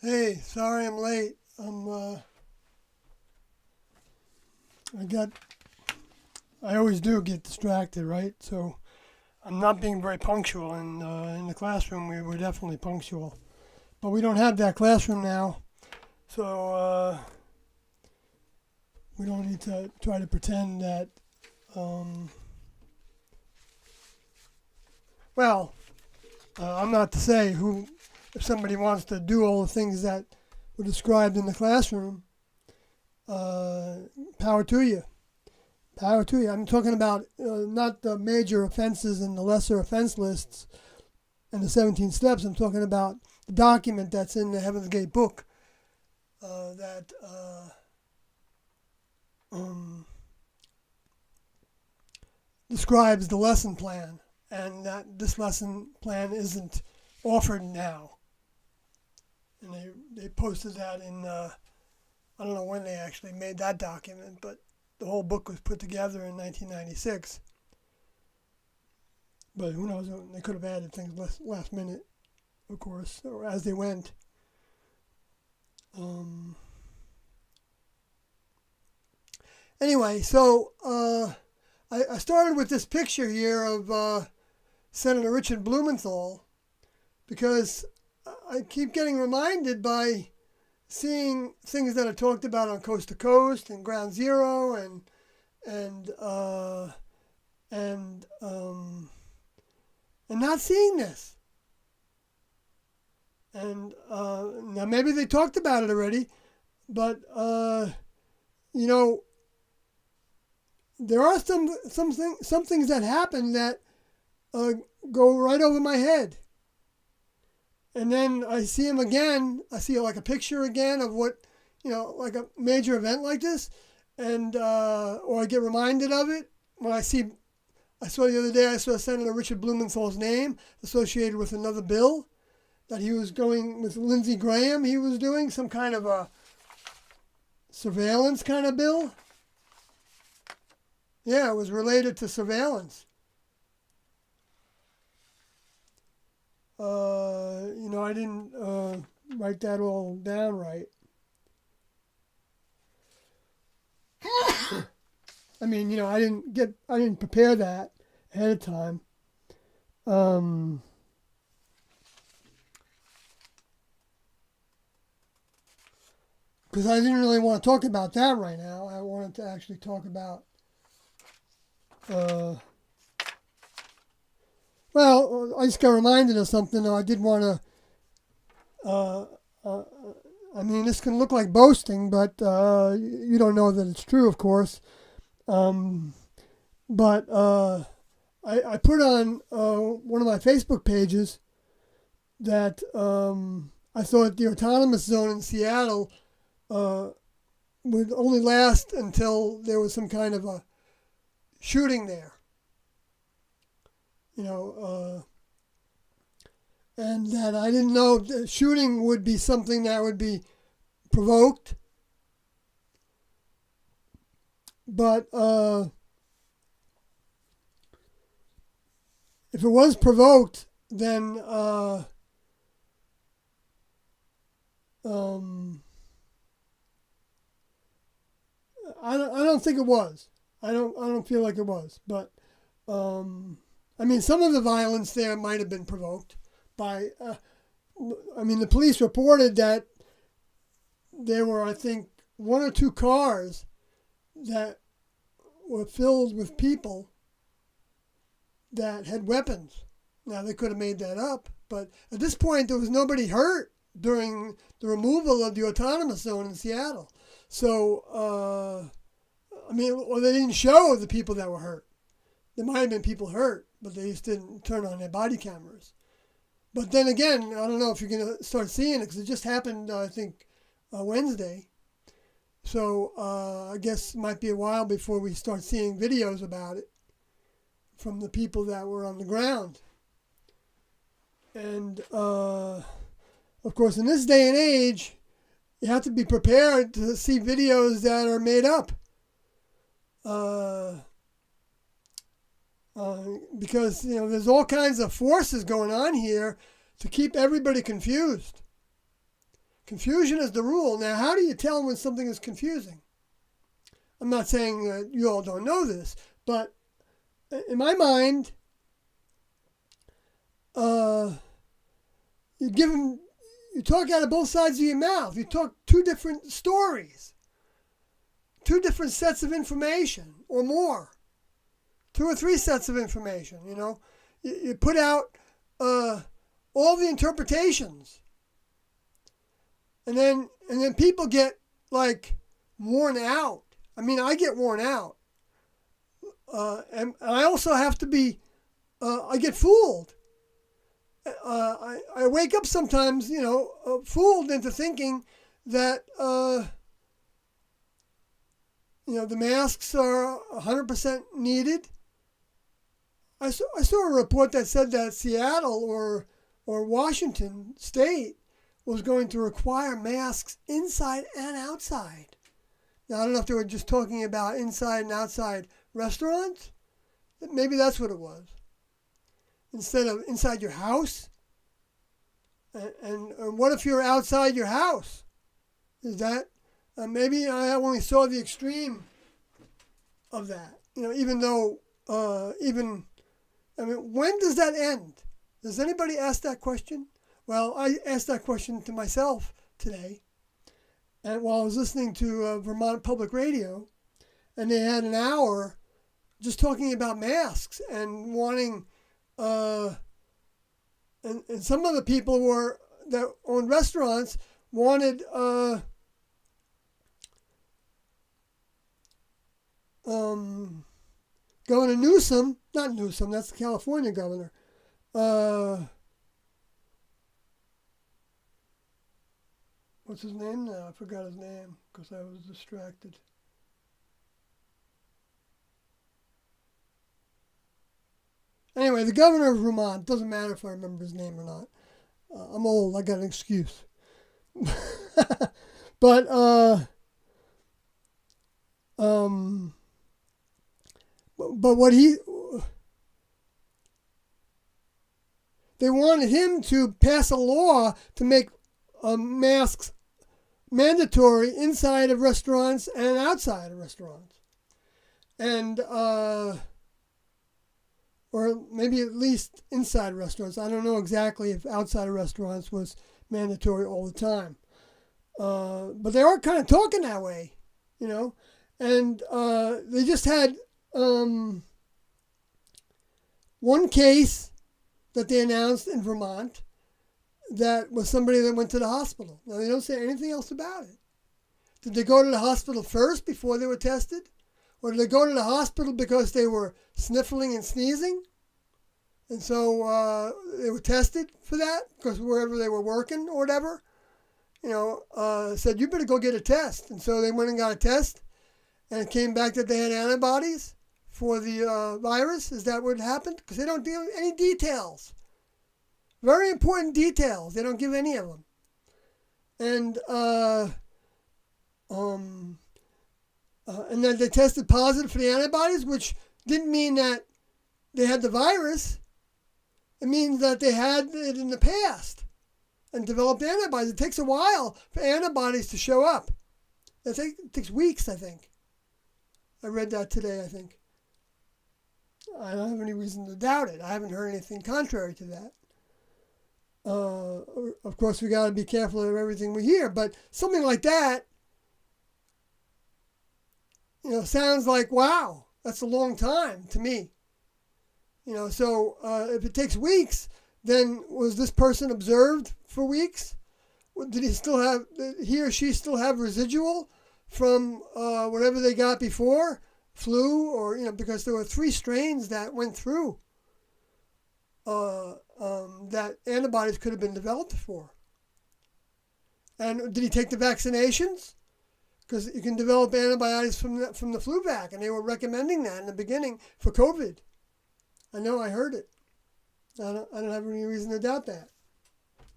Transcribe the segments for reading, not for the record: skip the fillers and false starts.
Hey, sorry I'm late. I got, I always do get distracted, right? So I'm not being very punctual, and in the classroom we were definitely punctual, but we don't have that classroom now, so we don't need to try to pretend that. Um, well, I'm not to say who, if somebody wants to do all the things that were described in the classroom, uh, power to you. Power to you. I'm talking about not the major offenses and the lesser offense lists and the 17 steps. I'm talking about the document that's in the Heaven's Gate book that um, describes the lesson plan, and that this lesson plan isn't offered now. And they posted that in, I don't know when they actually made that document, but the whole book was put together in 1996. But who knows? They could have added things last minute, of course, or as they went. Um, anyway, so I started with this picture here of Senator Richard Blumenthal because I keep getting reminded by seeing things that are talked about on Coast to Coast and Ground Zero and and and not seeing this. And now maybe they talked about it already, but you know there are some things that happen that go right over my head. And then I see him again. I see like a picture again of what, like a major event like this, and or I get reminded of it when I see. I saw the other day. I saw Senator Richard Blumenthal's name associated with another bill that he was going with Lindsey Graham. He was doing some kind of a surveillance kind of bill. Yeah, it was related to surveillance. I didn't write that all down right. I mean, I didn't prepare that ahead of time. Because I didn't really want to talk about that right now. I wanted to actually talk about, well, I just got reminded of something, though. I did want to, I mean, this can look like boasting, but you don't know that it's true, of course. But I put on one of my Facebook pages that I thought the autonomous zone in Seattle would only last until there was some kind of a shooting there. And that I didn't know the shooting would be something that would be provoked. But if it was provoked, then I don't think it was. I don't feel like it was. But I mean, some of the violence there might have been provoked by. I mean, the police reported that there were, I think, one or two cars that were filled with people that had weapons. Now, they could have made that up, but at this point, there was nobody hurt during the removal of the autonomous zone in Seattle. So, I mean, or they didn't show the people that were hurt. There might have been people hurt, but they just didn't turn on their body cameras. But then again, I don't know if you're going to start seeing it, because it just happened, I think, Wednesday. So I guess it might be a while before we start seeing videos about it from the people that were on the ground. And, of course, in this day and age, you have to be prepared to see videos that are made up. Because, there's all kinds of forces going on here to keep everybody confused. Confusion is the rule. Now, how do you tell when something is confusing? I'm not saying that you all don't know this, but in my mind, you talk out of both sides of your mouth. You talk two different stories, two different sets of information or more, 2 or 3 sets of information. You put out all the interpretations, and then people get like worn out. I mean, I get worn out, and I also have to be. I get fooled. I wake up sometimes, fooled into thinking that the masks are 100% needed. I saw a report that said that Seattle or Washington State was going to require masks inside and outside. Now, I don't know if they were just talking about inside and outside restaurants. Maybe that's what it was. Instead of inside your house. And what if you're outside your house? Is that, maybe I only saw the extreme of that. Even though, when does that end? Does anybody ask that question? Well, I asked that question to myself today. And while I was listening to Vermont Public Radio, and they had an hour just talking about masks and wanting, and some of the people that owned restaurants wanted Governor Newsom, not Newsom, that's the California governor. What's his name now? I forgot his name because I was distracted. Anyway, the governor of Vermont, doesn't matter if I remember his name or not. I'm old, I got an excuse. But, what they wanted him to pass a law to make masks mandatory inside of restaurants and outside of restaurants. And, or maybe at least inside restaurants. I don't know exactly if outside of restaurants was mandatory all the time. But they are kind of talking that way, And they just had one case that they announced in Vermont that was somebody that went to the hospital. Now, they don't say anything else about it. Did they go to the hospital first before they were tested? Or did they go to the hospital because they were sniffling and sneezing? And so they were tested for that because wherever they were working or whatever, said, you better go get a test. And so they went and got a test, and it came back that they had antibodies for the virus. Is that what happened? Because they don't give any details. Very important details. They don't give any of them. And then they tested positive for the antibodies, which didn't mean that they had the virus. It means that they had it in the past and developed antibodies. It takes a while for antibodies to show up. It takes weeks, I think. I read that today, I think. I don't have any reason to doubt it. I haven't heard anything contrary to that. Of course, we got to be careful of everything we hear, but something like that, sounds like, wow, that's a long time to me. So if it takes weeks, then was this person observed for weeks? Did he or she still have residual from whatever they got before, flu, or, because there were 3 strains that went through that antibodies could have been developed for. And did he take the vaccinations? Because you can develop antibodies from the flu vac, and they were recommending that in the beginning for COVID. I know, I heard it. I don't have any reason to doubt that.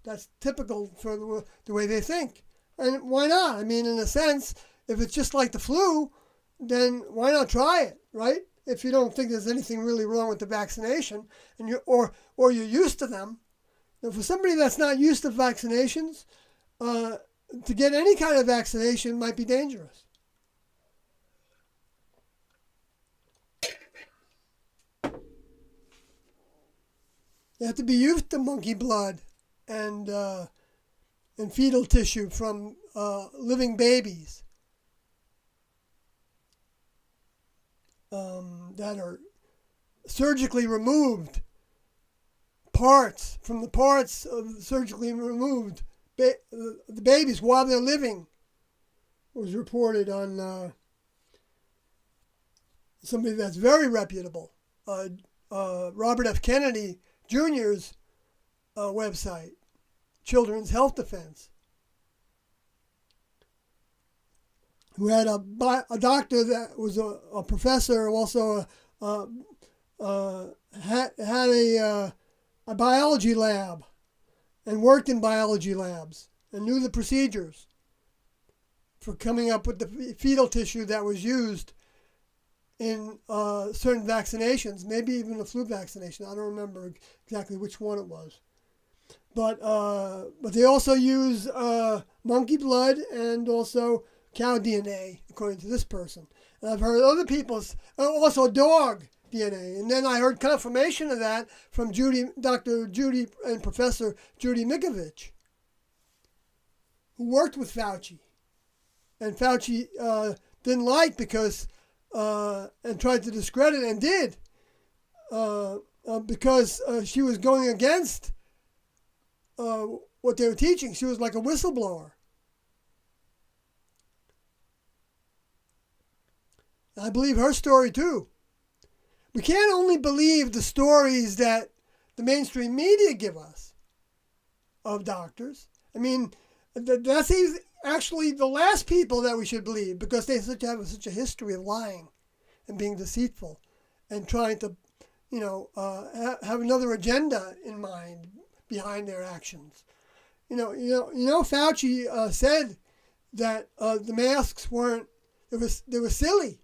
That's typical for the way they think. And why not? I mean, in a sense, if it's just like the flu, then why not try it, right? If you don't think there's anything really wrong with the vaccination, and or you're used to them. Now, for somebody that's not used to vaccinations, to get any kind of vaccination might be dangerous. You have to be used to monkey blood and fetal tissue from living babies that are surgically removed parts from the parts of surgically removed the babies while they're living. It was reported on somebody that's very reputable, Robert F. Kennedy Jr.'s website, Children's Health Defense, who had a doctor that was a professor, also had a biology lab and worked in biology labs and knew the procedures for coming up with the fetal tissue that was used in certain vaccinations, maybe even a flu vaccination. I don't remember exactly which one it was. But they also use monkey blood and also cow DNA, according to this person. And I've heard other people's, also dog DNA. And then I heard confirmation of that from Dr. Judy and Professor Judy Mikovich, who worked with Fauci. And Fauci didn't like because, and tried to discredit, and did, because she was going against what they were teaching. She was like a whistleblower. I believe her story too. We can't only believe the stories that the mainstream media give us of doctors. I mean, that's actually the last people that we should believe, because they have such a history of lying and being deceitful and trying to, have another agenda in mind behind their actions. Fauci said that the masks weren't. They were silly.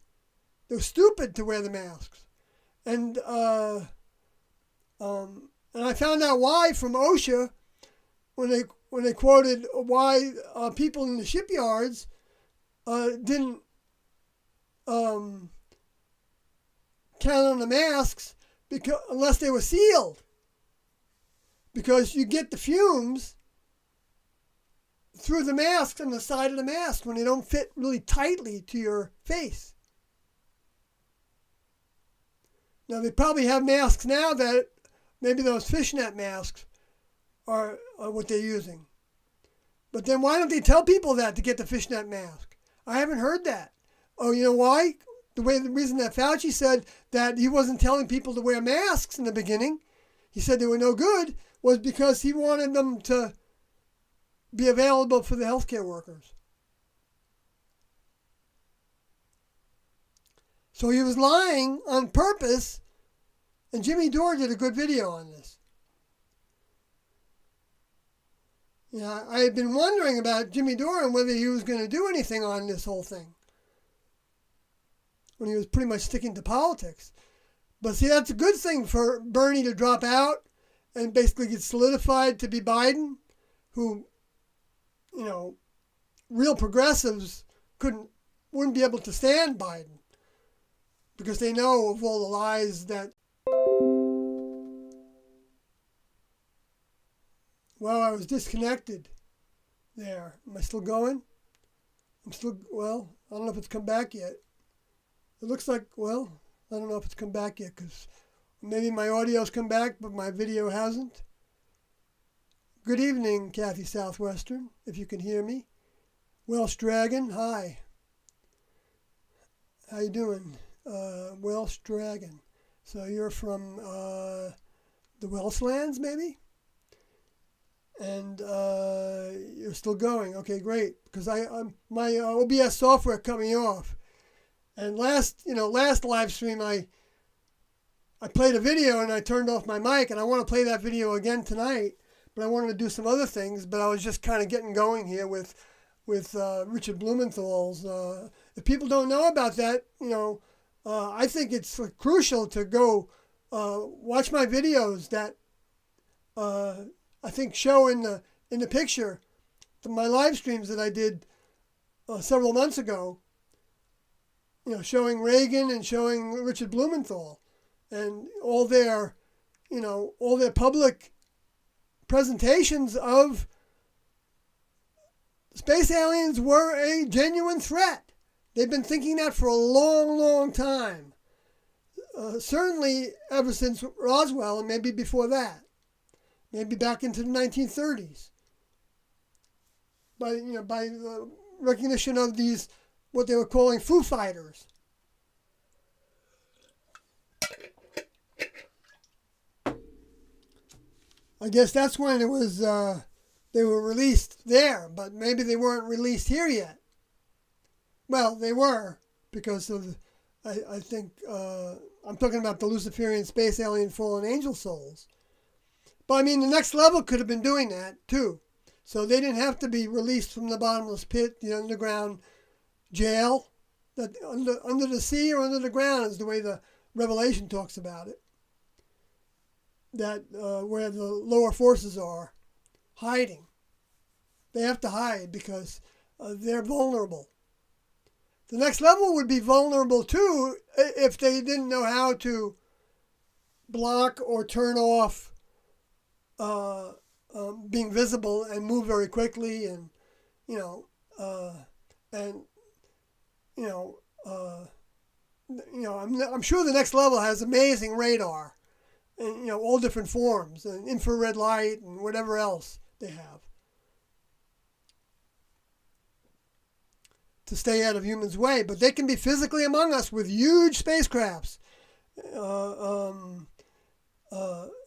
They were stupid to wear the masks, and I found out why from OSHA when they quoted why people in the shipyards didn't count on the masks unless they were sealed, because you get the fumes through the mask on the side of the mask when they don't fit really tightly to your face. Now, they probably have masks now that maybe those fishnet masks are what they're using. But then why don't they tell people that to get the fishnet mask? I haven't heard that. Oh, you know why? The reason that Fauci said that he wasn't telling people to wear masks in the beginning, he said they were no good, was because he wanted them to be available for the healthcare workers. So he was lying on purpose, and Jimmy Dore did a good video on this. I had been wondering about Jimmy Dore and whether he was going to do anything on this whole thing, when he was pretty much sticking to politics. But see, that's a good thing for Bernie to drop out and basically get solidified to be Biden, who, real progressives wouldn't be able to stand Biden, because they know of all the lies that. Well, I was disconnected there. Am I still going? I don't know if it's come back yet. It looks like, I don't know if it's come back yet, because maybe my audio's come back, but my video hasn't. Good evening, Kathy Southwestern, if you can hear me. Welsh Dragon, hi. How you doing? Welsh Dragon. So you're from the Welsh lands, maybe? And you're still going. Okay, great. Because my OBS software cut me off. And last live stream, I played a video and I turned off my mic, and I want to play that video again tonight. But I wanted to do some other things. But I was just kind of getting going here with Richard Blumenthal's. If people don't know about that, I think it's crucial to go watch my videos that I think show in the picture my live streams that I did several months ago, showing Reagan and showing Richard Blumenthal, and all their public presentations of space aliens were a genuine threat. They've been thinking that for a long, long time. Certainly ever since Roswell, and maybe before that. Maybe back into the 1930s. By the recognition of these, what they were calling Foo Fighters. I guess that's when it was, they were released there, but maybe they weren't released here yet. Well, they were, because of, I think, I'm talking about the Luciferian space alien fallen angel souls. But I mean, the Next Level could have been doing that too. So they didn't have to be released from the bottomless pit, the underground jail, that under the sea or under the ground is the way the Revelation talks about it. That where the lower forces are hiding. They have to hide because they're vulnerable. The Next Level would be vulnerable too if they didn't know how to block or turn off being visible and move very quickly, and I'm sure the Next Level has amazing radar, and all different forms, and infrared light and whatever else they have to stay out of humans' way. But they can be physically among us with huge spacecrafts,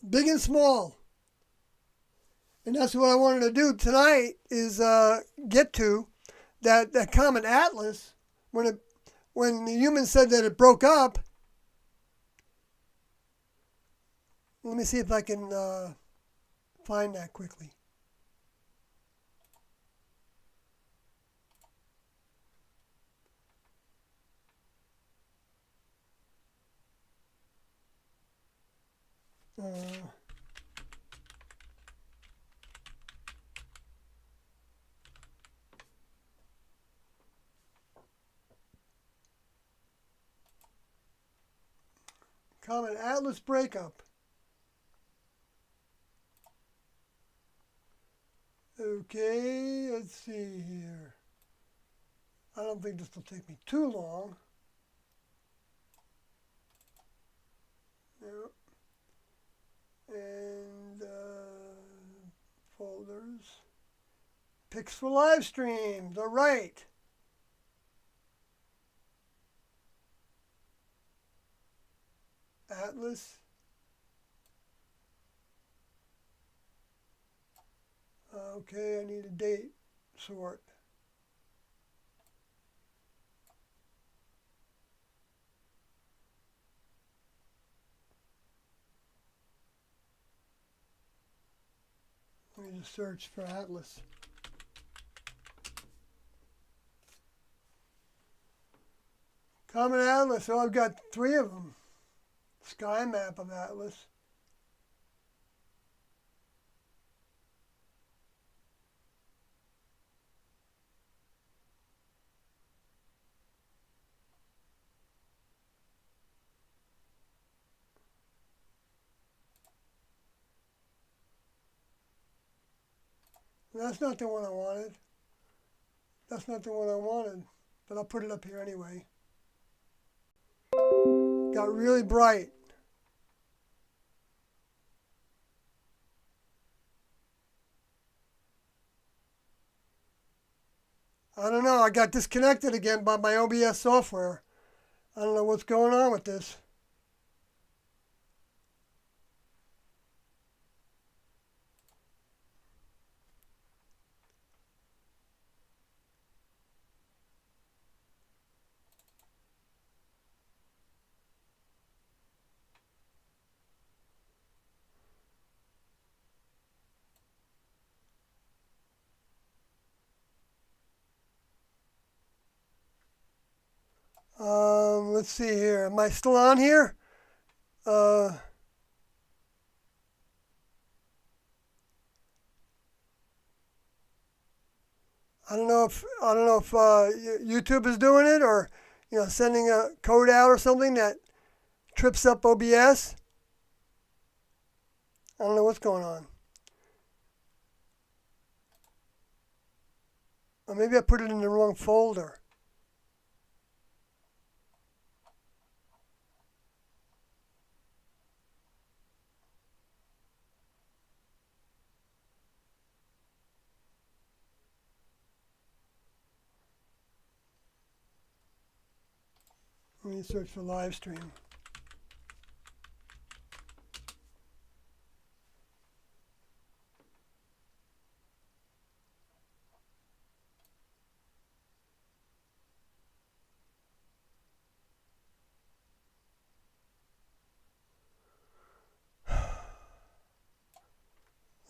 big and small. And that's what I wanted to do tonight, is get to that Comet Atlas. When the humans said that it broke up, let me see if I can find that quickly. Comet Atlas breakup. Okay, let's see here. I don't think this will take me too long. Yep. And folders. Picks for live streams. All right. Atlas. Okay, I need a date sort. Let me just search for Atlas. Comet Atlas, so I've got 3 of them. Sky map of Atlas. That's not the one I wanted. That's not the one I wanted, but I'll put it up here anyway. Got really bright. I don't know, I got disconnected again by my OBS software. I don't know what's going on with this. Let's see here. Am I still on here? I don't know if YouTube is doing it, or sending a code out or something that trips up OBS. I don't know what's going on. Or maybe I put it in the wrong folder. Let me search for live stream.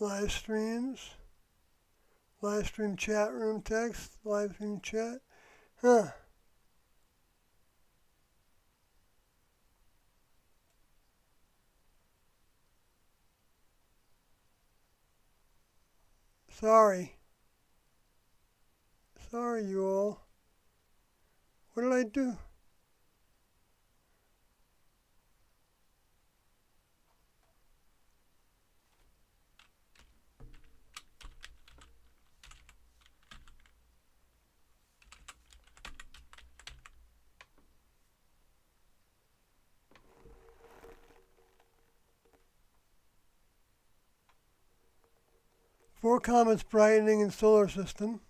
Live streams, live stream chat room text, live stream chat. Huh. Sorry, you all. What did I do? Four comets brightening in solar system.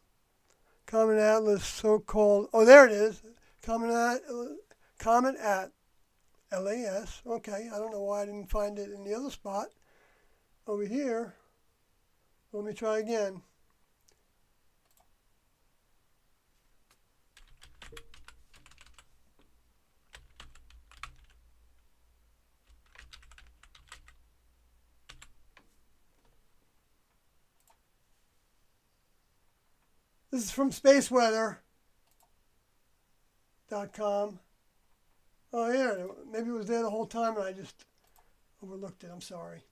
Comet Atlas, so-called. Oh, there it is. Comet at LAS. Okay, I don't know why I didn't find it in the other spot. Over here. Let me try again. This is from spaceweather.com. Oh, yeah, maybe it was there the whole time and I just overlooked it. I'm sorry.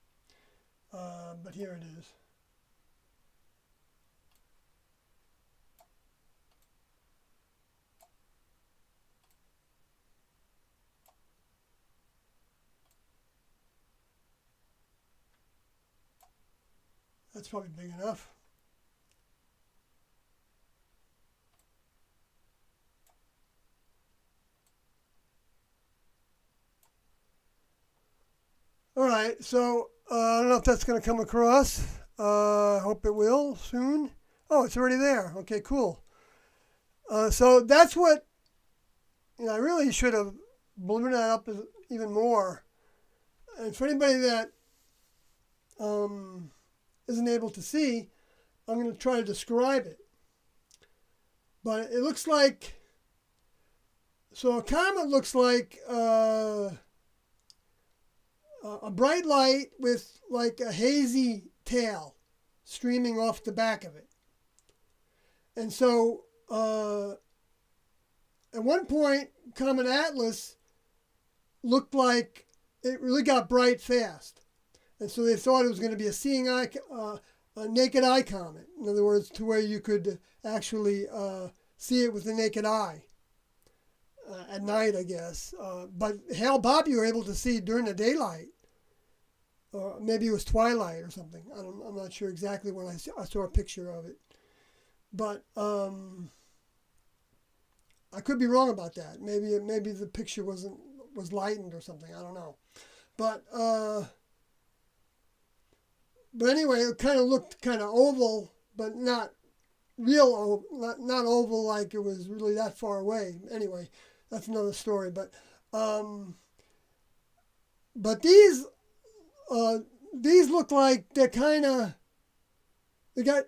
But here it is. That's probably big enough. All right, so I don't know if that's going to come across. I hope it will soon. Oh, it's already there. Okay, cool. So that's what, I really should have blown that up even more. And for anybody that isn't able to see, I'm going to try to describe it. But it looks like, so a comet looks like a bright light with like a hazy tail streaming off the back of it. And so at one point, Comet Atlas looked like it really got bright fast. And so they thought it was going to be a seeing eye, a naked eye comet. In other words, to where you could actually see it with the naked eye at night, I guess. But Hale Bopp you were able to see during the daylight. Or maybe it was twilight or something. I'm not sure exactly when I saw a picture of it. But I could be wrong about that. Maybe the picture was lightened or something. I don't know. But anyway, it kind of looked kind of oval, but not real oval, not oval like it was really that far away. Anyway, that's another story. But these look like they got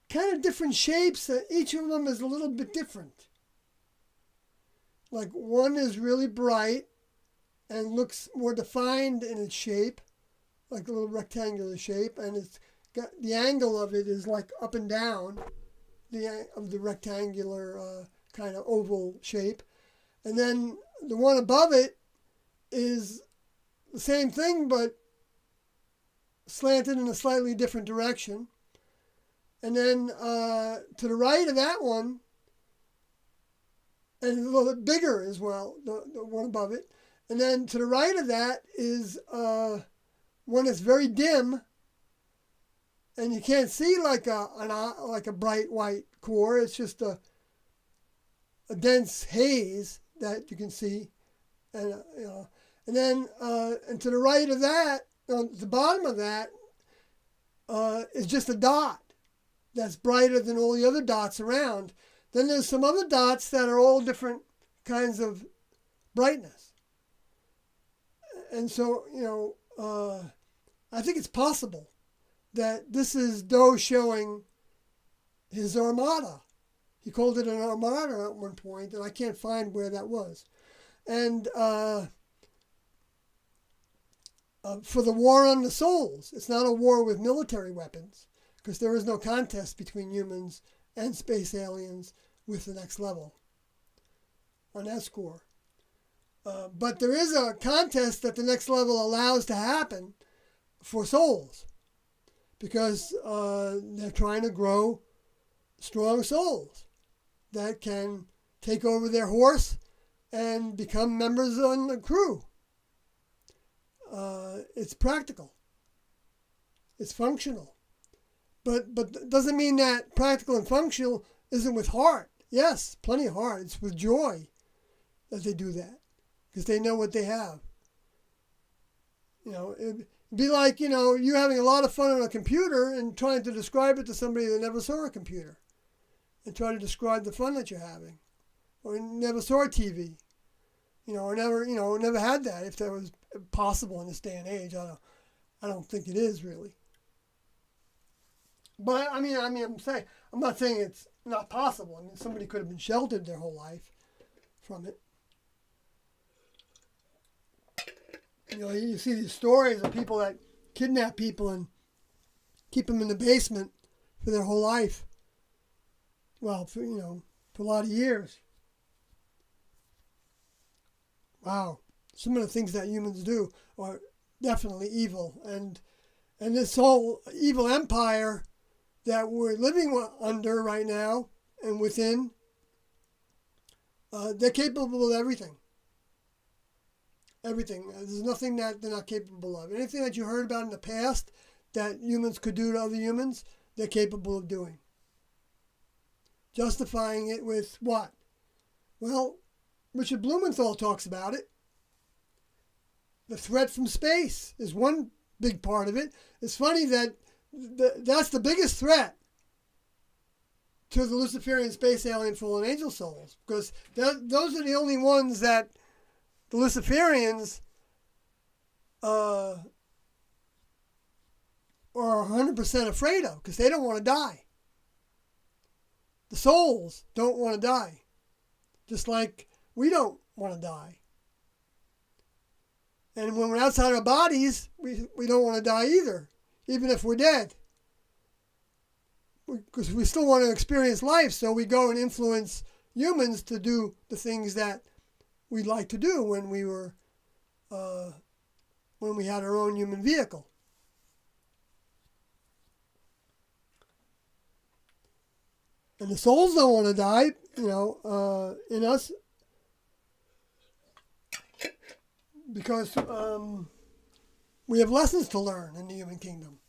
kind of different shapes. Each of them is a little bit different. Like one is really bright and looks more defined in its shape, like a little rectangular shape, and it's got the angle of it is like up and down, of the rectangular kind of oval shape, and then the one above it is the same thing but slanted in a slightly different direction, And then to the right of that one, and a little bit bigger as well, the one above it. And then to the right of that is one that's very dim, and you can't see like a bright white core. It's just a dense haze that you can see, and and then and to the right of that, on the bottom of that, is just a dot that's brighter than all the other dots around. Then there's some other dots that are all different kinds of brightness. And so, I think it's possible that this is Doe showing his Armada. He called it an Armada at one point, and I can't find where that was. And for the war on the souls, it's not a war with military weapons, because there is no contest between humans and space aliens with the next level on that score. But there is a contest that the next level allows to happen for souls, because they're trying to grow strong souls that can take over their horse and become members on the crew. It's practical. It's functional. But it doesn't mean that practical and functional isn't with heart. Yes, plenty of heart. It's with joy that they do that, because they know what they have. It'd be like, you having a lot of fun on a computer and trying to describe it to somebody that never saw a computer, and try to describe the fun that you're having, or never saw a TV, or never had that. If that was possible in this day and age, I don't think it is really. But I'm not saying it's not possible. Somebody could have been sheltered their whole life from it. You see these stories of people that kidnap people and keep them in the basement for their whole life. Well, for a lot of years. Wow. Some of the things that humans do are definitely evil. And this whole evil empire that we're living under right now and within, they're capable of everything. Everything. There's nothing that they're not capable of. Anything that you heard about in the past that humans could do to other humans, they're capable of doing. Justifying it with what? Well, Richard Blumenthal talks about it. The threat from space is one big part of it. It's funny that that's the biggest threat to the Luciferian space alien fallen angel souls, because those are the only ones that the Luciferians are 100% afraid of, because they don't want to die. The souls don't want to die, just like we don't want to die. And when we're outside our bodies, we don't want to die either, even if we're dead. Because we still want to experience life, so we go and influence humans to do the things that we'd like to do when we had our own human vehicle. And the souls don't want to die, in us, because we have lessons to learn in the human kingdom.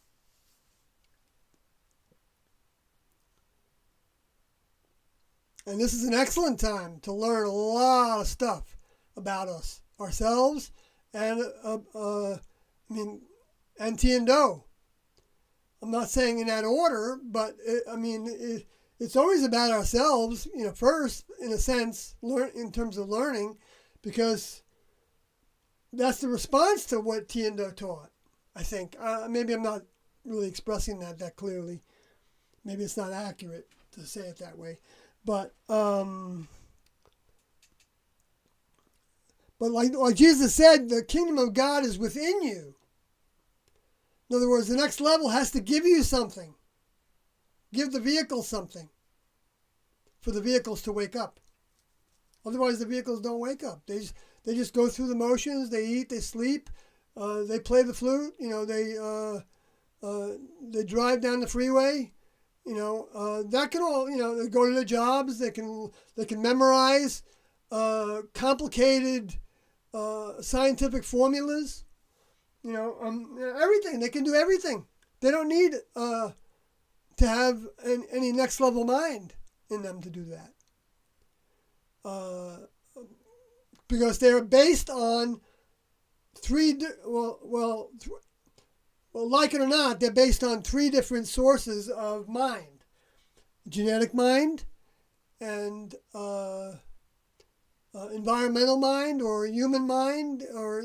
And this is an excellent time to learn a lot of stuff about us, ourselves, and and T and Doe. I'm not saying in that order, but it's always about ourselves, first, in a sense, in terms of learning, because that's the response to what T and Doe taught, I think. Maybe I'm not really expressing that clearly. Maybe it's not accurate to say it that way. But like Jesus said, the kingdom of God is within you. In other words, the next level has to give you something. Give the vehicle something for the vehicles to wake up. Otherwise, the vehicles don't wake up. They just go through the motions. They eat, they sleep, they play the flute. They drive down the freeway, That can all, they go to their jobs. They can memorize complicated scientific formulas. Everything. They can do everything. They don't need to have any next level mind in them to do that. Because they're based on like it or not, they're based on three different sources of mind: genetic mind, and environmental mind, or human mind, or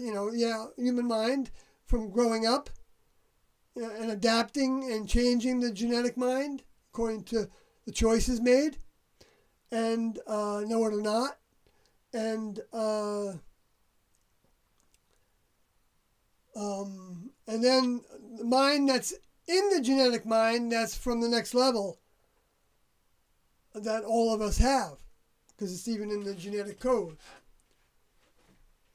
human mind from growing up, and adapting and changing the genetic mind according to the choices made, and know it or not, and then the mind that's in the genetic mind, that's from the next level, that all of us have, because it's even in the genetic code.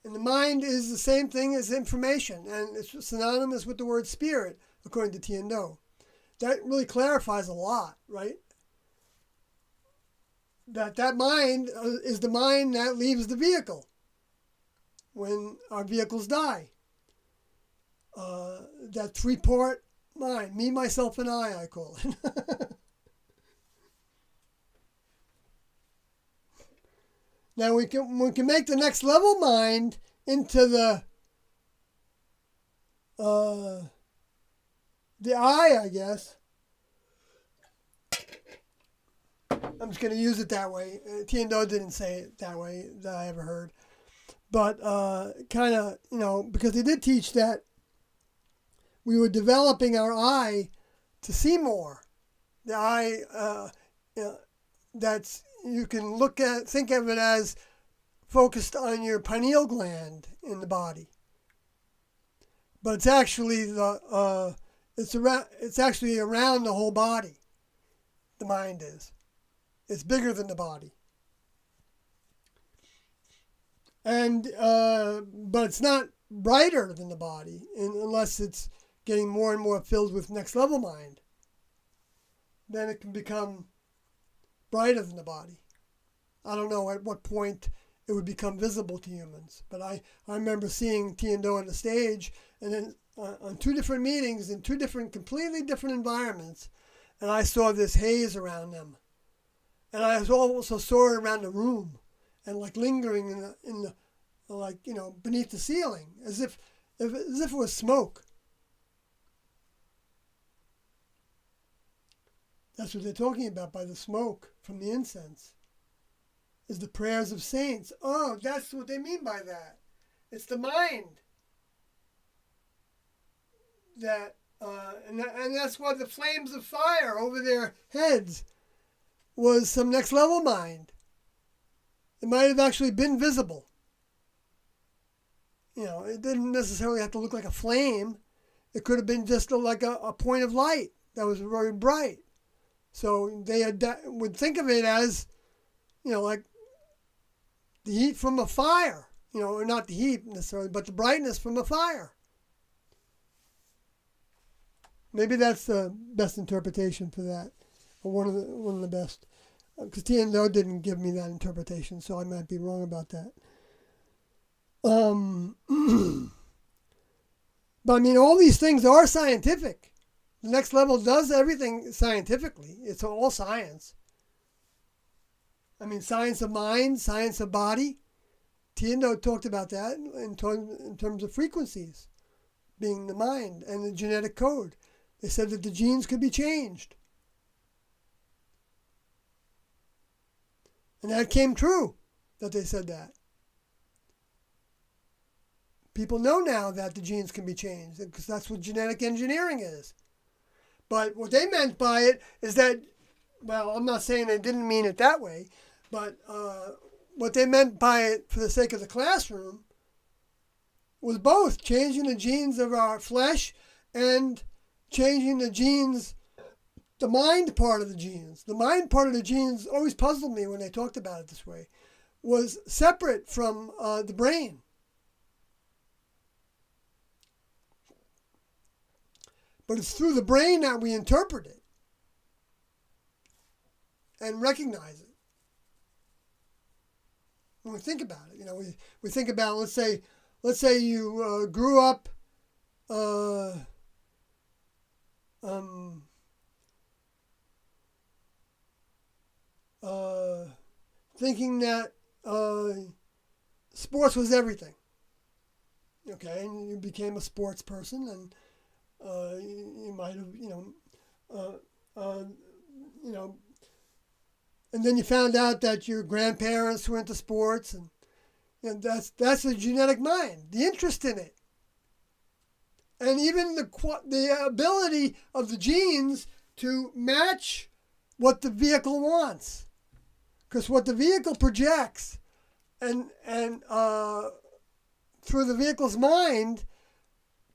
And the mind is the same thing as information, and it's synonymous with the word spirit, according to Tiendo. That really clarifies a lot, right? That mind is the mind that leaves the vehicle when our vehicles die. That three-part mind, me, myself, and I call it. Now we can make the next level mind into the I guess. I'm just going to use it that way. Tiendo didn't say it that way that I ever heard. But kind of, because they did teach that we were developing our eye to see more. The eye, that's, you can think of it as focused on your pineal gland in the body. But it's actually it's actually around the whole body. The mind is. It's bigger than the body. And but it's not brighter than the body unless it's getting more and more filled with next level mind. Then it can become brighter than the body. I don't know at what point it would become visible to humans, but I remember seeing Tiendo on the stage, and then on two different meetings in two completely different environments, and I saw this haze around them, and I also saw it around the room, and like lingering in the beneath the ceiling, as if it was smoke. That's what they're talking about by the smoke from the incense. Is the prayers of saints. Oh, that's what they mean by that. It's the mind. And that's why the flames of fire over their heads was some next level mind. It might have actually been visible. It didn't necessarily have to look like a flame. It could have been just like a point of light that was very bright. So they would think of it as, like the heat from a fire, or not the heat necessarily, but the brightness from a fire. Maybe that's the best interpretation for that, or one of the best. Because Tiendo didn't give me that interpretation, so I might be wrong about that. But I mean, all these things are scientific. The next level does everything scientifically. It's all science. I mean, science of mind, science of body. Tiendo talked about that in terms of frequencies, being the mind and the genetic code. They said that the genes could be changed. And that came true, that they said that. People know now that the genes can be changed, because that's what genetic engineering is. But what they meant by it is that, well, I'm not saying they didn't mean it that way, but what they meant by it for the sake of the classroom was both changing the genes of our flesh and changing the genes, the mind part of the genes. The mind part of the genes always puzzled me when they talked about it this way, was separate from the brain. But it's through the brain that we interpret it. and recognize it. When we think about it, we think about, let's say you grew up thinking that sports was everything. Okay, and you became a sports person, and you might have, and then you found out that your grandparents were into sports, and that's a genetic mind, the interest in it, and even the ability of the genes to match what the vehicle wants, because what the vehicle projects, and through the vehicle's mind,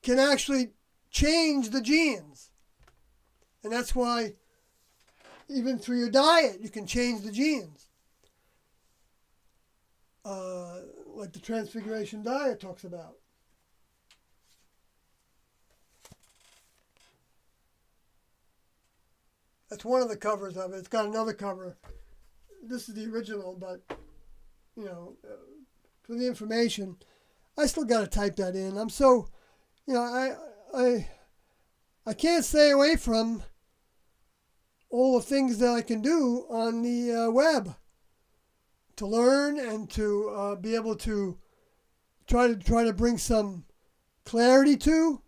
can actually change the genes. And that's why even through your diet, you can change the genes. Like the Transfiguration diet talks about. That's one of the covers of it. It's got another cover. This is the original, but, for the information, I still got to type that in. I'm so, I can't stay away from all the things that I can do on the web to learn and to be able to try to bring some clarity to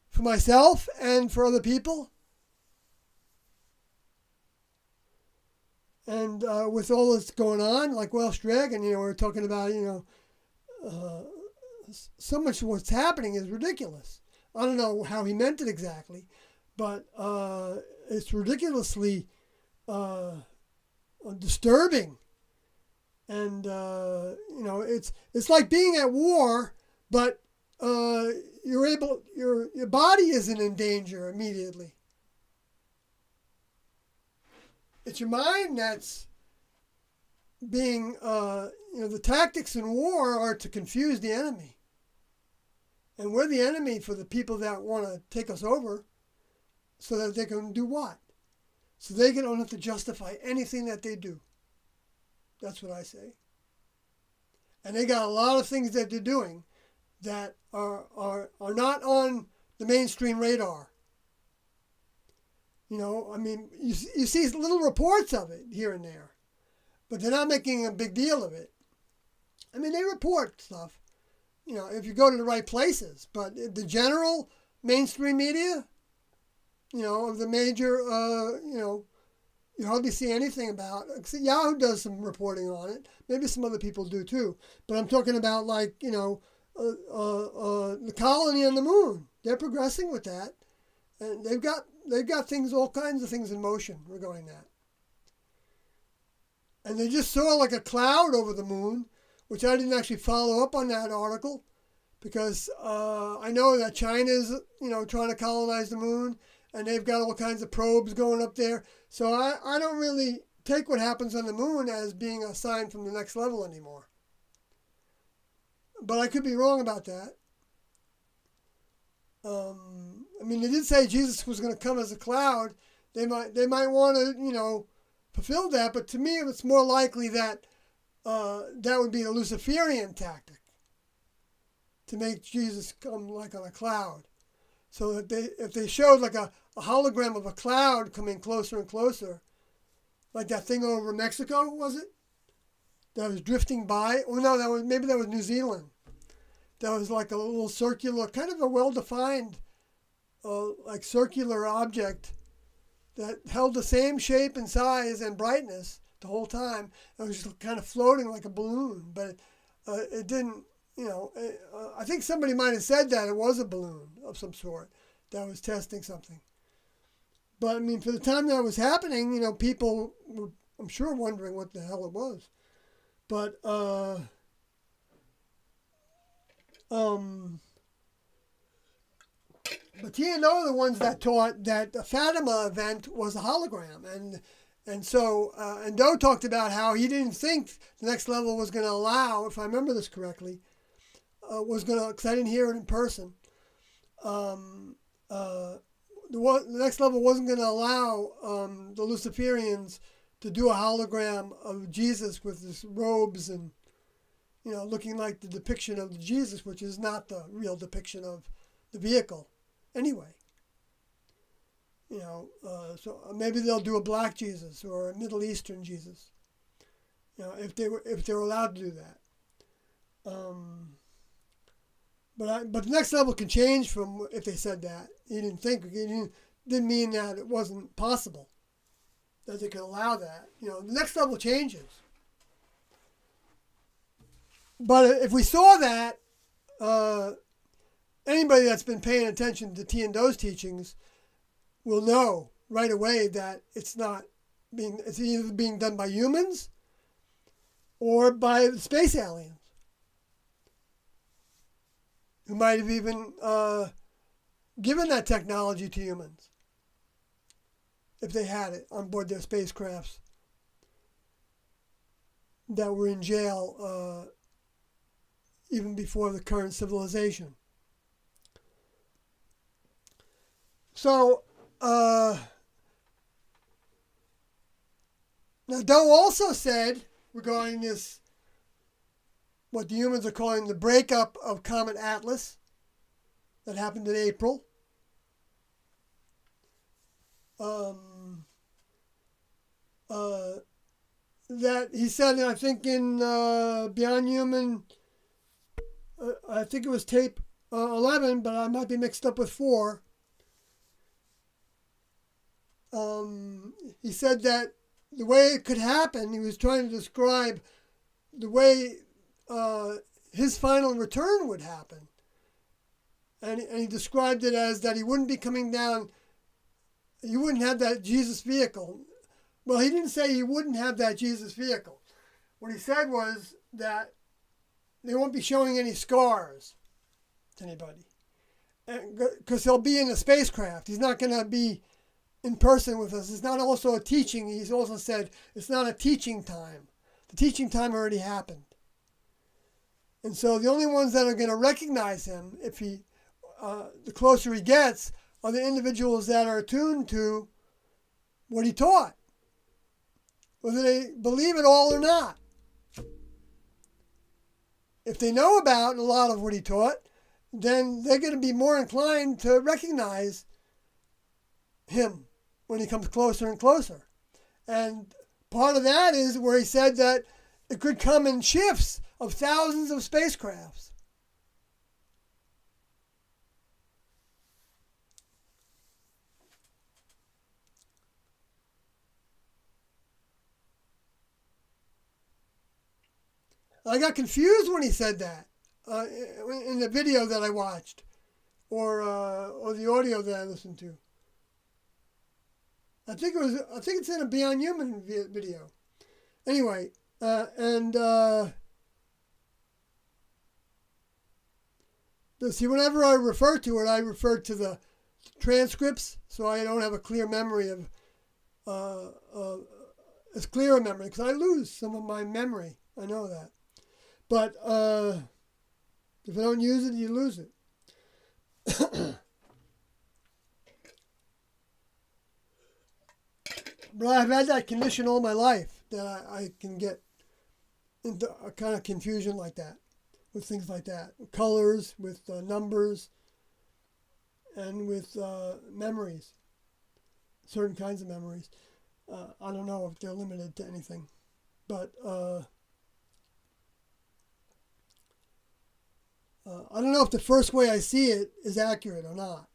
for myself and for other people. And with all that's going on, like Welsh Dragon, we're talking about, so much of what's happening is ridiculous. I don't know how he meant it exactly, but it's ridiculously disturbing. And, it's like being at war, but your body isn't in danger immediately. It's your mind that's being, the tactics in war are to confuse the enemy. And we're the enemy for the people that want to take us over so that they can do what? So they don't have to justify anything that they do. That's what I say. And they got a lot of things that they're doing that are not on the mainstream radar. You see little reports of it here and there, but they're not making a big deal of it. They report stuff, if you go to the right places, but the general mainstream media, of the major, you hardly see anything about it. Yahoo does some reporting on it. Maybe some other people do too. But I'm talking about the colony on the moon. They're progressing with that. And they've got things, all kinds of things in motion regarding that. And they just saw like a cloud over the moon, which I didn't actually follow up on that article because I know that China's, trying to colonize the moon, and they've got all kinds of probes going up there. So I don't really take what happens on the moon as being a sign from the next level anymore. But I could be wrong about that. They did say Jesus was going to come as a cloud. They might want to, fulfill that. But to me, it's more likely that that would be a Luciferian tactic to make Jesus come like on a cloud. So that if they showed like a hologram of a cloud coming closer and closer, like that thing over Mexico, was it? That was drifting by. Oh no, that was New Zealand. That was like a little circular, kind of a well-defined, like circular object that held the same shape and size and brightness the whole time. It was just kind of floating like a balloon, but it didn't. I think somebody might have said that it was a balloon of some sort that was testing something. But for the time that was happening, people were, I'm sure, wondering what the hell it was. But but TNO are the ones that taught that the Fatima event was a hologram, and so Doe talked about how he didn't think the next level was going to allow, if I remember this correctly, because I didn't hear it in person, the next level wasn't going to allow the Luciferians to do a hologram of Jesus with his robes and, looking like the depiction of Jesus, which is not the real depiction of the vehicle anyway. So maybe they'll do a black Jesus or a Middle Eastern Jesus, if they were allowed to do that. But the next level can change from if they said that. He didn't mean that it wasn't possible that they could allow that. The next level changes. But if we saw that, anybody that's been paying attention to Tiando's teachings will know right away that it's either being done by humans or by the space aliens, who might have even given that technology to humans if they had it on board their spacecrafts that were in jail even before the current civilization. So, now Doe also said regarding this, what the humans are calling the breakup of Comet Atlas that happened in April. That he said, I think in Beyond Human, I think it was tape 11, but I might be mixed up with 4. He said that the way it could happen, he was trying to describe the way his final return would happen. And he described it as that he wouldn't be coming down, you wouldn't have that Jesus vehicle. Well, he didn't say he wouldn't have that Jesus vehicle. What he said was that they won't be showing any scars to anybody. Because he'll be in a spacecraft. He's not going to be in person with us. It's not also a teaching. He's also said it's not a teaching time. The teaching time already happened. And so the only ones that are going to recognize him, the closer he gets, are the individuals that are attuned to what he taught, whether they believe it all or not. If they know about a lot of what he taught, then they're going to be more inclined to recognize him when he comes closer and closer. And part of that is where he said that it could come in shifts of thousands of spacecrafts. I got confused when he said that in the video that I watched, or the audio that I listened to. I think it's in a Beyond Human video. Anyway, see, whenever I refer to it, I refer to the transcripts, so I don't have a clear memory of as clear a memory, because I lose some of my memory. I know that. But if I don't use it, you lose it. But I've had that condition all my life, that I can get into a kind of confusion like that, with things like that. With colors, with numbers, and with memories. Certain kinds of memories. I don't know if they're limited to anything. But I don't know if the first way I see it is accurate or not.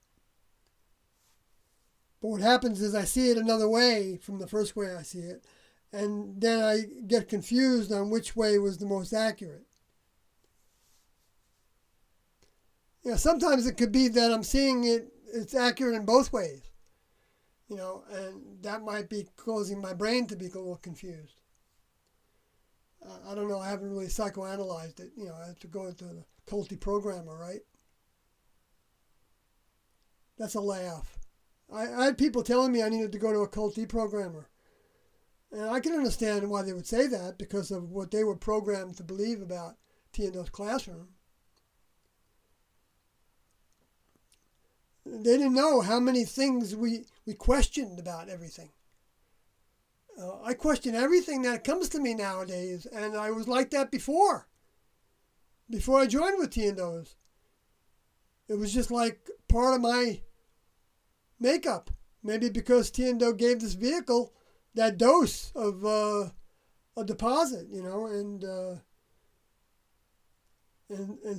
But what happens is I see it another way from the first way I see it, and then I get confused on which way was the most accurate. Sometimes it could be that I'm seeing it's accurate in both ways, and that might be causing my brain to be a little confused. I don't know, I haven't really psychoanalyzed it. I have to go into the culty programmer, right? That's a laugh. I had people telling me I needed to go to a culty programmer. And I can understand why they would say that, because of what they were programmed to believe about Tiando's classroom. they didn't know how many things we questioned about everything. I question everything that comes to me nowadays, and I was like that before I joined with T&Os. It was just like part of my makeup. Maybe because T&O gave this vehicle that dose of a deposit, and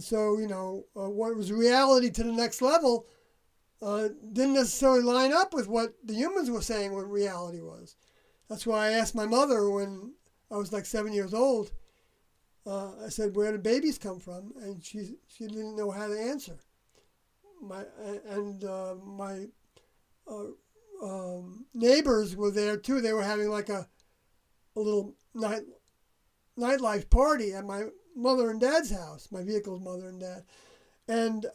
so, what was reality to the next level didn't necessarily line up with what the humans were saying what reality was. That's why I asked my mother when I was like 7 years old. I said, "Where do babies come from?" And she didn't know how to answer. My neighbors were there too. They were having like a little nightlife party at my mother and dad's house, my vehicle's mother and dad, and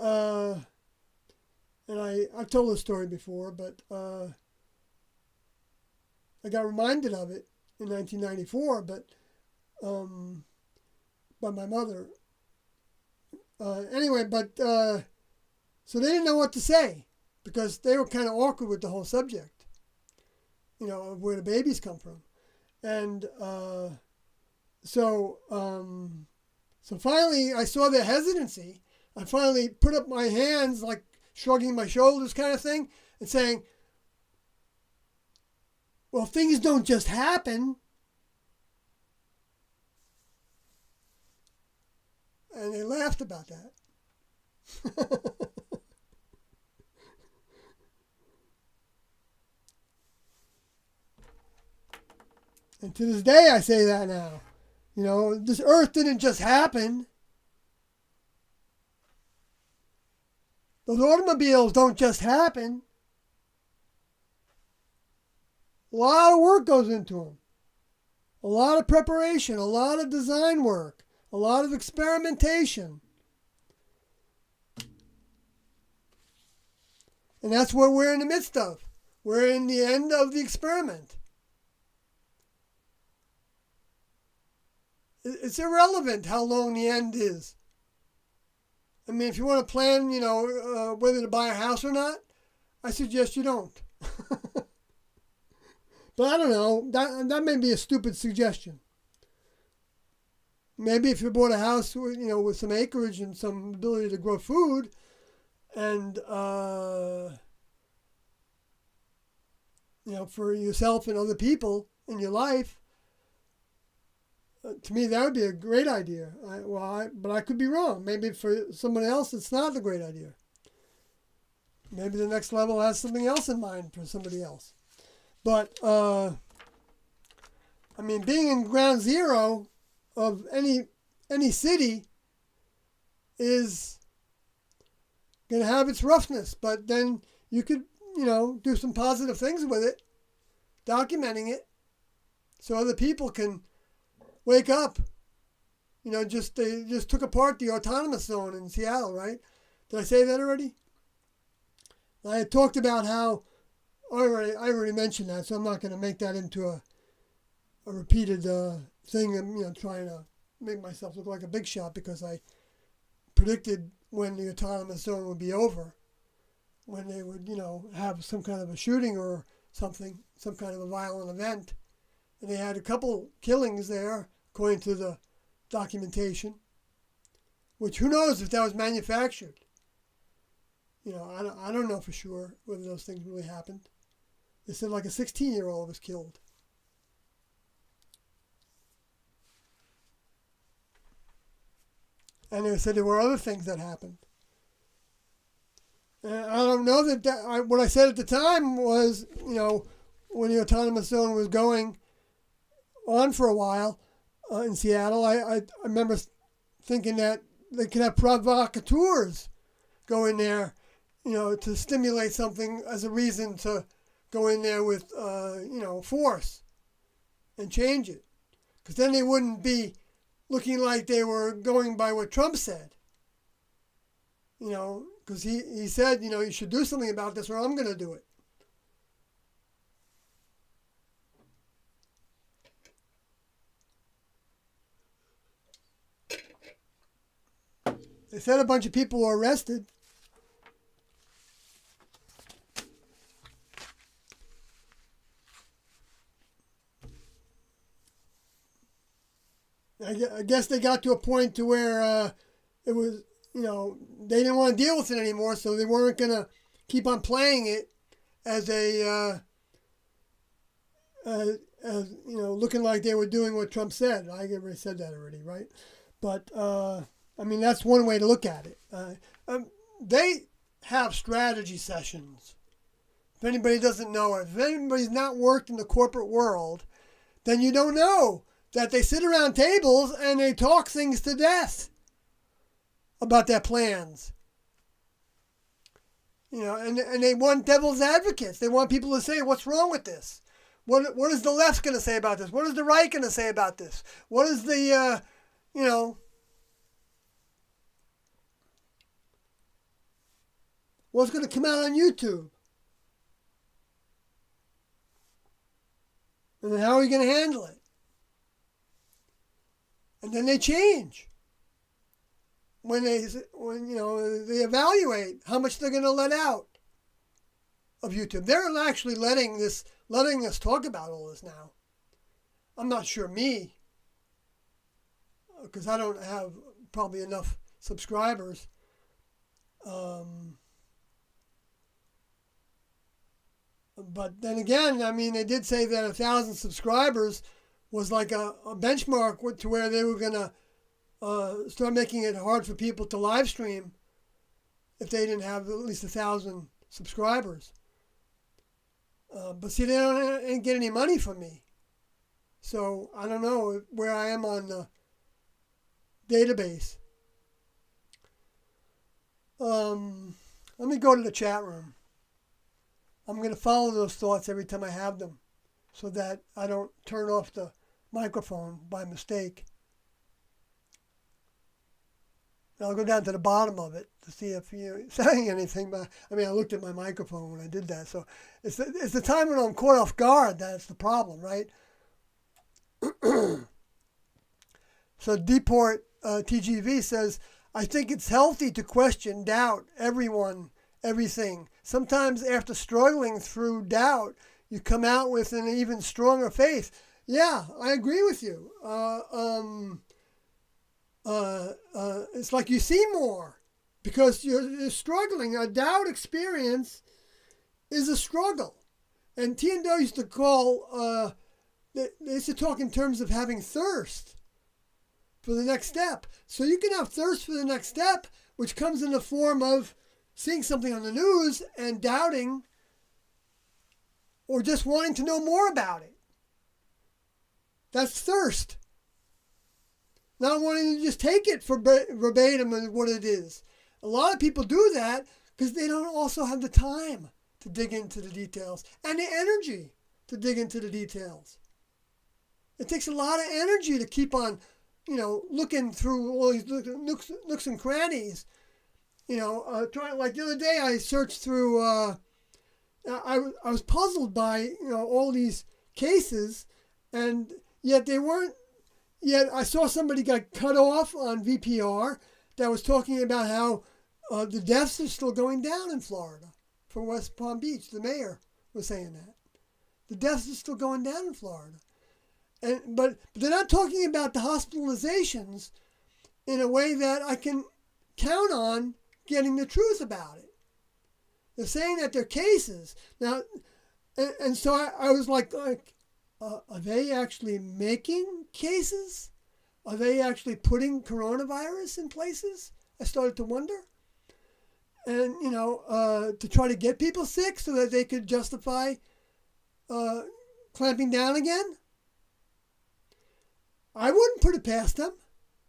I've told this story before, but I got reminded of it in 1994, but by my mother. Anyway, so they didn't know what to say because they were kind of awkward with the whole subject, of where the babies come from, and so finally I saw their hesitancy. I finally put up my hands, like shrugging my shoulders, kind of thing, and saying, "Well, things don't just happen." And they laughed about that. And to this day, I say that now. This earth didn't just happen. Those automobiles don't just happen. A lot of work goes into them. A lot of preparation, a lot of design work, a lot of experimentation. And that's what we're in the midst of. We're in the end of the experiment. It's irrelevant how long the end is. I mean, if you want to plan, whether to buy a house or not, I suggest you don't. But I don't know. That may be a stupid suggestion. Maybe if you bought a house, with some acreage and some ability to grow food, and for yourself and other people in your life, to me that would be a great idea. But I could be wrong. Maybe for someone else, it's not a great idea. Maybe the next level has something else in mind for somebody else. But being in ground zero of any city is going to have its roughness, but then you could do some positive things with it, documenting it, so other people can wake up. They just took apart the autonomous zone in Seattle, right? Did I say that already? I had talked about how I already mentioned that, so I'm not going to make that into a repeated thing. I'm trying to make myself look like a big shot because I predicted when the autonomous zone would be over, when they would, have some kind of a shooting or something, some kind of a violent event. And they had a couple killings there, according to the documentation, which who knows if that was manufactured. I don't know for sure whether those things really happened. They said like a 16-year-old was killed. And they said there were other things that happened. And I don't know what I said at the time was, when the autonomous zone was going on for a while in Seattle, I remember thinking that they could have provocateurs go in there, to stimulate something as a reason to go in there with, force and change it. Because then they wouldn't be looking like they were going by what Trump said. Because he said, you should do something about this or I'm going to do it. They said a bunch of people were arrested. I guess they got to a point to where it was, they didn't want to deal with it anymore, so they weren't going to keep on playing it as a, looking like they were doing what Trump said. I already said that already, right? But, that's one way to look at it. They have strategy sessions. If anybody doesn't know it, if anybody's not worked in the corporate world, then you don't know that they sit around tables and they talk things to death about their plans. And they want devil's advocates. They want people to say, what's wrong with this? What is the left going to say about this? What is the right going to say about this? What is the, what's going to come out on YouTube? And how are you going to handle it? And then they change when they evaluate how much they're going to let out of YouTube. They're actually letting us talk about all this now. I'm not sure me, because I don't have probably enough subscribers. But then again, they did say that 1,000 subscribers was like a benchmark to where they were going to start making it hard for people to live stream if they didn't have at least 1,000 subscribers. But see, they don't get any money from me. So I don't know where I am on the database. Let me go to the chat room. I'm going to follow those thoughts every time I have them so that I don't turn off the microphone by mistake. And I'll go down to the bottom of it to see if you're saying anything. But I looked at my microphone when I did that. So it's the time when I'm caught off guard that's the problem, right? So Deport TGV says, I think it's healthy to question, doubt everything. Sometimes after struggling through doubt, you come out with an even stronger faith. Yeah, I agree with you. It's like you see more because you're struggling. A doubt experience is a struggle. And Tiendo used to call, they used to talk in terms of having thirst for the next step. So you can have thirst for the next step, which comes in the form of seeing something on the news and doubting or just wanting to know more about it. That's thirst. Not wanting to just take it for verbatim as what it is. A lot of people do that because they don't also have the time to dig into the details and the energy to dig into the details. It takes a lot of energy to keep on, looking through all these nooks and crannies. Trying, like the other day I searched through, I was puzzled by, all these cases, and yet I saw somebody got cut off on VPR that was talking about how the deaths are still going down in Florida for West Palm Beach. The mayor was saying that. The deaths are still going down in Florida. But they're not talking about the hospitalizations in a way that I can count on getting the truth about it. They're saying that they're cases. Now, and so I was like, are they actually making cases? Are they actually putting coronavirus in places? I started to wonder. And, to try to get people sick so that they could justify clamping down again? I wouldn't put it past them.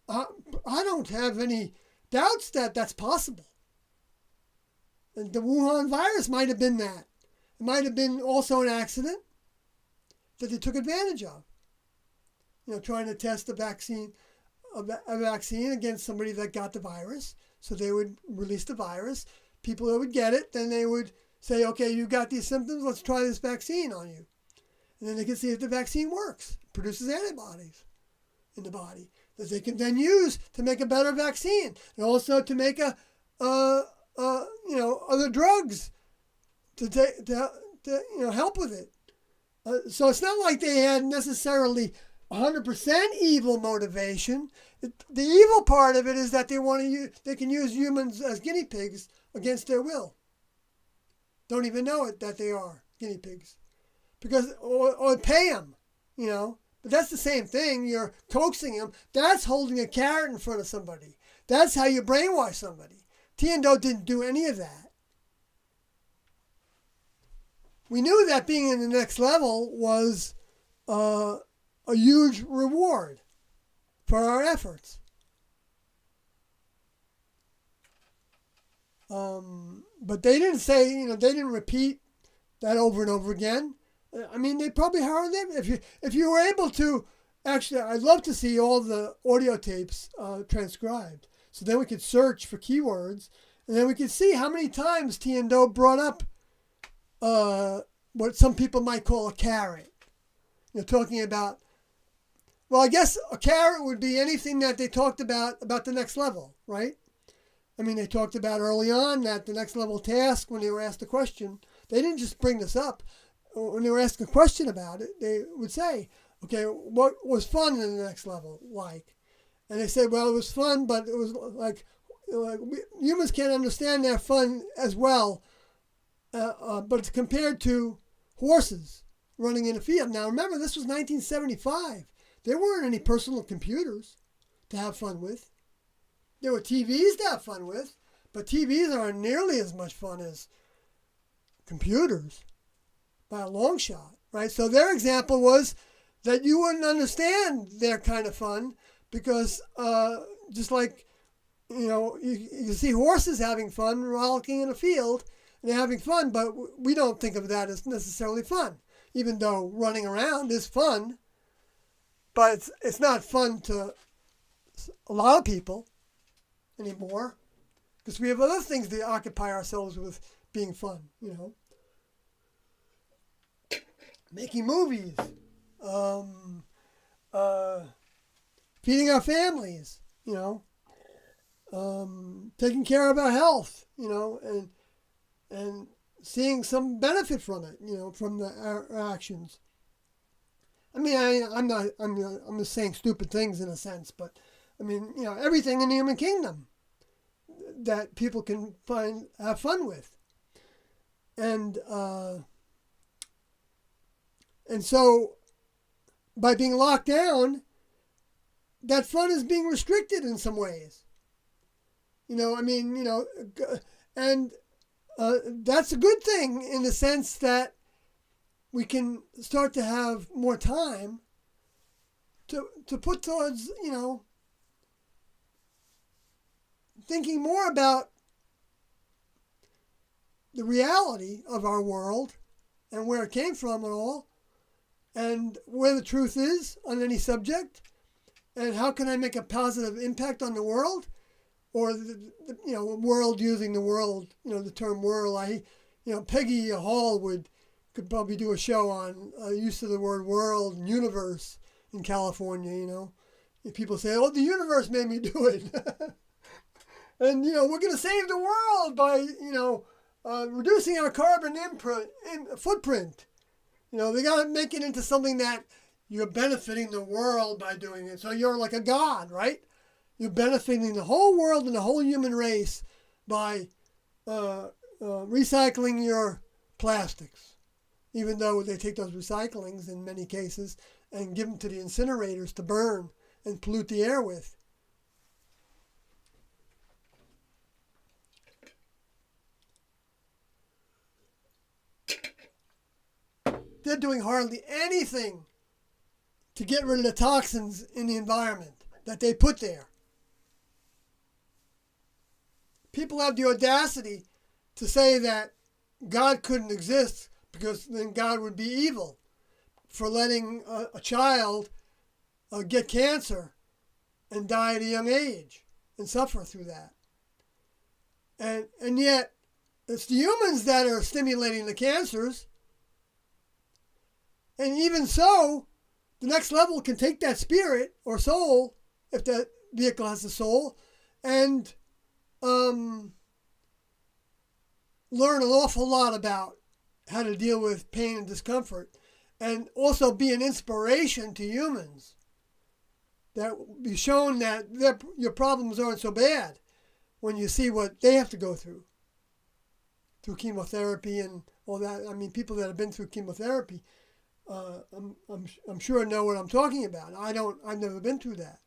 I don't have any doubts that that's possible. And the Wuhan virus might have been that. It might have been also an accident that they took advantage of. Trying to test a vaccine against somebody that got the virus. So they would release the virus. People that would get it, then they would say, okay, you got these symptoms, let's try this vaccine on you. And then they can see if the vaccine works, produces antibodies in the body that they can then use to make a better vaccine, and also to make other drugs to help with it. So it's not like they had necessarily 100% evil motivation. The evil part of it is that they can use humans as guinea pigs against their will. Don't even know it that they are guinea pigs, or pay them, But that's the same thing. You're coaxing them. That's holding a carrot in front of somebody. That's how you brainwash somebody. Tiendo didn't do any of that. We knew that being in the next level was a huge reward for our efforts. But they didn't say, they didn't repeat that over and over again. I mean, they probably heard them. If you were able to, actually, I'd love to see all the audio tapes transcribed. So then we could search for keywords, and then we could see how many times Tiendo brought up what some people might call a carrot. You're talking about, well, I guess a carrot would be anything that they talked about the next level, right? I mean, they talked about early on that the next level task, when they were asked a question, they didn't just bring this up. When they were asked a question about it, they would say, okay, what was fun in the next level like? And they said, well, it was fun, but it was like humans can't understand that fun as well, but it's compared to horses running in a field. Now, remember, this was 1975. There weren't any personal computers to have fun with. There were TVs to have fun with, but TVs aren't nearly as much fun as computers by a long shot, right? So their example was that you wouldn't understand their kind of fun because just like, you see horses having fun, rollicking in a field, and they're having fun, but we don't think of that as necessarily fun, even though running around is fun, but it's not fun to a lot of people anymore because we have other things to occupy ourselves with being fun, making movies, feeding our families, taking care of our health, and seeing some benefit from it, from our actions. I mean, I'm just saying stupid things in a sense, but I mean, everything in the human kingdom that people can have fun with, and so by being locked down, that fun is being restricted in some ways. And that's a good thing in the sense that we can start to have more time to put towards, thinking more about the reality of our world and where it came from and all, and where the truth is on any subject, and how can I make a positive impact on the world, or the world, using the world, the term world. Peggy Hall could probably do a show on use of the word world and universe in California. If people say, "Oh, the universe made me do it," and we're going to save the world by reducing our carbon footprint. They got to make it into something that you're benefiting the world by doing it. So you're like a god, right? You're benefiting the whole world and the whole human race by recycling your plastics, even though they take those recyclings in many cases and give them to the incinerators to burn and pollute the air with. They're doing hardly anything to get rid of the toxins in the environment that they put there. People have the audacity to say that God couldn't exist because then God would be evil for letting a child get cancer and die at a young age and suffer through that. And yet, it's the humans that are stimulating the cancers. And even so, the next level can take that spirit or soul, if that vehicle has a soul, and learn an awful lot about how to deal with pain and discomfort, and also be an inspiration to humans that be shown that your problems aren't so bad when you see what they have to go through chemotherapy and all that. I mean, people that have been through chemotherapy, I'm sure know what I'm talking about. I've never been through that.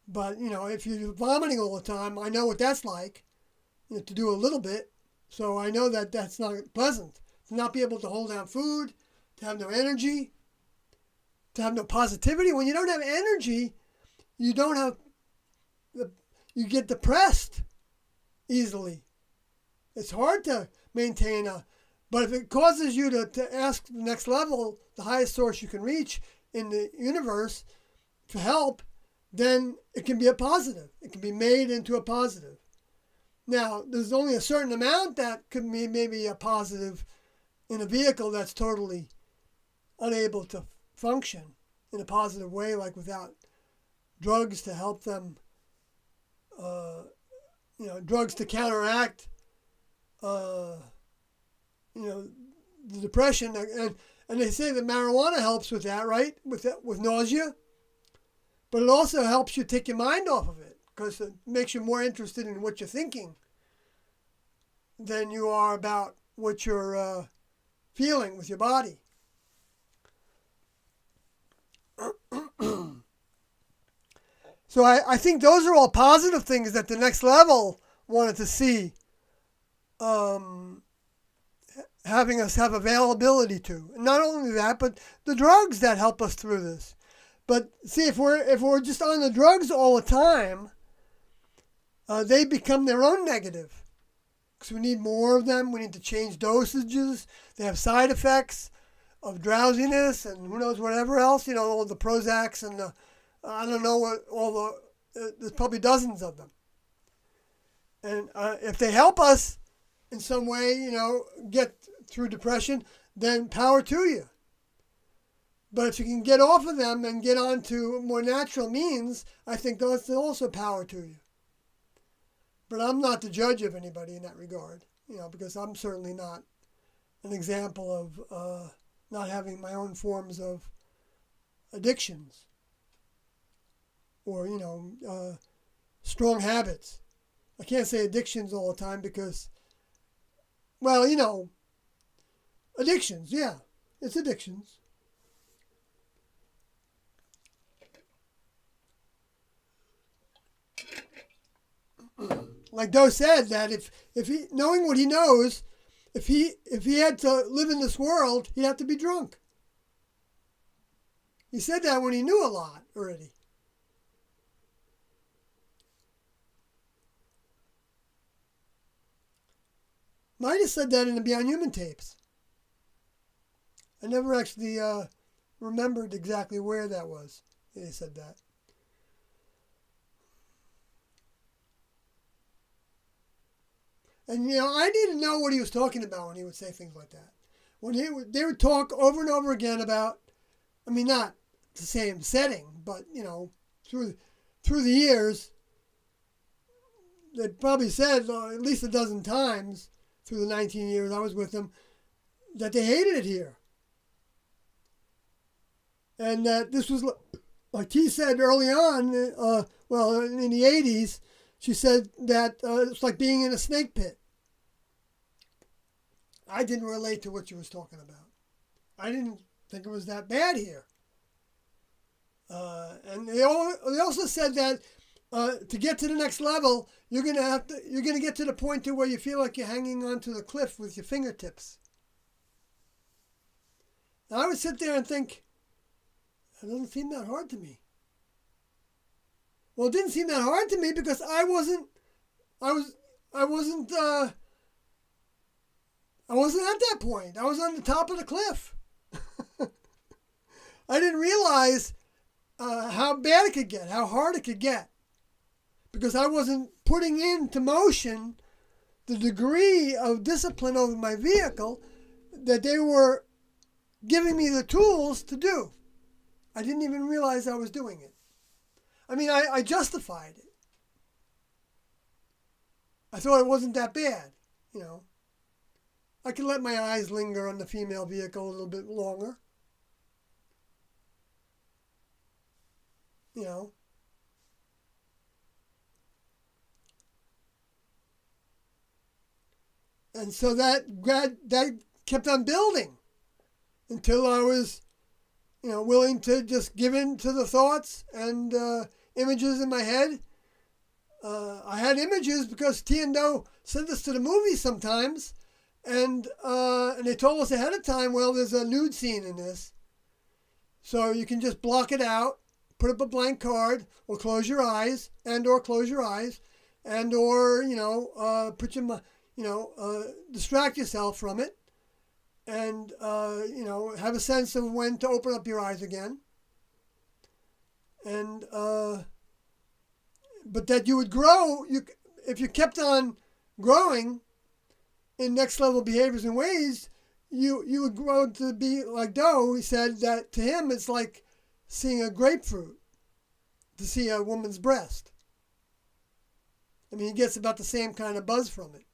But, if you're vomiting all the time, I know what that's like, to do a little bit. So I know that that's not pleasant. To not be able to hold down food, to have no energy, to have no positivity. When you don't have energy, you get depressed easily. It's hard to maintain but if it causes you to ask the next level, the highest source you can reach in the universe for help, then it can be a positive. It can be made into a positive. Now, there's only a certain amount that could be maybe a positive in a vehicle that's totally unable to function in a positive way, like without drugs to help them, drugs to counteract, the depression. And they say that marijuana helps with that, right? With nausea. But it also helps you take your mind off of it because it makes you more interested in what you're thinking than you are about what you're feeling with your body. So I think those are all positive things that the next level wanted to see having us have availability to. And not only that, but the drugs that help us through this. But see, if we're just on the drugs all the time, they become their own negative. Because we need more of them. We need to change dosages. They have side effects of drowsiness and who knows whatever else. All the Prozacs and I don't know what there's probably dozens of them. And if they help us in some way, get through depression, then power to you. But if you can get off of them and get on to more natural means, I think that's also power to you. But I'm not the judge of anybody in that regard, because I'm certainly not an example of not having my own forms of addictions or, strong habits. I can't say addictions all the time because, addictions, yeah, it's addictions. Like Doe said, that if he, knowing what he knows, if he had to live in this world, he'd have to be drunk. He said that when he knew a lot already. Might have said that in the Beyond Human tapes. I never actually remembered exactly where that was. He said that. And, I didn't know what he was talking about when he would say things like that. When they would talk over and over again about, not the same setting, but, through the years, they probably said at least a dozen times through the 19 years I was with them that they hated it here. And that this was, like he said early on, in the 80s, she said that it's like being in a snake pit. I didn't relate to what she was talking about. I didn't think it was that bad here. And they also said that to get to the next level, you're gonna get to the point to where you feel like you're hanging onto the cliff with your fingertips. And I would sit there and think, it doesn't seem that hard to me. Well, it didn't seem that hard to me because I wasn't at that point. I was on the top of the cliff. I didn't realize how bad it could get, how hard it could get, because I wasn't putting into motion the degree of discipline over my vehicle that they were giving me the tools to do. I didn't even realize I was doing it. I justified it. I thought it wasn't that bad, I could let my eyes linger on the female vehicle a little bit longer. And so that kept on building until I was, willing to just give in to the thoughts and images in my head. I had images because T&O sent us to the movies sometimes, and they told us ahead of time, well, there's a nude scene in this, so you can just block it out, put up a blank card, or close your eyes, and or put your, distract yourself from it, and have a sense of when to open up your eyes again, and but that you would grow. If you kept on growing in next level behaviors and ways, you would grow to be like Doe. He said that to him it's like seeing a grapefruit to see a woman's breast. I mean, he gets about the same kind of buzz from it.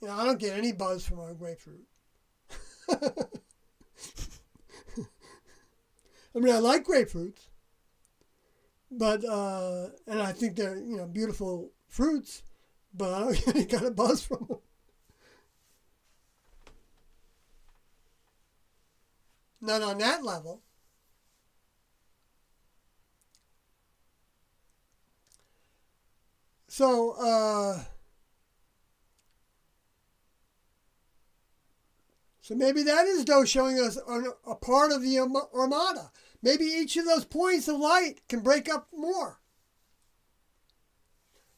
I don't get any buzz from a grapefruit. I mean, I like grapefruits, but and I think they're beautiful fruits, but I don't get any kind of buzz from them. Not on that level. So maybe that is Doe showing us a part of the Armada. Maybe each of those points of light can break up more.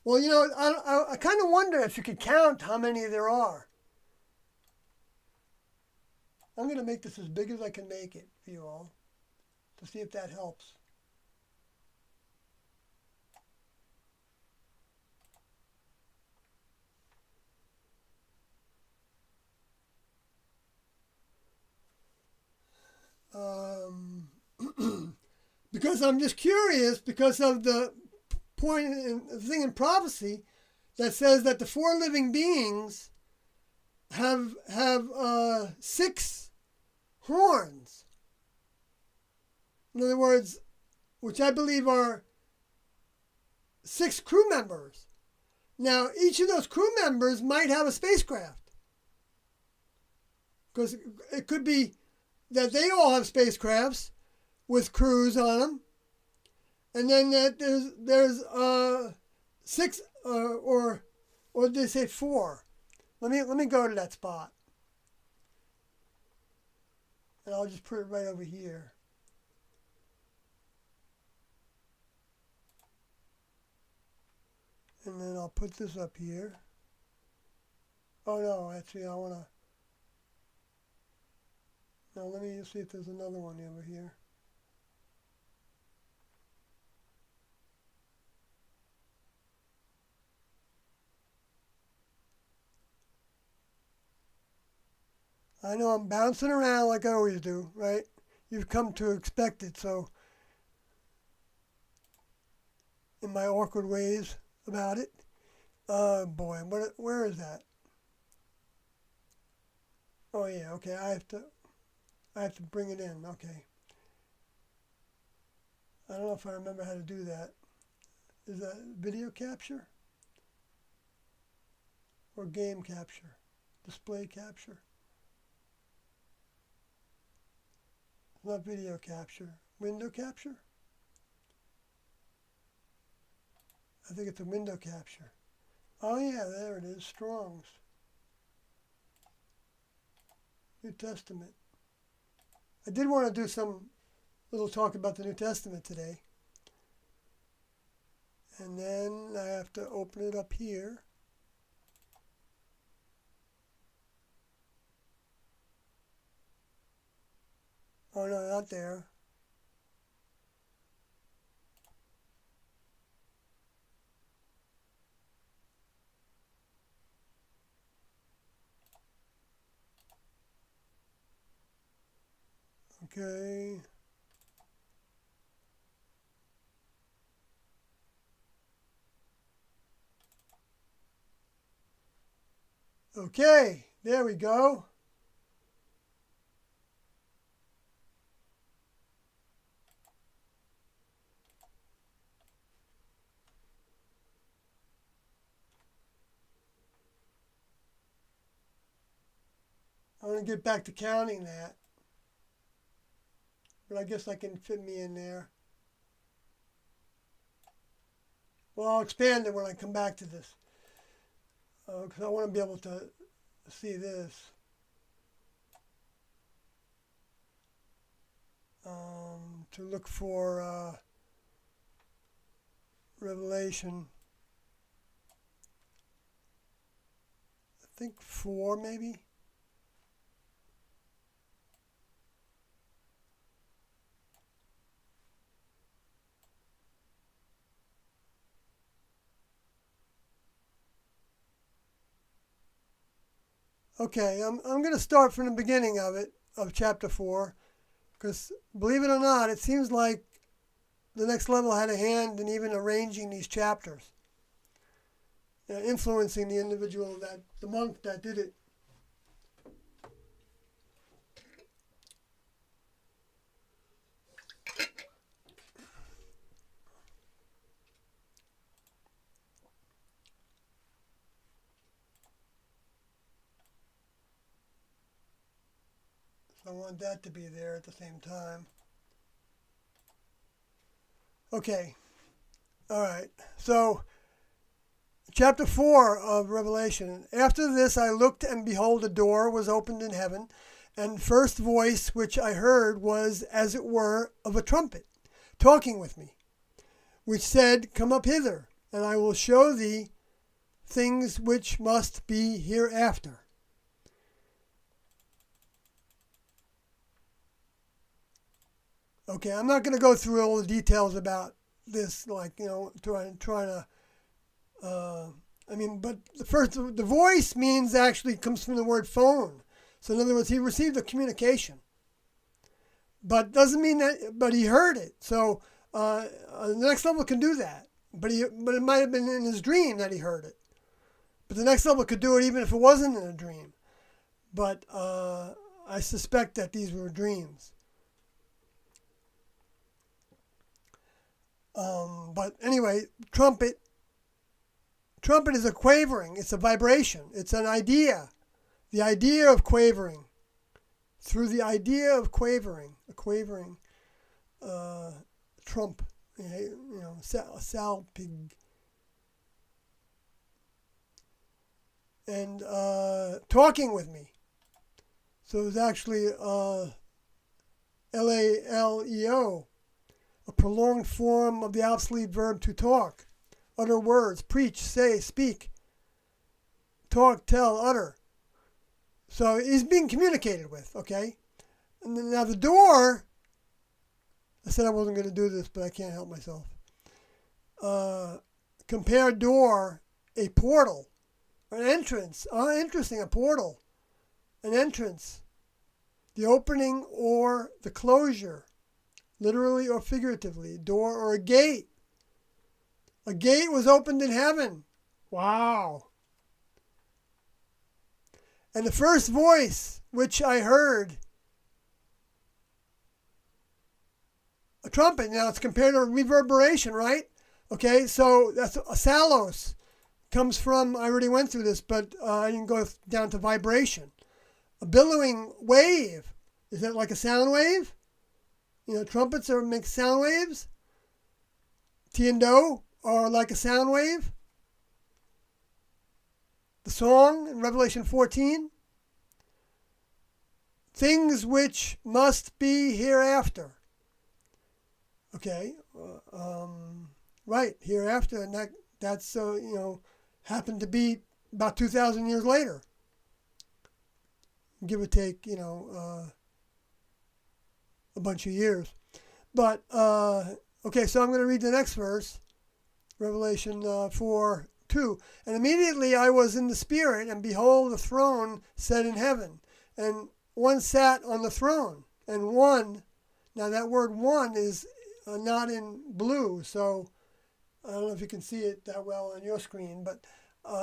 Well, I kind of wonder if you could count how many there are. I'm going to make this as big as I can make it for you all to see if that helps. Because I'm just curious because of the thing in prophecy that says that the four living beings have 6 horns. In other words, which I believe are 6 crew members. Now, each of those crew members might have a spacecraft. Because it could be that they all have spacecrafts with crews on them, and then that there's 6 or did they say 4? Let me go to that spot, and I'll just put it right over here. And then I'll put this up here. Oh no, actually I want to. Now let me just see if there's another one over here. I know I'm bouncing around like I always do, right? You've come to expect it, so in my awkward ways about it. Boy, where is that? Oh yeah, okay, I have to bring it in, okay. I don't know if I remember how to do that. Is that video capture? Or game capture? Display capture? It's not video capture. Window capture? I think it's a window capture. Oh yeah, there it is, Strong's. New Testament. I did want to do some little talk about the New Testament today. And then I have to open it up here. Oh no, not there. Okay. Okay, there we go. I want to get back to counting that. But I guess I can fit me in there. Well, I'll expand it when I come back to this. Because I want to be able to see this. To look for Revelation. I think 4 maybe. Okay, I'm going to start from the beginning of chapter 4, because believe it or not, it seems like the next level had a hand in even arranging these chapters, influencing the individual, the monk that did it. I want that to be there at the same time. Okay. All right. So, chapter 4 of Revelation. After this I looked, and behold, a door was opened in heaven, and the first voice which I heard was as it were of a trumpet, talking with me, which said, Come up hither, and I will show thee things which must be hereafter. Okay, I'm not going to go through all the details about this, like, trying to, but the voice means actually comes from the word phone. So in other words, he received a communication, but doesn't mean that, but he heard it. So the next level can do that, but it might have been in his dream that he heard it. But the next level could do it even if it wasn't in a dream. But I suspect that these were dreams. But anyway, trumpet is a quavering. It's a vibration. It's an idea. The idea of quavering. Through the idea of quavering, a quavering trump, salpig. And talking with me. So it was actually L-A-L-E-O. A prolonged form of the obsolete verb to talk, utter words, preach, say, speak, talk, tell, utter. So he's being communicated with, okay? And now the door, I said I wasn't going to do this, but I can't help myself. Compare door, a portal, an entrance. Interesting, a portal, an entrance, the opening or the closure. Literally or figuratively, door or a gate. A gate was opened in heaven. Wow. And the first voice which I heard, a trumpet. Now it's compared to a reverberation, right? Okay, so that's a salos. Comes from, I already went through this, but I didn't go down to vibration. A billowing wave. Is that like a sound wave? Trumpets make sound waves. Tiendo are like a sound wave. The song in Revelation 14. Things which must be hereafter. Okay. Right, hereafter. And that's happened to be about 2,000 years later. Give or take, a bunch of years. But, okay, so I'm going to read the next verse, Revelation 4:2. And immediately I was in the Spirit, and behold, the throne set in heaven, and one sat on the throne, and one, now that word one is not in blue, so I don't know if you can see it that well on your screen, but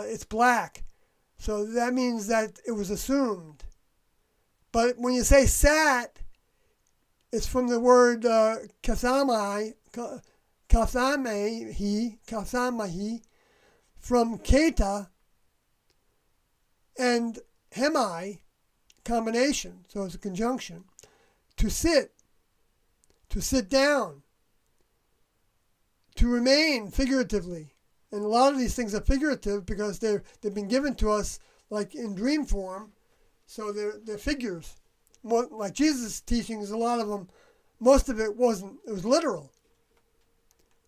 it's black. So that means that it was assumed. But when you say sat, it's from the word kathamahi, from keta, and hemi, combination, so it's a conjunction. To sit down, to remain figuratively. And a lot of these things are figurative because they've been given to us like in dream form, so they're figures. More, like Jesus' teachings, a lot of them, most of it wasn't, it was literal,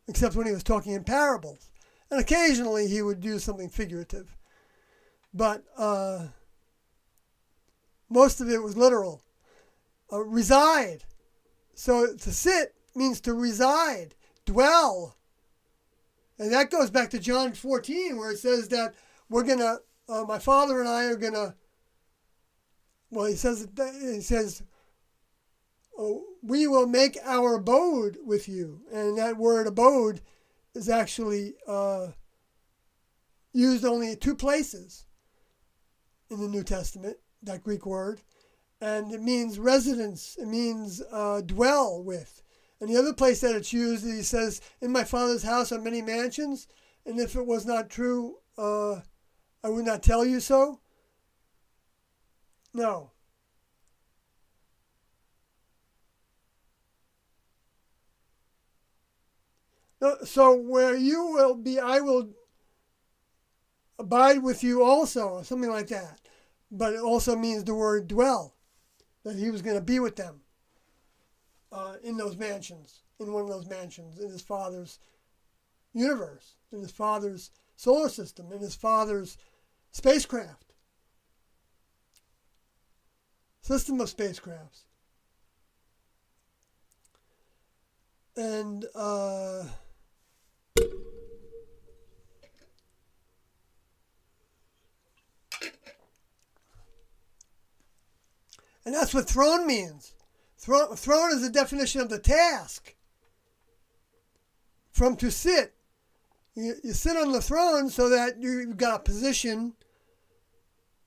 except when he was talking in parables. And occasionally he would do something figurative. But most of it was literal. Reside. So to sit means to reside, dwell. And that goes back to John 14, where it says that we're going to, my Father and I are going to, well, he says, oh, we will make our abode with you. And that word abode is actually used only in 2 places in the New Testament, that Greek word. And it means residence. It means dwell with. And the other place that it's used, he says, in my Father's house are many mansions, and if it was not true, I would not tell you so. No. So where you will be, I will abide with you also, or something like that. But it also means the word dwell, that he was going to be with them in those mansions, in one of those mansions, in his Father's universe, in his Father's solar system, in his Father's spacecraft, system of spacecrafts. And that's what throne means. Throne is the definition of the task. From to sit. You sit on the throne so that you've got a position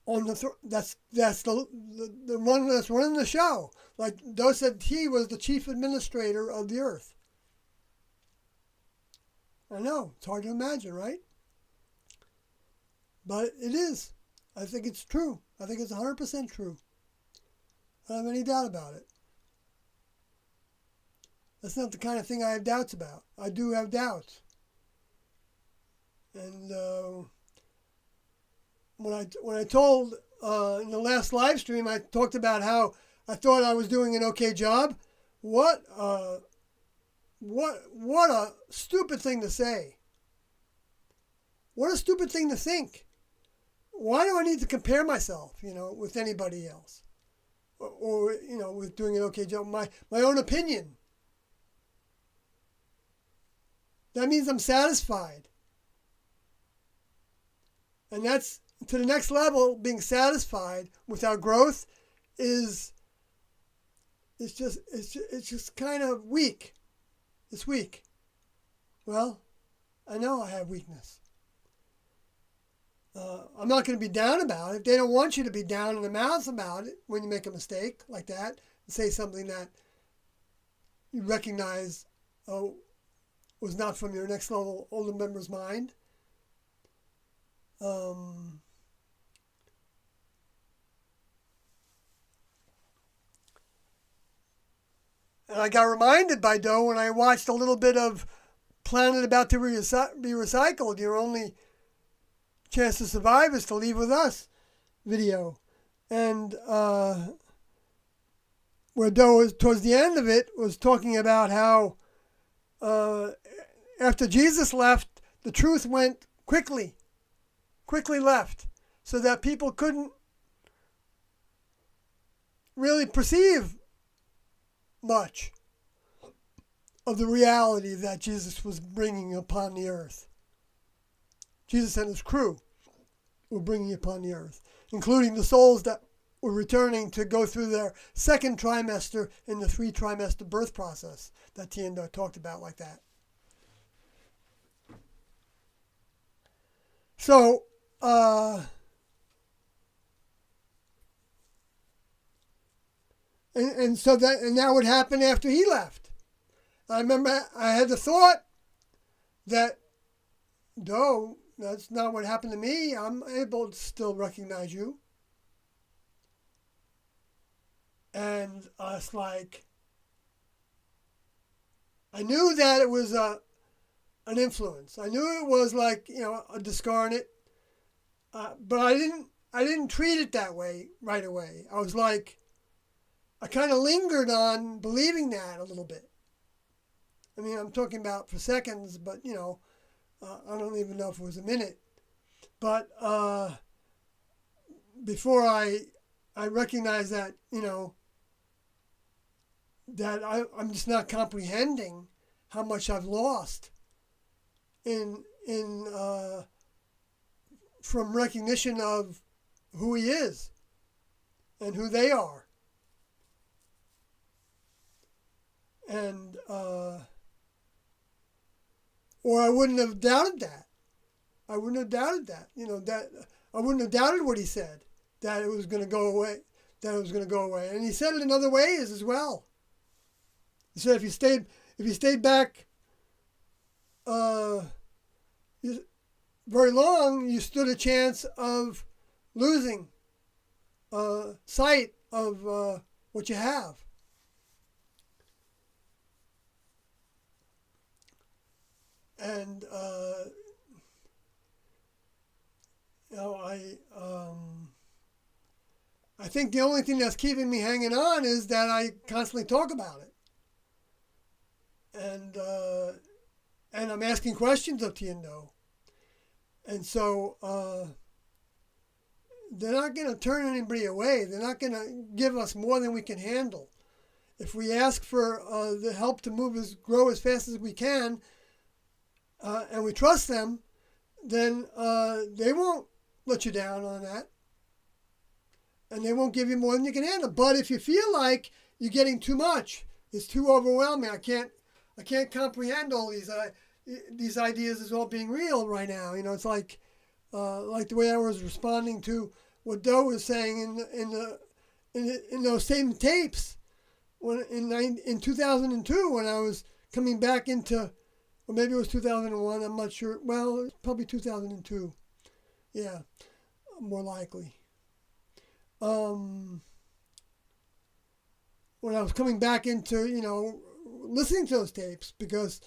on the throne. That's the one that's running the show. Like Doe said, he was the chief administrator of the earth. I know, it's hard to imagine, right? But it is. I think it's true. I think it's 100% true. I don't have any doubt about it. That's not the kind of thing I have doubts about. I do have doubts. And when I told in the last live stream, I talked about how I thought I was doing an okay job. What a stupid thing to say. What a stupid thing to think. Why do I need to compare myself, with anybody else? Or with doing an okay job? My own opinion. That means I'm satisfied. And that's to the next level. Being satisfied with our growth it's just kind of weak. It's weak. Well, I know I have weakness. I'm not going to be down about it. They don't want you to be down in the mouth about it when you make a mistake like that and say something that you recognize was not from your next level older member's mind. And I got reminded by Doe when I watched a little bit of Planet About to be Recycled. Your only chance to survive is to leave with us video. And where Doe was, towards the end of it, was talking about how after Jesus left, the truth went quickly left, so that people couldn't really perceive much of the reality that Jesus was bringing upon the earth. Jesus and his crew were bringing upon the earth, including the souls that were returning to go through their second trimester in the 3-trimester birth process that Tiendo talked about like that. So, and that would happen after he left. I remember I had the thought that, no, that's not what happened to me. I'm able to still recognize you. And it's like, I knew that it was an influence. I knew it was like, a discarnate, but I didn't treat it that way right away. I was like, I kind of lingered on believing that a little bit. I mean, I'm talking about for seconds, but I don't even know if it was a minute. But before I recognized that, that I'm just not comprehending how much I've lost in from recognition of who he is and who they are. And or I wouldn't have doubted that. I wouldn't have doubted that. That I wouldn't have doubted what he said, that it was going to go away, And he said it in other ways as well. He said if you stayed back very long, you stood a chance of losing sight of what you have. And I think the only thing that's keeping me hanging on is that I constantly talk about it, and I'm asking questions of Tiendo, and so they're not going to turn anybody away. They're not going to give us more than we can handle. If we ask for the help to grow as fast as we can, and we trust them, then they won't let you down on that. And they won't give you more than you can handle. But if you feel like you're getting too much, it's too overwhelming, I can't comprehend all these ideas as all being real right now. It's like the way I was responding to what Doe was saying in those same tapes when in 2002 when I was coming back into, or maybe it was 2001, I'm not sure. Well, it's probably 2002. Yeah, more likely. When I was coming back into, listening to those tapes, because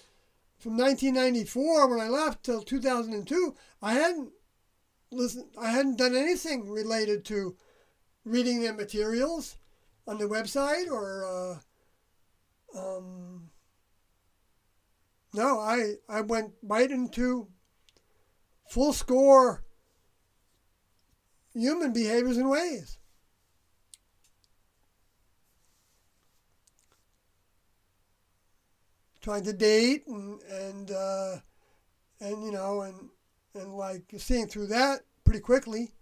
from 1994 when I left till 2002, I hadn't done anything related to reading their materials on the website or no, I went right into full score human behaviors and ways. Trying to date and like seeing through that pretty quickly.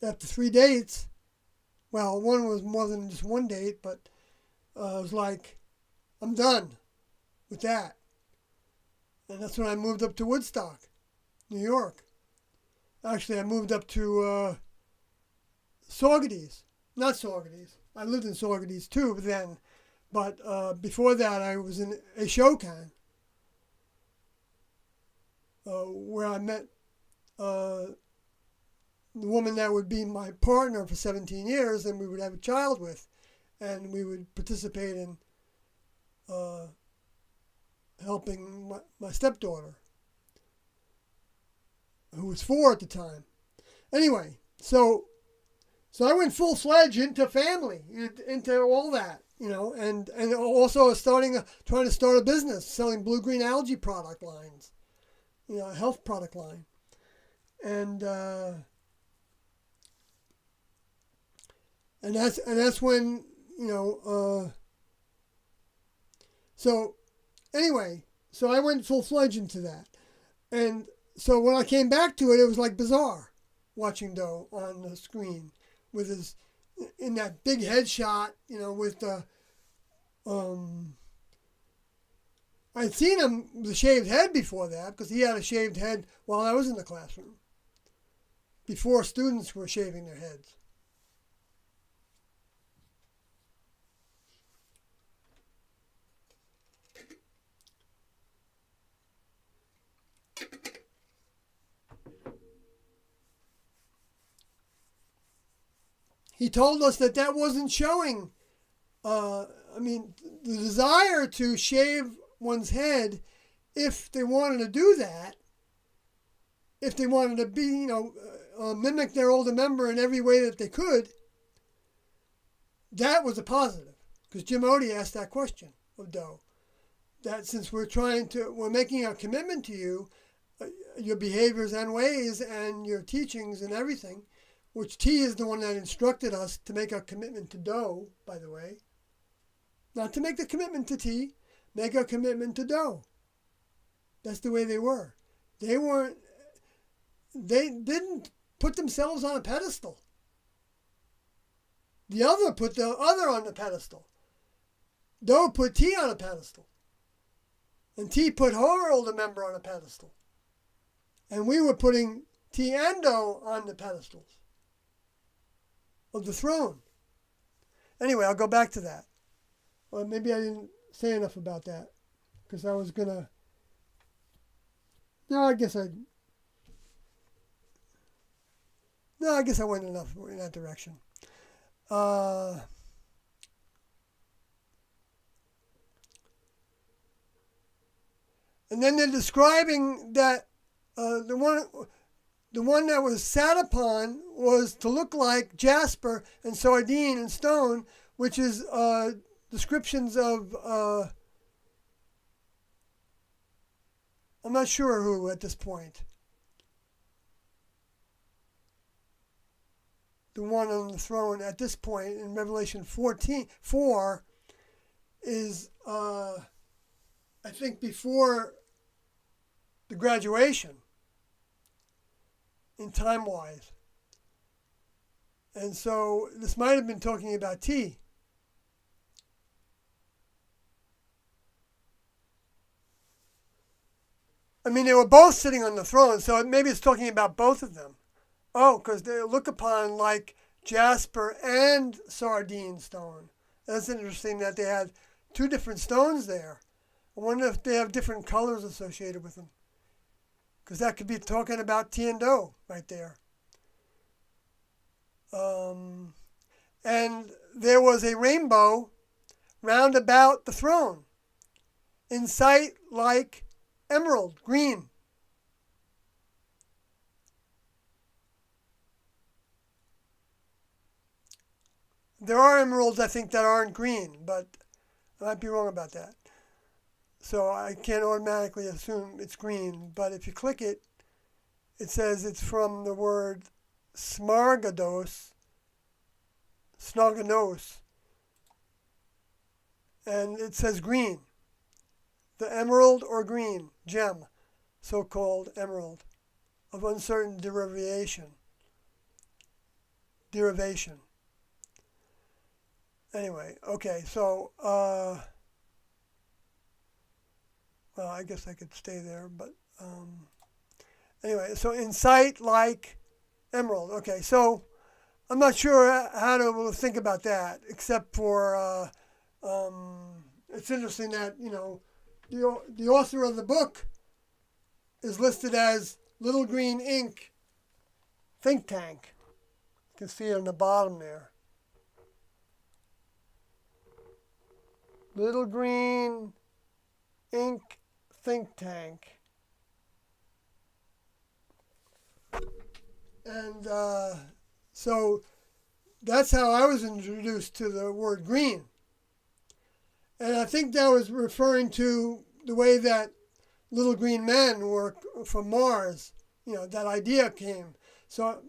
After 3 dates, well, one was more than just one date, but I was like, I'm done with that. And that's when I moved up to Woodstock, New York. Actually, I moved up to Saugerties. Not Saugerties. I lived in Saugerties too then. But before that, I was in Ashokan, where I met the woman that would be my partner for 17 years, and we would have a child with. And we would participate in helping my stepdaughter, who was 4 at the time. Anyway, so I went full-fledged into family, into all that, and also trying to start a business selling blue-green algae product lines, a health product line. And that's when, so anyway, so I went full-fledged into that. And so when I came back to it, it was like bizarre watching Doe on the screen with his, in that big headshot, with the, I'd seen him with a shaved head before that, because he had a shaved head while I was in the classroom, before students were shaving their heads. he told us that that wasn't showing. The desire to shave one's head, if they wanted to do that, if they wanted to be, mimic their older member in every way that they could, that was a positive. Because Jim Odie asked that question of Doe. That since we're making a commitment to you, your behaviors and ways and your teachings and everything, which T is the one that instructed us to make a commitment to Doe, by the way. Not to make the commitment to T, make a commitment to Doe. That's the way they were. They didn't put themselves on a pedestal. The other put the other on the pedestal. Doe put T on a pedestal. And T put her older member on a pedestal. And we were putting T and Doe on the pedestals of the throne. Anyway, I'll go back to that. Well, maybe I didn't say enough about that. Because I was going to... No, I guess I went enough in that direction. And then they're describing that the one that was sat upon was to look like jasper and sardine and stone, which is descriptions of I'm not sure who at this point. The one on the throne at this point in Revelation 14:4 is I think before the graduation in time-wise. And so this might have been talking about T. I mean, they were both sitting on the throne, so maybe it's talking about both of them. Oh, because they look upon like jasper and sardine stone. That's interesting that they had two different stones there. I wonder if they have different colors associated with them. Because that could be talking about T and Doe right there. And there was a rainbow round about the throne, in sight like emerald green. There are emeralds, I think, that aren't green, but I might be wrong about that. So I can't automatically assume it's green. But if you click it, it says it's from the word smargados, snogganos. And it says green. The emerald or green gem, so-called emerald, of uncertain derivation. Anyway, okay, so, well, I guess I could stay there, but anyway, so in sight like emerald. Okay, so I'm not sure how to think about that, except for it's interesting that, the author of the book is listed as Little Green Ink Think Tank. You can see it on the bottom there. Little Green Ink Think Tank. And so that's how I was introduced to the word green. And I think that was referring to the way that little green men were from Mars. That idea came. So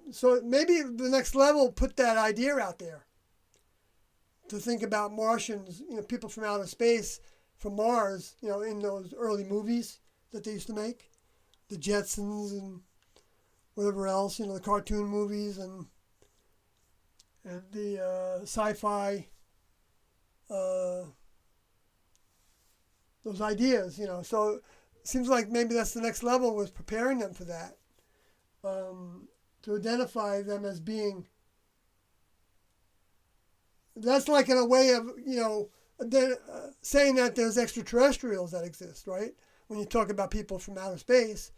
maybe the next level put that idea out there. To think about Martians, people from outer space, from Mars, in those early movies that they used to make. The Jetsons and whatever else, the cartoon movies and the sci-fi, those ideas, So it seems like maybe that's the next level, was preparing them for that, to identify them as being. That's like in a way of, saying that there's extraterrestrials that exist, right? When you talk about people from outer space.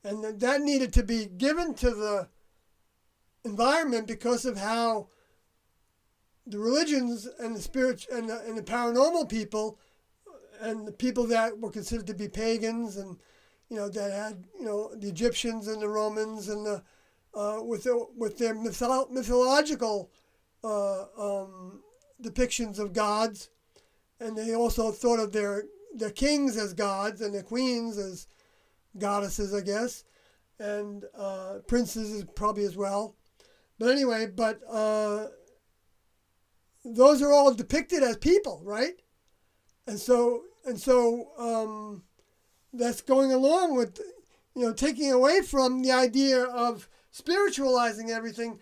And that needed to be given to the environment because of how the religions and the spirit and the paranormal people and the people that were considered to be pagans and that had the Egyptians and the Romans and the with their mythological depictions of gods, and they also thought of their kings as gods and their queens as goddesses, I guess, and princes probably as well. But anyway, those are all depicted as people, right? And so that's going along with taking away from the idea of spiritualizing everything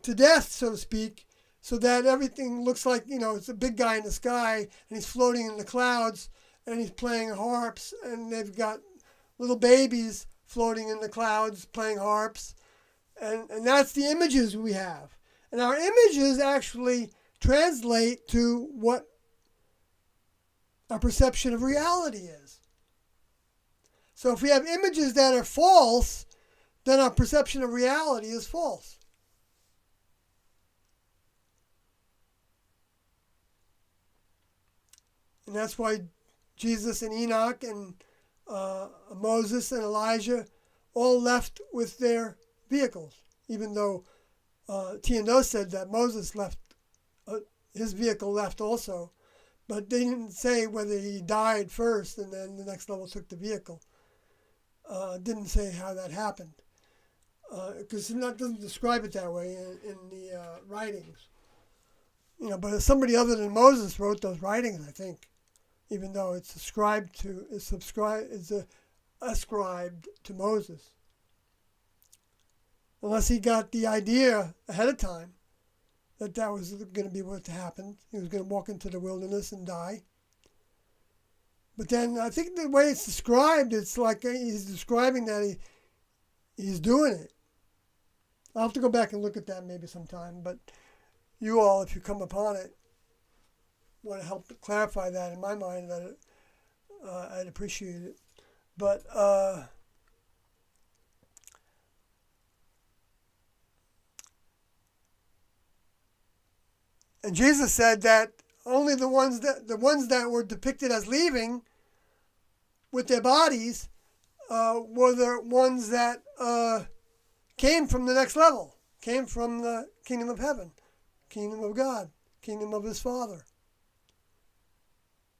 to death, so to speak, so that everything looks like it's a big guy in the sky and he's floating in the clouds and he's playing harps and they've got little babies floating in the clouds playing harps, and that's the images we have. And our images actually translate to what our perception of reality is. So if we have images that are false, then our perception of reality is false. And that's why Jesus and Enoch and Moses and Elijah all left with their vehicles, even though T&O said that Moses left, his vehicle left also, but they didn't say whether he died first and then the next level took the vehicle. Didn't say how that happened, because it doesn't describe it that way in the writings. But somebody other than Moses wrote those writings, I think, even though it's ascribed to Moses. Unless he got the idea ahead of time that was going to be what happened. He was going to walk into the wilderness and die. But then I think the way it's described, it's like he's describing that he's doing it. I'll have to go back and look at that maybe sometime. But you all, if you come upon it, want to help clarify that in my mind, that I'd appreciate it. But and Jesus said that only the ones that were depicted as leaving with their bodies were the ones that came from the next level, came from the kingdom of heaven, kingdom of God, kingdom of his Father.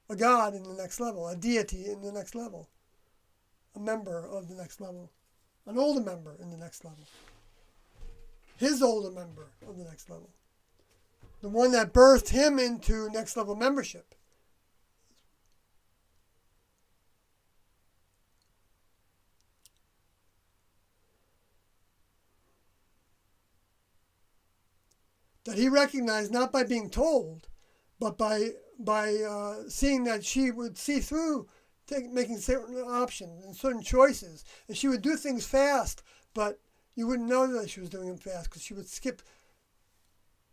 A God in the next level, a deity in the next level, a member of the next level, an older member in the next level, his older member of the next level. The one that birthed him into next level membership. That he recognized not by being told, but by seeing that she would see through making certain options and certain choices. And she would do things fast, but you wouldn't know that she was doing them fast because she would skip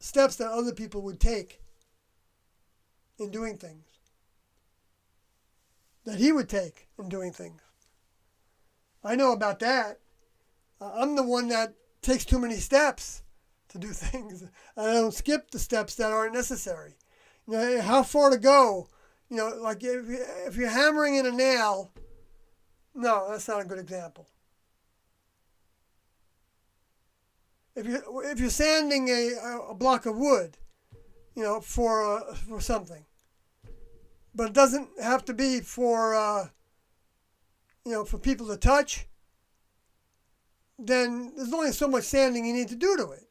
steps that other people would take in doing things, that he would take in doing things. I know about that. I'm the one that takes too many steps to do things. I don't skip the steps that aren't necessary. How far to go? Like if you're hammering in a nail, no, that's not a good example. If you're sanding a block of wood, for something, but it doesn't have to be for for people to touch, then there's only so much sanding you need to do to it.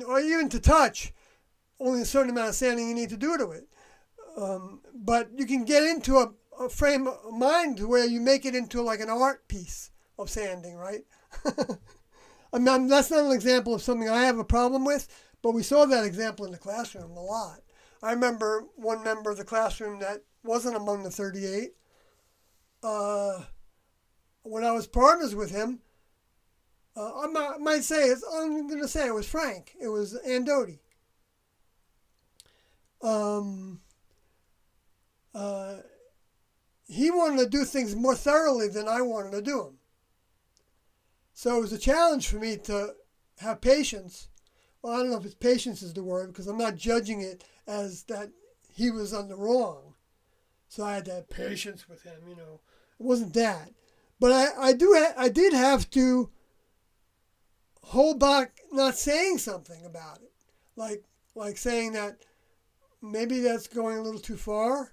Or even to touch, only a certain amount of sanding you need to do to it. But you can get into a frame of mind where you make it into like an art piece of sanding, right? That's not an example of something I have a problem with, but we saw that example in the classroom a lot. I remember one member of the classroom that wasn't among the 38. When I was partners with him, I'm going to say it was Frank. It was Andoti. He wanted to do things more thoroughly than I wanted to do them. So it was a challenge for me to have patience. Well, I don't know if it's patience is the word, because I'm not judging it as that he was on the wrong. So I had to have patience with him, It wasn't that. But I did have to hold back not saying something about it. Like saying that maybe that's going a little too far.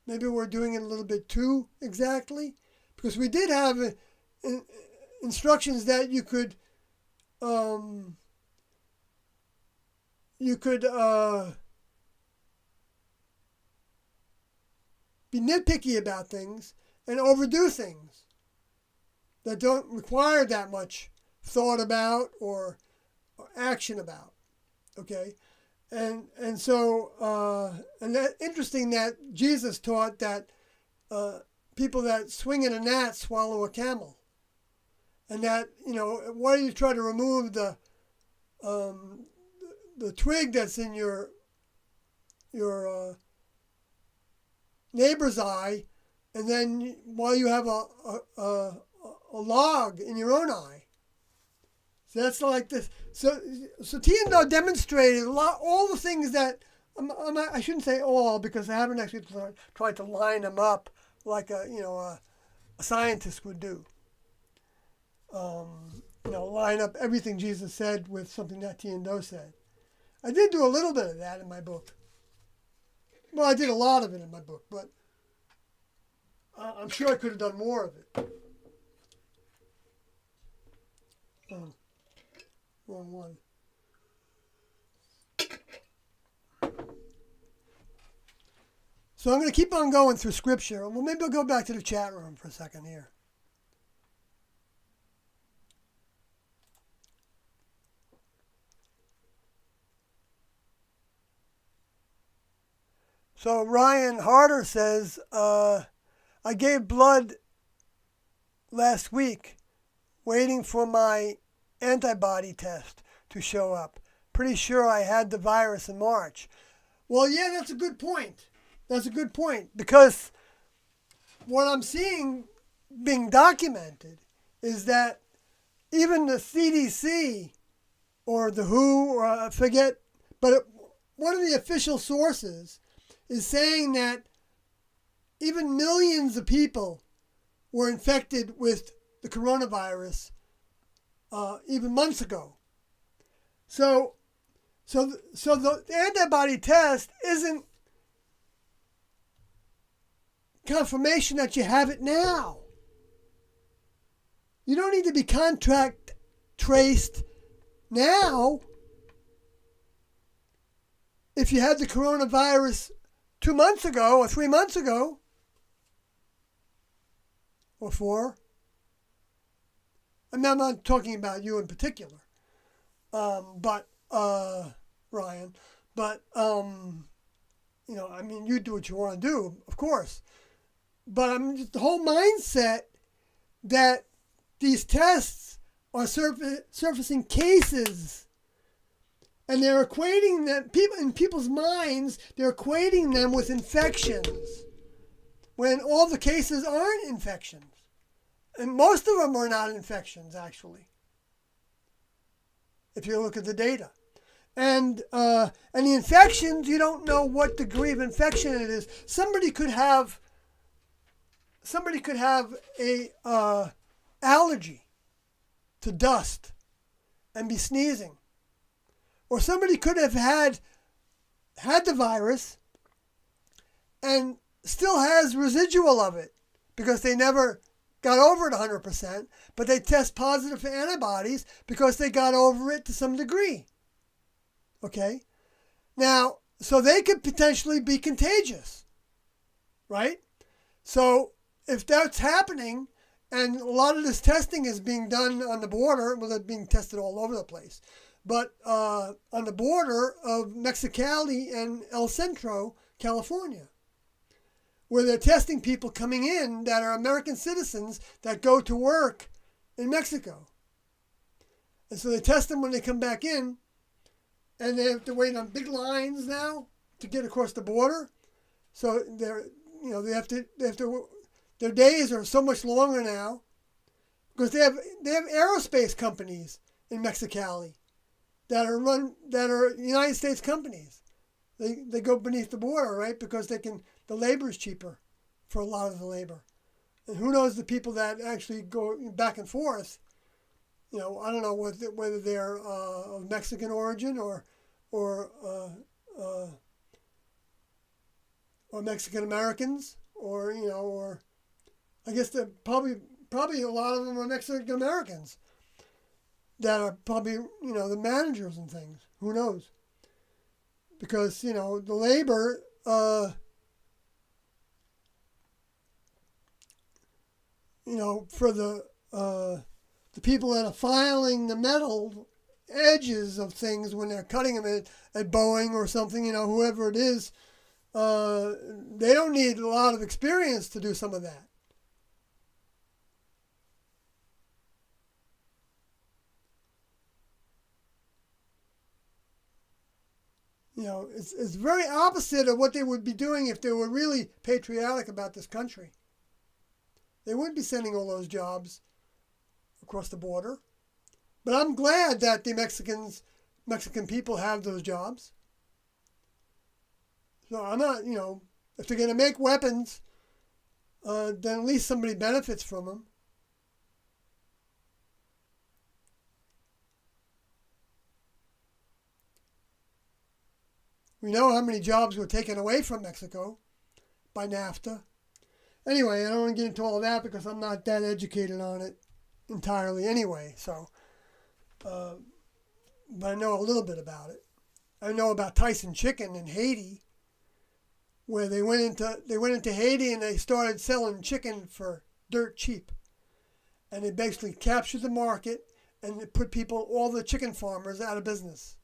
Maybe we're doing it a little bit too exactly. Because we did have instructions that you could be nitpicky about things and overdo things that don't require that much thought about or action about. Okay, and so that interesting that Jesus taught that people that swing in a gnat swallow a camel, and that why do you try to remove the twig that's in your neighbor's eye, and then while you have a log in your own eye. So that's like this. So Tiendo demonstrated all the things that I shouldn't say all, because I haven't actually tried to line them up like a scientist would do. Line up everything Jesus said with something that Tiendo said. I did do a little bit of that in my book. Well, I did a lot of it in my book, but I'm sure I could have done more of it. Oh, wrong one. So I'm going to keep on going through Scripture. Well, maybe I'll go back to the chat room for a second here. So Ryan Harder says, I gave blood last week, waiting for my antibody test to show up. Pretty sure I had the virus in March. Well, yeah, that's a good point. That's a good point, because what I'm seeing being documented is that even the CDC or the WHO, or I forget, but one of the official sources is saying that even millions of people were infected with the coronavirus even months ago. So the antibody test isn't confirmation that you have it now. You don't need to be contact traced now if you had the coronavirus 2 months ago or 3 months ago or 4. I'm not talking about you in particular, but Ryan, but you do what you want to do, of course, but just the whole mindset that these tests are surfacing cases, and they're equating them, in people's minds, they're equating them with infections, when all the cases aren't infections. And most of them are not infections, actually, if you look at the data. And the infections, you don't know what degree of infection it is. Somebody could have a allergy to dust and be sneezing. Or somebody could have had the virus and still has residual of it because they never got over it 100%, but they test positive for antibodies because they got over it to some degree. Okay? Now, so they could potentially be contagious, right? So if that's happening, and a lot of this testing is being done on the border, well, they're being tested all over the place, but on the border of Mexicali and El Centro, California, where they're testing people coming in that are American citizens that go to work in Mexico. And so they test them when they come back in, and they have to wait on big lines now to get across the border. So they have to their days are so much longer now because they have aerospace companies in Mexicali that are United States companies. They go beneath the border, right? Because the labor is cheaper for a lot of the labor. And who knows the people that actually go back and forth, I don't know whether they're of Mexican origin or Mexican Americans, or I guess they're probably a lot of them are Mexican Americans that are probably, the managers and things. Who knows? Because, the labor, for the people that are filing the metal edges of things when they're cutting them at Boeing or something, whoever it is, they don't need a lot of experience to do some of that. It's very opposite of what they would be doing if they were really patriotic about this country. They wouldn't be sending all those jobs across the border. But I'm glad that the Mexican people have those jobs. So I'm not, if they're going to make weapons, then at least somebody benefits from them. We know how many jobs were taken away from Mexico by NAFTA. Anyway, I don't want to get into all of that because I'm not that educated on it entirely anyway. So, but I know a little bit about it. I know about Tyson Chicken in Haiti, where they went into Haiti and they started selling chicken for dirt cheap, and they basically captured the market and they put all the chicken farmers out of business.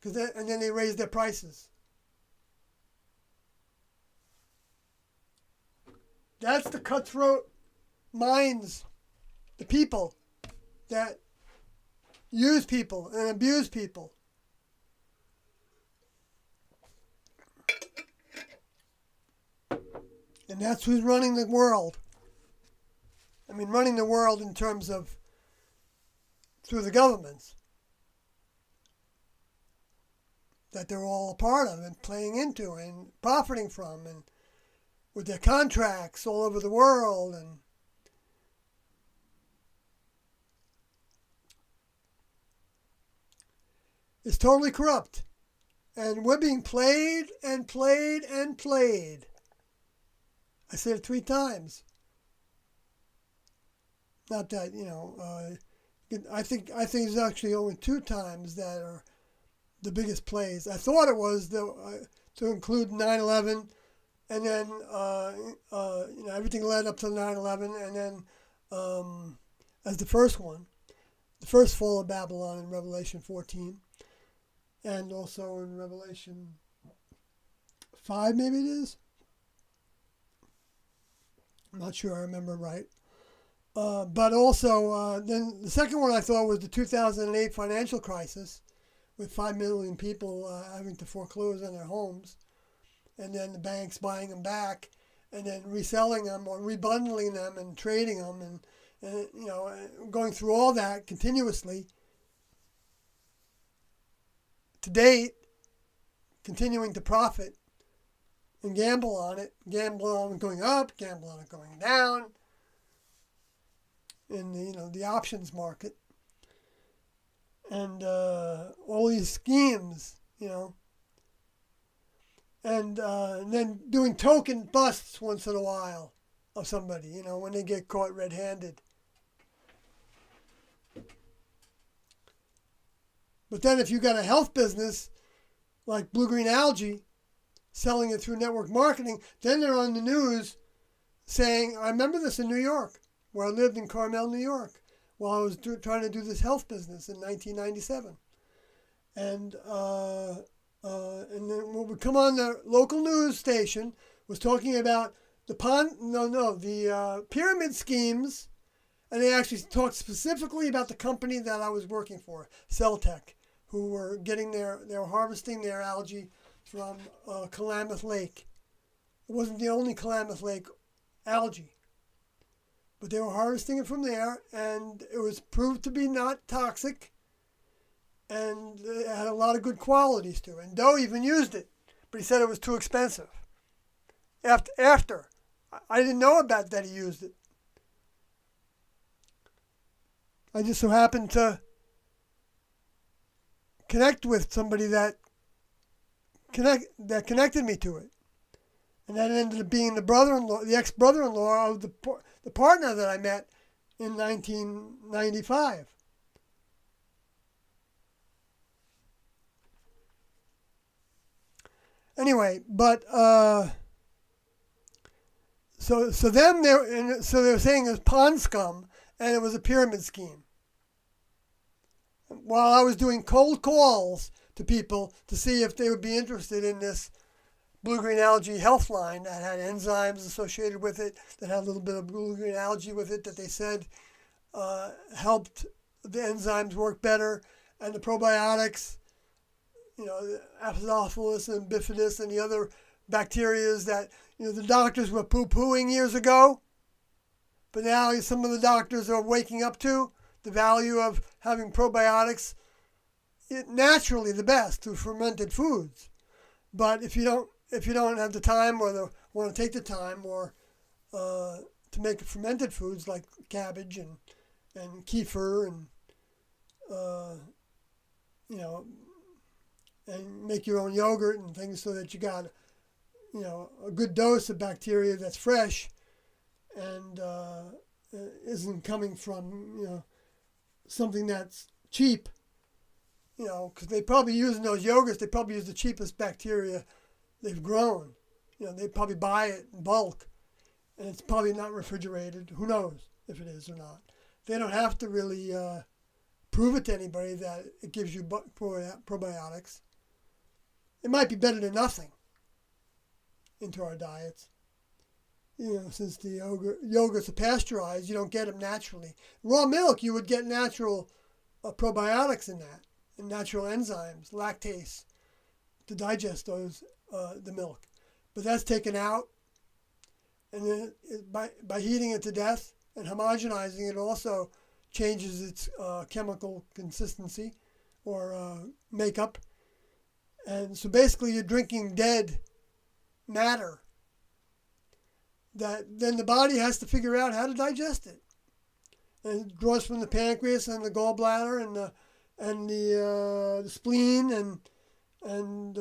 And then they raised their prices. That's the cutthroat minds, the people that use people and abuse people. And that's who's running the world. I mean, running the world in terms of through the governments that they're all a part of and playing into and profiting from, and with their contracts all over the world. And it's totally corrupt. And we're being played and played and played. I said it 3 times. Not that, I think there's actually only 2 times that are the biggest plays. I thought it was to include 9/11, and then everything led up to 9/11, and then as the first one, the first fall of Babylon in Revelation 14, and also in Revelation 5, maybe it is. I'm not sure I remember right. But also, then the second one I thought was the 2008 financial crisis, with 5 million people having to foreclose on their homes, and then the banks buying them back, and then reselling them or rebundling them and trading them, and going through all that continuously. To date, continuing to profit and gamble on it going up, gamble on it going down, in the options market. And all these schemes, and then doing token busts once in a while of somebody, when they get caught red-handed. But then if you got a health business like blue-green algae, selling it through network marketing, then they're on the news saying, I remember this in New York, where I lived in Carmel, New York, while I was trying to do this health business in 1997. And then when we come on the local news station was talking about the pyramid schemes, and they actually talked specifically about the company that I was working for, Celtech, who were they were harvesting their algae from Klamath Lake. It wasn't the only Klamath Lake algae, But they were harvesting it from there, and it was proved to be not toxic, and it had a lot of good qualities to it. And Doe even used it, but he said it was too expensive. After. I didn't know about that he used it. I just so happened to connect with somebody that connected me to it. And that ended up being the ex-brother-in-law of the partner that I met in 1995. Anyway, but so they were saying it was pond scum and it was a pyramid scheme. While I was doing cold calls to people to see if they would be interested in this blue-green algae health line that had enzymes associated with it, that had a little bit of blue-green algae with it that they said helped the enzymes work better, and the probiotics, the Acidophilus and Bifidus and the other bacteria that the doctors were poo-pooing years ago, but now some of the doctors are waking up to the value of having probiotics naturally the best through fermented foods. But if you don't have the time or want to take the time or to make fermented foods like cabbage and kefir and and make your own yogurt and things so that you got a good dose of bacteria that's fresh and isn't coming from something that's cheap, because they probably use in those yogurts, they probably use the cheapest bacteria they've grown. They probably buy it in bulk, and it's probably not refrigerated. Who knows if it is or not. They don't have to really prove it to anybody that it gives you probiotics. It might be better than nothing into our diets. Since the yogurts are pasteurized, you don't get them naturally. Raw milk, you would get natural probiotics in that, and natural enzymes, lactase, to digest the milk. But that's taken out, and then by heating it to death and homogenizing it also changes its chemical consistency or makeup. And so basically you're drinking dead matter that then the body has to figure out how to digest it. And it draws from the pancreas and the gallbladder and the spleen and from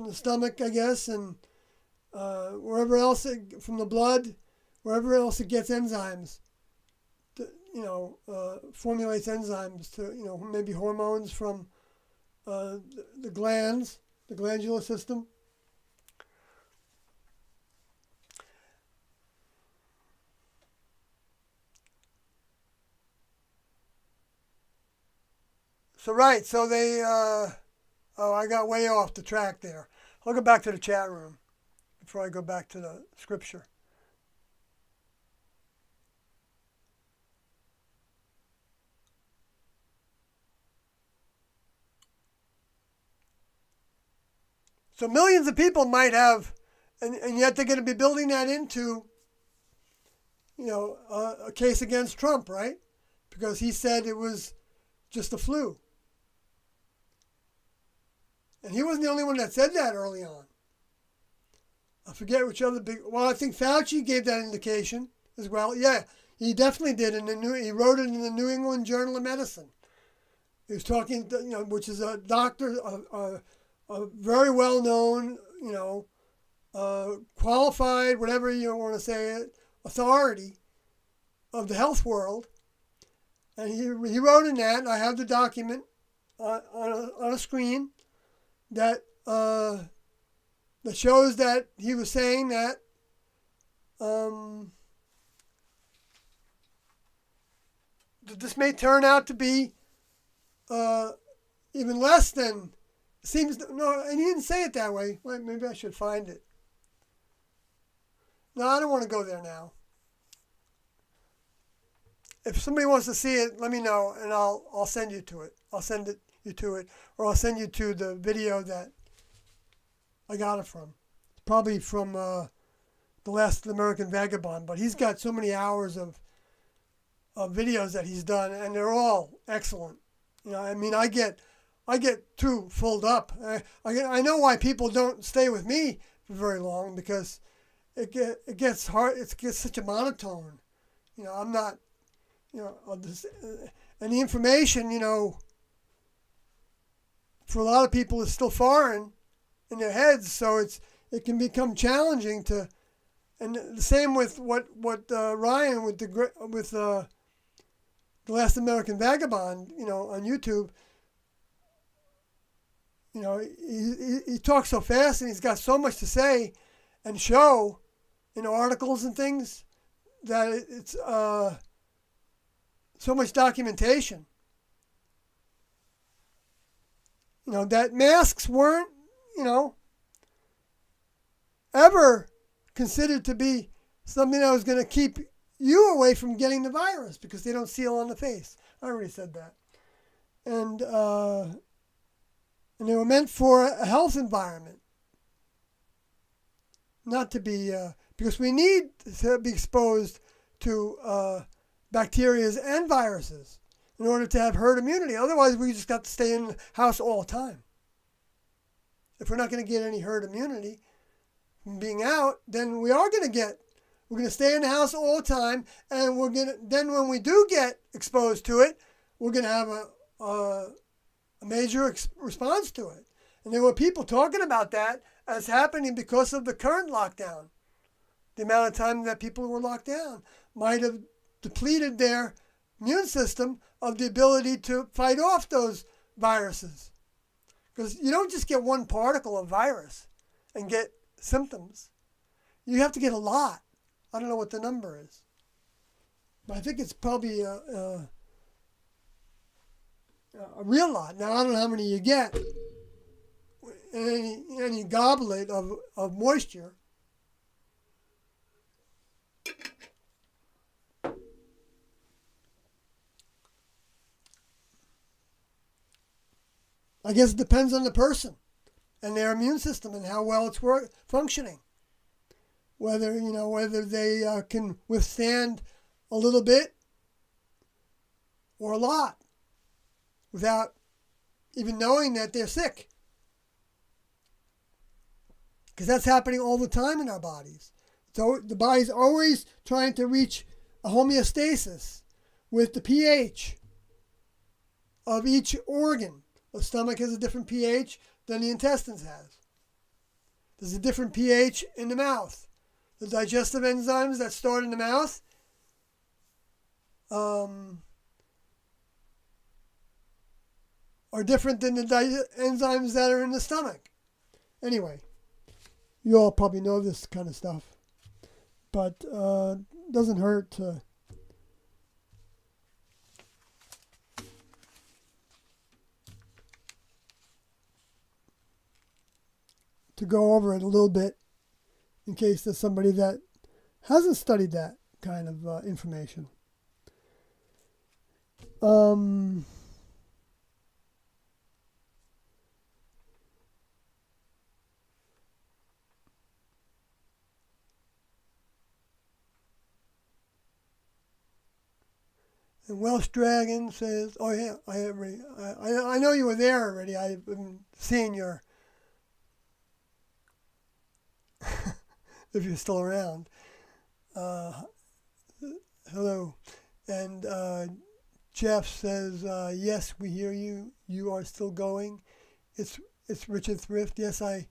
the stomach, I guess, and wherever else from the blood, wherever else it gets enzymes, formulates enzymes to maybe hormones from the glands, the glandular system. So they, I got way off the track there. I'll go back to the chat room before I go back to the scripture. So millions of people might have, and yet they're going to be building that into, a case against Trump, right? Because he said it was just a flu. And he wasn't the only one that said that early on. I forget which other I think Fauci gave that indication as well. Yeah, he definitely did. He wrote it in the New England Journal of Medicine. He was talking, which is a doctor, a very well-known, qualified, whatever you want to say it, authority of the health world. And he wrote in that, and I have the document on a screen that shows that he was saying that this may turn out to be even less than no, and he didn't say it that way. Well, maybe I should find it. No, I don't want to go there now. If somebody wants to see it, let me know, and I'll send you to it. I'll send you to it, or I'll send you to the video that I got it from. Probably from The Last American Vagabond, but he's got so many hours of videos that he's done, and they're all excellent. I mean, I get too filled up. I know why people don't stay with me for very long, because it gets hard. It gets such a monotone. I'm not. And the information, for a lot of people is still foreign in their heads, so it can become challenging to. And the same with what Ryan with the Last American Vagabond, on YouTube. He talks so fast, and he's got so much to say and show in articles and things, that it's so much documentation. That masks weren't, ever considered to be something that was going to keep you away from getting the virus, because they don't seal on the face. I already said that. And they were meant for a health environment, not to be, because we need to be exposed to bacteria and viruses in order to have herd immunity. Otherwise, we just got to stay in the house all the time. If we're not going to get any herd immunity from being out, then we're going to stay in the house all the time, and then when we do get exposed to it, we're going to have a major response to it. And there were people talking about that as happening because of the current lockdown. The amount of time that people were locked down might have depleted their immune system of the ability to fight off those viruses. Because you don't just get one particle of virus and get symptoms. You have to get a lot. I don't know what the number is, but I think it's probably a real lot. Now, I don't know how many you get in any goblet of moisture. I guess it depends on the person and their immune system and how well it's functioning. Whether they can withstand a little bit or a lot without even knowing that they're sick. Because that's happening all the time in our bodies. So the body's always trying to reach a homeostasis with the pH of each organ. The stomach has a different pH than the intestines has. There's a different pH in the mouth. The digestive enzymes that start in the mouth are different than the enzymes that are in the stomach. Anyway, you all probably know this kind of stuff, but it doesn't hurt to go over it a little bit in case there's somebody that hasn't studied that kind of information. And Welsh Dragon says, "Oh yeah, I know you were there already. I've been seeing your." If you're still around. Hello. And Jeff says, yes, we hear you. You are still going. It's Richard Thrift. Yes, I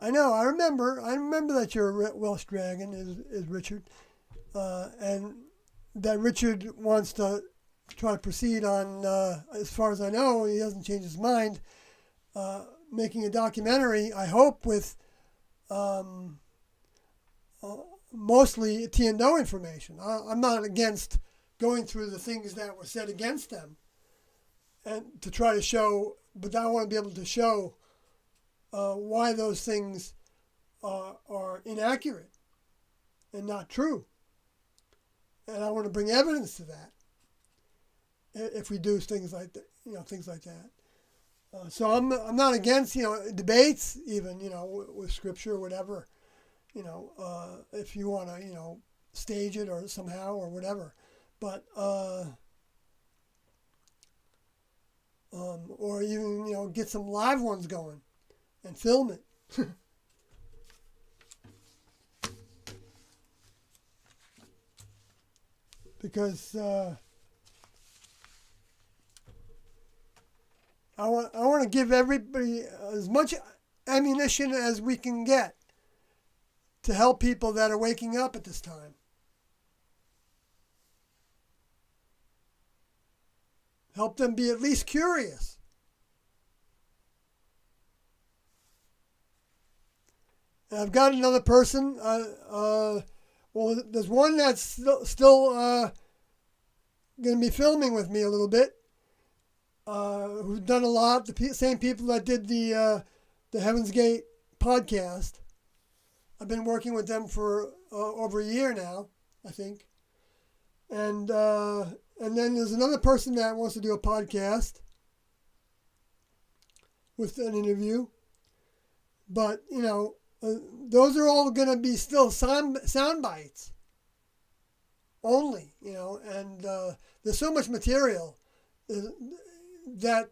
know. I remember that your Welsh Dragon is Richard. And that Richard wants to try to proceed on, as far as I know, he hasn't changed his mind, making a documentary, I hope, with mostly T&O information. I'm not against going through the things that were said against them and to try to show, but I want to be able to show why those things are inaccurate and not true. And I want to bring evidence to that if we do things like that, things like that. So I'm not against, debates even, with scripture or whatever. if you want to, stage it or somehow or whatever. But, or even, get some live ones going and film it. Because I want to give everybody as much ammunition as we can get to help people that are waking up at this time. Help them be at least curious. And I've got another person. Well, there's one that's still going to be filming with me a little bit. Who's done a lot. The same people that did the Heaven's Gate podcast. I've been working with them for over a year now, I think. And then there's another person that wants to do a podcast with an interview. But, those are all going to be still sound bites only, and there's so much material that,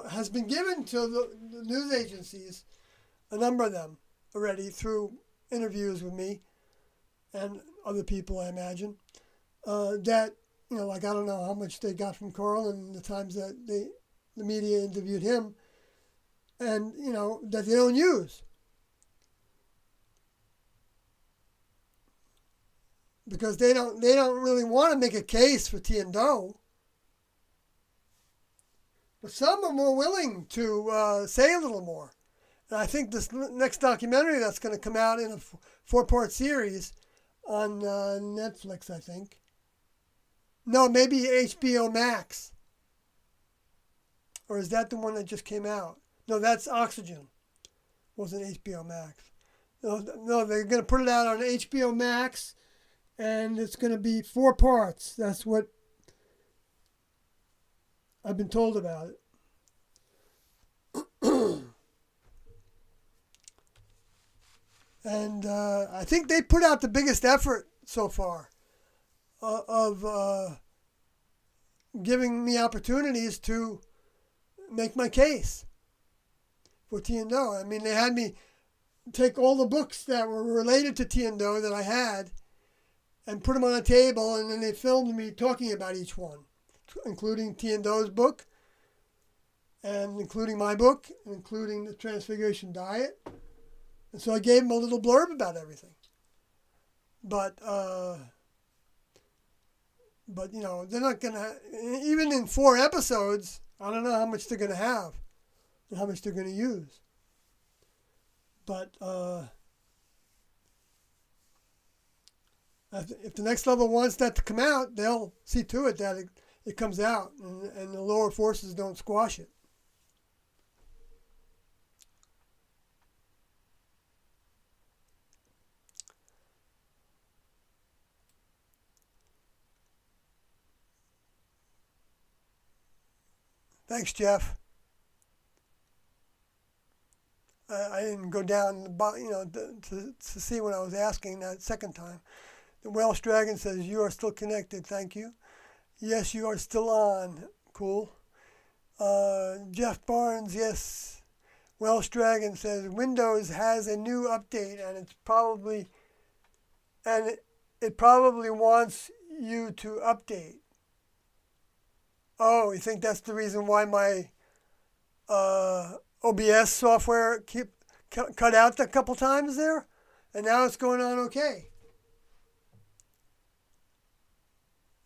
has been given to the news agencies, a number of them already through interviews with me and other people, I imagine, that, like I don't know how much they got from Carl and the times that the media interviewed him, and, that they don't use. Because they don't really want to make a case for Tian-Do. But some are more willing to say a little more. And I think this next documentary that's going to come out in a 4-part series on Netflix, I think. No, maybe HBO Max. Or is that the one that just came out? No, that's Oxygen. Wasn't HBO Max. No, they're going to put it out on HBO Max. And it's going to be 4 parts. That's what I've been told about it. And I think they put out the biggest effort so far of giving me opportunities to make my case for Tian-Do. I mean, they had me take all the books that were related to Tian-Do that I had and put them on a table, and then they filmed me talking about each one, including Tian-Do's book, and including my book, and including the Transfiguration Diet. And so I gave them a little blurb about everything. But they're not going to, even in 4 episodes, I don't know how much they're going to have and how much they're going to use. But if the Next Level wants that to come out, they'll see to it that it comes out and the lower forces don't squash it. Thanks, Jeff. I didn't go down, to see when I was asking that second time. The Welsh Dragon says, you are still connected. Thank you. Yes, you are still on. Cool. Jeff Barnes, yes. Welsh Dragon says, Windows has a new update, and it probably wants you to update. Oh, you think that's the reason why my OBS software cut out a couple times there? And now it's going on okay.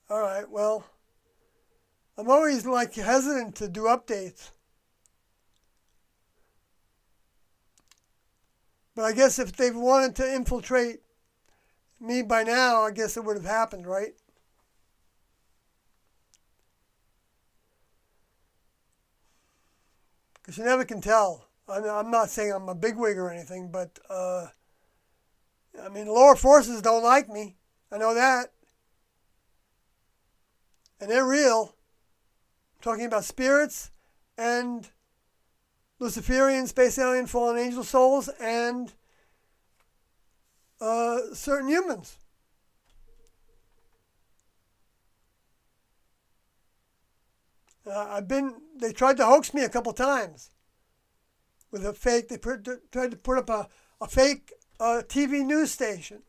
All right, well, I'm always hesitant to do updates. But I guess if they wanted to infiltrate me by now, I guess it would have happened, right? Because you never can tell. I'm not saying I'm a bigwig or anything, but the lower forces don't like me. I know that. And they're real. I'm talking about spirits and Luciferian, space alien, fallen angel souls, and certain humans. They tried to hoax me a couple times with a fake. They tried to put up a fake TV news station.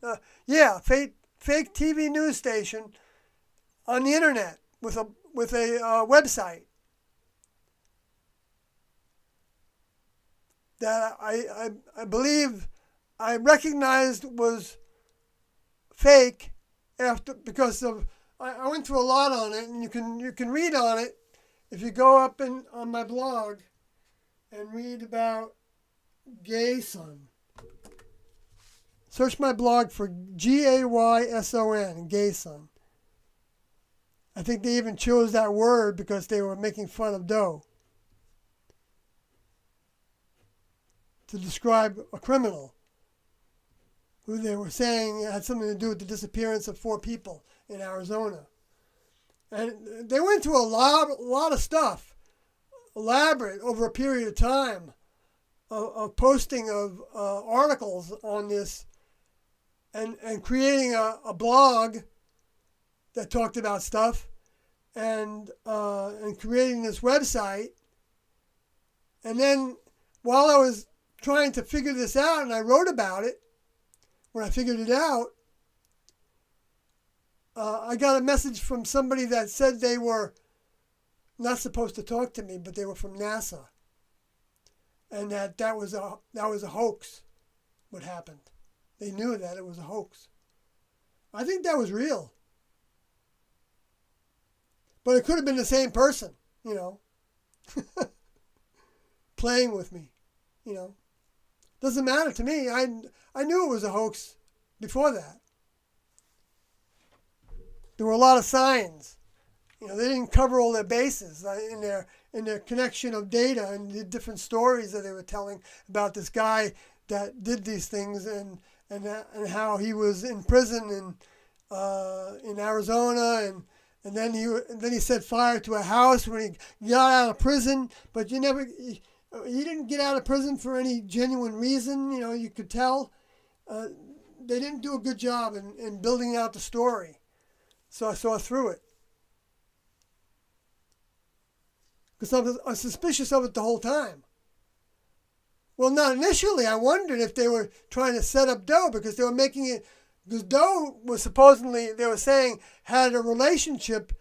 Fake TV news station on the internet with a website that I believe I recognized was fake because I went through a lot on it, and you can read on it if you go up on my blog and read about Gay Son. Search my blog for Gayson, Gay Son. I think they even chose that word because they were making fun of Doe to describe a criminal who they were saying had something to do with the disappearance of 4 people in Arizona. And they went through a lot of stuff, elaborate over a period of time of posting of articles on this and creating a blog that talked about stuff and creating this website. And then while I was trying to figure this out, and I wrote about it, when I figured it out, I got a message from somebody that said they were not supposed to talk to me, but they were from NASA, and that was a hoax. What happened? They knew that it was a hoax. I think that was real, but it could have been the same person, playing with me, Doesn't matter to me. I knew it was a hoax before that. There were a lot of signs. They didn't cover all their bases in their connection of data and the different stories that they were telling about this guy that did these things and how he was in prison in Arizona and then he set fire to a house when he got out of prison. But he didn't get out of prison for any genuine reason. You could tell they didn't do a good job in building out the story. So I saw through it. Because I was suspicious of it the whole time. Well, not initially. I wondered if they were trying to set up Doe because they were making it... Because Doe was supposedly, they were saying, had a relationship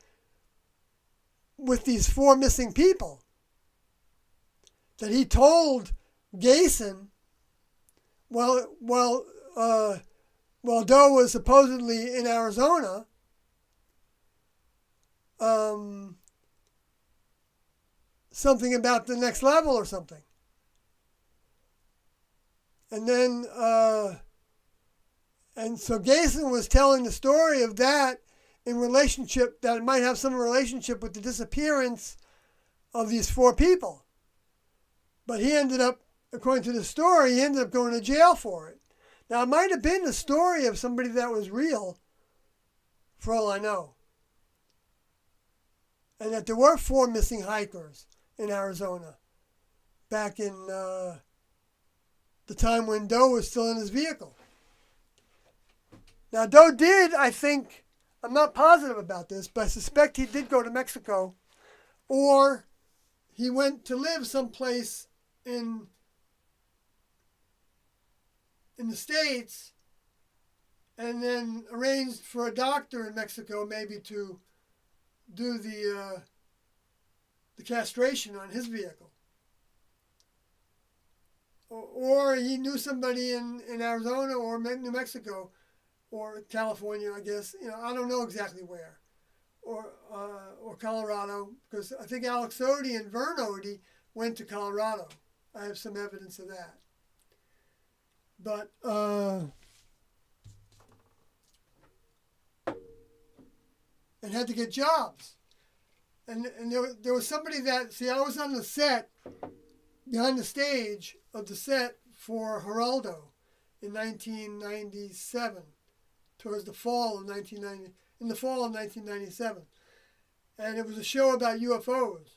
with these 4 missing people. That he told Gayson, while Doe was supposedly in Arizona, something about the next level or something. And then, and so Gayson was telling the story of that in relationship, that it might have some relationship with the disappearance of these 4 people. But he ended up, according to the story, he ended up going to jail for it. Now, it might have been the story of somebody that was real, for all I know. And that there were 4 missing hikers in Arizona back in the time when Doe was still in his vehicle. Now, Doe did, I think, I'm not positive about this, but I suspect he did go to Mexico, or he went to live someplace in the States and then arranged for a doctor in Mexico maybe to do the castration on his vehicle. Or he knew somebody in Arizona or New Mexico or California, I guess. I don't know exactly where. Or Colorado, because I think Alex Odie and Vern Odie went to Colorado. I have some evidence of that. But and had to get jobs. And there was somebody that, I was on the set, behind the stage of the set for Geraldo in 1997, towards the fall of 1997. And it was a show about UFOs.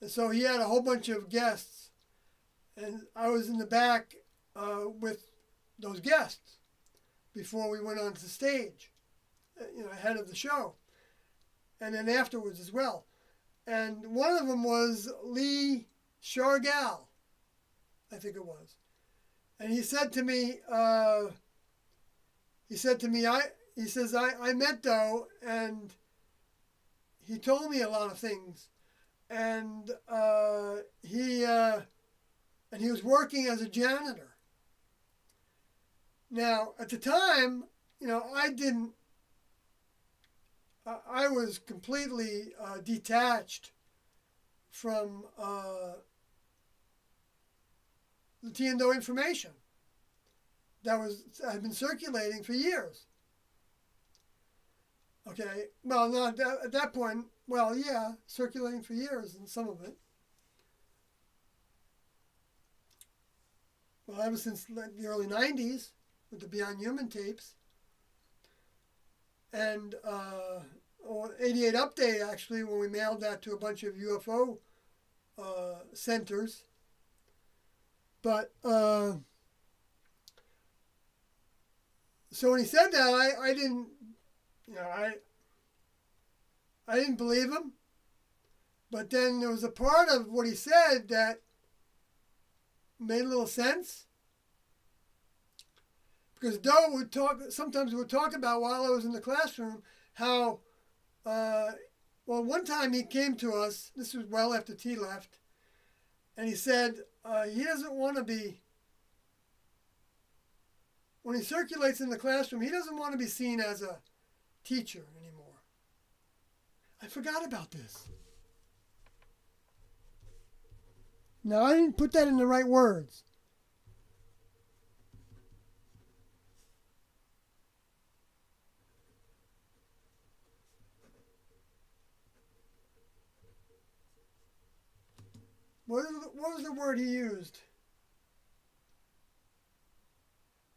And so he had a whole bunch of guests. And I was in the back with those guests. before we went on to stage, ahead of the show, and then afterwards as well. And one of them was Lee Shargal, I think it was. And he said to me, I met Doe, and he told me a lot of things, and he was working as a janitor. Now, at the time, I was completely detached from the Tiando information that had been circulating for years. Okay, well, not at that point. Well, yeah, circulating for years, and some of it. Well, ever since the early '90s with the Beyond Human tapes, and 88 update actually, when we mailed that to a bunch of UFO centers. But so when he said that, I didn't. I didn't believe him, but then there was a part of what he said that made a little sense. Because Doe sometimes would talk about while I was in the classroom how, one time he came to us, this was well after T left, and he said he doesn't want to be, when he circulates in the classroom, he doesn't want to be seen as a teacher anymore. I forgot about this. Now, I didn't put that in the right words. What was the word he used?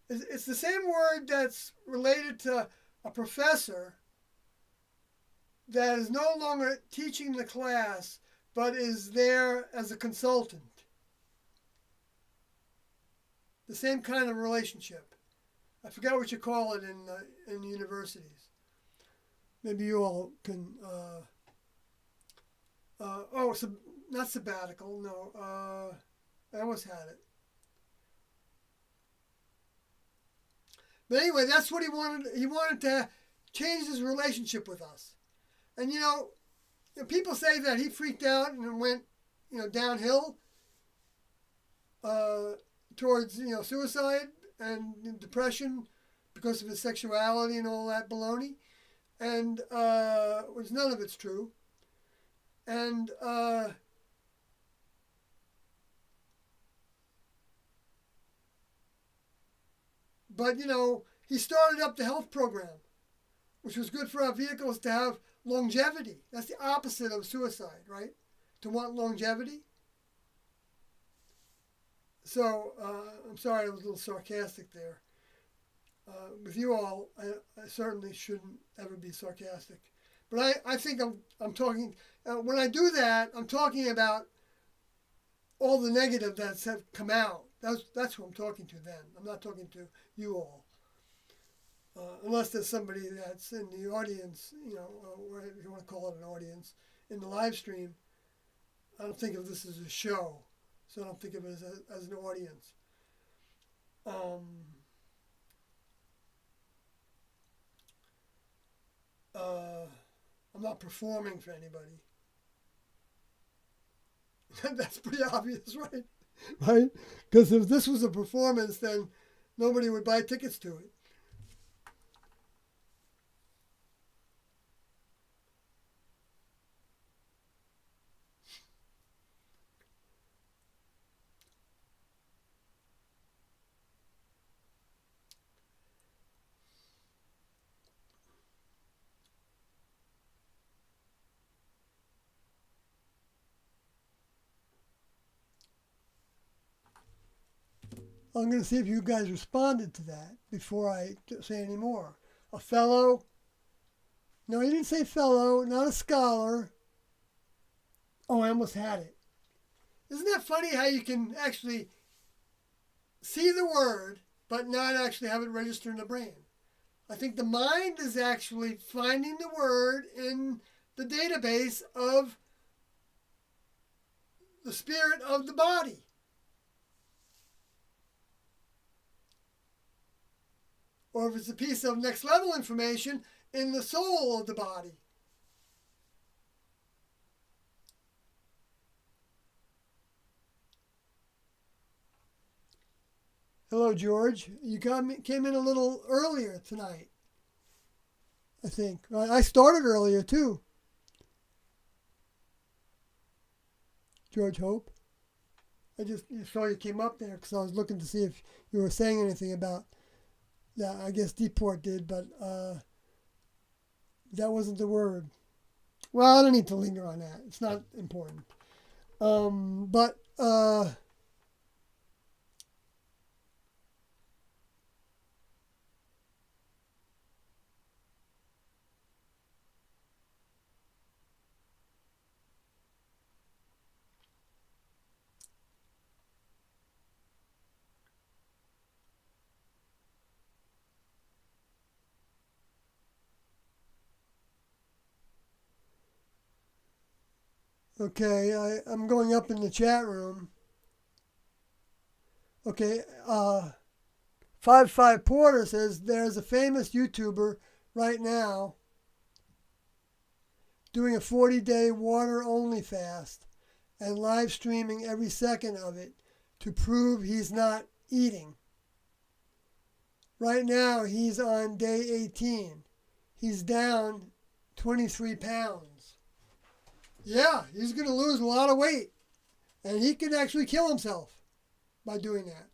It's the same word that's related to a professor that is no longer teaching the class, but is there as a consultant. The same kind of relationship. I forgot what you call it in universities. Maybe you all can. Not sabbatical. No, I almost had it. But anyway, that's what he wanted. He wanted to change his relationship with us. And people say that he freaked out and went, downhill towards, suicide and depression because of his sexuality and all that baloney, and which none of it's true. And but he started up the health program, which was good for our vehicles to have longevity. That's the opposite of suicide, right? To want longevity. So, I'm sorry I was a little sarcastic there. With you all, I certainly shouldn't ever be sarcastic. But I think I'm talking, when I do that, I'm talking about all the negative that's have come out. That's who I'm talking to then. I'm not talking to you all. Unless there's somebody that's in the audience, or if you want to call it an audience, in the live stream. I don't think of this as a show, so I don't think of it as an audience. I'm not performing for anybody. That's pretty obvious, right? Right? Because if this was a performance, then nobody would buy tickets to it. I'm going to see if you guys responded to that before I say any more. A fellow? No, he didn't say fellow, not a scholar. Oh, I almost had it. Isn't that funny how you can actually see the word, but not actually have it register in the brain? I think the mind is actually finding the word in the database of the spirit of the body. Or if it's a piece of next level information in the soul of the body. Hello, George. You came in a little earlier tonight, I think. I started earlier, too. George Hope. I just saw you came up there because I was looking to see if you were saying anything about that. I guess Deport did, but that wasn't the word. Well, I don't need to linger on that. It's not important. But okay, I'm going up in the chat room. Okay, 55 Porter says there's a famous YouTuber right now doing a 40-day water-only fast and live streaming every second of it to prove he's not eating. Right now, he's on day 18. He's down 23 pounds. Yeah, he's going to lose a lot of weight. And he could actually kill himself by doing that.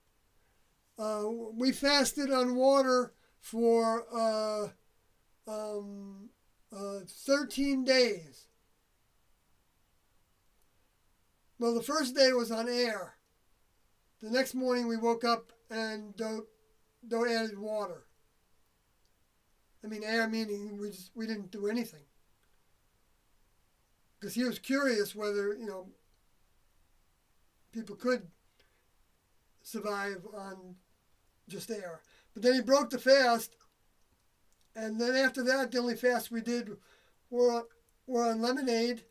We fasted on water for 13 days. Well, the first day was on air. The next morning we woke up and Doe added water. I mean, air meaning we didn't do anything. Because he was curious whether, people could survive on just air. But then he broke the fast, and then after that, the only fast we did were on lemonade,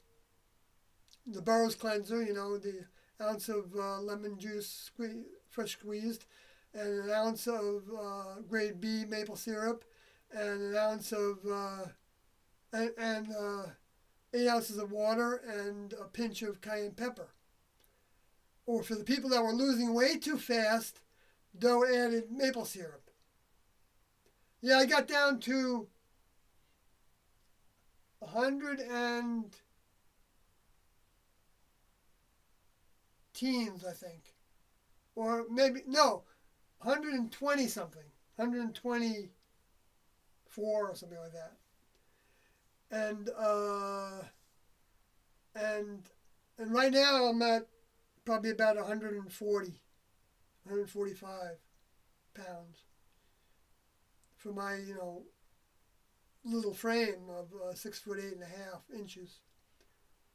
the Burroughs cleanser, the ounce of lemon juice fresh squeezed, and an ounce of grade B maple syrup, and an ounce of and 8 ounces of water and a pinch of cayenne pepper. Or for the people that were losing weight too fast, Doe added maple syrup. Yeah, I got down to 100 and teens, I think. Or maybe, no, 120 something. 124 or something like that. And right now I'm at probably about 145 pounds for my, little frame of 6'8.5"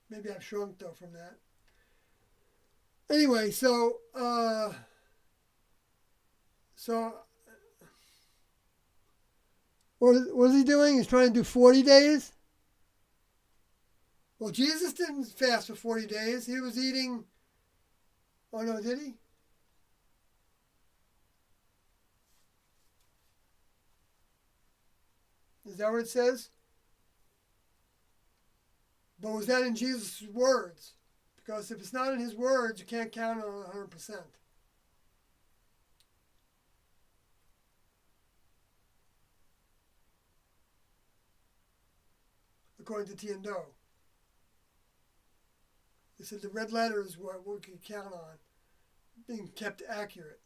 Maybe I've shrunk though from that. Anyway, so what is he doing? He's trying to do 40 days? Well, Jesus didn't fast for 40 days. He was eating. Oh, no, did he? Is that what it says? But was that in Jesus' words? Because if it's not in his words, you can't count on it 100%. According to T and Doe. They said the red letter is what we can count on being kept accurate.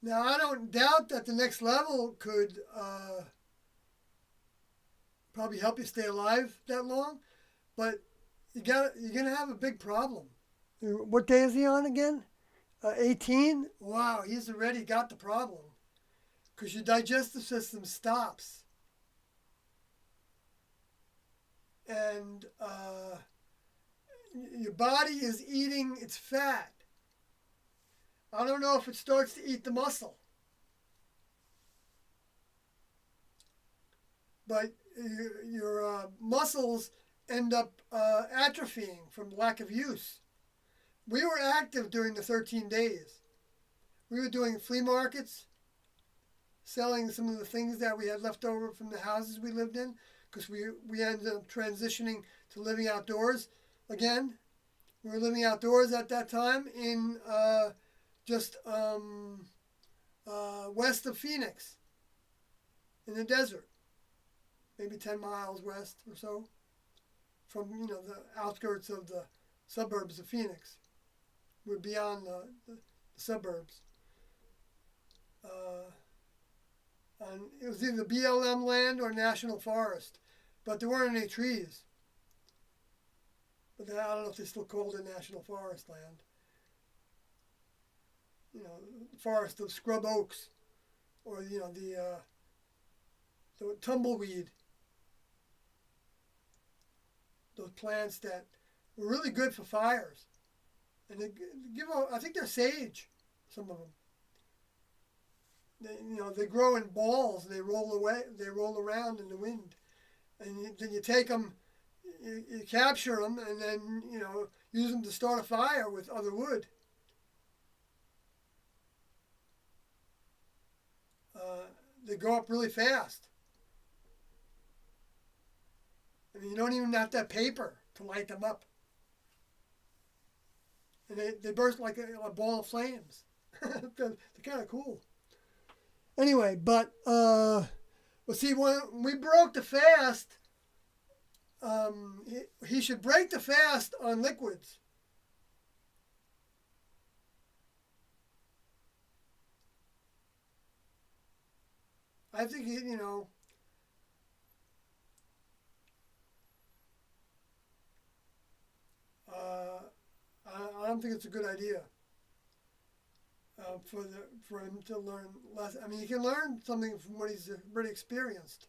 Now, I don't doubt that the next level could probably help you stay alive that long, but you're going to have a big problem. What day is he on again? 18? Wow, he's already got the problem. because your digestive system stops. And your body is eating its fat. I don't know if it starts to eat the muscle. But your muscles end up atrophying from lack of use. We were active during the 13 days. We were doing flea markets, selling some of the things that we had left over from the houses we lived in, because we ended up transitioning to living outdoors again. We were living outdoors at that time in just west of Phoenix, in the desert, maybe 10 miles west or so from the outskirts of the suburbs of Phoenix. We're beyond the suburbs. And it was either BLM land or national forest, but there weren't any trees. But I don't know if they still called it national forest land. Forest of scrub oaks, or the tumbleweed. Those plants that were really good for fires, and I think they're sage. Some of them. They grow in balls and they roll away. They roll around in the wind, and then you take them, you capture them, and then use them to start a fire with other wood. They grow up really fast. I mean, you don't even have to have paper to light them up, and they burst like a ball of flames. They're kind of cool. Anyway, but see, when we broke the fast, he should break the fast on liquids. I think I don't think it's a good idea. For him to learn less. I mean, he can learn something from what he's already experienced,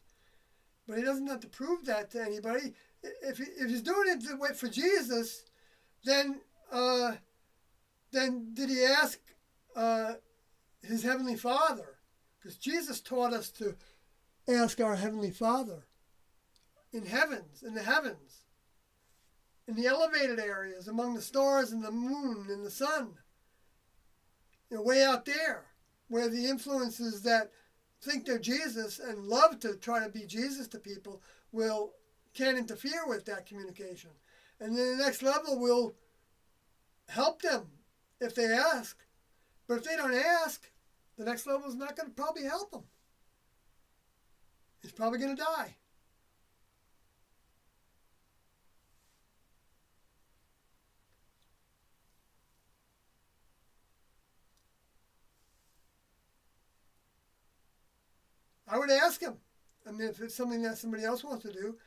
but he doesn't have to prove that to anybody. If he's doing it to wait for Jesus, then did he ask his heavenly Father? Because Jesus taught us to ask our heavenly Father in the heavens, in the elevated areas, among the stars and the moon and the sun. Way out there, where the influences that think they're Jesus and love to try to be Jesus to people can't interfere with that communication. And then the next level will help them if they ask. But if they don't ask, the next level is not going to probably help them. He's probably going to die. I would ask him. I mean, if it's something that somebody else wants to do,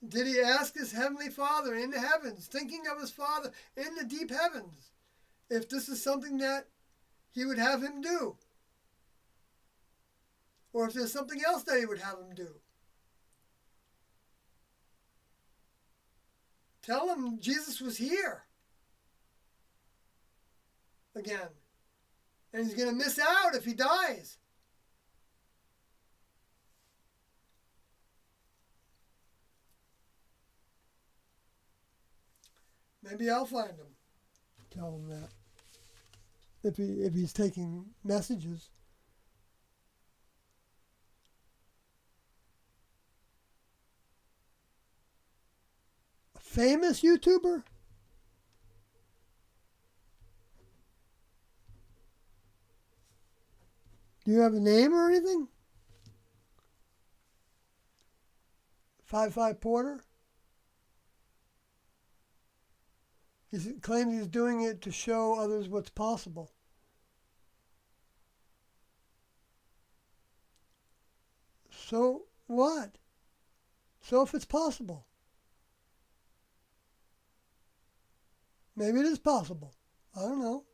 did he ask his heavenly Father in the heavens, thinking of his Father in the deep heavens, if this is something that he would have him do? Or if there's something else that he would have him do? Tell him Jesus was here again. And he's going to miss out if he dies. Maybe I'll find him. Tell him that. If he's taking messages. A famous YouTuber? Do you have a name or anything? 5-5 Porter? He claims he's doing it to show others what's possible. So what? So if it's possible. Maybe it is possible. I don't know.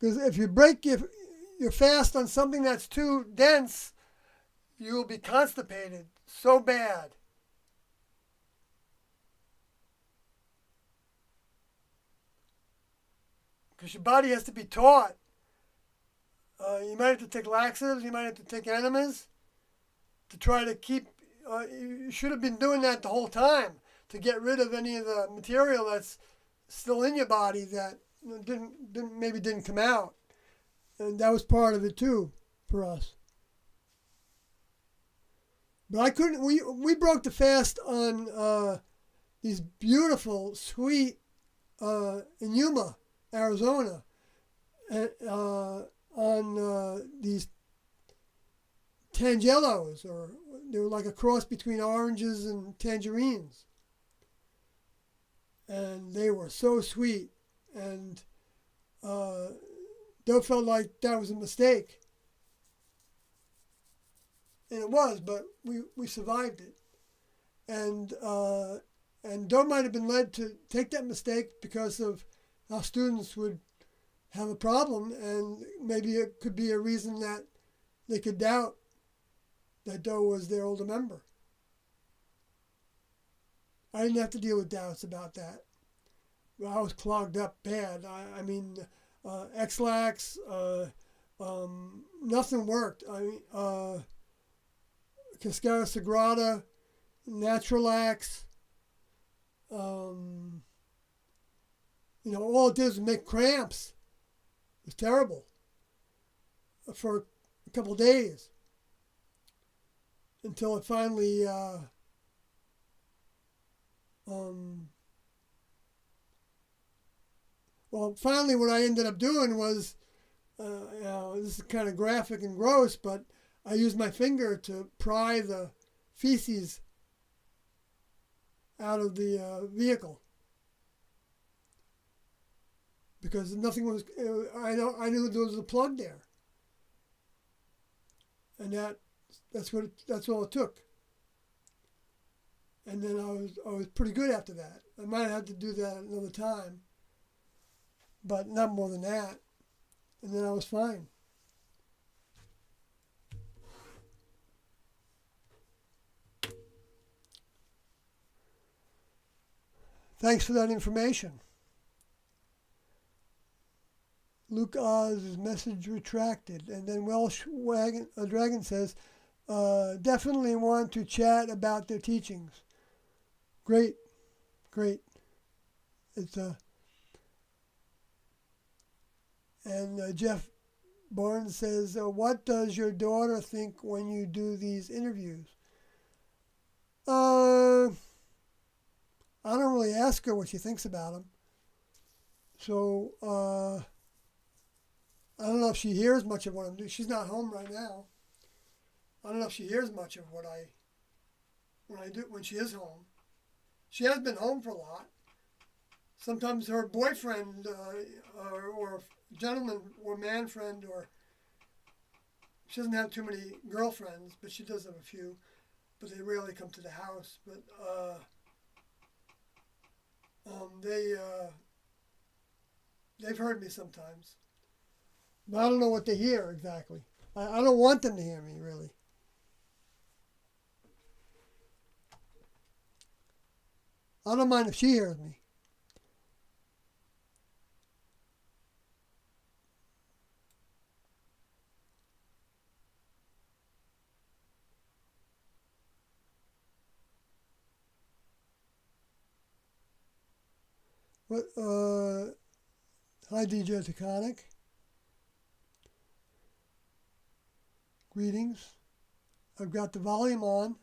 Because if you break your fast on something that's too dense, you will be constipated so bad. Because your body has to be taught. You might have to take laxatives, you might have to take enemas to try to keep. You should have been doing that the whole time to get rid of any of the material that's still in your body that didn't come out. And that was part of it too for us. But I couldn't. We broke the fast on these beautiful, sweet in Yuma, Arizona, on these tangelos, or they were like a cross between oranges and tangerines, and they were so sweet, and Doe felt like that was a mistake. And it was, but we survived it. And Doe might have been led to take that mistake because of how students would have a problem, and maybe it could be a reason that they could doubt that Doe was their older member. I didn't have to deal with doubts about that. Well, I was clogged up bad. I mean, X-Lax, nothing worked. Cascara Sagrada, Naturalax, all it did was make cramps. It was terrible for a couple of days until it finally finally what I ended up doing was this is kind of graphic and gross, but I used my finger to pry the feces out of the vehicle. Because nothing was, I knew there was a plug there, and that's all it took. And then I was pretty good after that. I might have had to do that another time, but not more than that. And then I was fine. Thanks for that information. Luke Oz's message retracted. And then Welsh Dragon says, definitely want to chat about their teachings. Great. It's and Jeff Barnes says, what does your daughter think when you do these interviews? I don't really ask her what she thinks about them. So, I don't know if she hears much of what I'm doing. She's not home right now. I don't know if she hears much of what when I do when she is home. She has been home for a lot. Sometimes her boyfriend or gentleman or man friend, or she doesn't have too many girlfriends, but she does have a few, but they rarely come to the house. But they've heard me sometimes. But I don't know what they hear exactly. I don't want them to hear me, really. I don't mind if she hears me. What? Hi, DJ Taconic. Greetings. I've got the volume on.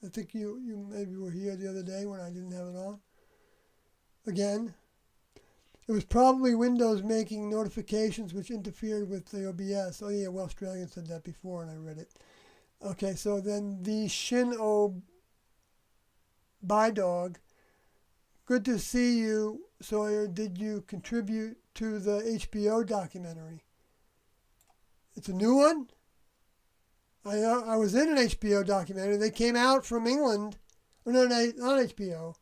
I think you maybe were here the other day when I didn't have it on. Again, it was probably Windows making notifications which interfered with the OBS. Oh yeah, Welsh Dragon said that before and I read it. Okay, so then the Shin-O Dog. Good to see you, Sawyer. Did you contribute to the HBO documentary? It's a new one? I was in an HBO documentary. They came out from England. Oh, no, not HBO.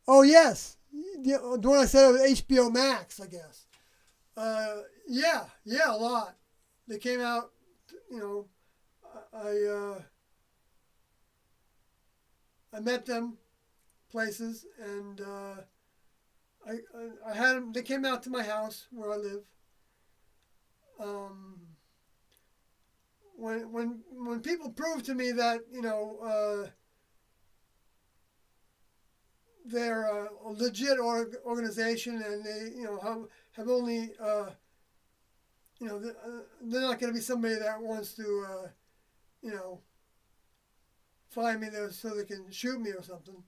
Oh, yes. The one I said was HBO Max, I guess. Yeah, a lot. They came out, you know, I met them places, and I had them. They came out to my house where I live. Um, when people prove to me that they're a legit organization, and they have only they're not going to be somebody that wants to you know find me there so they can shoot me or something.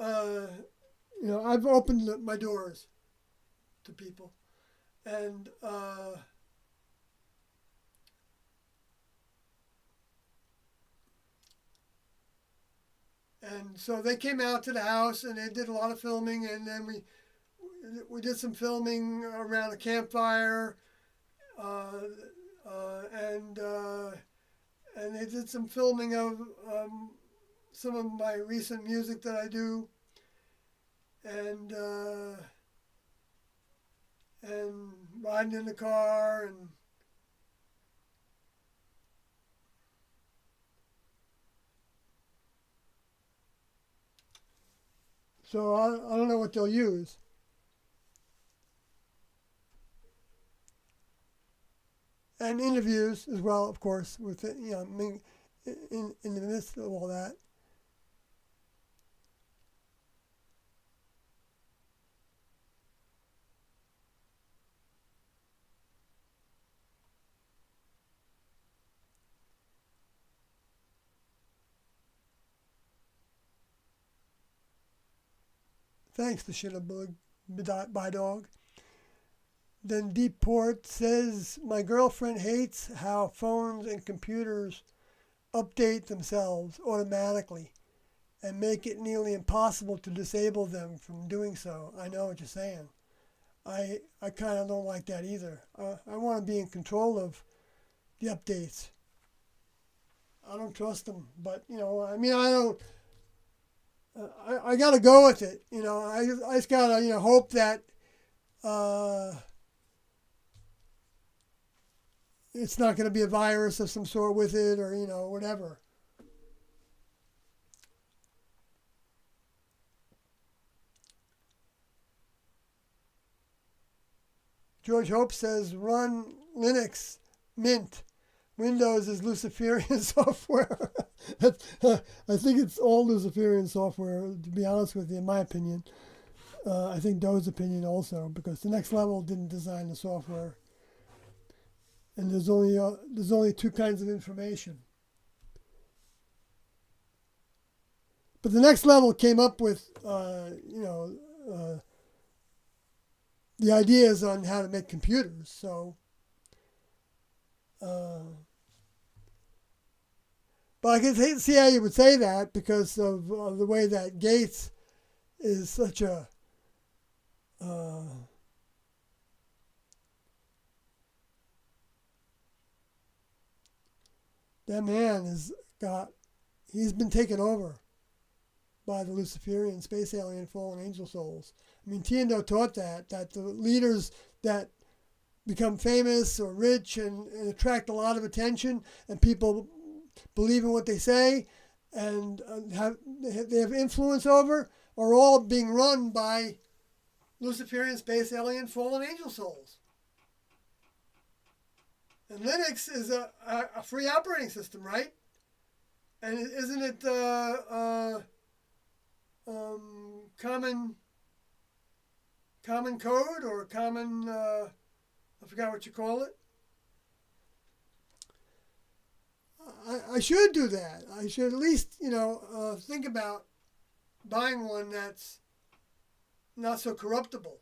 Uh, I've opened my doors to people, and so they came out to the house and they did a lot of filming, and then we did some filming around a campfire, uh, and they did some filming of some of my recent music that I do, and riding in the car, and so I don't know what they'll use. And interviews as well, of course, with it, in the midst of all that. Thanks to Shittabug by dog. Then Deep Port says, my girlfriend hates how phones and computers update themselves automatically and make it nearly impossible to disable them from doing so. I know what you're saying. I kind of don't like that either. I want to be in control of the updates. I don't trust them, but I mean, I don't. I got to go with it. I just got to hope that it's not going to be a virus of some sort with it, or whatever. George Hope says run Linux Mint. Windows is Luciferian software. I think it's all Luciferian software, to be honest with you, in my opinion. I think Doe's opinion also, because the Next Level didn't design the software. And there's only two kinds of information. But the Next Level came up with, the ideas on how to make computers. So, but I can see how you would say that, because of the way that Gates is such a that man he's been taken over by the Luciferian space alien fallen angel souls. I mean, Tiendo taught that the leaders that become famous or rich and attract a lot of attention, and people believe in what they say, and they have influence over, are all being run by Luciferian space alien fallen angel souls. And Linux is a free operating system, right? And isn't it common code, or common I forgot what you call it. I should do that. I should at least think about buying one that's not so corruptible.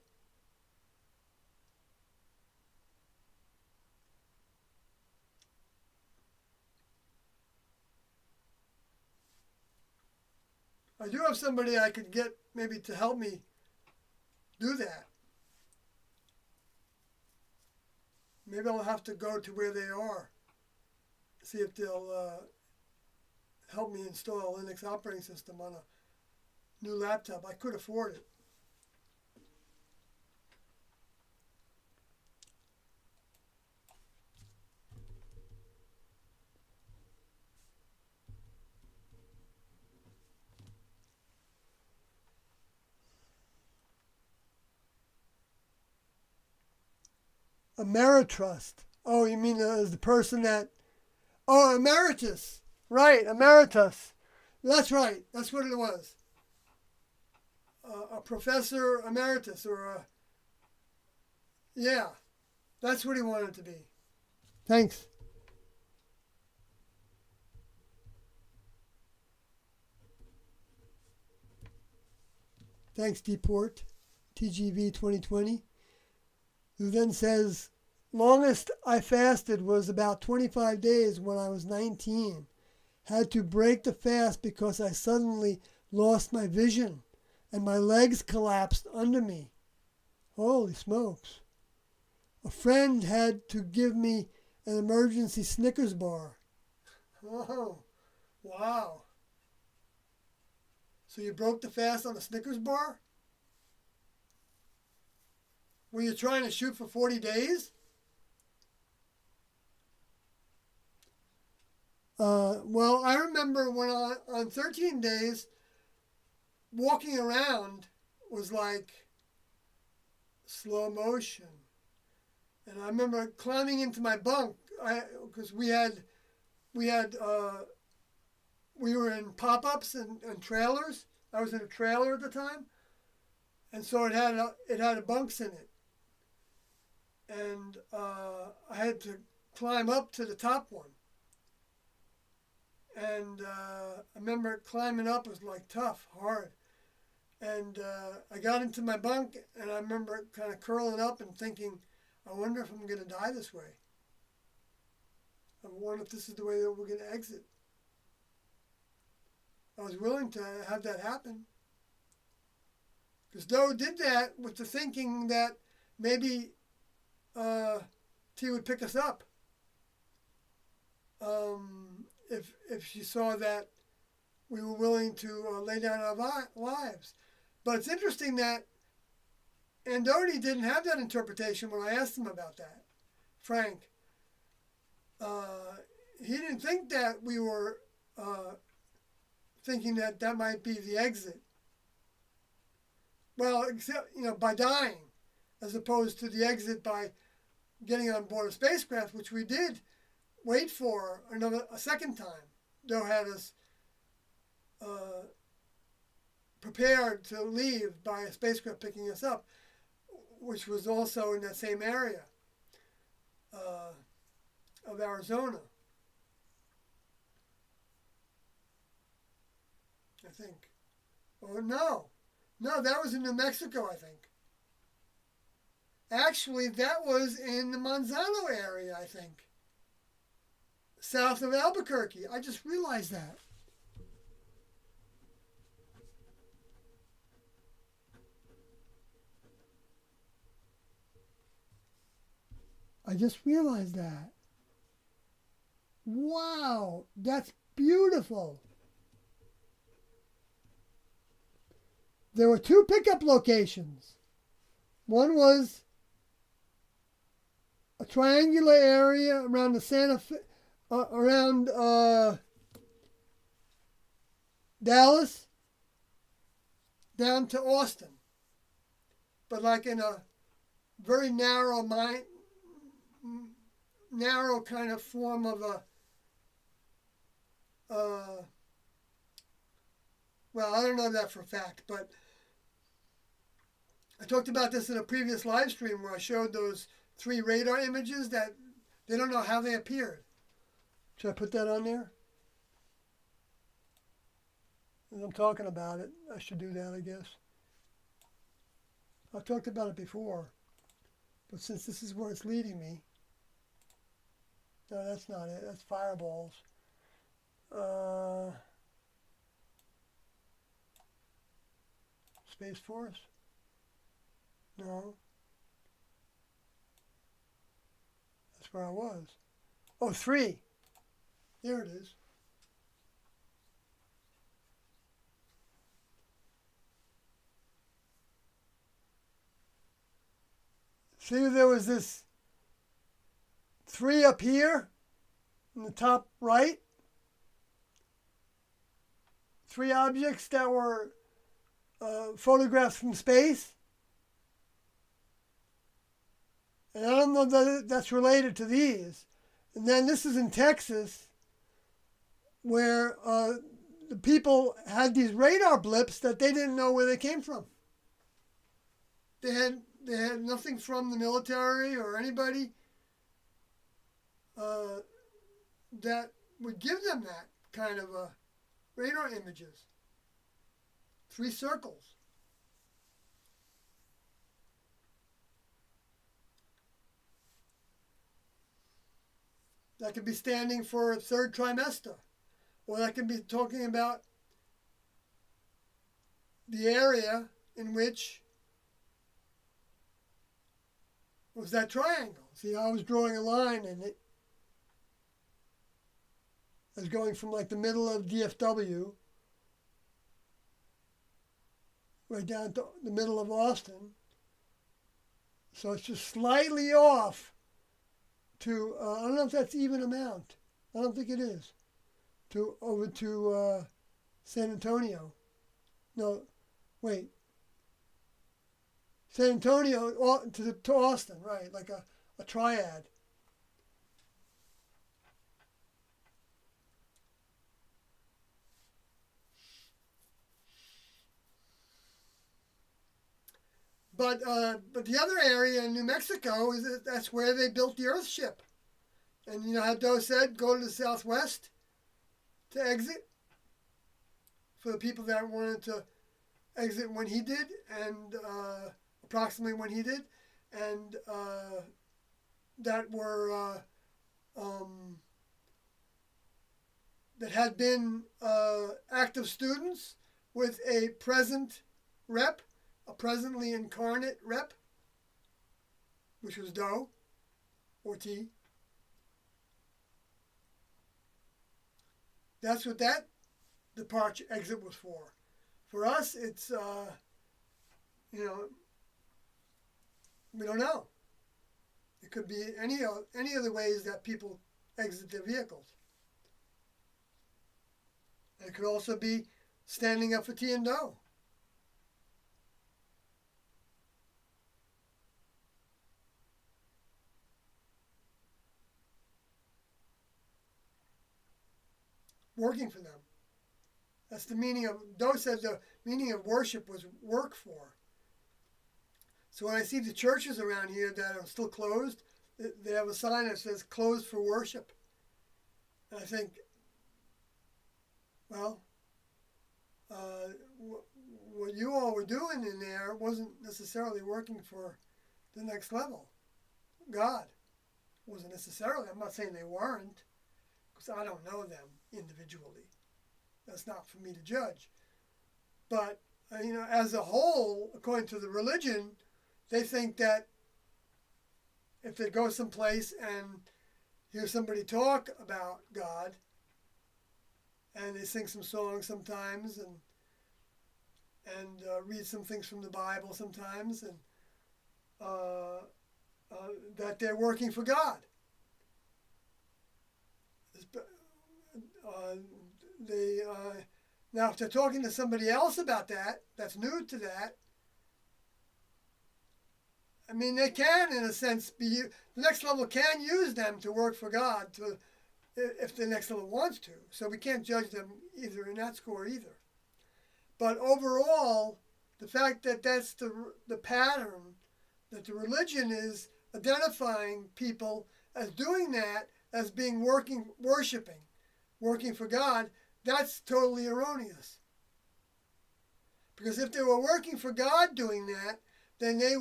I do have somebody I could get maybe to help me do that. Maybe I'll have to go to where they are, see if they'll help me install a Linux operating system on a new laptop. I could afford it. Emeritrust. Oh, you mean as the person that... Oh, emeritus. Right, emeritus. That's right. That's what it was. A professor emeritus or a... Yeah, that's what he wanted to be. Thanks. Thanks, Deport, TGV 2020, who then says, longest I fasted was about 25 days when I was 19. Had to break the fast because I suddenly lost my vision and my legs collapsed under me. Holy smokes. A friend had to give me an emergency Snickers bar. Oh, wow. So you broke the fast on a Snickers bar? Were you trying to shoot for 40 days? Well, I remember when on 13 days, walking around was like slow motion. And I remember climbing into my bunk because we were in pop-ups and trailers. I was in a trailer at the time, and so it had bunks in it, and I had to climb up to the top one. And I remember climbing up was like tough, hard. And I got into my bunk, and I remember kind of curling up and thinking, I wonder if I'm going to die this way. I wonder if this is the way that we're going to exit. I was willing to have that happen. Because Doe did that with the thinking that maybe T would pick us up. If she saw that we were willing to lay down our lives. But it's interesting that Andoni didn't have that interpretation when I asked him about that. Frank. He didn't think that we were thinking that might be the exit. Well, except, by dying, as opposed to the exit by getting on board a spacecraft, which we did wait for a second time. Doe had us prepared to leave by a spacecraft picking us up, which was also in that same area of Arizona, I think. Or no, that was in New Mexico, I think. Actually, that was in the Manzano area, I think. South of Albuquerque. I just realized that. I just realized that. Wow, that's beautiful. There were two pickup locations. One was a triangular area around the Santa Fe, around Dallas, down to Austin, but like in a very narrow kind of form of a, well, I don't know that for a fact, but I talked about this in a previous live stream where I showed those 3 radar images that they don't know how they appeared. Should I put that on there? As I'm talking about it, I should do that, I guess. I've talked about it before, but since this is where it's leading me, no, that's not it. That's fireballs. Space Force? No. That's where I was. Oh, 3. There it is. See, there was this 3 up here in the top right. 3 objects that were photographed from space. And I don't know that that's related to these. And then this is in Texas, where the people had these radar blips that they didn't know where they came from. They had nothing from the military or anybody that would give them that kind of radar images. 3 circles. That could be standing for a 3rd trimester. Or that could be talking about the area in which was that triangle. See, I was drawing a line and it was going from like the middle of DFW right down to the middle of Austin. So it's just slightly off to, I don't know if that's even amount. I don't think it is. Over to San Antonio. No, wait. San Antonio to Austin, right, like a triad. But the other area in New Mexico that's where they built the Earthship. And you know how Doe said, go to the southwest to exit? For the people that wanted to exit when he did, and approximately when he did, and that were that had been active students with a present rep, a presently incarnate rep, which was Doe or T. That's what that departure exit was for. For us, it's we don't know. It could be any of the ways that people exit their vehicles. It could also be standing up for T and Doe. Working for them. That's the meaning of, Doe said the meaning of worship was work for. So when I see the churches around here that are still closed, they have a sign that says closed for worship. And I think, well, what you all were doing in there wasn't necessarily working for the next level. God wasn't necessarily. I'm not saying they weren't, because I don't know them individually. That's not for me to judge. But, as a whole, according to the religion, they think that if they go someplace and hear somebody talk about God, and they sing some songs sometimes, and read some things from the Bible sometimes, and that they're working for God. Now, if they're talking to somebody else about that, that's new to that, I mean, they can, in a sense, the next level can use them to work for God, if the next level wants to. So we can't judge them either in that score either. But overall, the fact that that's the pattern, that the religion is identifying people as doing that, as being worshiping, working for God, that's totally erroneous. Because if they were working for God doing that, then they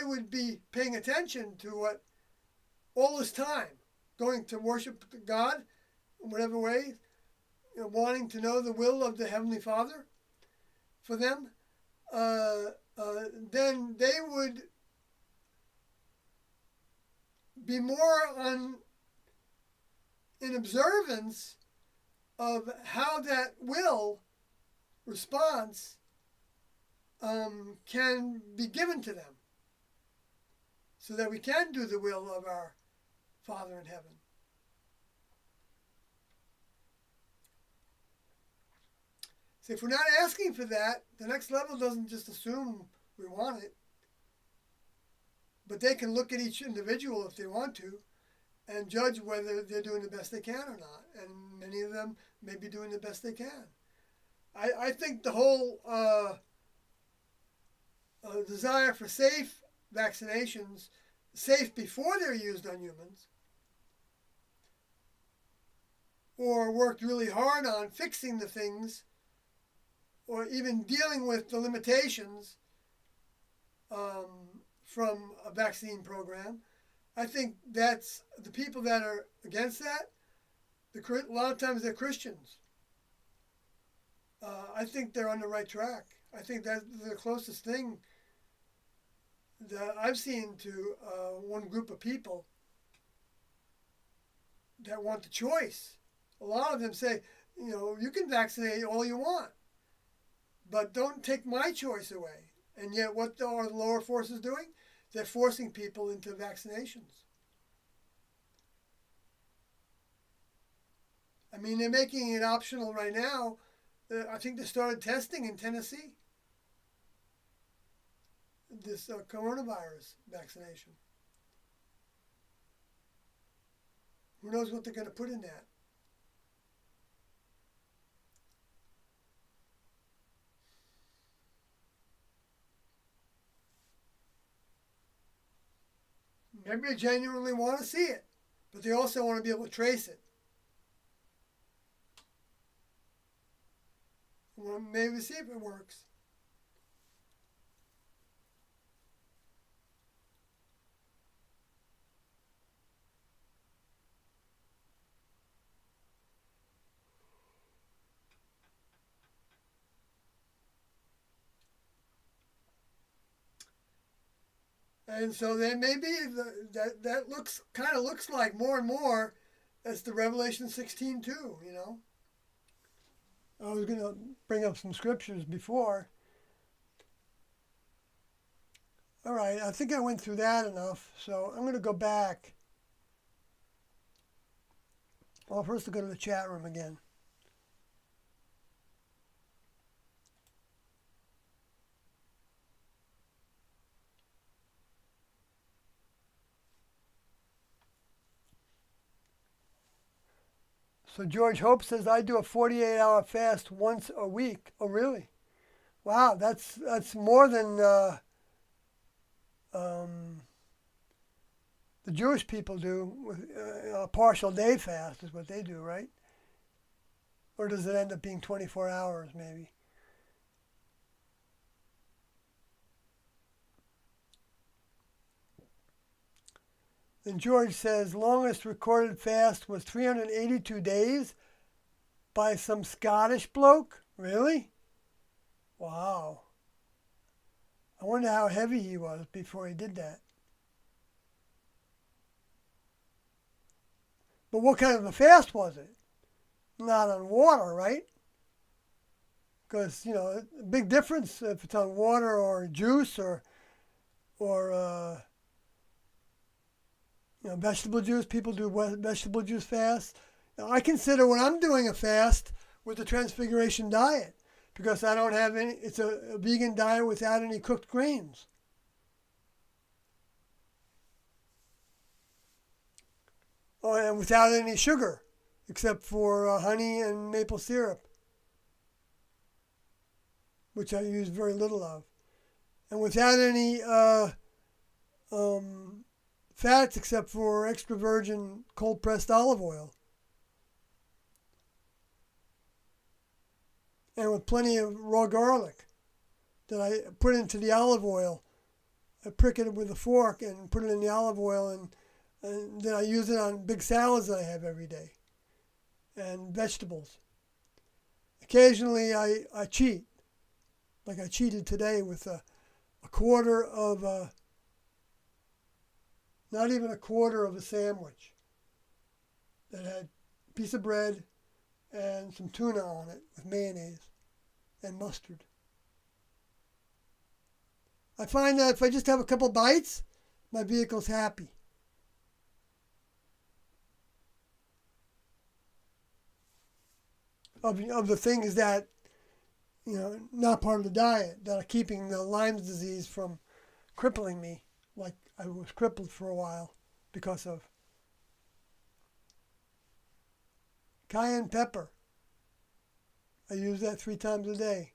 would be paying attention to what all this time, going to worship God in whatever way, wanting to know the will of the Heavenly Father for them, then they would be more in observance of how that will response can be given to them, so that we can do the will of our Father in heaven. So if we're not asking for that, the next level doesn't just assume we want it. But they can look at each individual if they want to and judge whether they're doing the best they can or not. And many of them may be doing the best they can. I think the whole desire for safe vaccinations, safe before they're used on humans, or worked really hard on fixing the things, or even dealing with the limitations from a vaccine program. I think that's the people that are against that. A lot of times they're Christians. I think they're on the right track. I think that's the closest thing that I've seen to one group of people that want the choice. A lot of them say, you can vaccinate all you want, but don't take my choice away. And yet what are the lower forces doing? They're forcing people into vaccinations. I mean, they're making it optional right now. I think they started testing in Tennessee, this coronavirus vaccination. Who knows what they're going to put in that? Maybe they genuinely want to see it, but they also want to be able to trace it. Well, maybe see if it works. And so then maybe that looks like more and more as the Revelation 16 too, I was going to bring up some scriptures before. All right, I think I went through that enough, so I'm going to go back. Well, first I'll go to the chat room again. So George Hope says, I do a 48-hour fast once a week. Oh, really? Wow, that's more than the Jewish people do. With a partial day fast is what they do, right? Or does it end up being 24 hours maybe? Then George says, longest recorded fast was 382 days by some Scottish bloke? Really? Wow. I wonder how heavy he was before he did that. But what kind of a fast was it? Not on water, right? Because, a big difference if it's on water or juice or vegetable juice. People do vegetable juice fast. Now, I consider when I'm doing a fast with the Transfiguration diet because I don't have any. It's a vegan diet without any cooked grains. Oh, and without any sugar, except for honey and maple syrup, which I use very little of, and without any fats except for extra virgin cold pressed olive oil. And with plenty of raw garlic that I put into the olive oil. I prick it with a fork and put it in the olive oil, and then I use it on big salads that I have every day and vegetables. Occasionally I cheat, like I cheated today with a quarter of not even a quarter of a sandwich that had a piece of bread and some tuna on it with mayonnaise and mustard. I find that if I just have a couple bites, my vehicle's happy. Of the things that, not part of the diet, that are keeping the Lyme disease from crippling me, like I was crippled for a while because of cayenne pepper. I use that 3 times a day.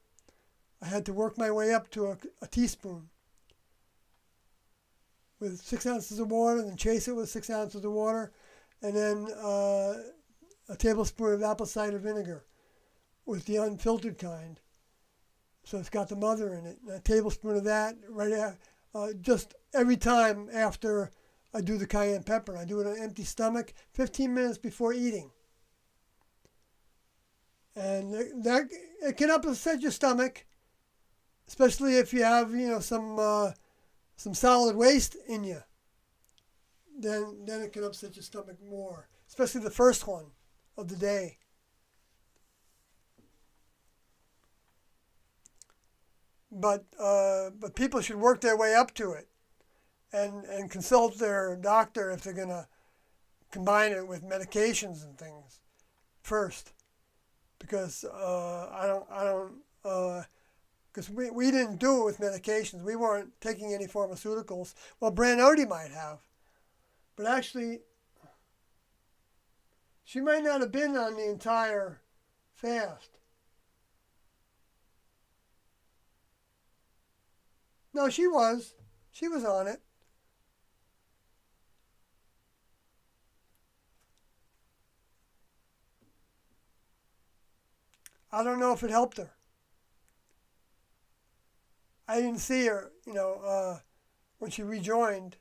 I had to work my way up to a teaspoon with 6 ounces of water, and then chase it with 6 ounces of water, and then a tablespoon of apple cider vinegar with the unfiltered kind. So it's got the mother in it. And a tablespoon of that just every time after I do the cayenne pepper. I do it on an empty stomach 15 minutes before eating. And it can upset your stomach, especially if you have some solid waste in you. Then it can upset your stomach more, especially the first one of the day. But people should work their way up to it, and consult their doctor if they're gonna combine it with medications and things first, because because we didn't do it with medications. We weren't taking any pharmaceuticals. Well, Branody might have, but actually, she might not have been on the entire fast. No, she was. She was on it. I don't know if it helped her. I didn't see her, when she rejoined,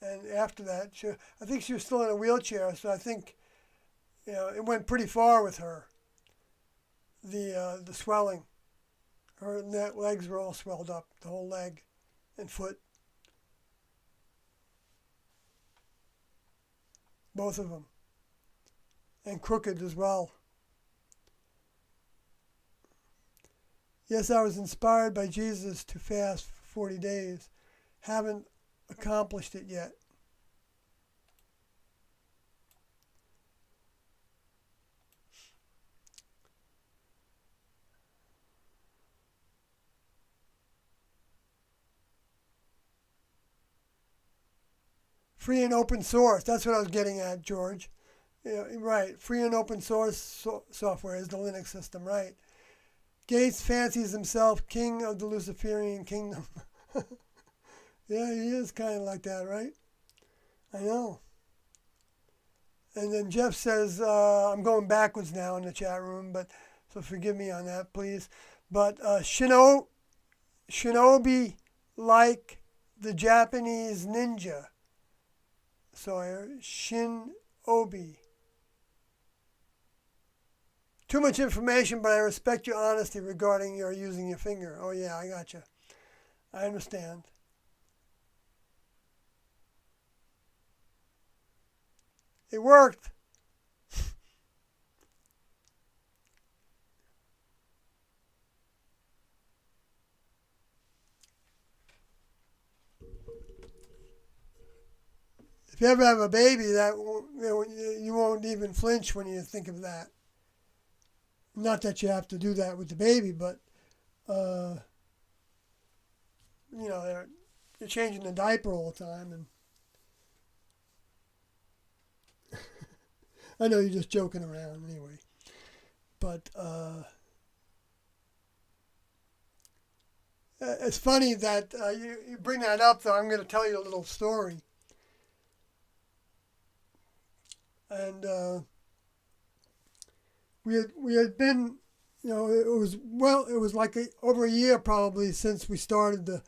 and after that, I think she was still in a wheelchair. So I think, it went pretty far with her. The swelling. Her legs were all swelled up, the whole leg and foot. Both of them. And crooked as well. Yes, I was inspired by Jesus to fast for 40 days. Haven't accomplished it yet. Free and open source. That's what I was getting at, George. Right. Free and open source software is the Linux system, right? Gates fancies himself king of the Luciferian kingdom. Yeah, he is kind of like that, right? I know. And then Jeff says, I'm going backwards now in the chat room, so forgive me on that, please. But shinobi like the Japanese ninja. Sawyer, shinobi. Too much information, but I respect your honesty regarding your using your finger. Oh yeah, I got you. I understand. It worked. If you ever have a baby, you won't even flinch when you think of that. Not that you have to do that with the baby, but you're changing the diaper all the time, and I know you're just joking around anyway. But it's funny that you bring that up, though. I'm going to tell you a little story. And we had been, it was like over a year probably since we started the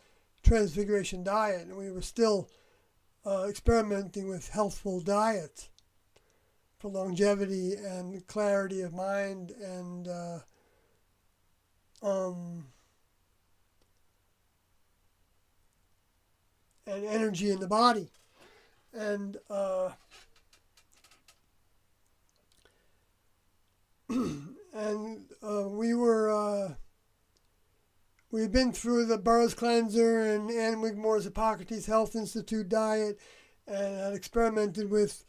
Transfiguration diet, and we were still experimenting with healthful diets for longevity and clarity of mind and energy in the body. And we had been through the Burroughs Cleanser and Ann Wigmore's Hippocrates Health Institute diet, and had experimented with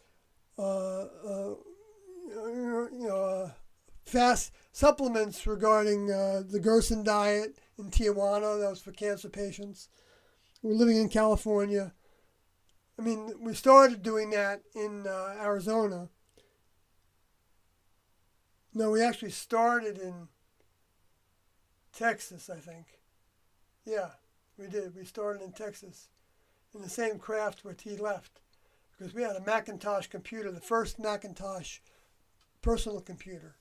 fast supplements regarding the Gerson diet in Tijuana. That was for cancer patients. We were living in California, I mean, we started doing that in Arizona. No, we actually started in Texas, I think. Yeah, we did. We started in Texas in the same craft where he left because we had a Macintosh computer, the first Macintosh personal computer.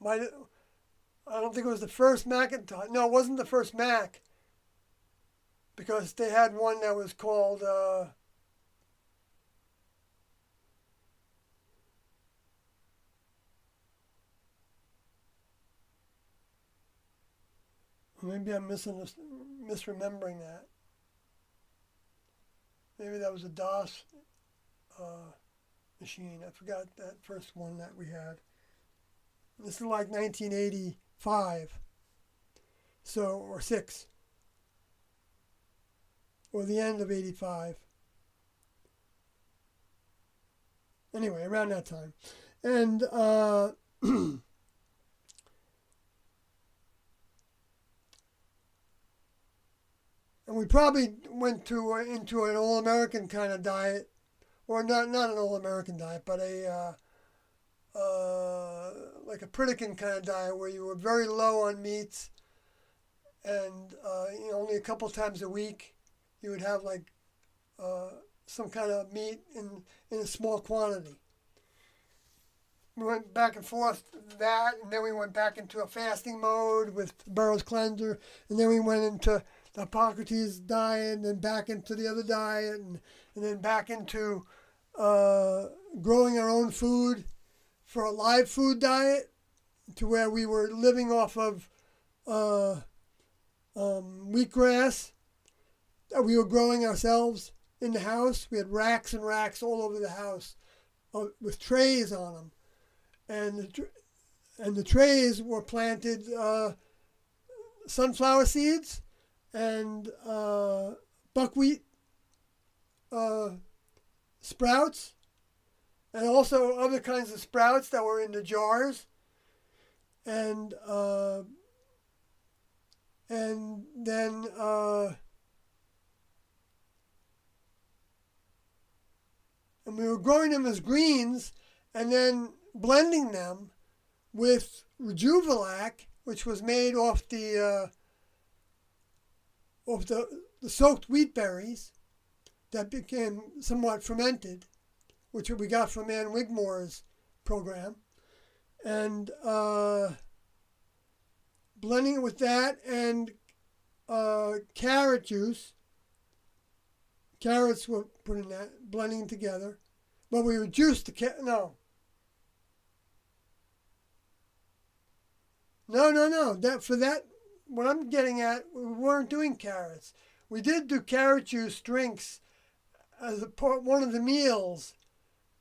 I don't think it was the first Macintosh. No, it wasn't the first Mac because they had one that was called maybe I'm misremembering that. Maybe that was a DOS machine. I forgot that first one that we had. This is like 1985, so or 6, or the end of 85. Anyway, around that time, and and we probably went to into an all-American kind of diet, or not an all-American diet, but a like a Pritikin kind of diet where you were very low on meats, and only a couple times a week you would have like some kind of meat in a small quantity. We went back and forth that, and then we went back into a fasting mode with Burroughs cleanser, and then we went into the Hippocrates diet, and then back into the other diet, and then back into growing our own food for a live food diet, to where we were living off of wheatgrass that we were growing ourselves in the house. We had racks and racks all over the house with trays on them. And the trays were planted sunflower seeds and buckwheat sprouts, and also other kinds of sprouts that were in the jars, and then and we were growing them as greens, and then blending them with Rejuvelac, which was made off the soaked wheat berries that became somewhat fermented, which we got from Ann Wigmore's program, and blending it with that and carrot juice. Carrots were put in that, blending together. But we reduced the no. No. What I'm getting at, we weren't doing carrots. We did do carrot juice drinks as one of the meals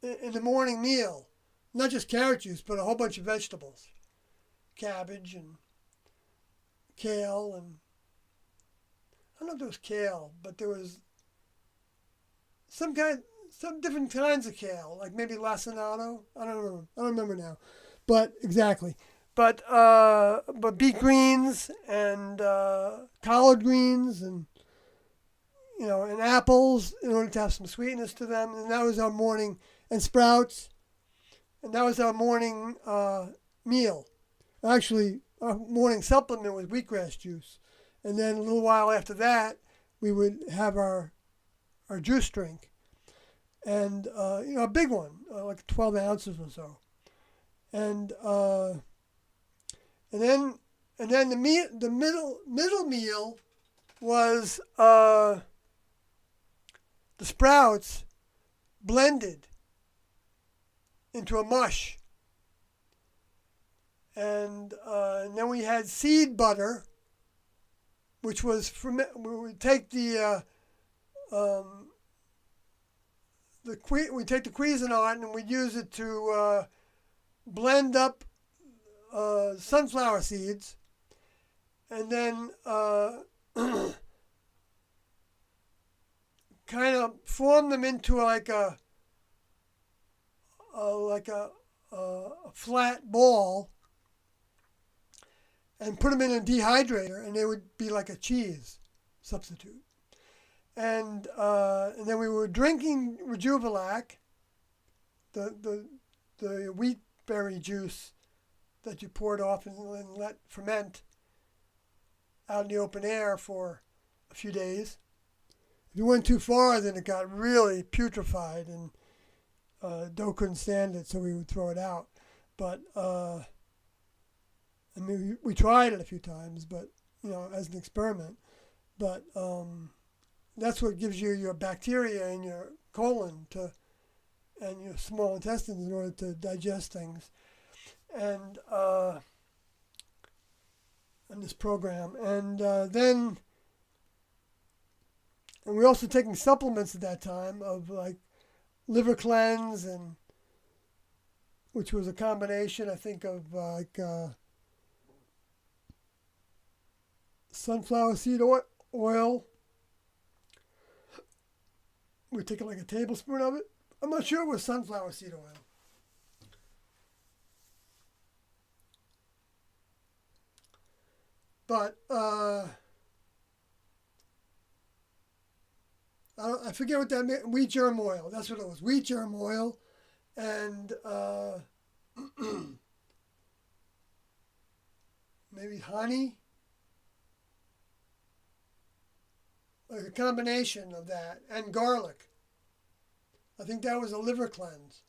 in the morning meal. Not just carrot juice, but a whole bunch of vegetables. Cabbage and kale and... I don't know if there was kale, but there was some different kinds of kale, like maybe lacinato. I don't remember now. But exactly. But beet greens and collard greens and and apples in order to have some sweetness to them. And that was our morning, and sprouts. And that was our morning meal. Actually, our morning supplement was wheatgrass juice. And then a little while after that, we would have our juice drink. And, a big one, like 12 ounces or so. And then the middle meal was the sprouts blended into a mush, and then we had seed butter, which was we would take the Cuisinart and we'd use it to blend up sunflower seeds, and then kind of form them into like a flat ball, and put them in a dehydrator, and they would be like a cheese substitute. and then we were drinking Rejuvelac, the wheat berry juice that you poured off and let ferment out in the open air for a few days. If you went too far, then it got really putrefied, and Doe couldn't stand it, so we would throw it out. But I mean, we tried it a few times, but as an experiment. But that's what gives you your bacteria in your colon and your small intestines in order to digest things. And in this program, and then we're also taking supplements at that time of like liver cleanse, and which was a combination, I think, of sunflower seed oil. We're taking like a tablespoon of it. I'm not sure it was sunflower seed oil. But I forget what that meant. Wheat germ oil. That's what it was. Wheat germ oil, and maybe honey. Like a combination of that, and garlic. I think that was a liver cleanse,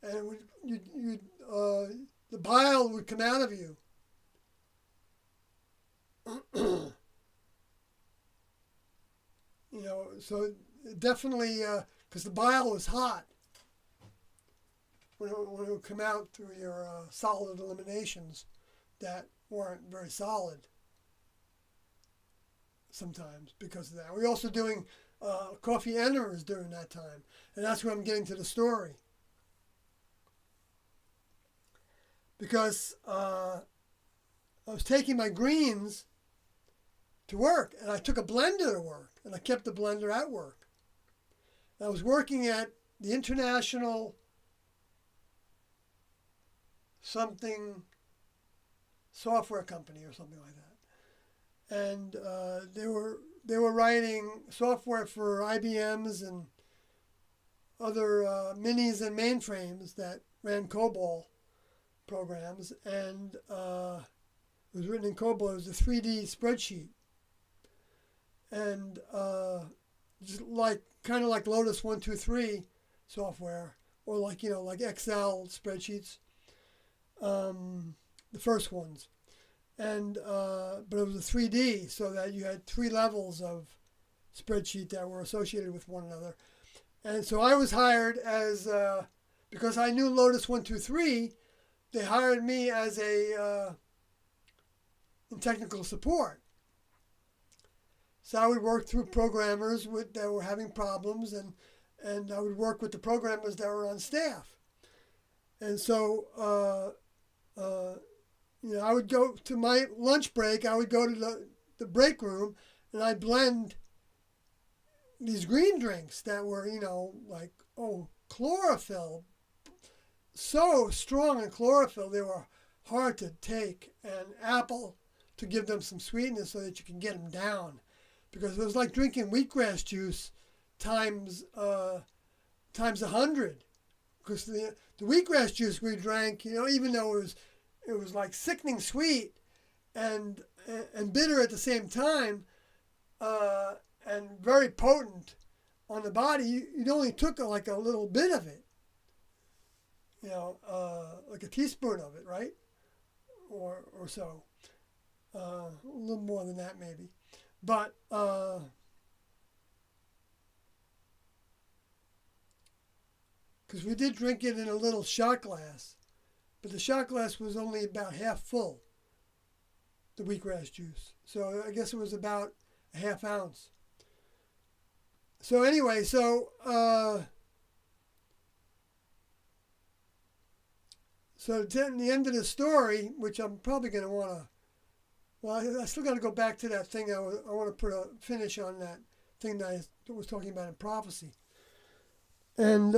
and the bile would come out of you. So definitely, because the bile was hot when it would come out through your solid eliminations that weren't very solid sometimes because of that. We're also doing coffee eners during that time, and that's where I'm getting to the story. Because I was taking my greens to work, and I took a blender to work, and I kept the blender at work. And I was working at the International something software company or something like that, and they were writing software for IBMs and other minis and mainframes that ran COBOL programs, and it was written in COBOL. It was a 3D spreadsheet. And just kind of like Lotus 1-2-3 software, or like Excel spreadsheets, the first ones, and but it was a 3D, so that you had 3 levels of spreadsheet that were associated with one another. And so I was hired as because I knew Lotus 1-2-3, they hired me as in technical support. So I would work through programmers that were having problems, and I would work with the programmers that were on staff. And so, I would go to my lunch break. I would go to the break room, and I'd blend these green drinks that were, chlorophyll. So strong in chlorophyll, they were hard to take, and apple to give them some sweetness so that you can get them down. Because it was like drinking wheatgrass juice times 100. Because the wheatgrass juice we drank, even though it was like sickening sweet and bitter at the same time, and very potent on the body, you only took like a little bit of it, like a teaspoon of it, right, or so, a little more than that maybe. But because we did drink it in a little shot glass, but the shot glass was only about half full, the wheatgrass juice. So I guess it was about a half ounce. So anyway, so then the end of the story, which I'm probably going to want to. Well, I still got to go back to that thing. I want to put a finish on that thing that I was talking about in prophecy. And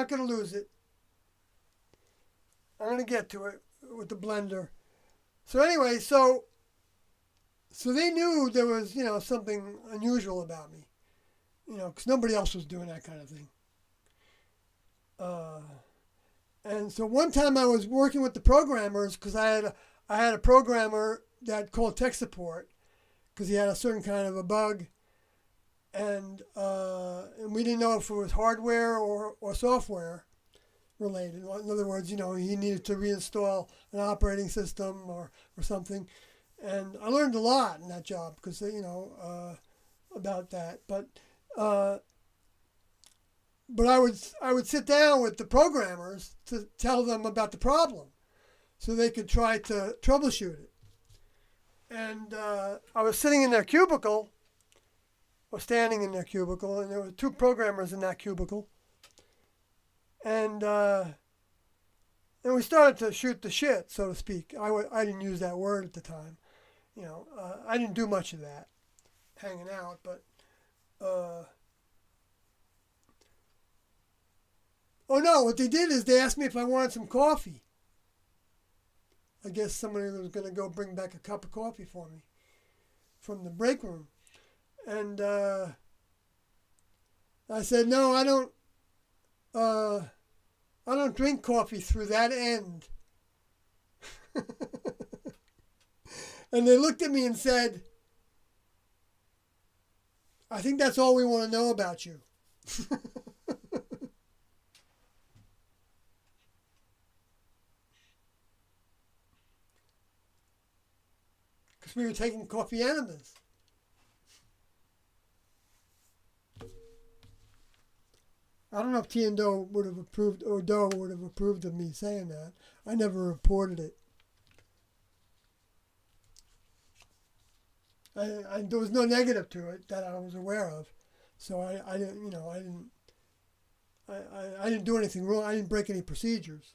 not going to lose it. I'm going to get to it with the blender. So anyway, so they knew there was, something unusual about me, because nobody else was doing that kind of thing. And so one time I was working with the programmers because I had a programmer that called tech support because he had a certain kind of a bug, and we didn't know if it was hardware or software related. In other words, he needed to reinstall an operating system or something. And I learned a lot in that job because, about that. But I would sit down with the programmers to tell them about the problem so they could try to troubleshoot it. And I was sitting in their cubicle, or standing in their cubicle, and there were two programmers in that cubicle. And we started to shoot the shit, so to speak. I didn't use that word at the time. I didn't do much of that, hanging out. But, oh no, what they did is they asked me if I wanted some coffee. I guess somebody was going to go bring back a cup of coffee for me from the break room. And I said, no, I don't drink coffee through that end. And they looked at me and said, I think that's all we want to know about you. Because we were taking coffee enemas. I don't know if T and Doe would have approved, or Doe would have approved of me saying that. I never reported it. There was no negative to it that I was aware of, so I didn't do anything wrong. I didn't break any procedures.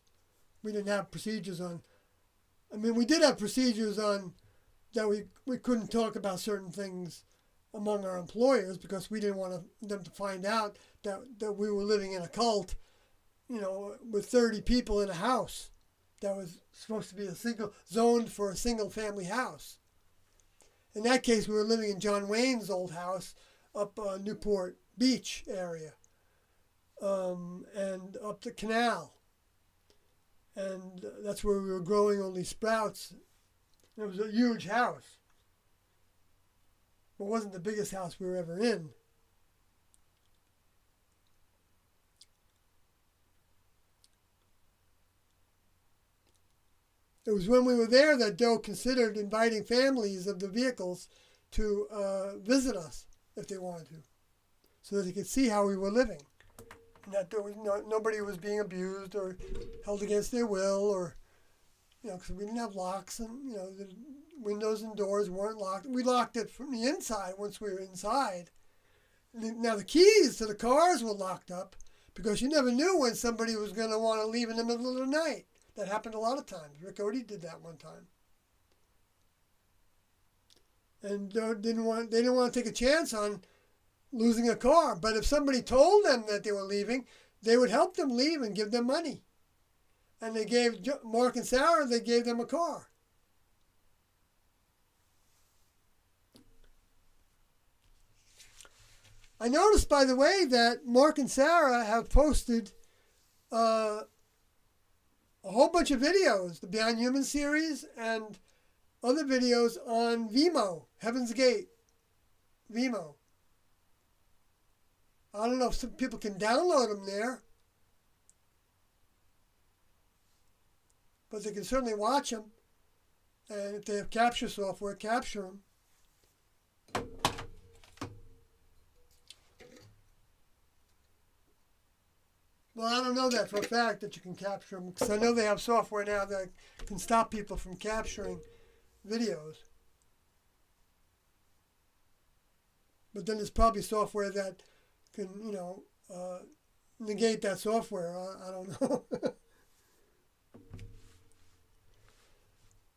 We didn't have procedures on. I mean, we did have procedures on that we couldn't talk about certain things among our employers because we didn't want them to find out that we were living in a cult, with 30 people in a house that was supposed to be zoned for a single family house. In that case, we were living in John Wayne's old house up Newport Beach area, and up the canal. And that's where we were growing all these sprouts. It was a huge house. It wasn't the biggest house we were ever in. It was when we were there that Doe considered inviting families of the vehicles to visit us if they wanted to, so that they could see how we were living, and that there was nobody was being abused or held against their will, or because we didn't have locks, and the windows and doors weren't locked. We locked it from the inside once we were inside. Now the keys to the cars were locked up because you never knew when somebody was going to want to leave in the middle of the night. That happened a lot of times. Rick Odie did that one time. And they didn't want to take a chance on losing a car. But if somebody told them that they were leaving, they would help them leave and give them money. And they gave Mark and Sarah, they gave them a car. I noticed, by the way, that Mark and Sarah have posted a whole bunch of videos, the Beyond Human series and other videos on Vimeo, Heaven's Gate, Vimeo. I don't know if some people can download them there, but they can certainly watch them. And if they have capture software, capture them. Well, I don't know that for a fact that you can capture them, because I know they have software now that can stop people from capturing videos. But then there's probably software that can, negate that software. I don't know.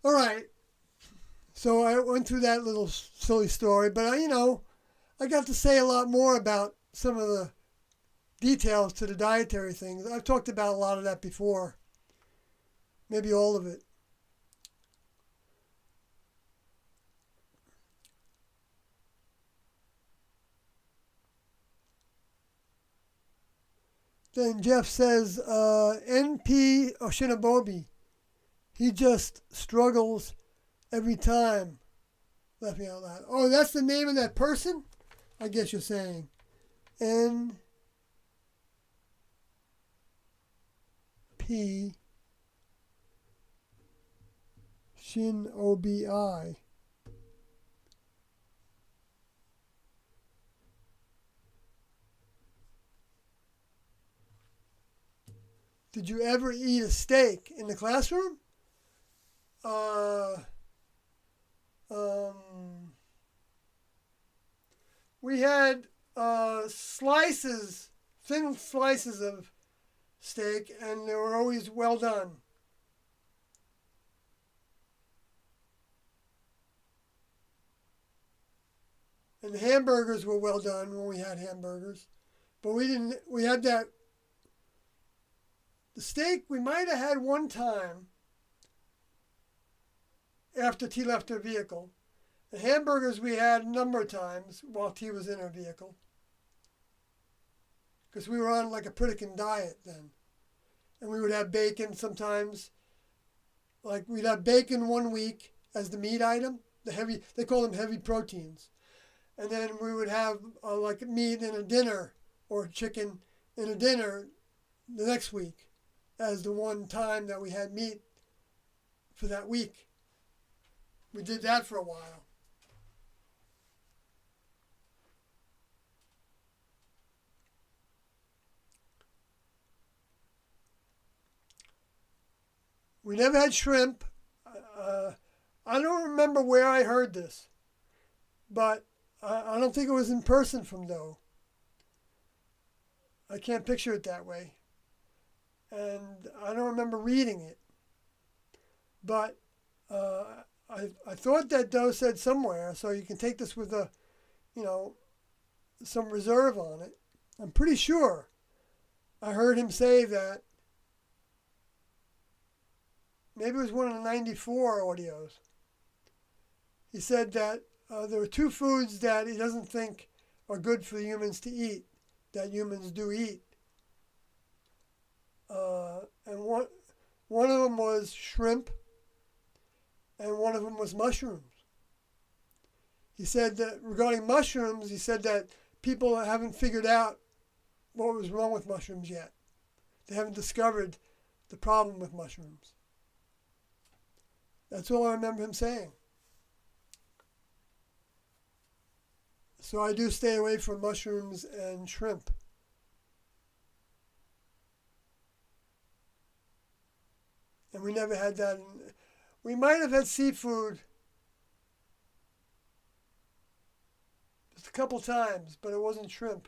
All right. So I went through that little silly story, but I got to say a lot more about some of the details to the dietary things. I've talked about a lot of that before, maybe all of it. Then Jeff says, NP Oshinobobi, he just struggles every time. Laughing out loud. Oh, that's the name of that person? I guess you're saying. NP Shinobi. Did you ever eat a steak in the classroom? We had slices, thin slices of steak, and they were always well done. And the hamburgers were well done when we had hamburgers. But we didn't, we had that, the steak we might have had one time after T left her vehicle. The hamburgers we had a number of times while T was in her vehicle. Because we were on like a Pritikin diet then. And we would have bacon sometimes. Like we'd have bacon one week as the meat item. The heavy, they call them heavy proteins. And then we would have like meat in a dinner or chicken in a dinner the next week as the one time that we had meat for that week. We did that for a while. We never had shrimp. I don't remember where I heard this, but I don't think it was in person from Doe. I can't picture it that way. And I don't remember reading it. But I thought that Doe said somewhere, so you can take this with a, some reserve on it. I'm pretty sure I heard him say that. Maybe it was one of the 94 audios. He said that there were two foods that he doesn't think are good for humans to eat, that humans do eat. And one of them was shrimp, and one of them was mushrooms. He said that regarding mushrooms, he said that people haven't figured out what was wrong with mushrooms yet. They haven't discovered the problem with mushrooms. That's all I remember him saying. So I do stay away from mushrooms and shrimp. And we never had that. We might have had seafood just a couple times, but it wasn't shrimp.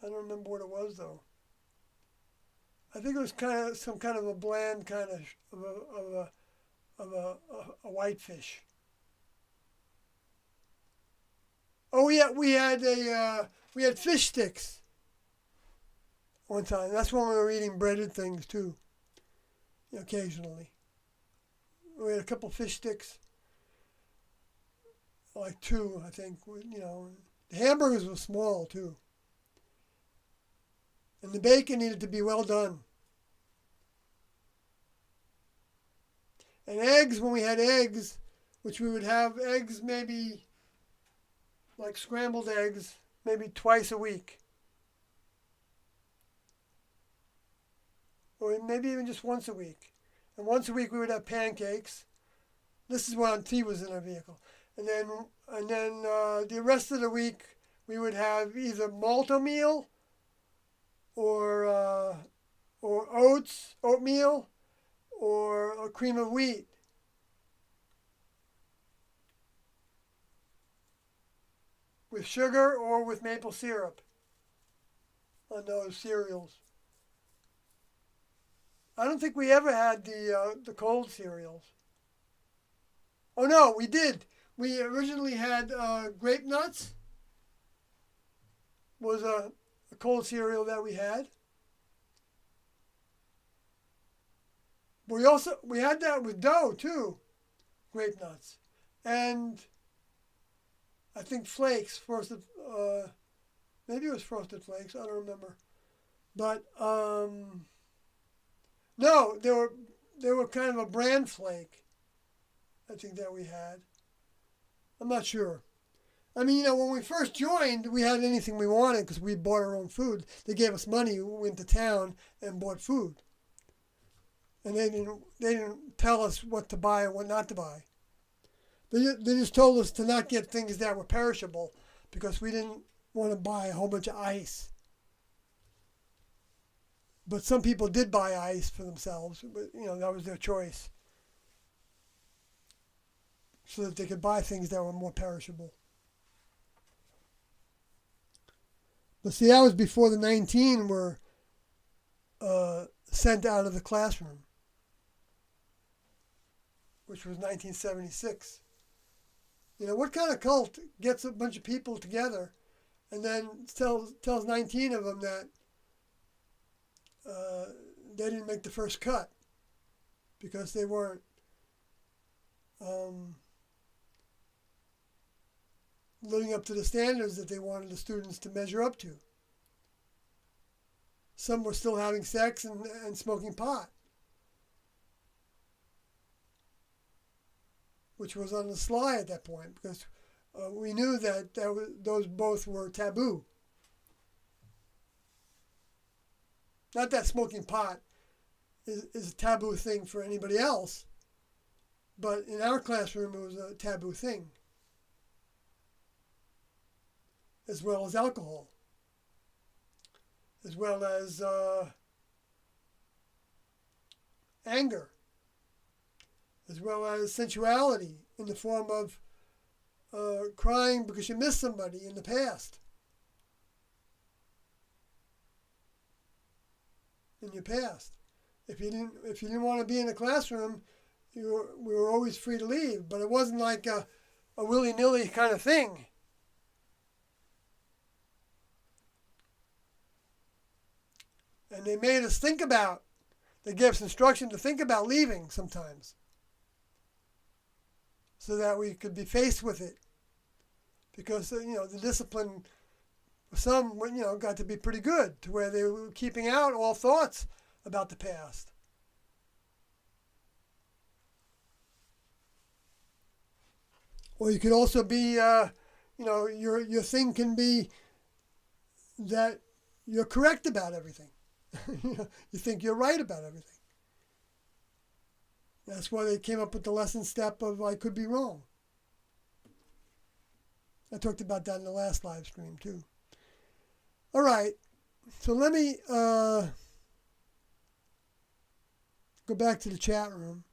I don't remember what it was though. I think it was kind of some kind of a bland kind of a whitefish. Oh yeah, we had fish sticks one time. That's when we were eating breaded things too. Occasionally, we had a couple fish sticks, like two, I think. The hamburgers were small too, and the bacon needed to be well done. And eggs, when we had eggs, which we would have eggs maybe like scrambled eggs, maybe twice a week. Or maybe even just once a week. And once a week we would have pancakes. This is when T was in our vehicle. And then the rest of the week we would have either malto meal or oatmeal, or a cream of wheat. With sugar or with maple syrup on those cereals. I don't think we ever had the cold cereals. Oh no, we did. We originally had grape nuts was a cold cereal that we had. But we had that with dough too, grape nuts, and I think flakes, frosted. Maybe it was frosted flakes. I don't remember. But no, they were kind of a bran flake. I think that we had. I'm not sure. I mean, when we first joined, we had anything we wanted because we bought our own food. They gave us money. We went to town and bought food, and they didn't tell us what to buy and what not to buy. They just told us to not get things that were perishable because we didn't want to buy a whole bunch of ice. But some people did buy ice for themselves, but that was their choice, so that they could buy things that were more perishable. But see, that was before the 19 were sent out of the classroom, which was 1976. What kind of cult gets a bunch of people together and then tells 19 of them that they didn't make the first cut because they weren't living up to the standards that they wanted the students to measure up to. Some were still having sex and smoking pot, which was on the sly at that point because we knew that those both were taboo. Not that smoking pot is a taboo thing for anybody else, but in our classroom it was a taboo thing, as well as alcohol, as well as anger, as well as sensuality in the form of crying because you missed somebody in the past. In your past, if you didn't want to be in the classroom, we were always free to leave. But it wasn't like a willy-nilly kind of thing. And they made us think about. They gave us instruction to think about leaving sometimes, so that we could be faced with it. Because the discipline. Some, got to be pretty good to where they were keeping out all thoughts about the past. Or you could also be, your thing can be that you're correct about everything. You think you're right about everything. That's why they came up with the lesson step of I could be wrong. I talked about that in the last live stream too. All right, so let me go back to the chat room.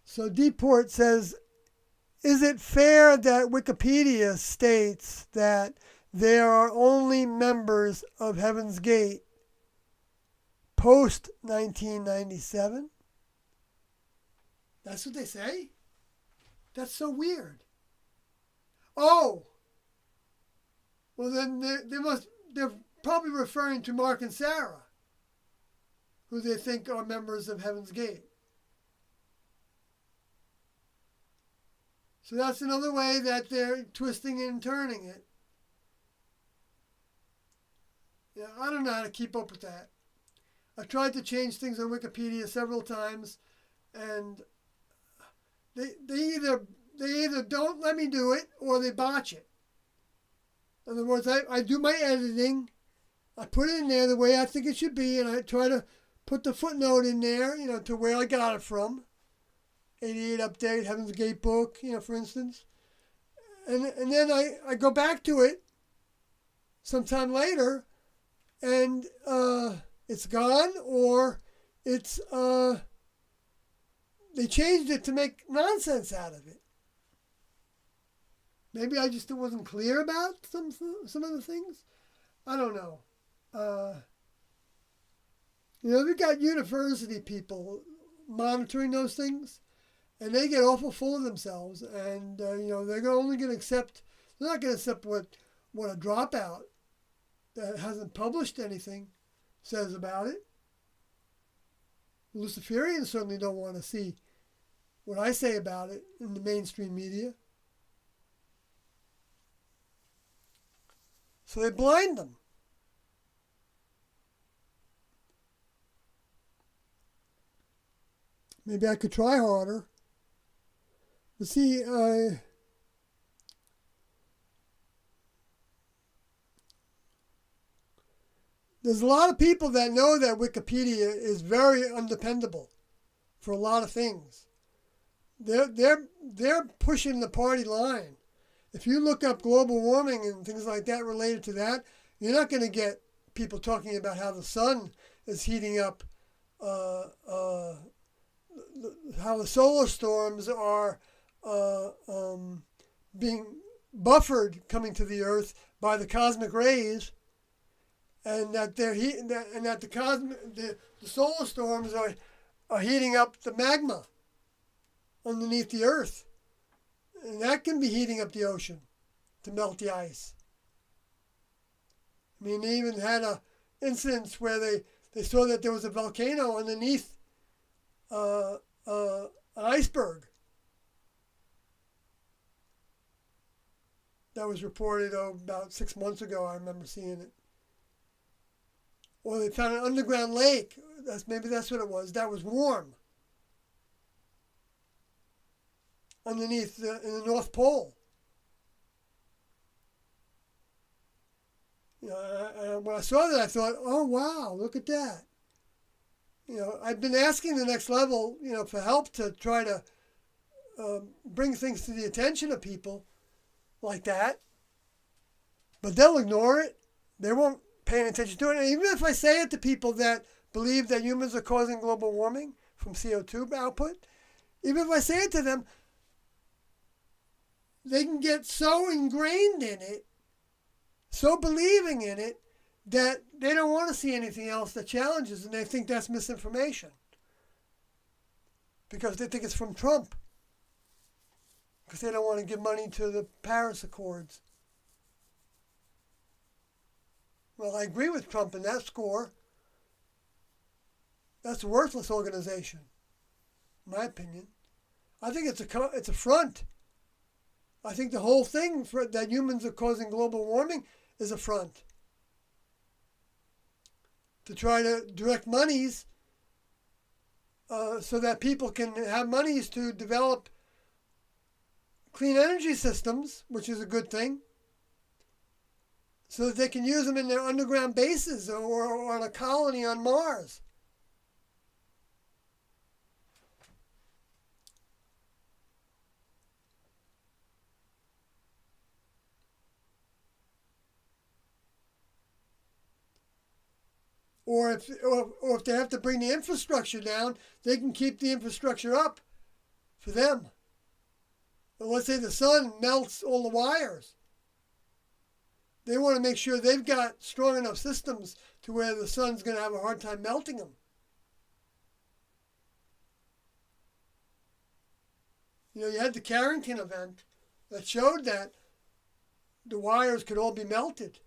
So Deport says, is it fair that Wikipedia states that there are only members of Heaven's Gate post 1997? That's what they say? That's so weird. Oh, well then they're probably referring to Mark and Sarah, who they think are members of Heaven's Gate. So that's another way that they're twisting and turning it. Yeah, I don't know how to keep up with that. I've tried to change things on Wikipedia several times, and they either don't let me do it or they botch it. In other words, I do my editing, I put it in there the way I think it should be, and I try to put the footnote in there, to where I got it from. 88 update, Heaven's Gate book, for instance. And then I go back to it sometime later, and it's gone, or it's they changed it to make nonsense out of it. Maybe I just wasn't clear about some of the things. I don't know. We've got university people monitoring those things, and they get awful full of themselves, and they're only going to accept. They're not going to accept what a dropout that hasn't published anything says about it. Luciferians certainly don't want to see what I say about it in the mainstream media. So they blind them. Maybe I could try harder. But see, there's a lot of people that know that Wikipedia is very undependable for a lot of things. They're pushing the party line. If you look up global warming and things like that related to that, you're not going to get people talking about how the sun is heating up, how the solar storms are being buffered coming to the Earth by the cosmic rays, and that the solar storms are heating up the magma underneath the Earth, and that can be heating up the ocean to melt the ice. I mean, they even had a incidents where they saw that there was a volcano underneath an iceberg. That was reported about 6 months ago. I remember seeing it. Or they found an underground lake. Maybe that's what it was. That was warm. Underneath in the North Pole. When I saw that, I thought, oh, wow, look at that. I've been asking the next level, for help to try to bring things to the attention of people like that. But they'll ignore it. They won't pay any attention to it. And even if I say it to people that believe that humans are causing global warming from CO2 output, even if I say it to them, they can get so ingrained in it, so believing in it, that they don't want to see anything else that challenges, and they think that's misinformation. Because they think it's from Trump. Because they don't want to give money to the Paris Accords. Well, I agree with Trump in that score. That's a worthless organization, in my opinion. I think it's a front. I think the whole thing that humans are causing global warming is a front. To try to direct monies so that people can have monies to develop clean energy systems, which is a good thing, so that they can use them in their underground bases or on a colony on Mars. Or if they have to bring the infrastructure down, they can keep the infrastructure up for them. But let's say the sun melts all the wires. They want to make sure they've got strong enough systems to where the sun's going to have a hard time melting them. You had the Carrington event that showed that the wires could all be melted.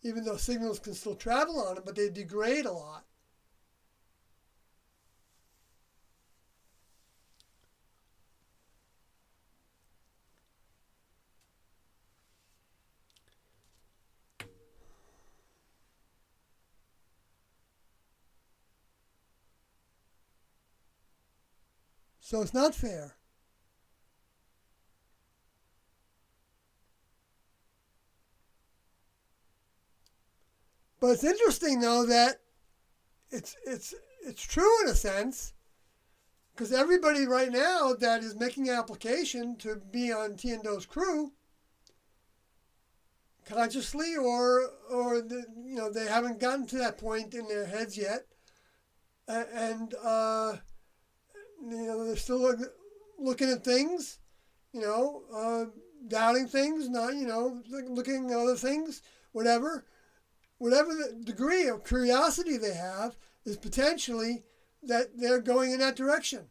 Even though signals can still travel on them, but they degrade a lot. So it's not fair. But it's interesting, though, that it's true in a sense, because everybody right now that is making an application to be on Tiendo's crew, consciously or they haven't gotten to that point in their heads yet, and they're still looking at things, doubting things, not looking at other things, whatever. whatever the degree of curiosity they have is potentially that they're going in that direction.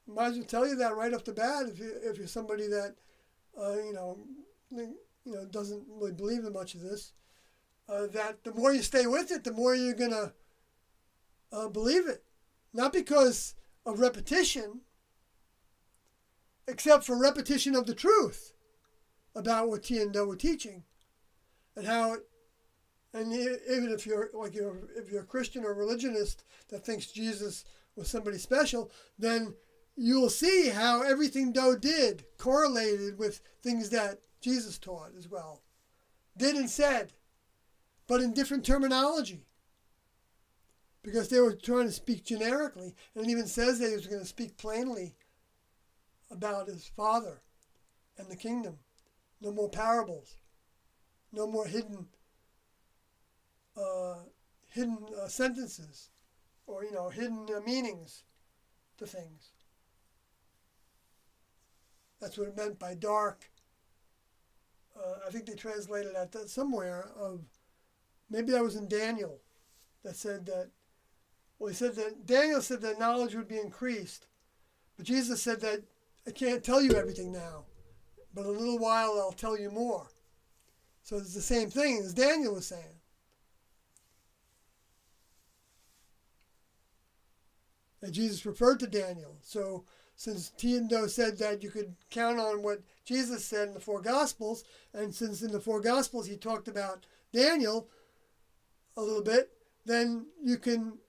Might as well tell you that right off the bat if you're somebody that doesn't really believe in much of this. That the more you stay with it, the more you're gonna believe it. Not because of repetition, except for repetition of the truth about what T and Do were teaching, and how it. And even if you're a Christian or religionist that thinks Jesus was somebody special, then you'll see how everything Do did correlated with things that Jesus taught as well. Did and said, but in different terminology. Because they were trying to speak generically. And it even says that he was going to speak plainly about his Father and the kingdom. No more parables. No more hidden sentences or, hidden meanings to things. That's what it meant by dark. I think they translated that somewhere maybe that was in Daniel, that said that, Daniel said that knowledge would be increased, but Jesus said that I can't tell you everything now, but in a little while I'll tell you more. So it's the same thing as Daniel was saying. And Jesus referred to Daniel. So since T and Do said that you could count on what Jesus said in the four Gospels, and since in the four Gospels he talked about Daniel a little bit, then you can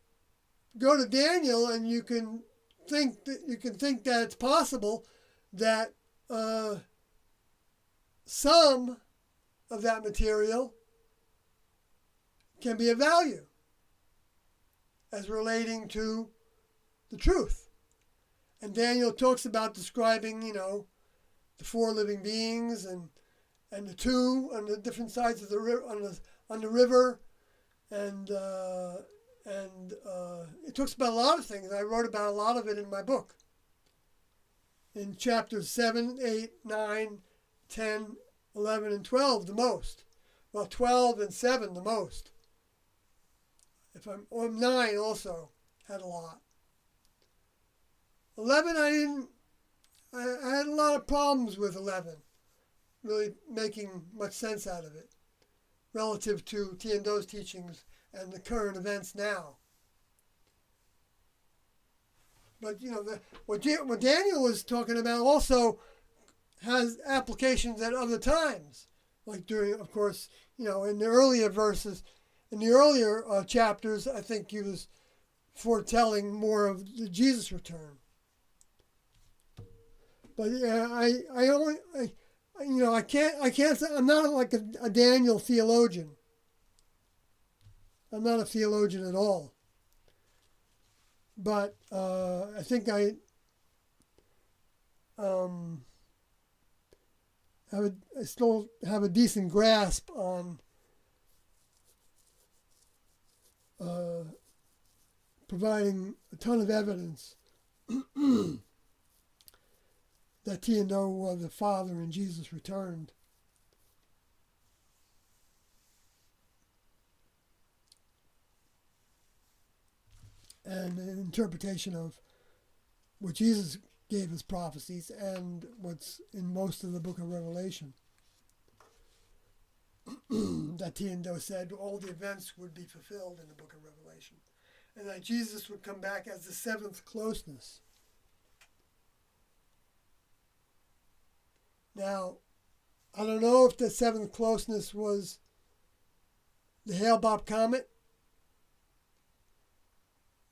go to Daniel and you can think that it's possible that some of that material can be of value as relating to the truth. And Daniel talks about describing, the four living beings and the two on the different sides of the river, on the river, and it talks about a lot of things. I wrote about a lot of it in my book. In chapters 7, 8, 9, 10, 11, and 12 the most. Well, 12 and 7 the most. Or 9 also had a lot. 11 I had a lot of problems with 11, really making much sense out of it relative to T and Do's teachings and the current events now. But, what Daniel was talking about also has applications at other times, like during, of course, in the earlier verses, in the earlier chapters, I think he was foretelling more of the Jesus return. But I can't say, I'm not like a Daniel theologian. I'm not a theologian at all. But I think I still have a decent grasp on providing a ton of evidence that T and Do were the Father and Jesus returned. And an interpretation of what Jesus gave as prophecies and what's in most of the book of Revelation. That T and Do said all the events would be fulfilled in the book of Revelation. And that Jesus would come back as the seventh closeness. Now, I don't know if the seventh closeness was the Hale-Bopp comet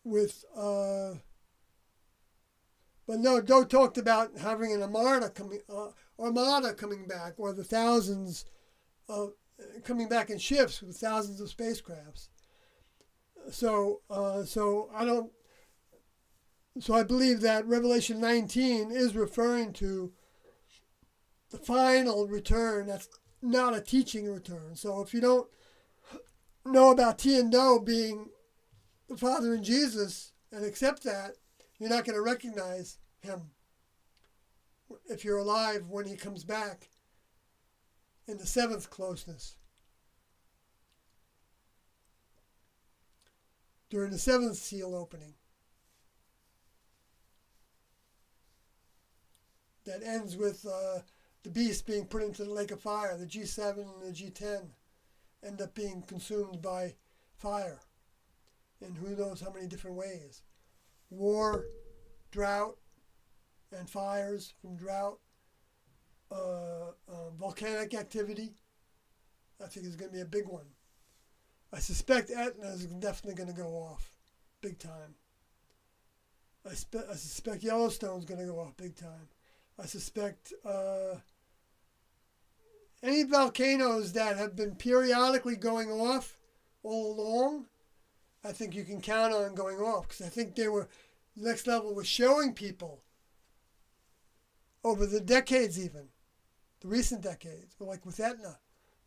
with, but no, Do talked about having an armada coming back, or the thousands coming back in ships with thousands of spacecrafts. So I believe that Revelation 19 is referring to the final return. That's not a teaching return. So if you don't know about T and Do being the Father and Jesus and accept that, you're not going to recognize him if you're alive when he comes back in the seventh closeness. during the seventh seal opening. That ends with the beast being put into the lake of fire. The G7 and the G10 end up being consumed by fire in who knows how many different ways. War, drought, and fires from drought, volcanic activity, I think is going to be a big one. I suspect Etna is definitely going to go off big time. I suspect Yellowstone's going to go off big time. I suspect any volcanoes that have been periodically going off all along, I think you can count on going off, because I think the next level was showing people over the decades, even the recent decades, like with Etna,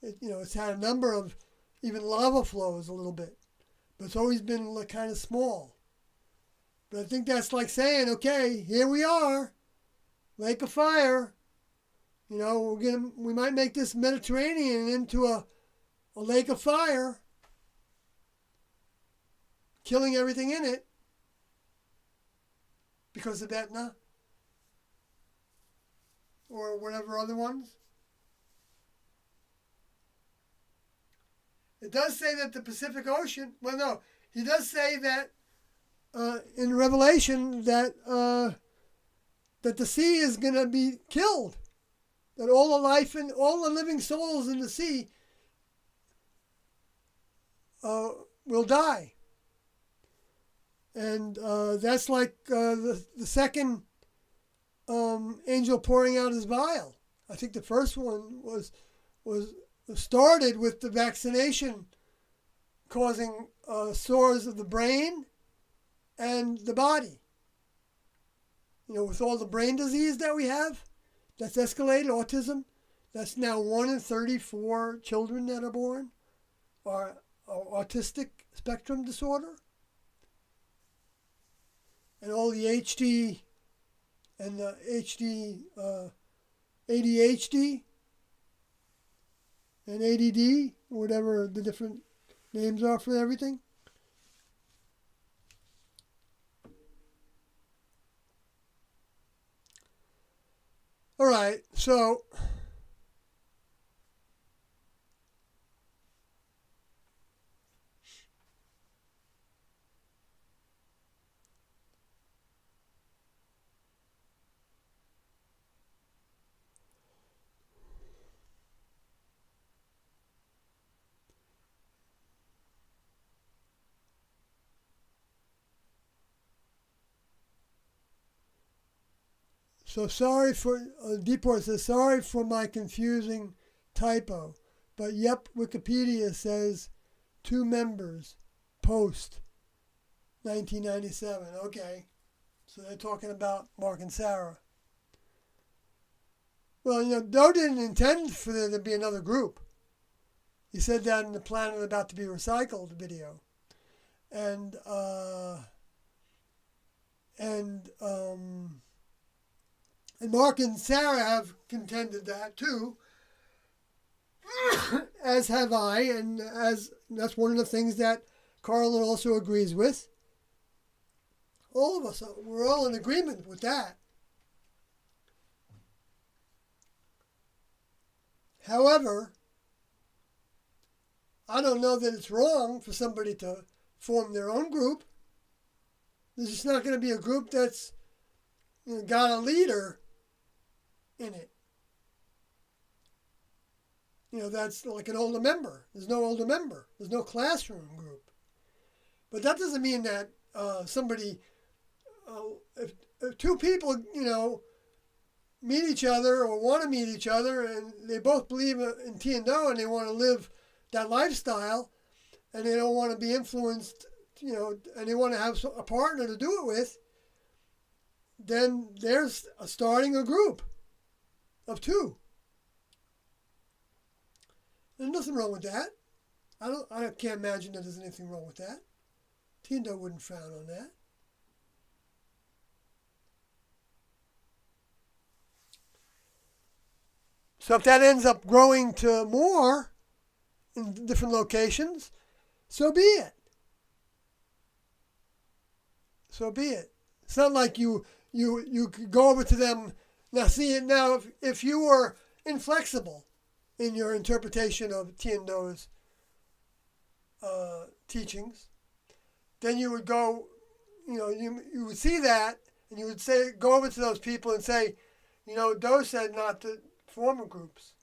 it's had a number of even lava flows a little bit, but it's always been like kind of small. But I think that's like saying, okay, here we are, lake of fire. We might make this Mediterranean into a lake of fire, killing everything in it because of Etna or whatever other ones. It does say that the Pacific Ocean, well, no, he does say that in Revelation that the sea is going to be killed, that all the life and all the living souls in the sea will die. And that's like the second angel pouring out his vial. I think the first one was started with the vaccination causing sores of the brain and the body. With all the brain disease that we have, that's escalated, autism, that's now 1 in 34 children that are born are autistic spectrum disorder. And all the HD and the ADHD and ADD, whatever the different names are for everything. All right, so sorry for, Deport says, sorry for my confusing typo. But yep, Wikipedia says 2 members post 1997. Okay. So they're talking about Mark and Sarah. Well, Doe didn't intend for there to be another group. He said that in the Planet About to Be Recycled video. And Mark and Sarah have contended that too, as have I, and that's one of the things that Carlin also agrees with. All of us, we're all in agreement with that. However, I don't know that it's wrong for somebody to form their own group. There's just not going to be a group that's got a leader in it. That's like an older member. There's no older member. There's no classroom group. But that doesn't mean that somebody, if 2 people, meet each other or want to meet each other and they both believe in T&O and they want to live that lifestyle and they don't want to be influenced, and they want to have a partner to do it with, then there's starting a group of 2. There's nothing wrong with that. I can't imagine that there's anything wrong with that. T&O wouldn't frown on that. So if that ends up growing to more in different locations, so be it. so be it. It's not like you could go over to them. Now, see, now if you were inflexible in your interpretation of Tiando's teachings, then you would go, you would see that, and you would say, go over to those people and say, Do said not to form groups.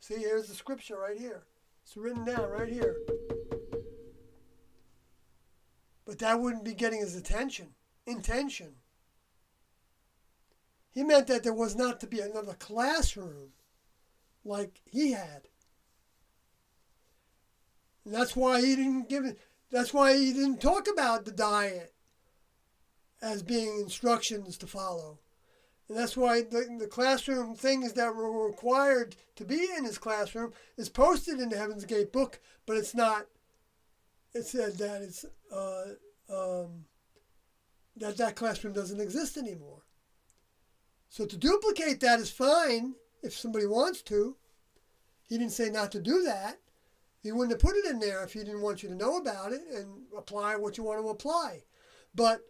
See, here's the scripture right here. It's written down right here. But that wouldn't be getting his intention. He meant that there was not to be another classroom like he had. And that's why he didn't talk about the diet as being instructions to follow. And that's why the classroom things that were required to be in his classroom is posted in the Heaven's Gate book, but it's not. It said that it's that classroom doesn't exist anymore. So to duplicate that is fine if somebody wants to. He didn't say not to do that. He wouldn't have put it in there if he didn't want you to know about it and apply what you want to apply. But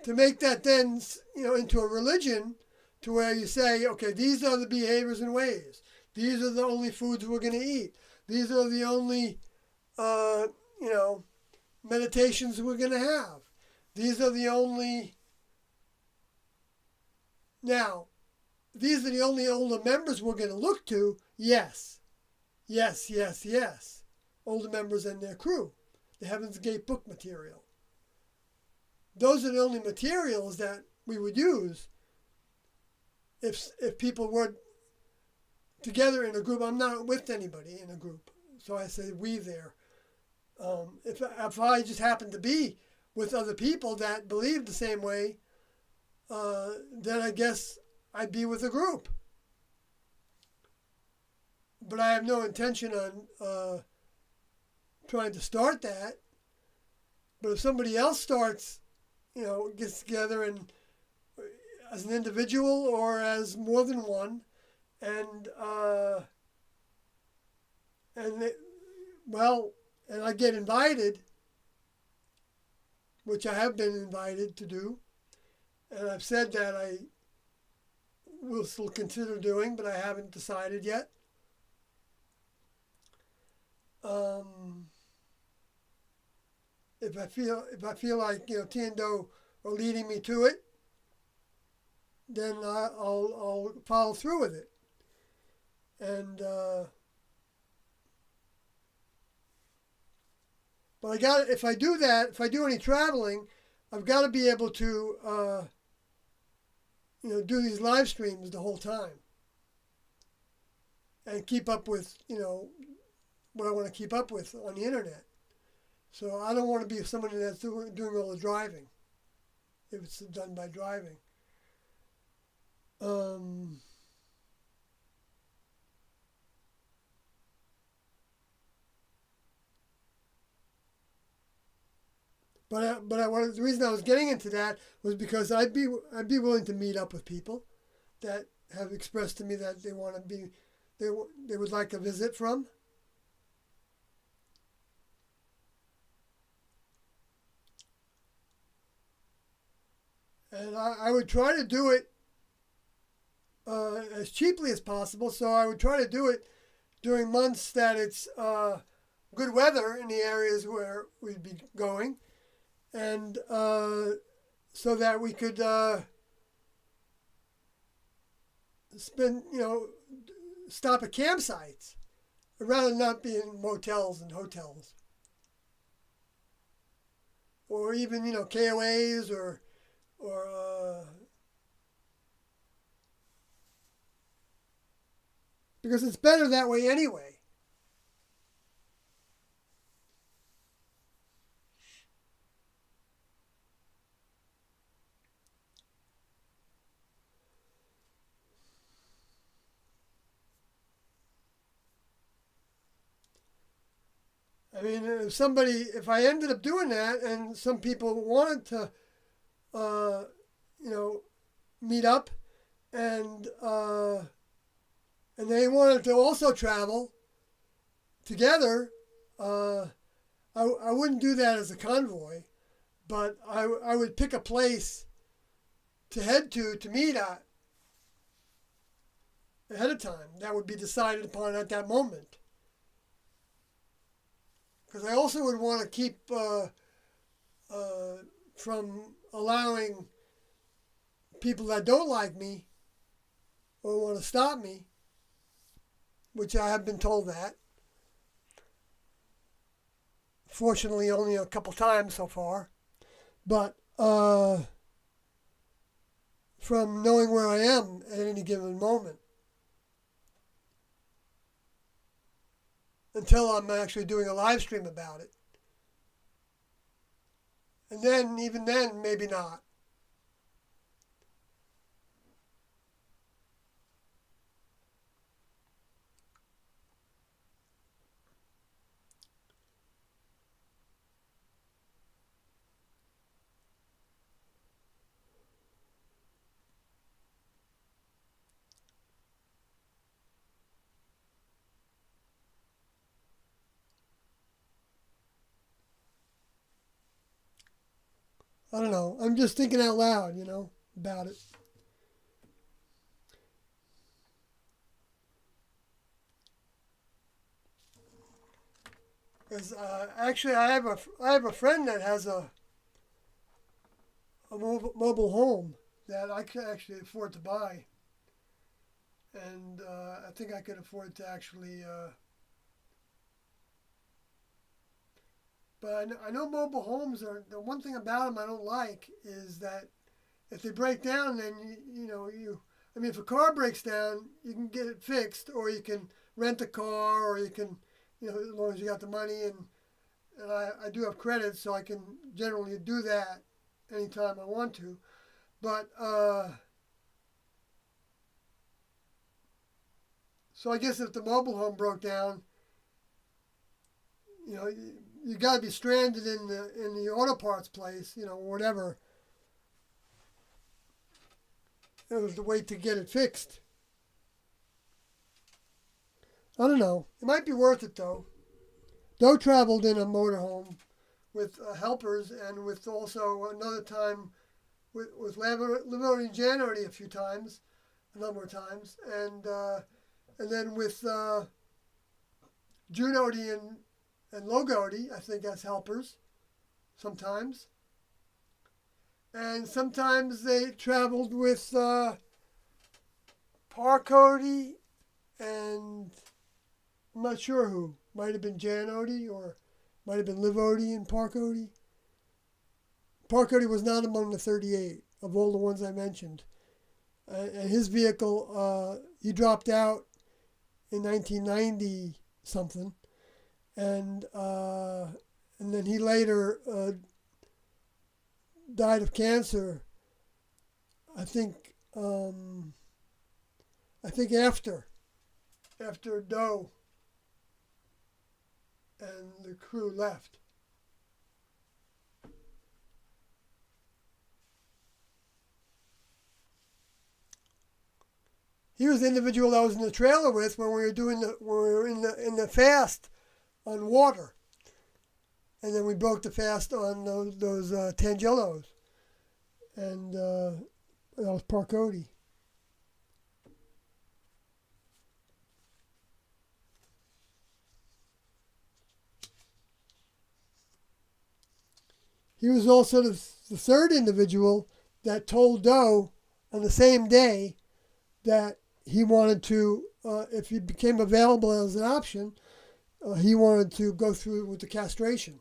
to make that then, into a religion, to where you say, okay, these are the behaviors and ways. These are the only foods we're going to eat. These are the only, meditations we're going to have. These are the only. Now, these are the only older members we're going to look to. Yes. Yes, yes, yes. Older members and their crew. The Heaven's Gate book material. Those are the only materials that we would use if people were together in a group. I'm not with anybody in a group, so I say we there. If I just happen to be with other people that believe the same way, then I guess I'd be with a group. But I have no intention on trying to start that. But if somebody else starts, gets together and as an individual or as more than one, and I get invited, which I have been invited to do, and I've said that I will still consider doing, but I haven't decided yet. If I feel like Tiando are leading me to it, then I'll follow through with it. And but if I do any traveling, I've got to be able to do these live streams the whole time and keep up with what I want to keep up with on the internet. So I don't want to be somebody that's doing all the driving, if it's done by driving. But the reason I was getting into that was because I'd be willing to meet up with people that have expressed to me that they want to be, they would like a visit from. And I would try to do it as cheaply as possible. So I would try to do it during months that it's good weather in the areas where we'd be going. And so that we could stop at campsites. I'd rather not be in motels and hotels. Or even, KOAs or because it's better that way anyway. I mean, if I ended up doing that and some people wanted to meet up and they wanted to also travel together, I I wouldn't do that as a convoy, but I would pick a place to head to meet at ahead of time. That would be decided upon at that moment. Because I also would want to keep from allowing people that don't like me or want to stop me, which I have been told that. Fortunately, only a couple times so far. But from knowing where I am at any given moment until I'm actually doing a live stream about it. And then, even then, maybe not. I don't know. I'm just thinking out loud, about it. Because actually, I have a friend that has a mobile home that I can actually afford to buy, and I think I could afford to actually. But I know mobile homes are the one thing about them I don't like is that if they break down, then I mean, if a car breaks down, you can get it fixed, or you can rent a car, or you can, as long as you got the money, and I do have credit, so I can generally do that anytime I want to. But so I guess if the mobile home broke down, you got to be stranded in the auto parts place, whatever. It was the way to get it fixed. I don't know. It might be worth it, though. Doe traveled in a motorhome with helpers, and with also another time with Liberty and January a number of times, and then with Junody and Logody, I think, as helpers sometimes. And sometimes they traveled with Parcody and I'm not sure who. Might have been Jan Odie or might have been Liv Odie and Park Odie. Park Odie was not among the 38 of all the ones I mentioned. And his vehicle, he dropped out in 1990 something. And then he later died of cancer. I think after Doe and the crew left. He was the individual I was in the trailer with when we were in the fast on water, and then we broke the fast on those Tangelos, and that was Parcody. He was also the third individual that told Doe on the same day that he wanted to, if he became available as an option, he wanted to go through with the castration.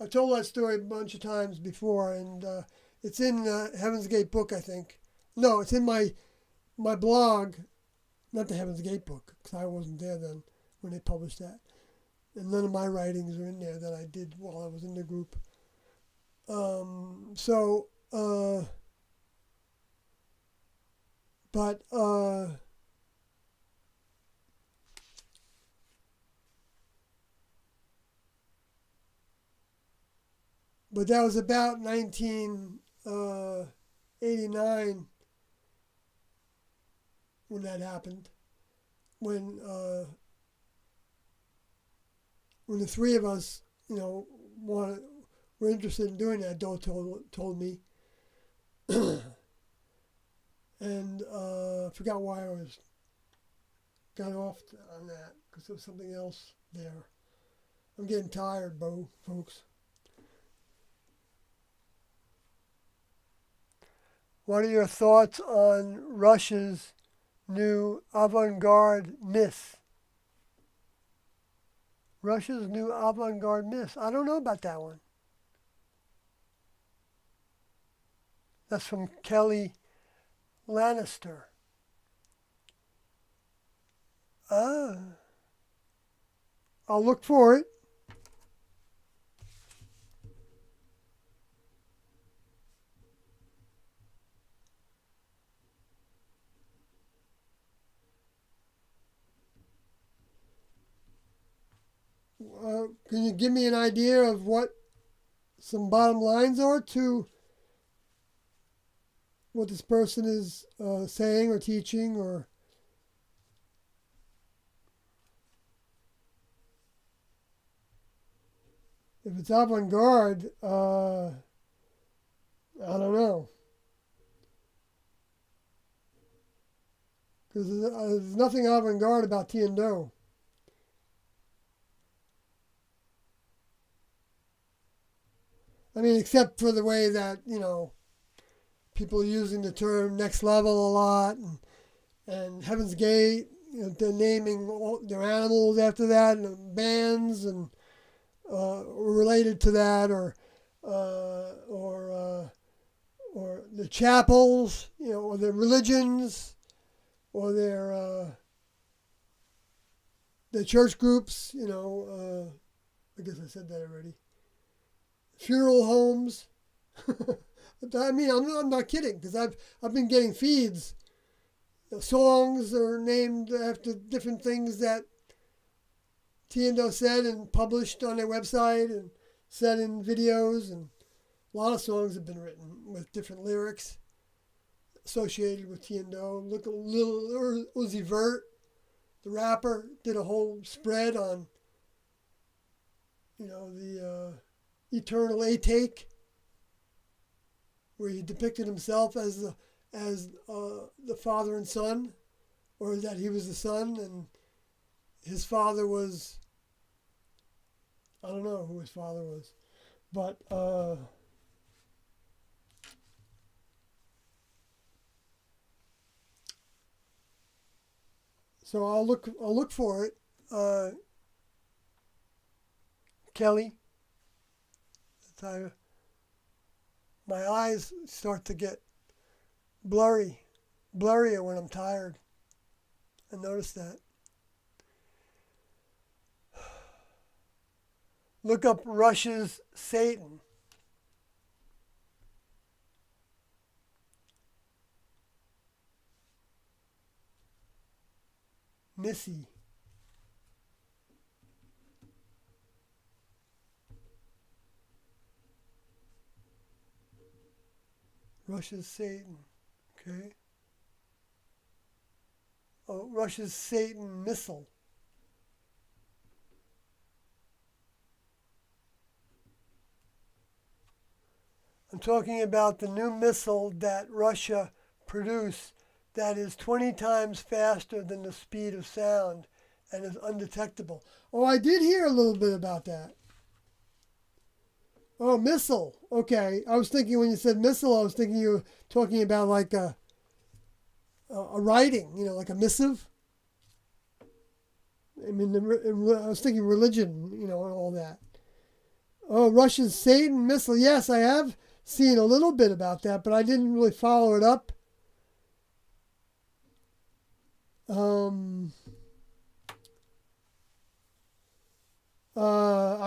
I told that story a bunch of times before, and it's in Heaven's Gate book, I think. No, it's in my blog, not the Heaven's Gate book, because I wasn't there then when they published that. And none of my writings are in there that I did while I was in the group. But that was about 1989 when that happened. When when the three of us, were interested in doing that, Doe told me. And I forgot why I got off on that, because there was something else there. I'm getting tired, folks. What are your thoughts on Russia's new avant-garde miss? Russia's new avant-garde miss. I don't know about that one. That's from Kelly Lannister. I'll look for it. Can you give me an idea of what some bottom lines are to what this person is saying or teaching, or if it's avant-garde, I don't know. Because there's nothing avant-garde about Tiendo. I mean, except for the way that, people are using the term next level a lot, and Heaven's Gate, they're naming all their animals after that, and bands, and related to that, or the chapels, or their religions, or their church groups, I guess I said that already. Funeral homes. I mean, I'm not kidding, because I've been getting feeds. Songs are named after different things that Tiendo said and published on their website and said in videos, and a lot of songs have been written with different lyrics associated with Tiendo. Look at Lil Uzi Vert, the rapper, did a whole spread on, the Eternal A-Take, where he depicted himself as the father and son, or that he was the son and his father was, I don't know who his father was, but so I'll look for it, Kelly. My eyes start to get blurrier when I'm tired. I noticed that. Look up Russia's Satan. Missy. Russia's Satan. Okay. Oh, Russia's Satan missile. I'm talking about the new missile that Russia produced that is 20 times faster than the speed of sound and is undetectable. Oh, I did hear a little bit about that. Oh, missile. Okay. I was thinking when you said missile, I was thinking you were talking about like a writing, like a missive. I mean, I was thinking religion, and all that. Oh, Russia's Satan missile. Yes, I have seen a little bit about that, but I didn't really follow it up. I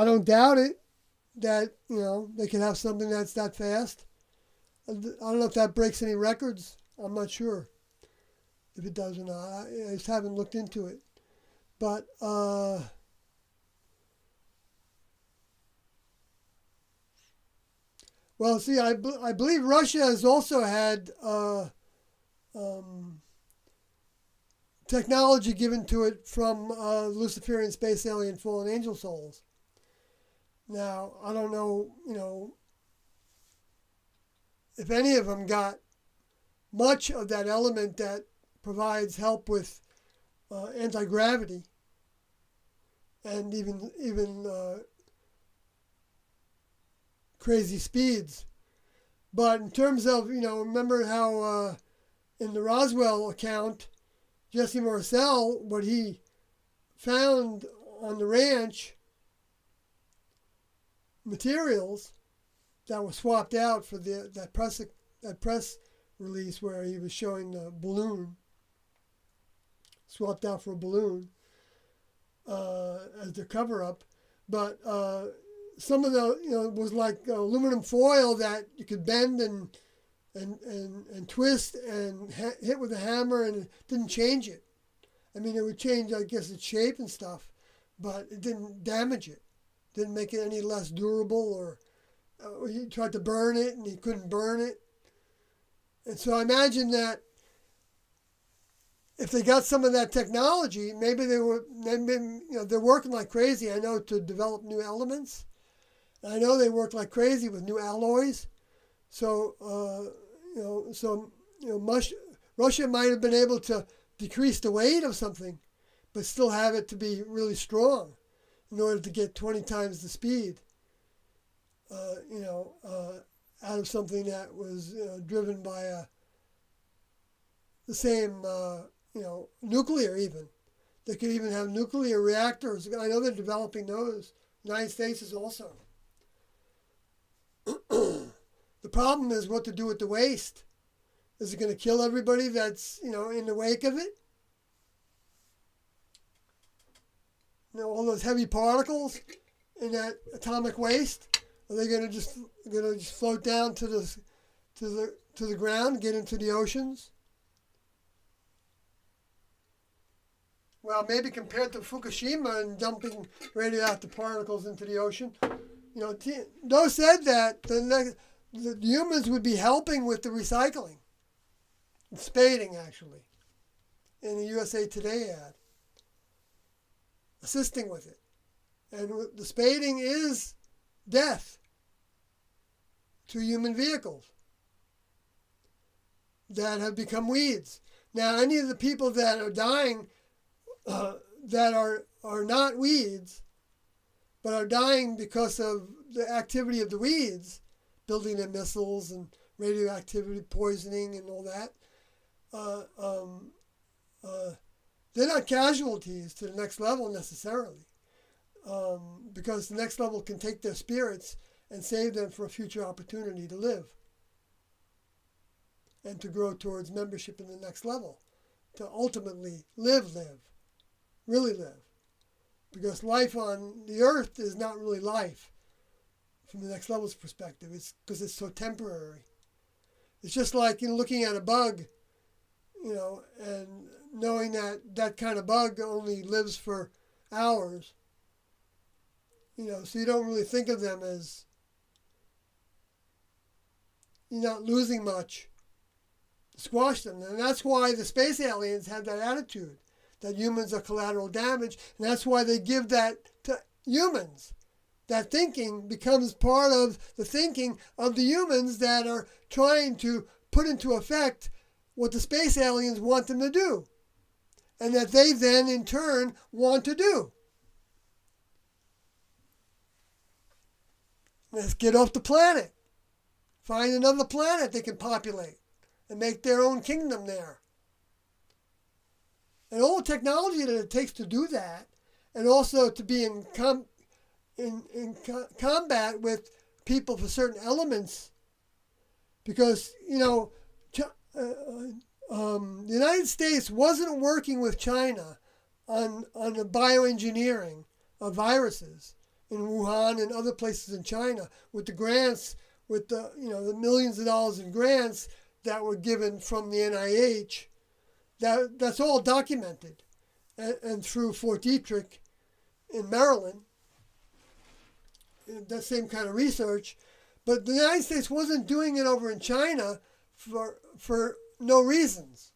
don't doubt it that, they can have something that's that fast. I don't know if that breaks any records. I'm not sure if it does or not. I just haven't looked into it. But well, see, I believe Russia has also had technology given to it from Luciferian space alien fallen angel souls. Now, I don't know, if any of them got much of that element that provides help with anti-gravity and even crazy speeds. But in terms of, remember how in the Roswell account, Jesse Marcel, what he found on the ranch, materials that were swapped out for that press release where he was showing the balloon, swapped out for a balloon as their cover-up. But some of the, it was like aluminum foil that you could bend and twist and hit with a hammer, and it didn't change it. I mean, it would change, I guess, its shape and stuff, but it didn't damage it. Didn't make it any less durable, or he tried to burn it and he couldn't burn it. And so I imagine that if they got some of that technology, maybe they're working like crazy, I know, to develop new elements. And I know they work like crazy with new alloys. So, Russia might have been able to decrease the weight of something, but still have it to be really strong in order to get 20 times the speed, out of something that was driven by the same, nuclear even. They could even have nuclear reactors. I know they're developing those. The United States is also. The problem is what to do with the waste. Is it going to kill everybody that's, in the wake of it? All those heavy particles in that atomic waste, are they going to just float down to the ground, get into the oceans? Well, maybe compared to Fukushima and dumping radioactive particles into the ocean, Doe said that the humans would be helping with the recycling, spading actually, in the USA Today ad. Assisting with it. And the spading is death to human vehicles that have become weeds. Now, any of the people that are dying that are not weeds, but are dying because of the activity of the weeds, building their missiles and radioactivity poisoning and all that, they're not casualties to the next level necessarily, because the next level can take their spirits and save them for a future opportunity to live and to grow towards membership in the next level, to ultimately really live. Because life on the earth is not really life from the next level's perspective. It's because it's so temporary. It's just like looking at a bug, and knowing that kind of bug only lives for hours. So you don't really think of them as, you're not losing much to squash them. And that's why the space aliens have that attitude, that humans are collateral damage, and that's why they give that to humans. That thinking becomes part of the thinking of the humans that are trying to put into effect what the space aliens want them to do, and that they then in turn want to do. Let's get off the planet. Find another planet they can populate and make their own kingdom there. And all the technology that it takes to do that, and also to be in combat with people for certain elements, because, the United States wasn't working with China on the bioengineering of viruses in Wuhan and other places in China with the grants, with the millions of dollars in grants that were given from the NIH. That's all documented, and through Fort Detrick in Maryland, that same kind of research. But the United States wasn't doing it over in China for no reasons.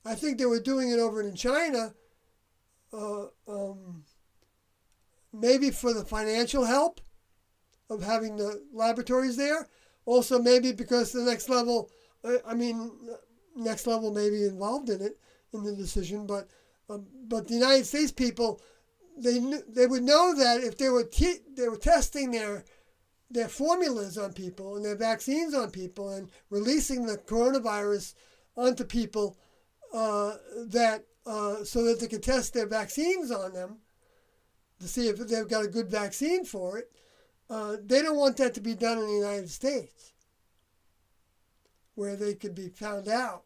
I think they were doing it over in China maybe for the financial help of having the laboratories there. Also, maybe because the next level, next level may be involved in it, in the decision, but the United States people, they would know that if they were testing their formulas on people and their vaccines on people and releasing the coronavirus onto people, so that they could test their vaccines on them to see if they've got a good vaccine for it. They don't want that to be done in the United States, where they could be found out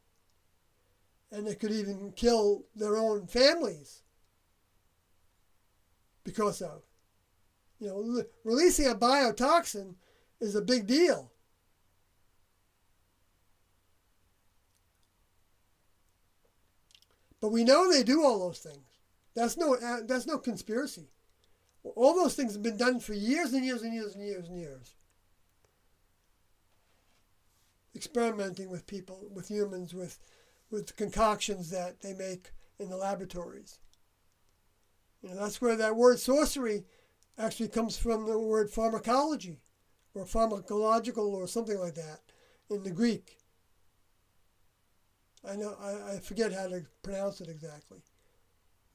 and they could even kill their own families because of. Releasing a biotoxin is a big deal. But we know they do all those things. That's no conspiracy. All those things have been done for years and years and years and years and years. Experimenting with people, with humans, with concoctions that they make in the laboratories. That's where that word sorcery actually comes from, the word pharmacology or pharmacological or something like that in the Greek. I forget how to pronounce it exactly,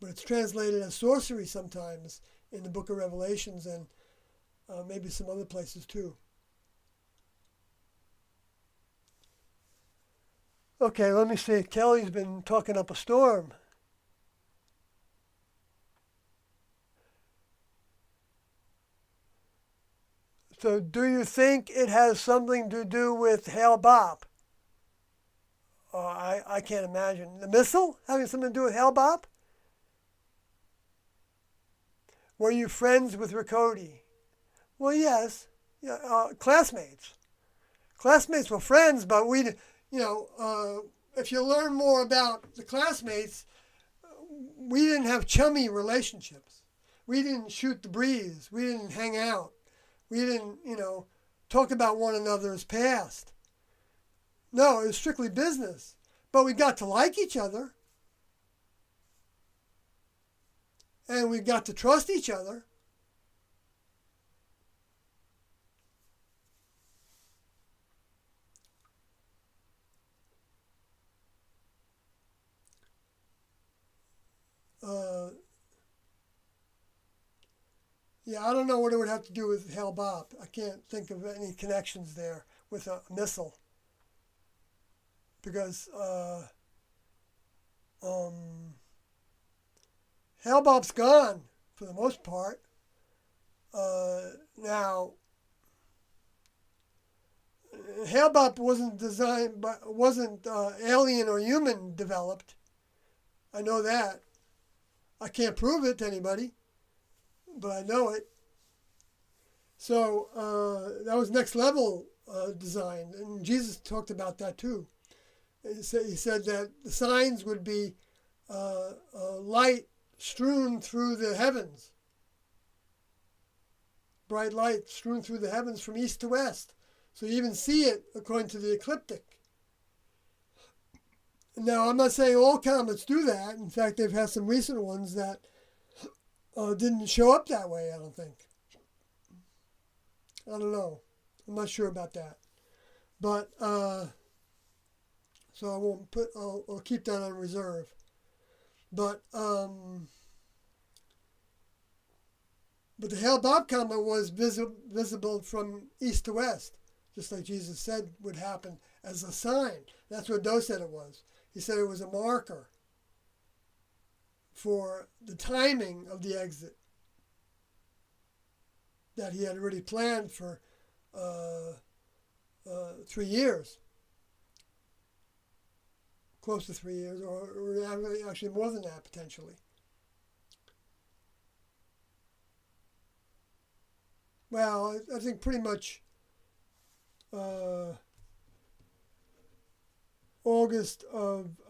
but it's translated as sorcery sometimes in the book of Revelations and maybe some other places too. Okay, let me see. Kelly's been talking up a storm. So do you think it has something to do with Hale-Bopp? I can't imagine. The missile having something to do with Hale-Bopp? Were you friends with Riccoti? Well, yes. Classmates. Classmates were friends, but if you learn more about the classmates, we didn't have chummy relationships. We didn't shoot the breeze. We didn't hang out. We didn't, talk about one another's past. No, it was strictly business. But we got to like each other. And we got to trust each other. I don't know what it would have to do with Hale-Bopp. I can't think of any connections there with a missile. Because Hale-Bopp's gone for the most part. Now, Hale-Bopp wasn't alien or human developed. I know that. I can't prove it to anybody, but I know it. So that was next level design, and Jesus talked about that too. He said that the signs would be light strewn through the heavens, bright light strewn through the heavens from east to west. So you even see it according to the ecliptic. Now, I'm not saying all comets do that. In fact, they've had some recent ones that didn't show up that way, I don't think. I don't know. I'm not sure about that. But, so I won't I'll keep that on reserve. But the Hale-Bopp comet was visible from east to west, just like Jesus said would happen as a sign. That's what Doe said it was. He said it was a marker for the timing of the exit that he had already planned for 3 years. Close to 3 years, or actually more than that, potentially. Well, I think pretty much August of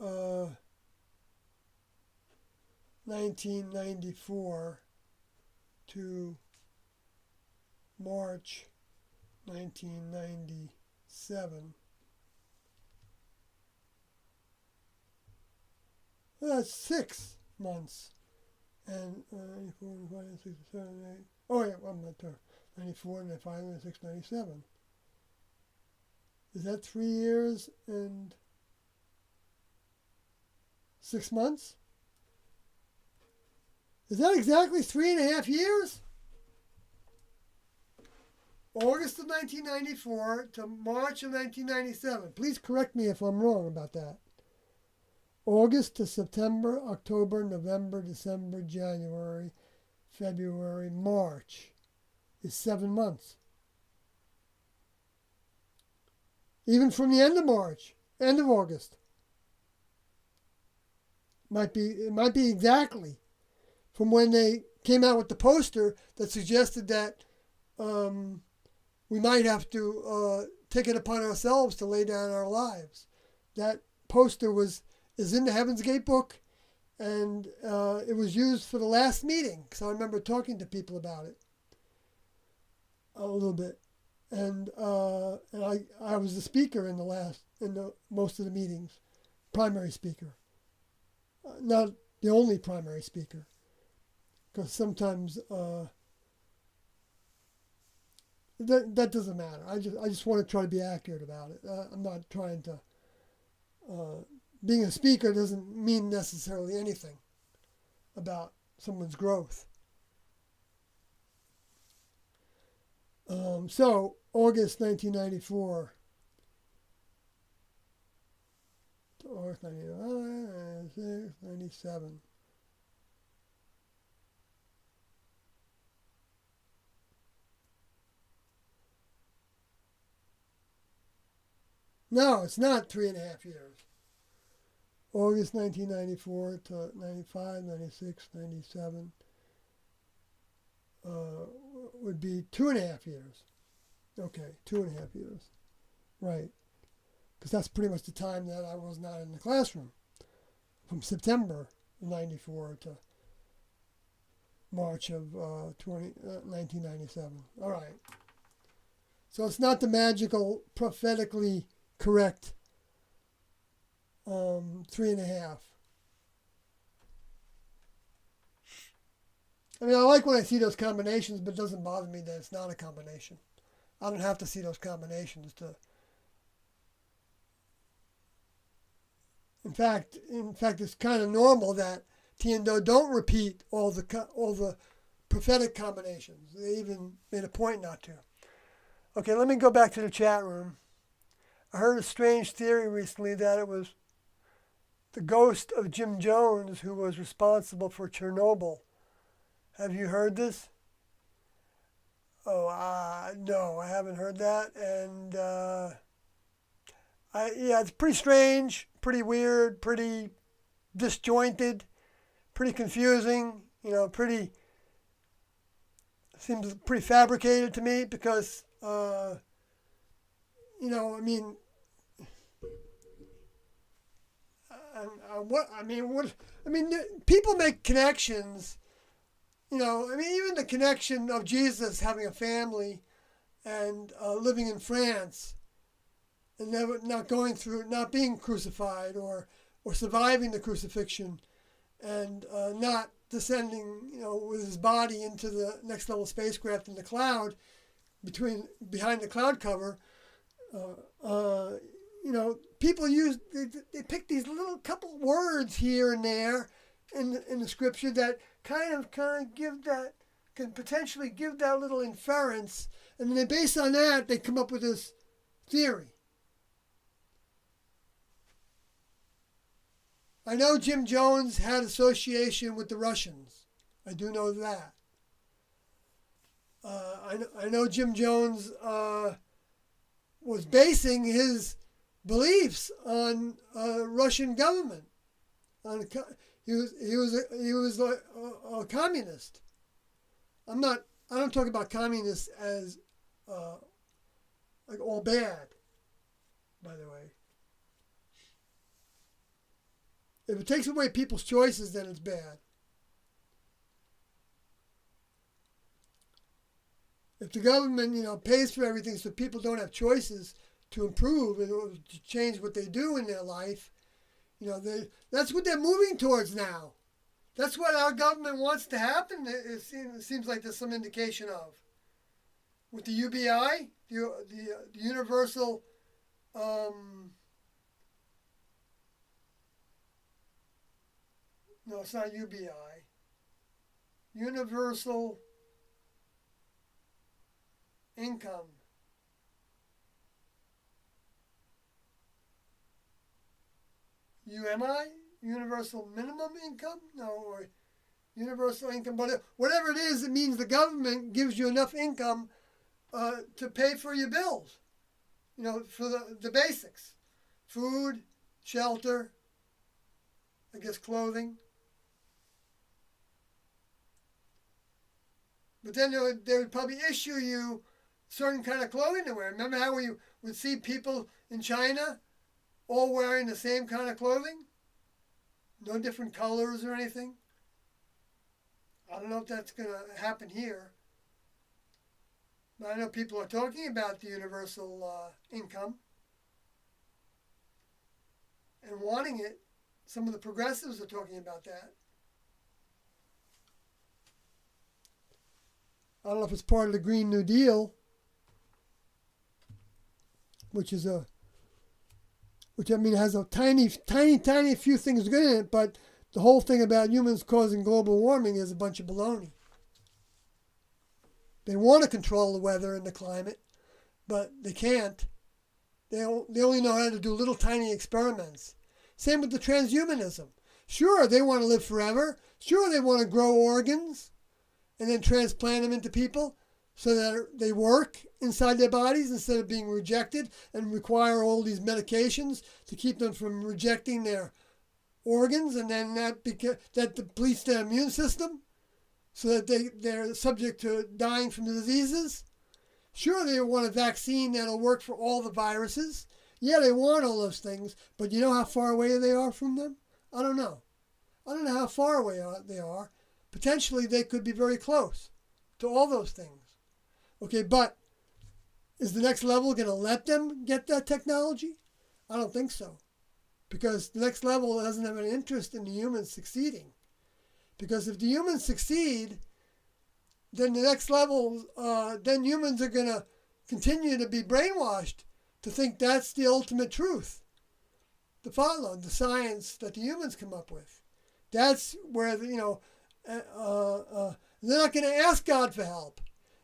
1994 to March 1997. Well, that's 6 months. And 94, 95, 96, 97, 98. Oh, yeah, I'm not there. 94, 95, 96, 97. Is that 3 years and 6 months? Is that exactly 3.5 years? August of 1994 to March of 1997. Please correct me if I'm wrong about that. August to September, October, November, December, January, February, March is 7 months. Even from the end of March, end of August. It might be exactly from when they came out with the poster that suggested that we might have to take it upon ourselves to lay down our lives. That poster is in the Heaven's Gate book, and it was used for the last meeting, because I remember talking to people about it a little bit, and I was the speaker in most of the meetings, primary speaker, not the only primary speaker, because sometimes that doesn't matter. I just want to try to be accurate about it. I'm not trying to. Being a speaker doesn't mean necessarily anything about someone's growth. So, August 1994 to August 1995, 97. No, it's not 3.5 years. August 1994 to 95, 96, 97 would be 2.5 years. Okay, 2.5 years. Right. Because that's pretty much the time that I was not in the classroom. From September of 94 to March of 1997. All right. So it's not the magical, prophetically correct 3.5. I mean, I like when I see those combinations, but it doesn't bother me that it's not a combination. I don't have to see those combinations to. In fact, it's kind of normal that Tiendo don't repeat all the prophetic combinations. They even made a point not to. Okay, let me go back to the chat room. I heard a strange theory recently that it was the ghost of Jim Jones who was responsible for Chernobyl. Have you heard this? Oh, no, I haven't heard that. And it's pretty strange, pretty weird, pretty disjointed, pretty confusing. Seems pretty fabricated to me because, people make connections. Even the connection of Jesus having a family and living in France and not being crucified or surviving the crucifixion and not descending, with his body into the next level spacecraft in the cloud, behind the cloud cover. People they pick these little couple words here and there in the scripture that kind of can potentially give that little inference, and then based on that they come up with this theory. I know Jim Jones had association with the Russians. I do know that. I know Jim Jones was basing his beliefs on Russian government. He was a communist. I don't talk about communists as like all bad, by the way. If it takes away people's choices, then it's bad. If the government, pays for everything so people don't have choices to improve and to change what they do in their life, that's what they're moving towards now. That's what our government wants to happen. It seems like there's some indication of. With the UBI, the Universal, no, it's not UBI. Universal income. UMI? Universal minimum income? No, or universal income. But whatever it is, it means the government gives you enough income to pay for your bills. For the basics. Food, shelter, I guess clothing. But then they would probably issue you certain kind of clothing to wear. Remember how we would see people in China all wearing the same kind of clothing? No different colors or anything? I don't know if that's going to happen here. But I know people are talking about the universal income and wanting it. Some of the progressives are talking about that. I don't know if it's part of the Green New Deal, which has a tiny few things good in it, but the whole thing about humans causing global warming is a bunch of baloney. They want to control the weather and the climate, but they can't. They only know how to do little tiny experiments. Same with the transhumanism. Sure, they want to live forever. Sure, they want to grow organs and then transplant them into people so that they work inside their bodies instead of being rejected and require all these medications to keep them from rejecting their organs, and then that depletes their immune system so that they're subject to dying from the diseases. Sure, they want a vaccine that'll work for all the viruses. Yeah, they want all those things, but you know how far away they are from them? I don't know. I don't know how far away they are. Potentially, they could be very close to all those things. Okay, but is the next level going to let them get that technology? I don't think so. Because the next level doesn't have an interest in the humans succeeding. Because if the humans succeed, then the next level, then humans are going to continue to be brainwashed to think that's the ultimate truth. To follow the science that the humans come up with. That's where, they're not going to ask God for help.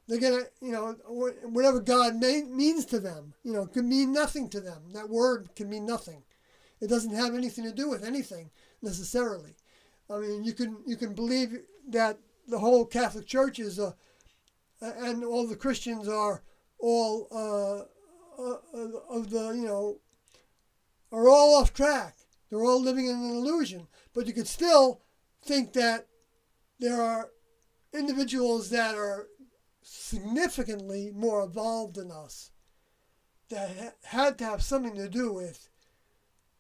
They're going to, whatever God means to them, could mean nothing to them. That word can mean nothing. It doesn't have anything to do with anything necessarily. I mean, you can believe that the whole Catholic Church is and all the Christians are all are all off track. They're all living in an illusion. But you could still think that there are individuals that are significantly more evolved than us that had to have something to do with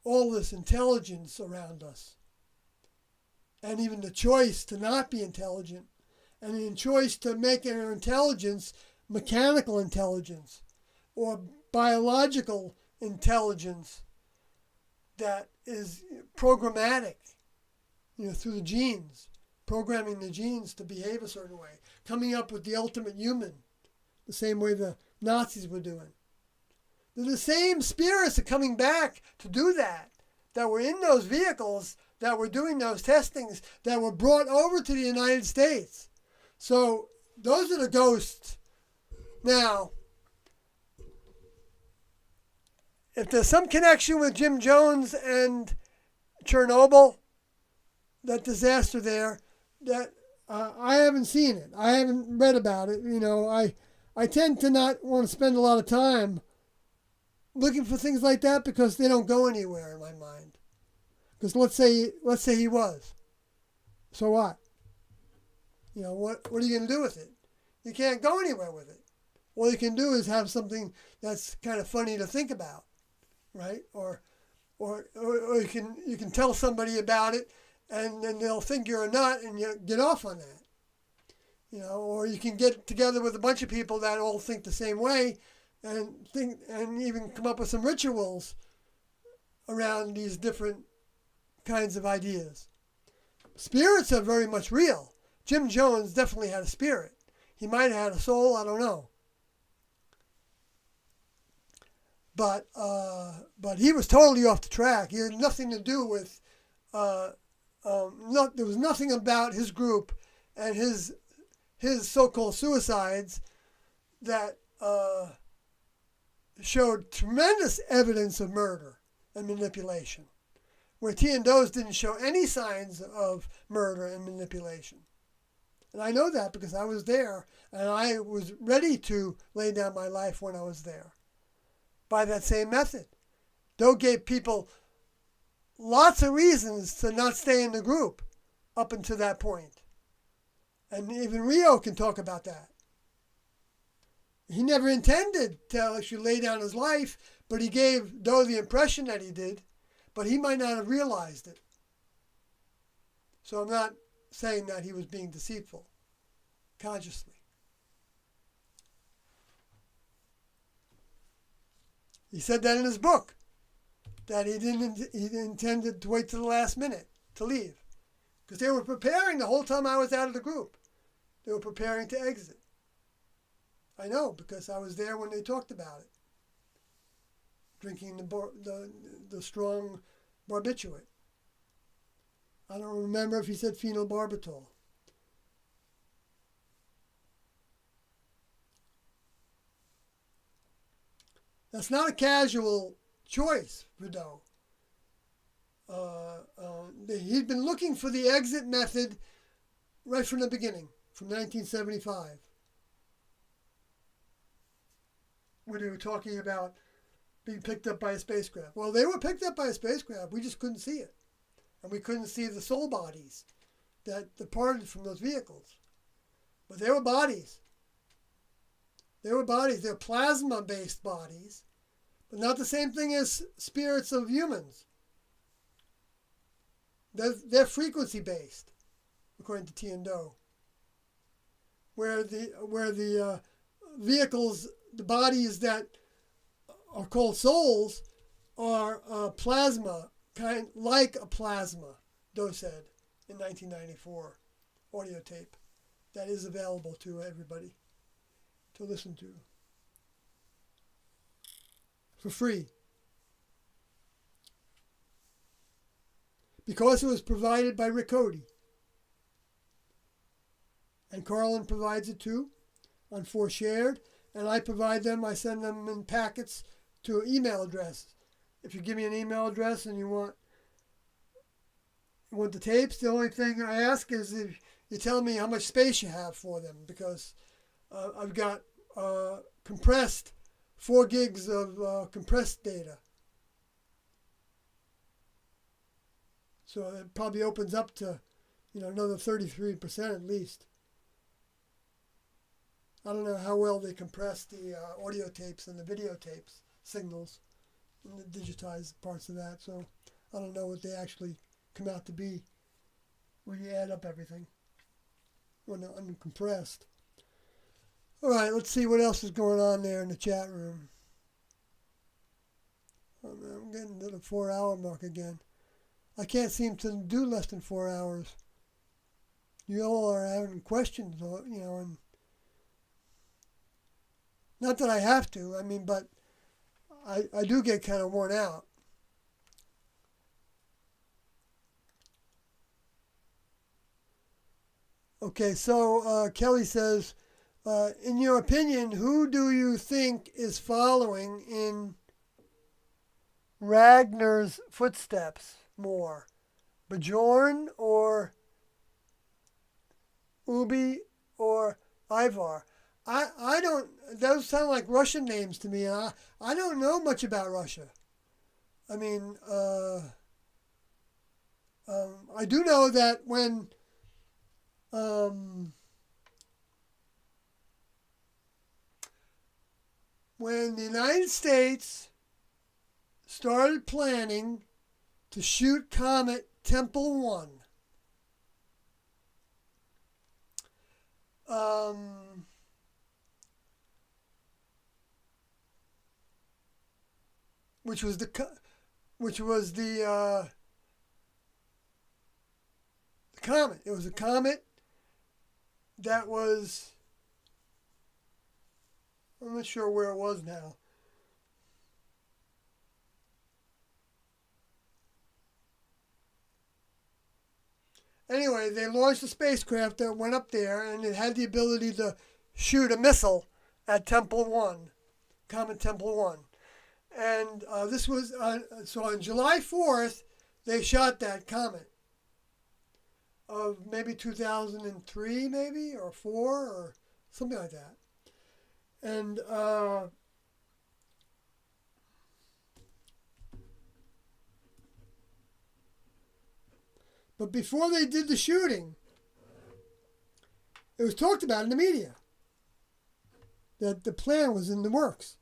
all this intelligence around us. And even the choice to not be intelligent, and the choice to make our intelligence mechanical intelligence or biological intelligence that is programmatic, through the genes, programming the genes to behave a certain way, coming up with the ultimate human, the same way the Nazis were doing. They're the same spirits are coming back to do that were in those vehicles, that were doing those testings, that were brought over to the United States. So those are the ghosts. Now, if there's some connection with Jim Jones and Chernobyl, that disaster there, that I haven't seen it. I haven't read about it. I tend to not want to spend a lot of time looking for things like that because they don't go anywhere in my mind. Because let's say he was. So what? What are you going to do with it? You can't go anywhere with it. All you can do is have something that's kind of funny to think about, right? Or you can tell somebody about it, and then they'll think you're a nut, and you get off on that. Or you can get together with a bunch of people that all think the same way, and even come up with some rituals around these different kinds of ideas. spirits are very much real. Jim Jones definitely had a spirit. He might have had a soul, I don't know. But he was totally off the track. He had nothing to do with, there was nothing about his group and his so-called suicides that showed tremendous evidence of murder and manipulation, where T&Ds didn't show any signs of murder and manipulation. And I know that because I was there, and I was ready to lay down my life when I was there by that same method. Doe gave people lots of reasons to not stay in the group up until that point. And even Rio can talk about that. He never intended to actually lay down his life, but he gave Doe the impression that he did, but he might not have realized it. So I'm not saying that he was being deceitful consciously. He said that in his book, that he intended to wait till the last minute to leave, because they were preparing the whole time I was out of the group. They were preparing to exit. I know, because I was there when they talked about it, drinking the strong barbiturate. I don't remember if he said phenobarbital. That's not a casual choice for Doe. He'd been looking for the exit method right from the beginning, from 1975, when they were talking about being picked up by a spacecraft. Well, they were picked up by a spacecraft. We just couldn't see it. And we couldn't see the soul bodies that departed from those vehicles. But they were bodies. They were bodies. They're plasma-based bodies, but not the same thing as spirits of humans. They're frequency-based, according to T&Do. Where the vehicles, the bodies that are called souls, are plasma, kind like a plasma, Doe said in 1994 audio tape that is available to everybody to listen to for free, because it was provided by Rick Cody, and Carlin provides it too on 4Shared, and I provide them. I send them in packets to email addresses. If you give me an email address and you want the tapes, the only thing I ask is if you tell me how much space you have for them, because I've got compressed 4 gigs of compressed data. So it probably opens up to, another 33% at least. I don't know how well they compress the audio tapes and the videotapes signals and the digitized parts of that. So I don't know what they actually come out to be when you add up everything when they're uncompressed. All right, let's see what else is going on there in the chat room. Oh, man, I'm getting to the 4-hour mark again. I can't seem to do less than 4 hours. You all are having questions, and not that I have to, but I do get kind of worn out. Okay, so Kelly says, in your opinion, who do you think is following in Ragnar's footsteps more? Bjorn or Ubi or Ivar? I don't, those sound like Russian names to me, and I don't know much about Russia. I do know that when the United States started planning to shoot Comet Temple 1, which was the comet. It was a comet that was, I'm not sure where it was now. Anyway, they launched a spacecraft that went up there, and it had the ability to shoot a missile at Temple 1, Comet Temple 1. And this was, so on July 4th, they shot that comet of maybe 2003, maybe, or 4, or something like that. And but before they did the shooting, it was talked about in the media that the plan was in the works.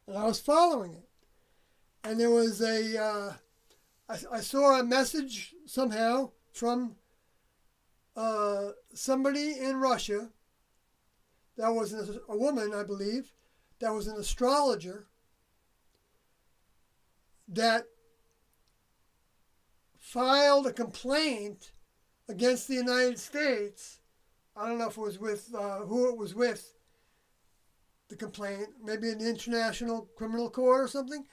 And I was following it. And there was I saw a message somehow from somebody in Russia that was a woman, I believe, that was an astrologer that filed a complaint against the United States. I don't know if it was with who it was with, the complaint, maybe in the International Criminal Court or something,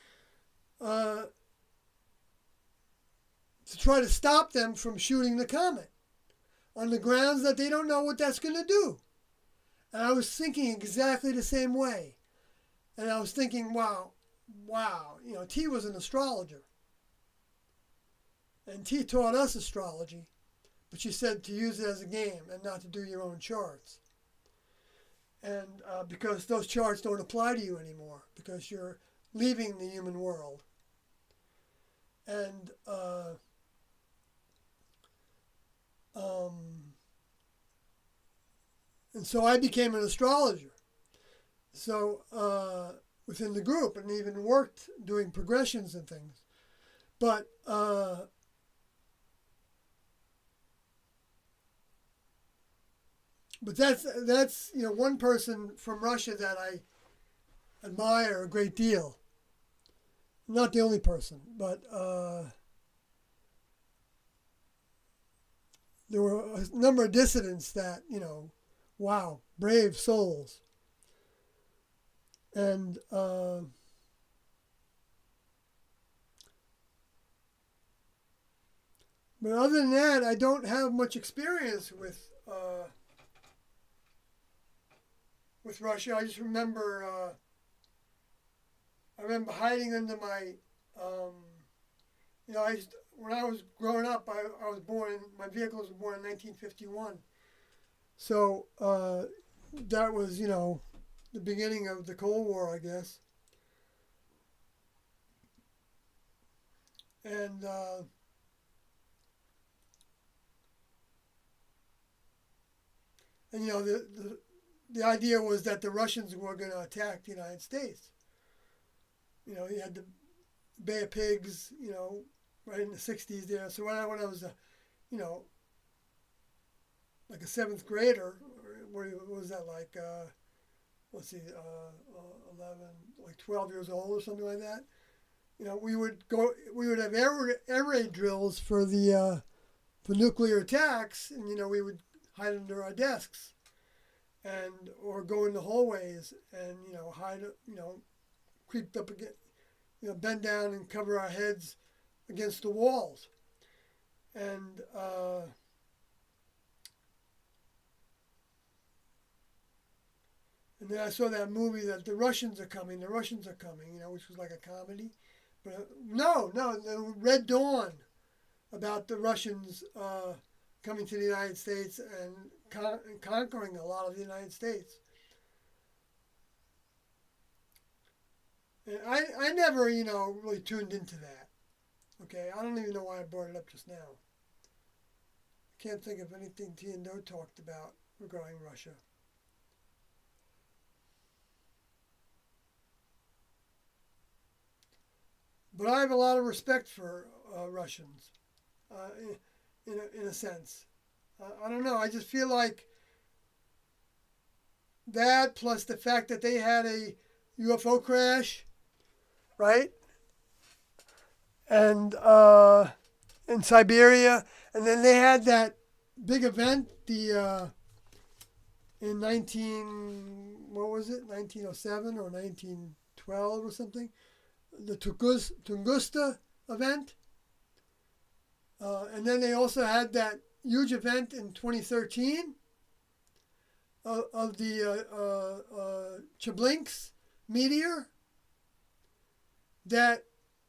to try to stop them from shooting the comet on the grounds that they don't know what that's going to do. And I was thinking exactly the same way. And I was thinking, wow, T was an astrologer. And T taught us astrology, but she said to use it as a game and not to do your own charts. And because those charts don't apply to you anymore, because you're leaving the human world. And so I became an astrologer. So within the group, and even worked doing progressions and things. But that's one person from Russia that I admire a great deal. Not the only person, but there were a number of dissidents that, wow, brave souls. And but other than that, I don't have much experience with Russia. I just remember hiding under my when I was growing up, I was born, my vehicle was born in 1951. So that was, the beginning of the Cold War, I guess. And the idea was that the Russians were going to attack the United States. You had the Bay of Pigs, right in the 60s there. So when I was like a 7th grader, or what was that, like, 11, like 12 years old or something like that. We would have air raid drills for for nuclear attacks, and we would hide under our desks, or go in the hallways and hide, creep up against, bend down and cover our heads against the walls, and then I saw that movie that the Russians are coming, which was like a comedy. But no, the Red Dawn, about the Russians coming to the United States and conquering a lot of the United States. And I never, really tuned into that. Okay, I don't even know why I brought it up just now. I can't think of anything T and Do talked about regarding Russia. But I have a lot of respect for Russians, in a sense. I don't know. I just feel like that, plus the fact that they had a UFO crash, right? And in Siberia, and then they had that big event, the in 1907 or 1912 or something, the Tunguska event. And then they also had that huge event in 2013 of the Chelyabinsk meteor that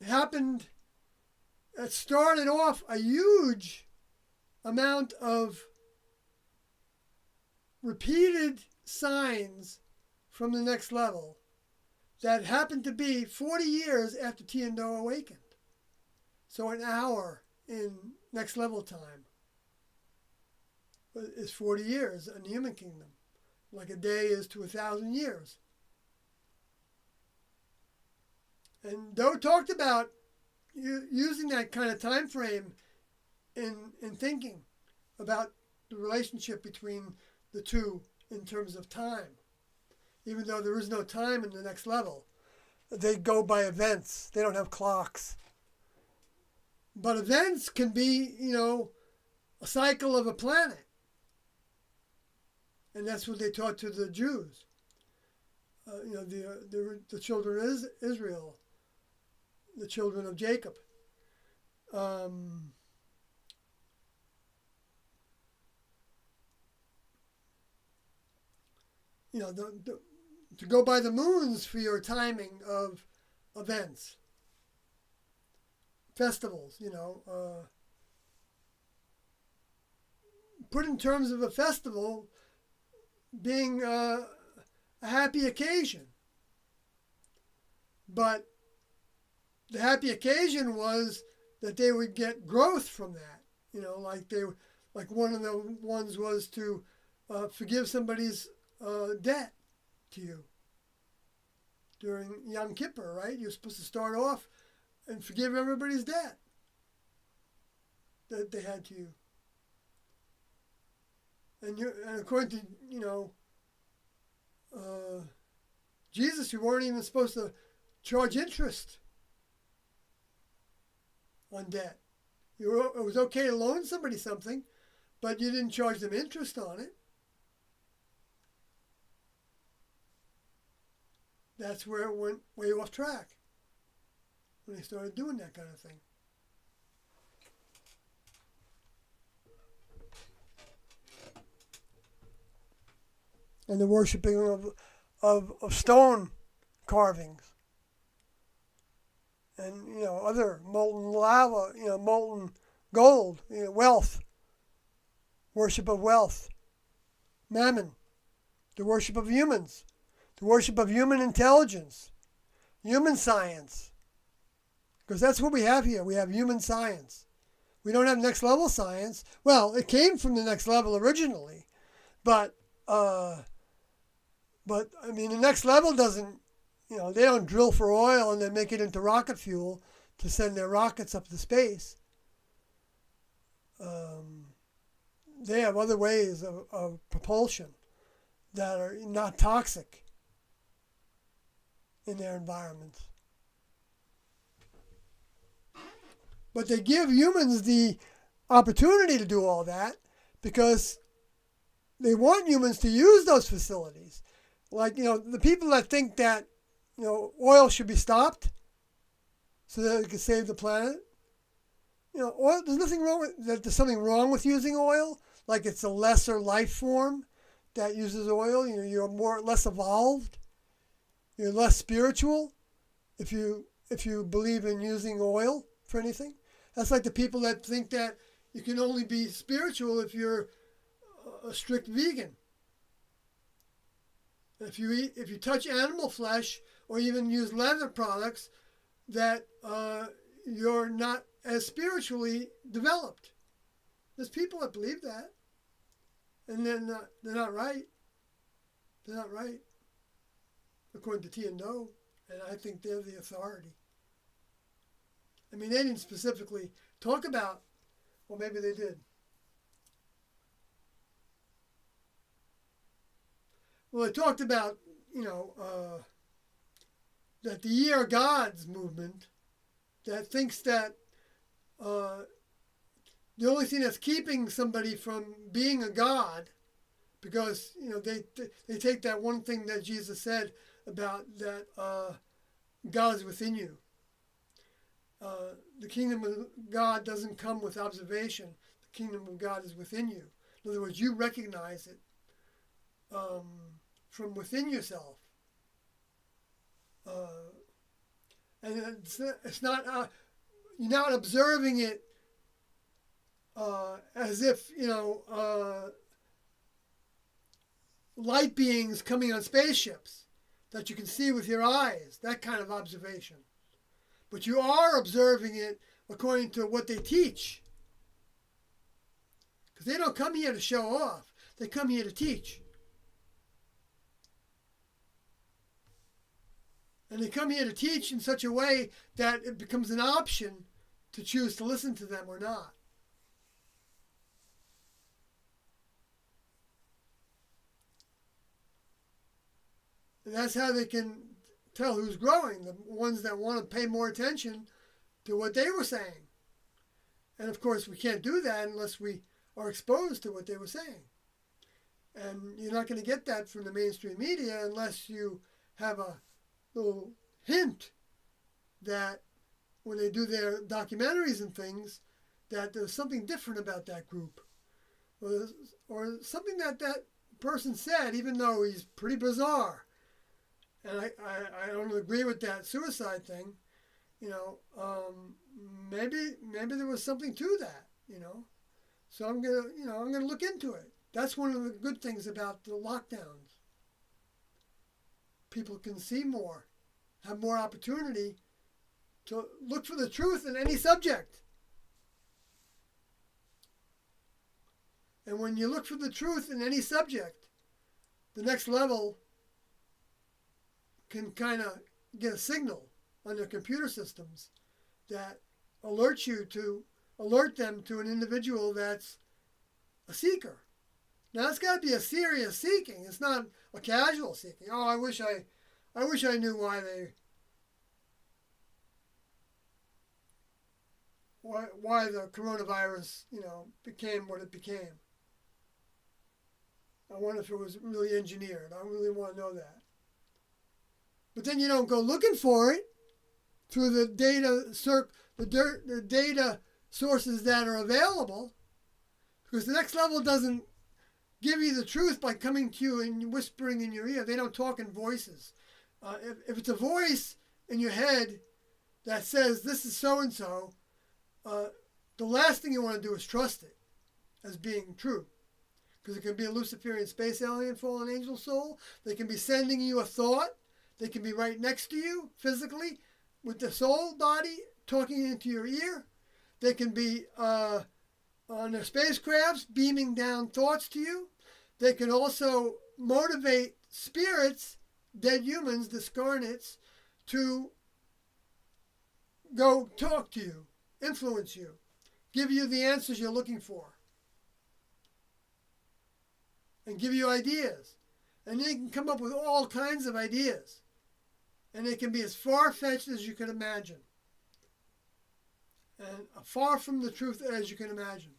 happened. It started off a huge amount of repeated signs from the next level that happened to be 40 years after Tiando awakened. So an hour in next level time is 40 years in the human kingdom, like a day is to 1,000 years. And Doe talked about using that kind of time frame in thinking about the relationship between the two in terms of time. Even though there is no time in the next level, they go by events. They don't have clocks. But events can be, a cycle of a planet. And that's what they taught to the Jews. The children of Israel, the children of Jacob. To go by the moons for your timing of events, festivals, put in terms of a festival being a happy occasion. But the happy occasion was that they would get growth from that. Like one of the ones was to forgive somebody's debt to you during Yom Kippur, right? You're supposed to start off and forgive everybody's debt that they had to you. And according to, Jesus, you weren't even supposed to charge interest on debt. It was okay to loan somebody something, but you didn't charge them interest on it. That's where it went way off track, when they started doing that kind of thing. And the worshiping of stone carvings. And, other molten lava, molten gold, wealth. Worship of wealth. Mammon. The worship of humans. The worship of human intelligence. Human science. Because that's what we have here. We have human science. We don't have next level science. Well, it came from the next level originally. But the next level doesn't, they don't drill for oil and then make it into rocket fuel to send their rockets up to space. They have other ways of propulsion that are not toxic in their environments. But they give humans the opportunity to do all that because they want humans to use those facilities. Like, the people that think that, oil should be stopped so that it can save the planet. Oil, there's nothing wrong with that. There's something wrong with using oil. Like it's a lesser life form that uses oil. You're less evolved. You're less spiritual if you believe in using oil for anything. That's like the people that think that you can only be spiritual if you're a strict vegan. If you touch animal flesh or even use leather products, that you're not as spiritually developed. There's people that believe that, and they're not right. They're not right, according to Tiando, and I think they're the authority. They didn't specifically talk about, well, maybe they did. Well, they talked about, that the Ye Are Gods movement that thinks that the only thing that's keeping somebody from being a god, because they take that one thing that Jesus said about that God is within you. The kingdom of God doesn't come with observation. The kingdom of God is within you. In other words, you recognize it from within yourself. And it's not you're not observing it as if, light beings coming on spaceships that you can see with your eyes, that kind of observation. But you are observing it according to what they teach. Because they don't come here to show off. They come here to teach. And they come here to teach in such a way that it becomes an option to choose to listen to them or not. And that's how they can tell who's growing, the ones that want to pay more attention to what they were saying. And of course, we can't do that unless we are exposed to what they were saying. And you're not going to get that from the mainstream media unless you have a little hint that when they do their documentaries and things, that there's something different about that group. Or something that person said, even though he's pretty bizarre. And I don't agree with that suicide thing. Maybe there was something to that, So I'm gonna look into it. That's one of the good things about the lockdowns. People can see more, have more opportunity to look for the truth in any subject. And when you look for the truth in any subject, the next level can kind of get a signal on their computer systems that alert them to an individual that's a seeker. Now it's got to be a serious seeking. It's not a casual seeking. Oh, I wish I knew why the coronavirus, became what it became. I wonder if it was really engineered. I really want to know that. But then you don't go looking for it through the data sources that are available, because the next level doesn't give you the truth by coming to you and whispering in your ear. They don't talk in voices. If it's a voice in your head that says this is so and so, the last thing you want to do is trust it as being true, because it can be a Luciferian space alien, fallen angel soul. They can be sending you a thought. They can be right next to you physically with the soul body talking into your ear. They can be on their spacecrafts beaming down thoughts to you. They can also motivate spirits, dead humans, discarnates, to go talk to you, influence you, give you the answers you're looking for, and give you ideas. And they can come up with all kinds of ideas. And they can be as far-fetched as you can imagine. And far from the truth as you can imagine.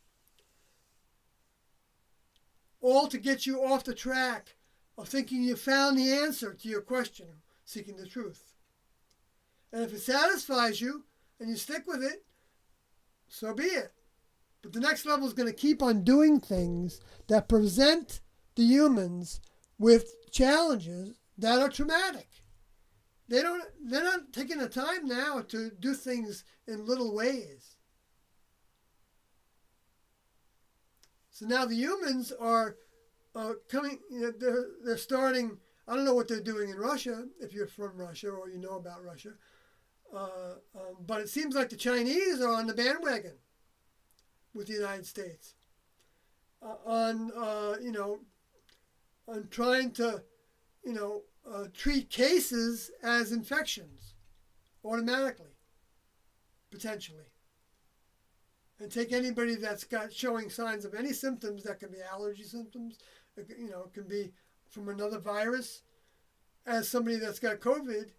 All to get you off the track of thinking you found the answer to your question, seeking the truth. And if it satisfies you and you stick with it, so be it. But the next level is going to keep on doing things that present the humans with challenges that are traumatic. They're not taking the time now to do things in little ways. So now the humans are coming, they're starting, I don't know what they're doing in Russia, if you're from Russia or you know about Russia, but it seems like the Chinese are on the bandwagon with the United States on trying to, treat cases as infections automatically, potentially. And take anybody that's got showing signs of any symptoms, that can be allergy symptoms, it can be from another virus, as somebody that's got COVID,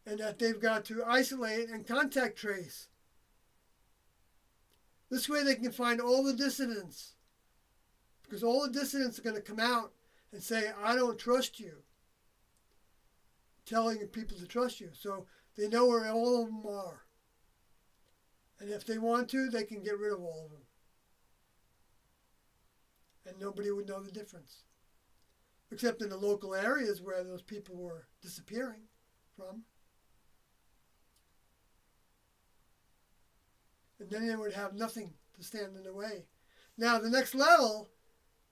and that they've got to isolate and contact trace. This way they can find all the dissidents, because all the dissidents are going to come out and say, I don't trust you, telling people to trust you. So they know where all of them are. And if they want to, they can get rid of all of them. And nobody would know the difference. Except in the local areas where those people were disappearing from. And then they would have nothing to stand in the way. Now, the next level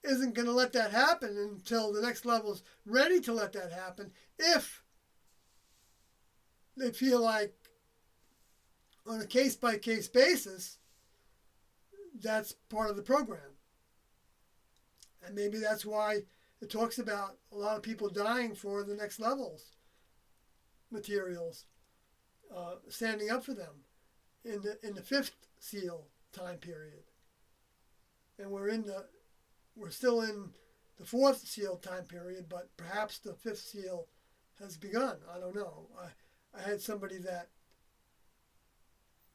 isn't going to let that happen until the next level is ready to let that happen, if they feel like, on a case-by-case basis, that's part of the program. And maybe that's why it talks about a lot of people dying for the next levels materials, standing up for them in the fifth seal time period. And we're still in the fourth seal time period, but perhaps the fifth seal has begun. I don't know. I had somebody that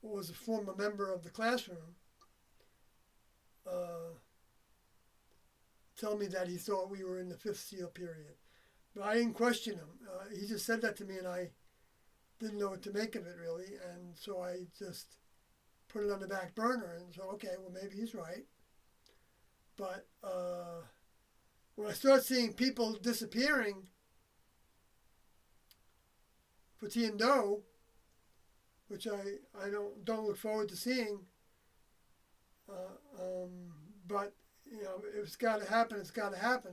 was a former member of the classroom tell me that he thought we were in the fifth seal period. But I didn't question him. He just said that to me, and I didn't know what to make of it, really. And so I just put it on the back burner and so, okay, well, maybe he's right. But when I start seeing people disappearing for tea and dough, which I don't look forward to seeing, but you know, if it's got to happen, it's got to happen.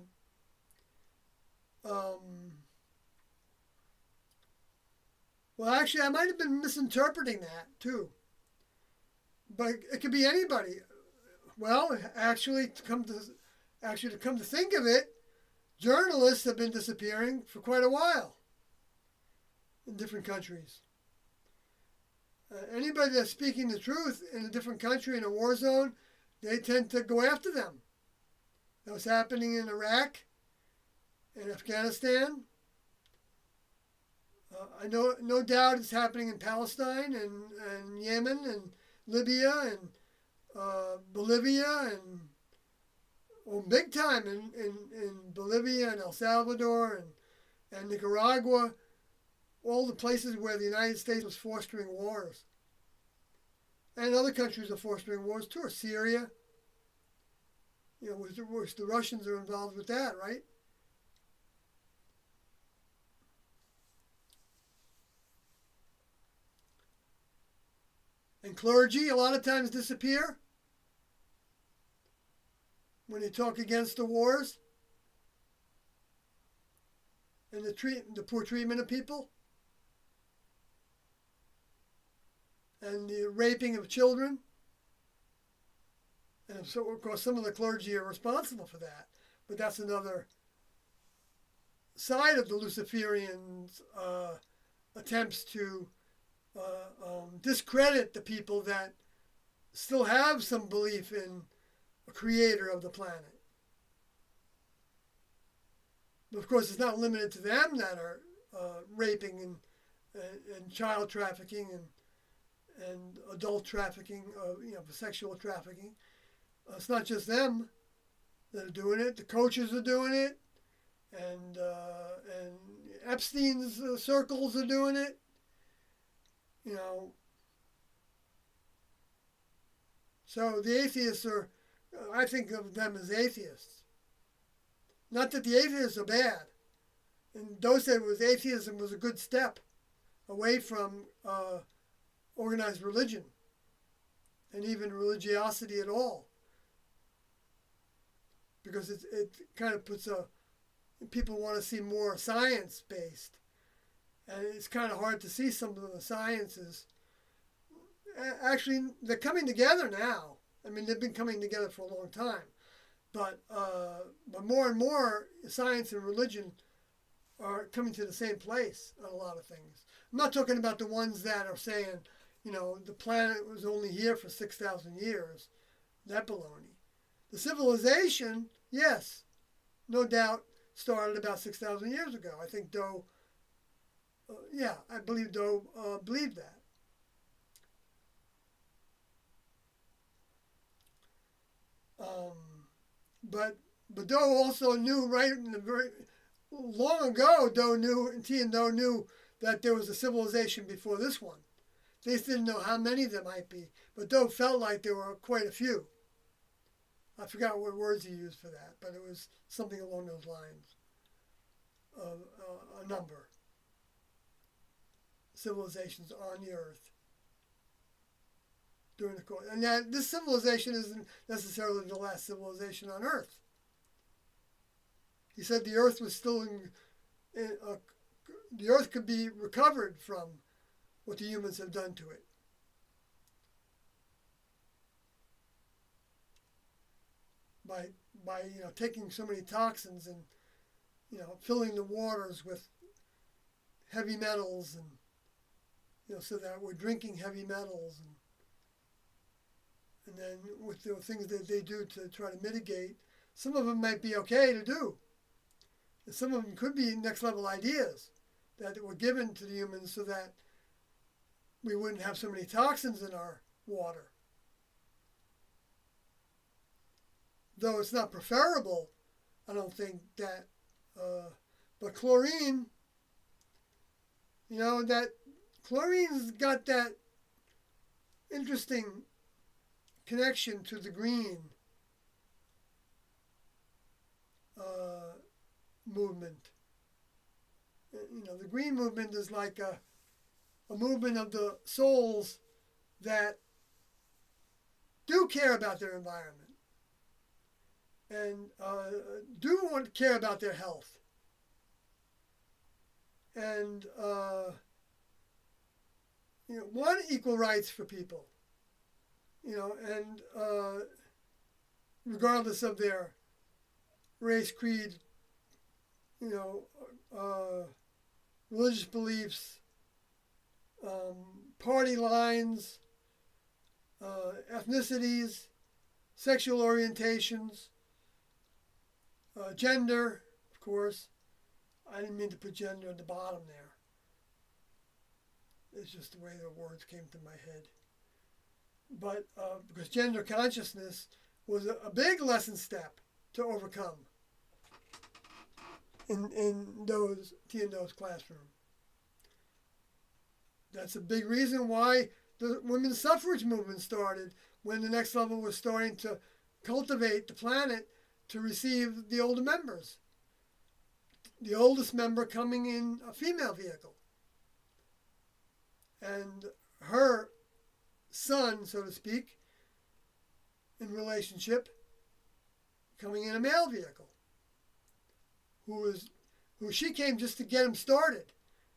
Well, actually, I might have been misinterpreting that too. But it could be anybody. Well, actually, to come to think of it, journalists have been disappearing for quite a while in different countries. Anybody that's speaking the truth in a different country, in a war zone, they tend to go after them. That was happening in Iraq and Afghanistan. I know, no doubt it's happening in Palestine and Yemen and Libya and Bolivia and big time in Bolivia and El Salvador and Nicaragua, all the places where the United States was fostering wars. And other countries are fostering wars too, or Syria. You know, which the Russians are involved with that, right? And clergy a lot of times disappear when they talk against the wars and the poor treatment of people and the raping of children. And so, of course, some of the clergy are responsible for that. But that's another side of the Luciferians' attempts to discredit the people that still have some belief in a creator of the planet. But of course, it's not limited to them that are raping and child trafficking and adult trafficking, for sexual trafficking. It's not just them that are doing it. The coaches are doing it, and Epstein's circles are doing it. You know. So the atheists are, I think of them as atheists. Not that the atheists are bad. And those said atheism was a good step away from organized religion and even religiosity at all. Because it kind of puts people want to see more science-based. And it's kind of hard to see some of the sciences. Actually, they're coming together now. I mean, they've been coming together for a long time. But more and more, science and religion are coming to the same place on a lot of things. I'm not talking about the ones that are saying, the planet was only here for 6,000 years. That baloney. The civilization, yes, no doubt, started about 6,000 years ago. I think Doe, I believe Doe believed that. But Doe also knew right in the very long ago. T and Doe knew that there was a civilization before this one. They just didn't know how many there might be, but Doe felt like there were quite a few. I forgot what words he used for that, but it was something along those lines of a number. Civilizations on the Earth during the course. And that this civilization isn't necessarily the last civilization on Earth. He said the Earth was still the Earth could be recovered from what the humans have done to it. By taking so many toxins and filling the waters with heavy metals and so that we're drinking heavy metals and then with the things that they do to try to mitigate, some of them might be okay to do. And some of them could be next level ideas that were given to the humans so that we wouldn't have so many toxins in our water. Though it's not preferable, I don't think that, but chlorine, that chlorine's got that interesting connection to the green movement. The green movement is like a movement of the souls that do care about their environment and do want to care about their health and want equal rights for people, and regardless of their race, creed, religious beliefs, party lines, ethnicities, sexual orientations, gender, of course. I didn't mean to put gender at the bottom there. It's just the way the words came to my head. But because gender consciousness was a big lesson step to overcome in those T and Doe's classroom. That's a big reason why the women's suffrage movement started when the next level was starting to cultivate the planet to receive the older members. The oldest member coming in a female vehicle. And her son, so to speak, in relationship, coming in a male vehicle. Who she came just to get him started.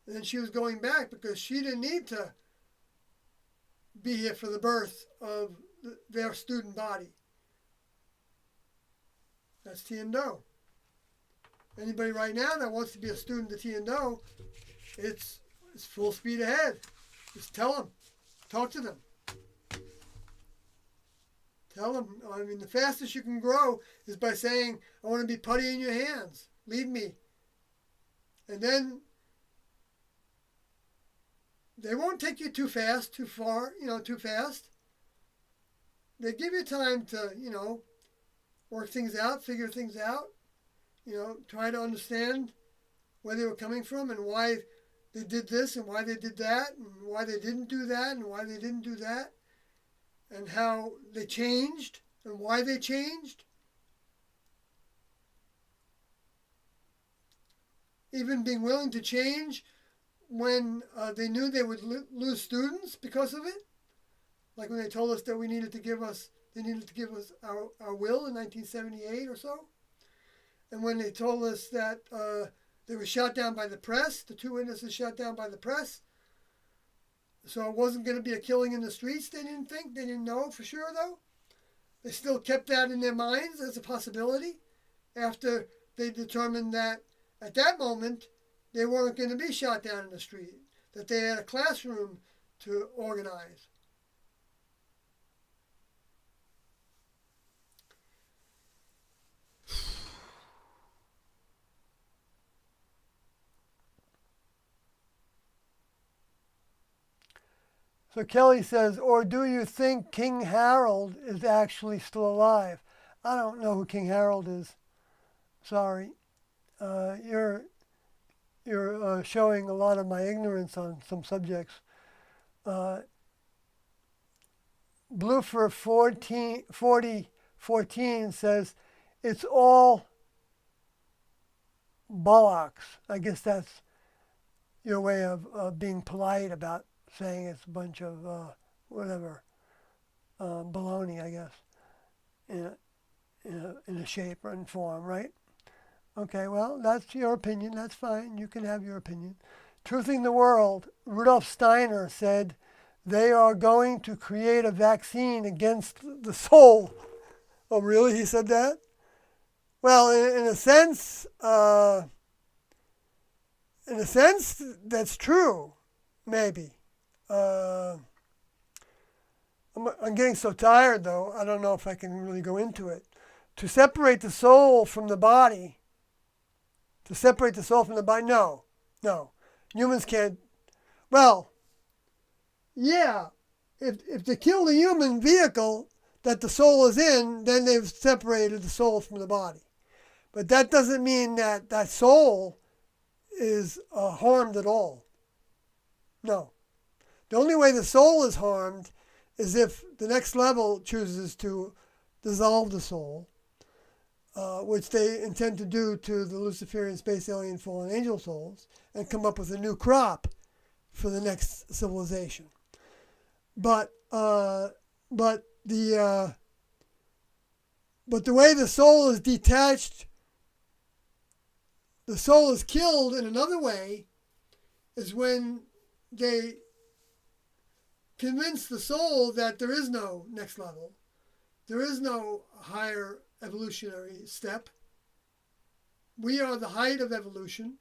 And then she was going back because she didn't need to be here for the birth of their student body. That's T and Doe. Anybody right now that wants to be a student of T and Doe, it's full speed ahead. Just tell them. Talk to them. Tell them. I mean, the fastest you can grow is by saying, I want to be putty in your hands. Lead me. And then they won't take you too fast, too far, too fast. They give you time to, work things out, figure things out, try to understand where they were coming from and why they did this and why they did that and why they didn't do that and why they didn't do that and how they changed and why they changed. Even being willing to change when they knew they would lose students because of it. Like when they told us that they needed to give us our will in 1978 or so. And when they told us that they were shot down by the press, the two witnesses shot down by the press. So it wasn't going to be a killing in the streets, they didn't know for sure though. They still kept that in their minds as a possibility after they determined that at that moment they weren't going to be shot down in the street, that they had a classroom to organize. So Kelly says, or do you think King Harold is actually still alive? I don't know who King Harold is. Sorry. You're showing a lot of my ignorance on some subjects. Uh, Bloofer 4014 says it's all bollocks. I guess that's your way of being polite about saying it's a bunch of whatever baloney, I guess, in a shape or in form, right? Okay, well, that's your opinion. That's fine. You can have your opinion. Truthing the World, Rudolf Steiner said they are going to create a vaccine against the soul. Oh, really? He said that? Well, in a sense, that's true. Maybe. I'm getting so tired, though. I don't know if I can really go into it. To separate the soul from the body. No. Humans can't. Well, yeah. If they kill the human vehicle that the soul is in, then they've separated the soul from the body. But that doesn't mean that that soul is harmed at all. No. The only way the soul is harmed is if the next level chooses to dissolve the soul, which they intend to do to the Luciferian space alien fallen angel souls, and come up with a new crop for the next civilization. But the way the soul is detached, the soul is killed in another way, is when they convince the soul that there is no next level, there is no higher evolutionary step. We are the height of evolution.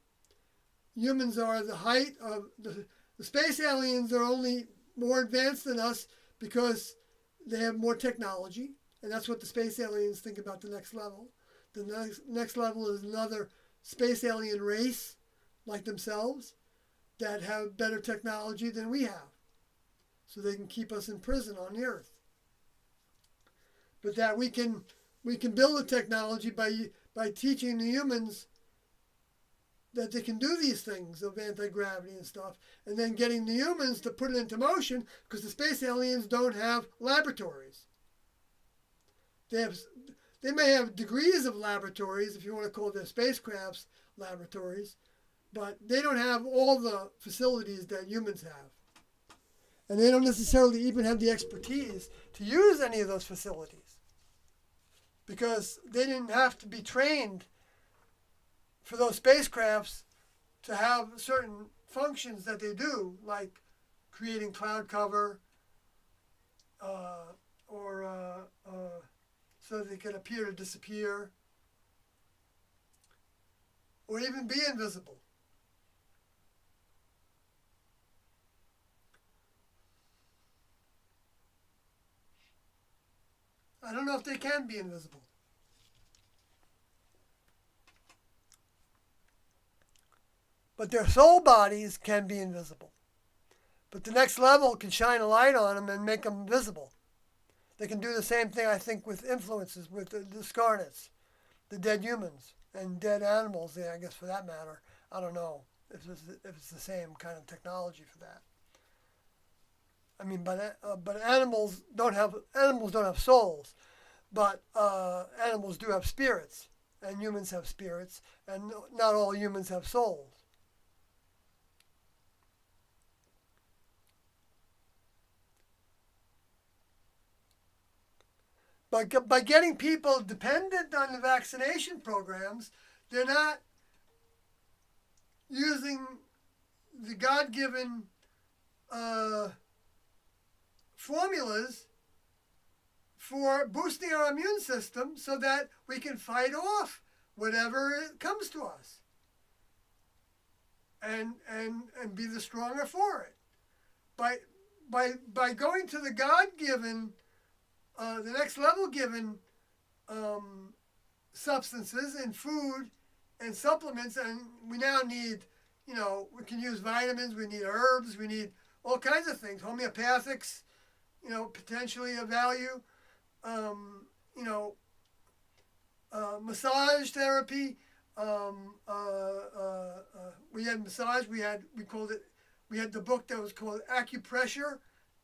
Humans are the height of the space aliens are only more advanced than us because they have more technology, and that's what the space aliens think about the next level. The next level is another space alien race like themselves that have better technology than we have, so they can keep us in prison on the earth. But that we can build the technology by teaching the humans that they can do these things of anti-gravity and stuff, and then getting the humans to put it into motion, because the space aliens don't have laboratories. They may have degrees of laboratories, if you want to call their spacecrafts laboratories, but they don't have all the facilities that humans have. And they don't necessarily even have the expertise to use any of those facilities, because they didn't have to be trained for those spacecrafts to have certain functions that they do, like creating cloud cover, so they can appear to disappear, or even be invisible. I don't know if they can be invisible. But their soul bodies can be invisible. But the next level can shine a light on them and make them visible. They can do the same thing, I think, with influences, with the scarnets, the dead humans, and dead animals, I guess, for that matter. I don't know if it's the same kind of technology for that. I mean, but animals don't have souls, but animals do have spirits, and humans have spirits, and not all humans have souls. But by getting people dependent on the vaccination programs, they're not using the God-given formulas for boosting our immune system so that we can fight off whatever comes to us and be the stronger for it. By going to the God-given, the next level given substances in food and supplements, and we now need, we can use vitamins, we need herbs, we need all kinds of things, homeopathics, potentially of value, massage therapy. We had massage. We called it. We had the book that was called Acupressure,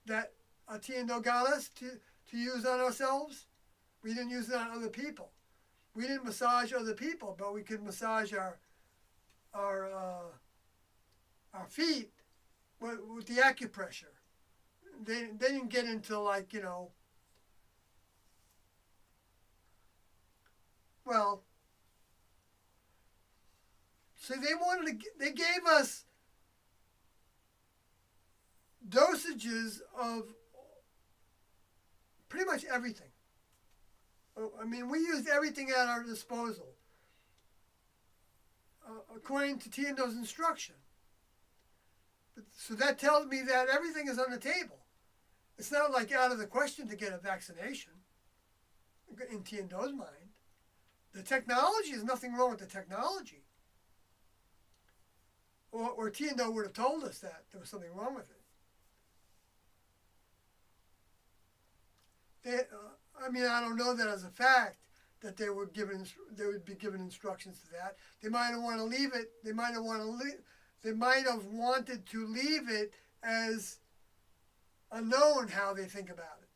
that Tiendo got us to use on ourselves. We didn't use it on other people. We didn't massage other people, but we could massage our feet with the acupressure. They didn't get into like, well, see, they gave us dosages of pretty much everything. I mean, we used everything at our disposal, according to Tiendo's instruction. So that tells me that everything is on the table. It's not like out of the question to get a vaccination, in Tiendo's mind. The technology, is nothing wrong with the technology. Or Tiendo would have told us that there was something wrong with it. I don't know that as a fact that they would be given instructions to that. They might have wanted to leave it. They might have wanted to leave it as unknown how they think about it.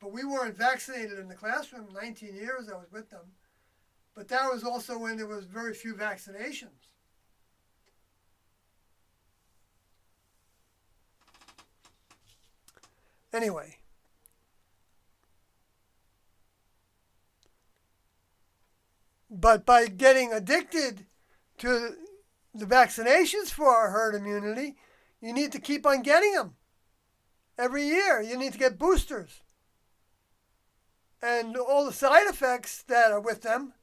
But we weren't vaccinated in the classroom. 19 years I was with them. But that was also when there was very few vaccinations. Anyway. But by getting addicted to the vaccinations for our herd immunity, you need to keep on getting them. Every year, you need to get boosters. And all the side effects that are with them.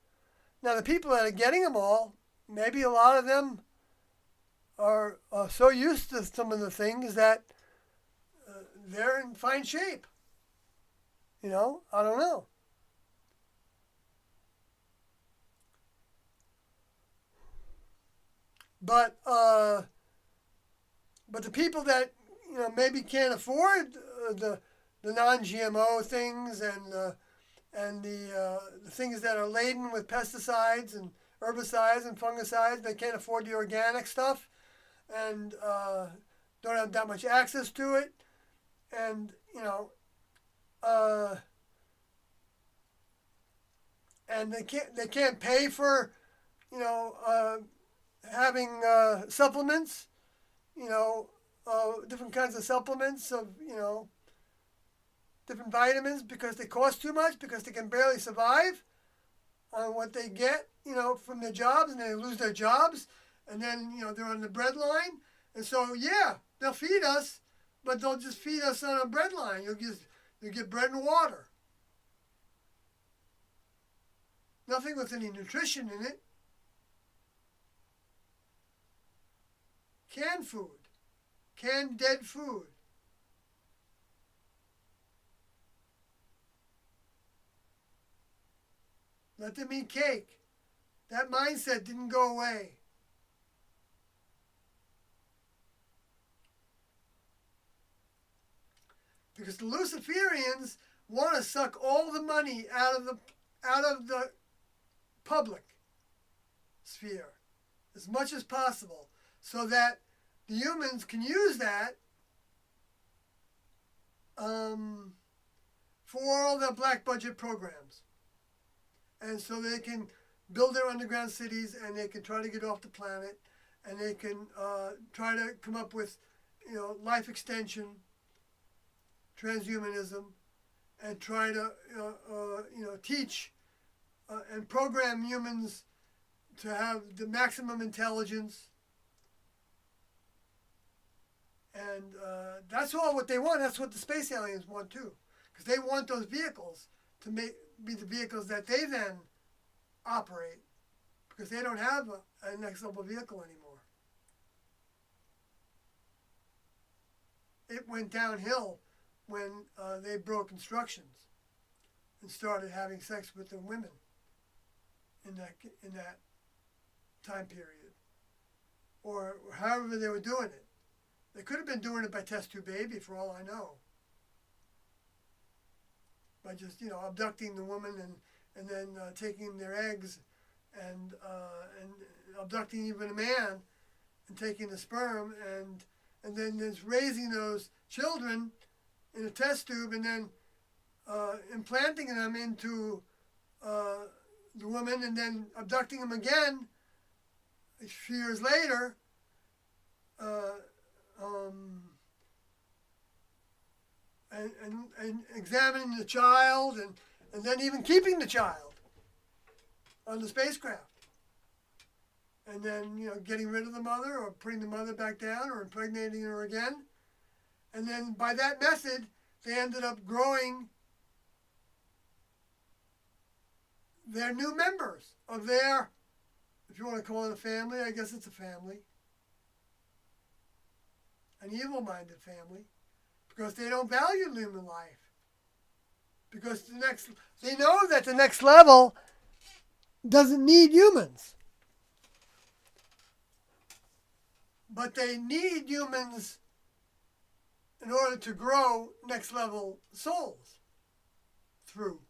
Now, the people that are getting them all, maybe a lot of them are so used to some of the things that they're in fine shape. I don't know. But the people that maybe can't afford the non-GMO things and the things that are laden with pesticides and herbicides and fungicides, they can't afford the organic stuff and don't have that much access to it, and and they can't pay for having supplements, different kinds of supplements of, different vitamins because they cost too much, because they can barely survive on what they get, from their jobs, and they lose their jobs, and then, they're on the bread line. And so, yeah, they'll feed us, but they'll just feed us on a bread line. You'll get bread and water. Nothing with any nutrition in it. Canned food. Canned dead food. Let them eat cake. That mindset didn't go away. Because the Luciferians want to suck all the money out of the public sphere as much as possible, so that the humans can use that for all their black budget programs. And so they can build their underground cities, and they can try to get off the planet, and they can try to come up with, life extension, transhumanism, and try to, teach and program humans to have the maximum intelligence. And that's all what they want. That's what the space aliens want too, because they want those vehicles to be the vehicles that they then operate, because they don't have a next level vehicle anymore. It went downhill when they broke instructions and started having sex with the women in that time period, or however they were doing it. They could have been doing it by test tube baby, for all I know. By just, abducting the woman and then taking their eggs and abducting even a man and taking the sperm and then there's raising those children in a test tube and then implanting them into the woman and then abducting them again a few years later, and examining the child and then even keeping the child on the spacecraft. And then, getting rid of the mother or putting the mother back down or impregnating her again. And then by that method, they ended up growing their new members of their, if you want to call it a family, I guess it's a family. An evil-minded family. Because they don't value human life. Because they know that the next level doesn't need humans. But they need humans in order to grow next level souls through.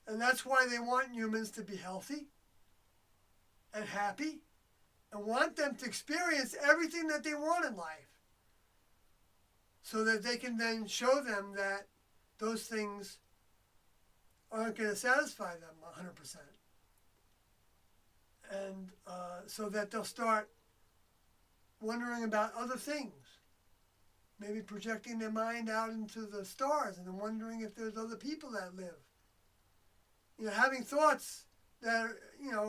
And that's why they want humans to be healthy and happy and want them to experience everything that they want in life so that they can then show them that those things aren't going to satisfy them 100%. And so that they'll start wondering about other things. Maybe projecting their mind out into the stars and then wondering if there's other people that live. Having thoughts that are,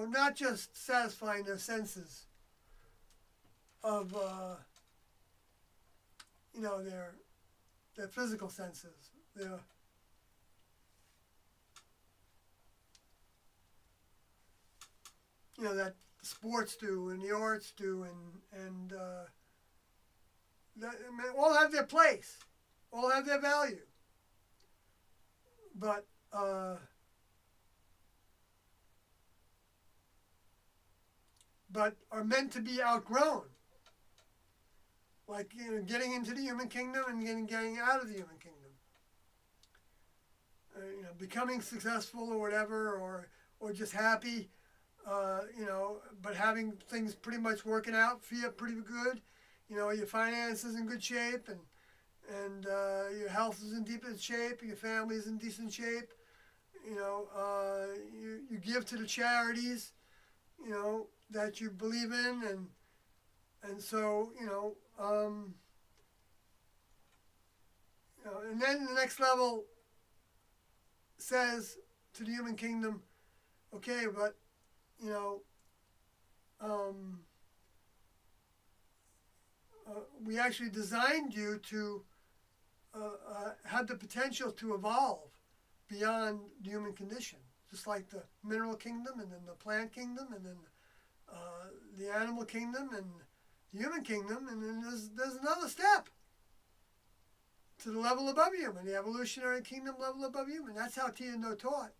not just satisfying their senses of, their physical senses. That sports do and the arts do and all have their place, all have their value, but are meant to be outgrown, like getting into the human kingdom and getting out of the human kingdom, becoming successful or whatever, or just happy. But having things pretty much working out for you pretty good, your finances in good shape, and your health is in decent shape, your family is in decent shape, you give to the charities, that you believe in, and so, and then the next level says to the human kingdom, okay, but we actually designed you to have the potential to evolve beyond the human condition, just like the mineral kingdom and then the plant kingdom and then the animal kingdom and the human kingdom, and then there's another step to the level above human, the evolutionary kingdom level above human. That's how T&O taught.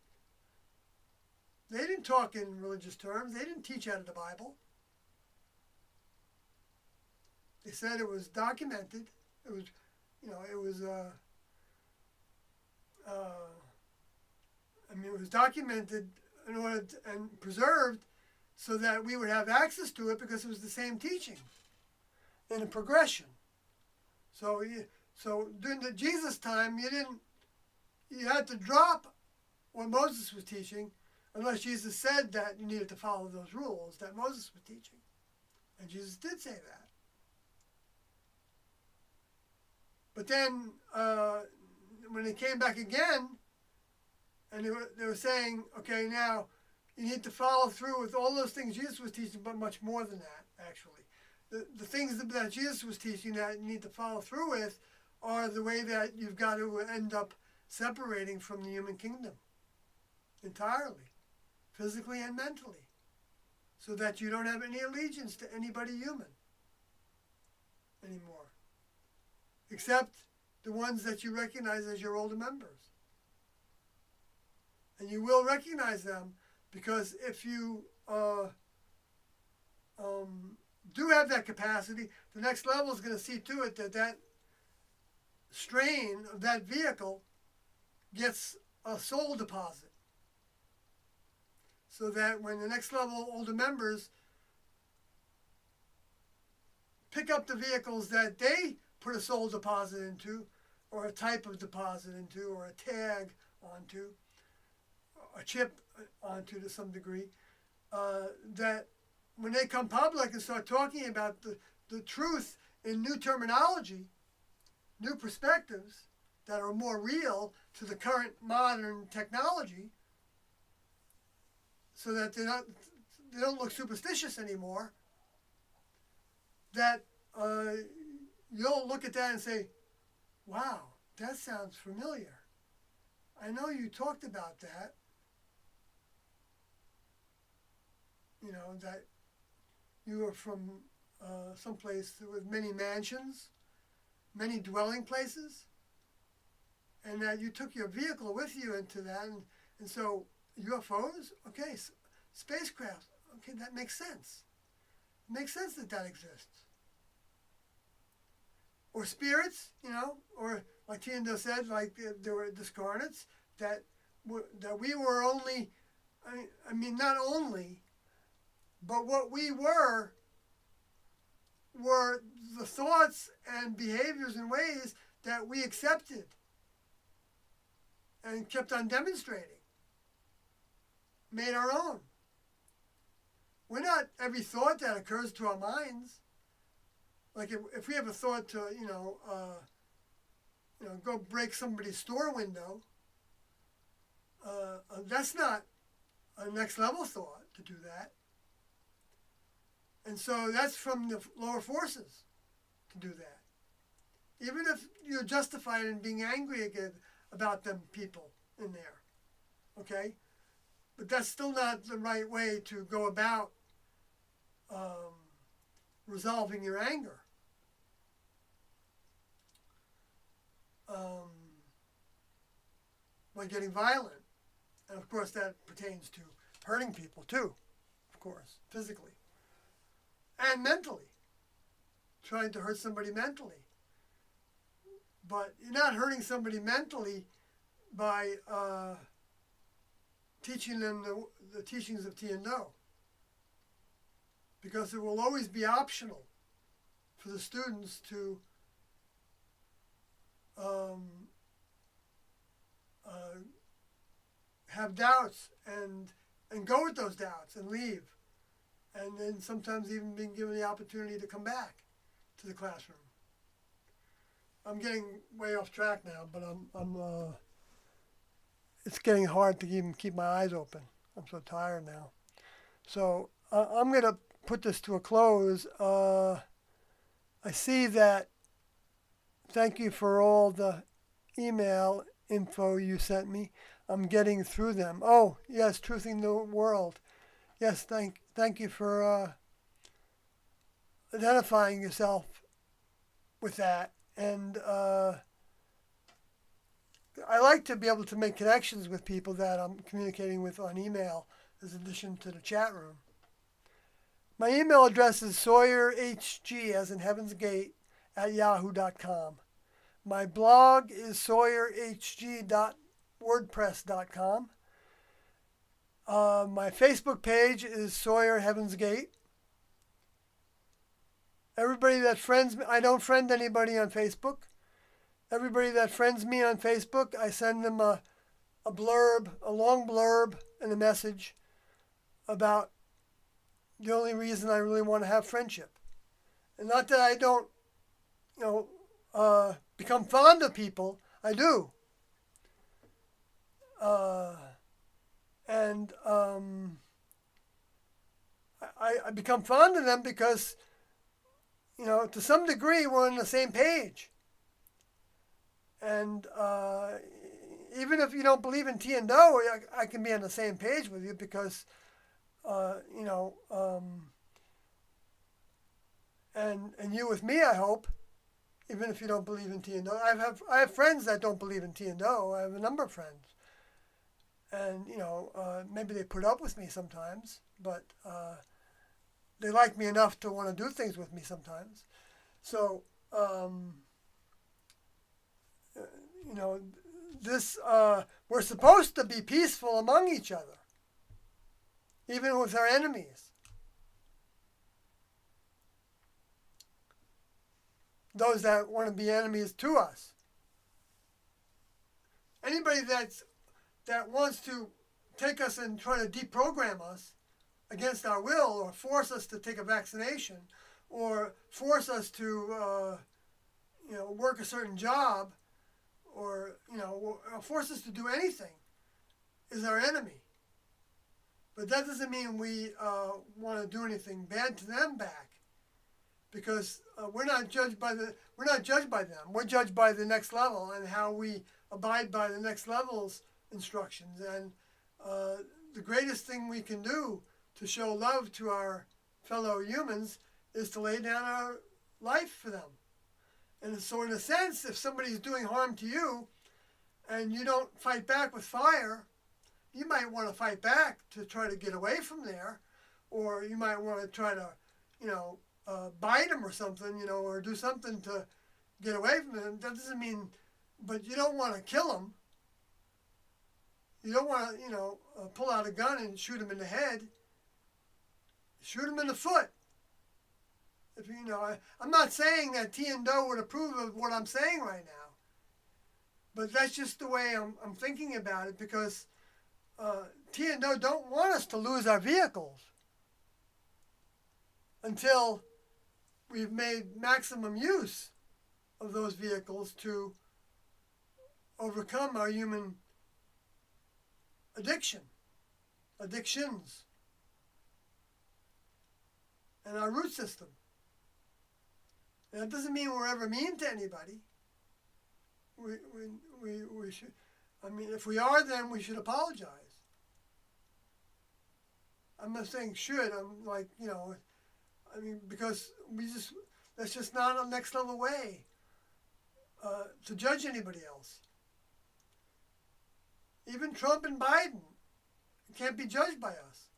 They didn't talk in religious terms. They didn't teach out of the Bible. They said it was documented. It was, it was documented in order and preserved so that we would have access to it because it was the same teaching in a progression. So during the Jesus time, you had to drop what Moses was teaching, unless Jesus said that you needed to follow those rules that Moses was teaching. And Jesus did say that. But then, when they came back again, and they were saying, okay, now you need to follow through with all those things Jesus was teaching, but much more than that, actually. The things that Jesus was teaching that you need to follow through with are the way that you've got to end up separating from the human kingdom entirely, physically and mentally, so that you don't have any allegiance to anybody human anymore, except the ones that you recognize as your older members. And you will recognize them because if you do have that capacity, the next level is going to see to it that strain of that vehicle gets a soul deposit so that when the next level older members pick up the vehicles that they put a soul deposit into, or a type of deposit into, or a tag onto, a chip onto to some degree, that when they come public and start talking about the truth in new terminology, new perspectives that are more real to the current modern technology, so that they don't look superstitious anymore, that you'll look at that and say, wow, that sounds familiar. I know you talked about that. You know, that you were from someplace with many mansions, many dwelling places, and that you took your vehicle with you into that. And so UFOs, okay, spacecrafts, okay, that makes sense. It makes sense that that exists. Or spirits, you know, or like Tiendo said, like there were discarnates, that we were only, I mean, not only, but what we were the thoughts and behaviors and ways that we accepted and kept on demonstrating, made our own. We're not every thought that occurs to our minds. Like if we have a thought to, go break somebody's store window, that's not a next level thought to do that. And so that's from the lower forces to do that. Even if you're justified in being angry again about them people in there, okay? But that's still not the right way to go about resolving your anger. By getting violent. And of course that pertains to hurting people too, of course, physically. And mentally. Trying to hurt somebody mentally. But you're not hurting somebody mentally by teaching them the teachings of Tiendo. Because it will always be optional for the students to have doubts and go with those doubts and leave, and then sometimes even being given the opportunity to come back to the classroom. I'm getting way off track now, but it's getting hard to even keep my eyes open. I'm so tired now. So I'm going to put this to a close. I see that. Thank you for all the email info you sent me. I'm getting through them. Oh, yes, Truthing the World. Yes, thank you for identifying yourself with that. And I like to be able to make connections with people that I'm communicating with on email, in addition to the chat room. My email address is sawyerhg, as in Heaven's Gate, @yahoo.com. My blog is sawyerhg.wordpress.com. My Facebook page is Sawyer Heaven's Gate. Everybody that friends me, I don't friend anybody on Facebook. Everybody that friends me on Facebook, I send them a blurb, a long blurb and a message about the only reason I really want to have friendship. And not that I don't, become fond of people. I do. I become fond of them because, to some degree we're on the same page. And even if you don't believe in Tiendo, I can be on the same page with you because, and you with me, I hope, even if you don't believe in Tiendo. I have friends that don't believe in Tiendo. I have a number of friends. And, maybe they put up with me sometimes, but they like me enough to want to do things with me sometimes. So, we're supposed to be peaceful among each other. even with our enemies. Those that want to be enemies to us. Anybody that wants to take us and try to deprogram us against our will, or force us to take a vaccination, or force us to work a certain job, or force us to do anything, is our enemy. But that doesn't mean we want to do anything bad to them back, because we're not judged by them. We're judged by the next level and how we abide by the next level's instructions. And the greatest thing we can do to show love to our fellow humans is to lay down our life for them. And so in a sense, if somebody's doing harm to you and you don't fight back with fire, you might want to fight back to try to get away from there, or you might want to try to, bite them or something, or do something to get away from them. That doesn't mean, but you don't want to kill them. You don't want to, pull out a gun and shoot them in the head. Shoot them in the foot. If I'm not saying that T and Doe would approve of what I'm saying right now, but that's just the way I'm thinking about it, because T and Doe don't want us to lose our vehicles until we've made maximum use of those vehicles to overcome our human addictions, and our root system. And that doesn't mean we're ever mean to anybody. We should. I mean, if we are, then we should apologize. I'm not saying should. I'm like, because that's just not a next level way to judge anybody else. Even Trump and Biden can't be judged by us.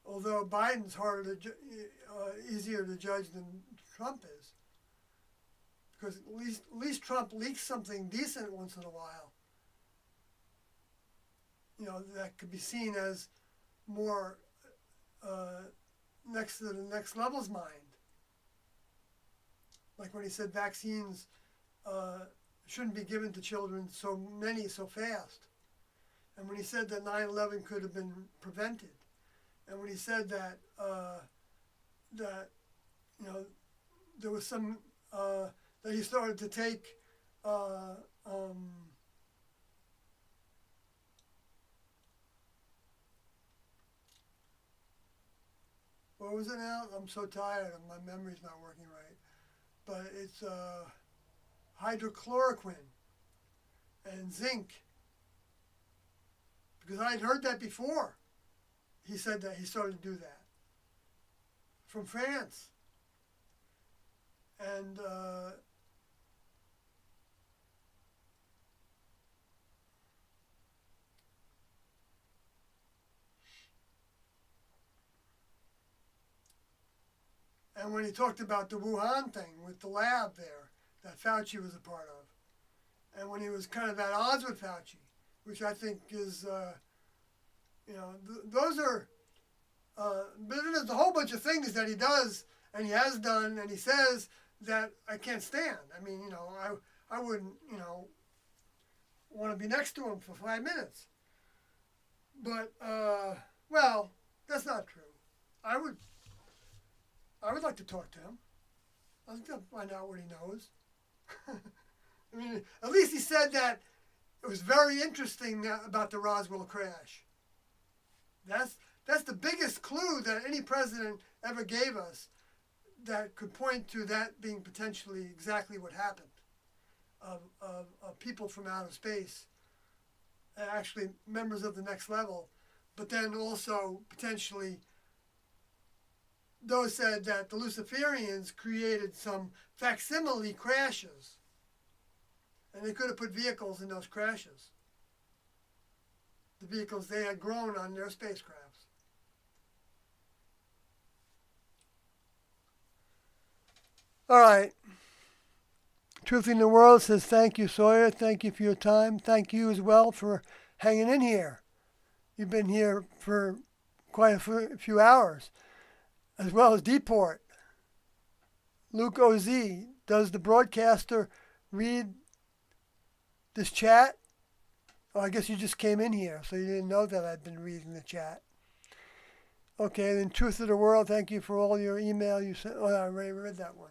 Although Biden's easier to judge than Trump is, because at least Trump leaks something decent once in a while. That could be seen as more next to the next level's mind. Like when he said vaccines shouldn't be given to children so fast, and when he said that 9/11 could have been prevented. And when he said that there was some that he started to take what was it now? I'm so tired. My memory's not working right. But it's hydrochloroquine and zinc, because I'd heard that before. He said that he started to do that from France. And when he talked about the Wuhan thing with the lab there that Fauci was a part of, and when he was kind of at odds with Fauci, which I think is those are, but there's a whole bunch of things that he does and he has done and he says that I can't stand. I mean, I wouldn't, want to be next to him for 5 minutes. But, well, that's not true. I would like to talk to him. I'd like to find out what he knows. I mean, at least he said that it was very interesting about the Roswell crash. That's the biggest clue that any president ever gave us that could point to that being potentially exactly what happened, of people from outer space, actually members of the next level, but then also potentially those said that the Luciferians created some facsimile crashes, and they could have put vehicles in those crashes. The vehicles they had grown on their spacecrafts. All right. Truth in the World says, thank you, Sawyer. Thank you for your time. Thank you as well for hanging in here. You've been here for quite a few hours, as well as Deport. Luke OZ, does the broadcaster read this chat? Oh, I guess you just came in here, so you didn't know that I'd been reading the chat. Okay, then Truth of the World, thank you for all your email you sent. Oh, I already read that one.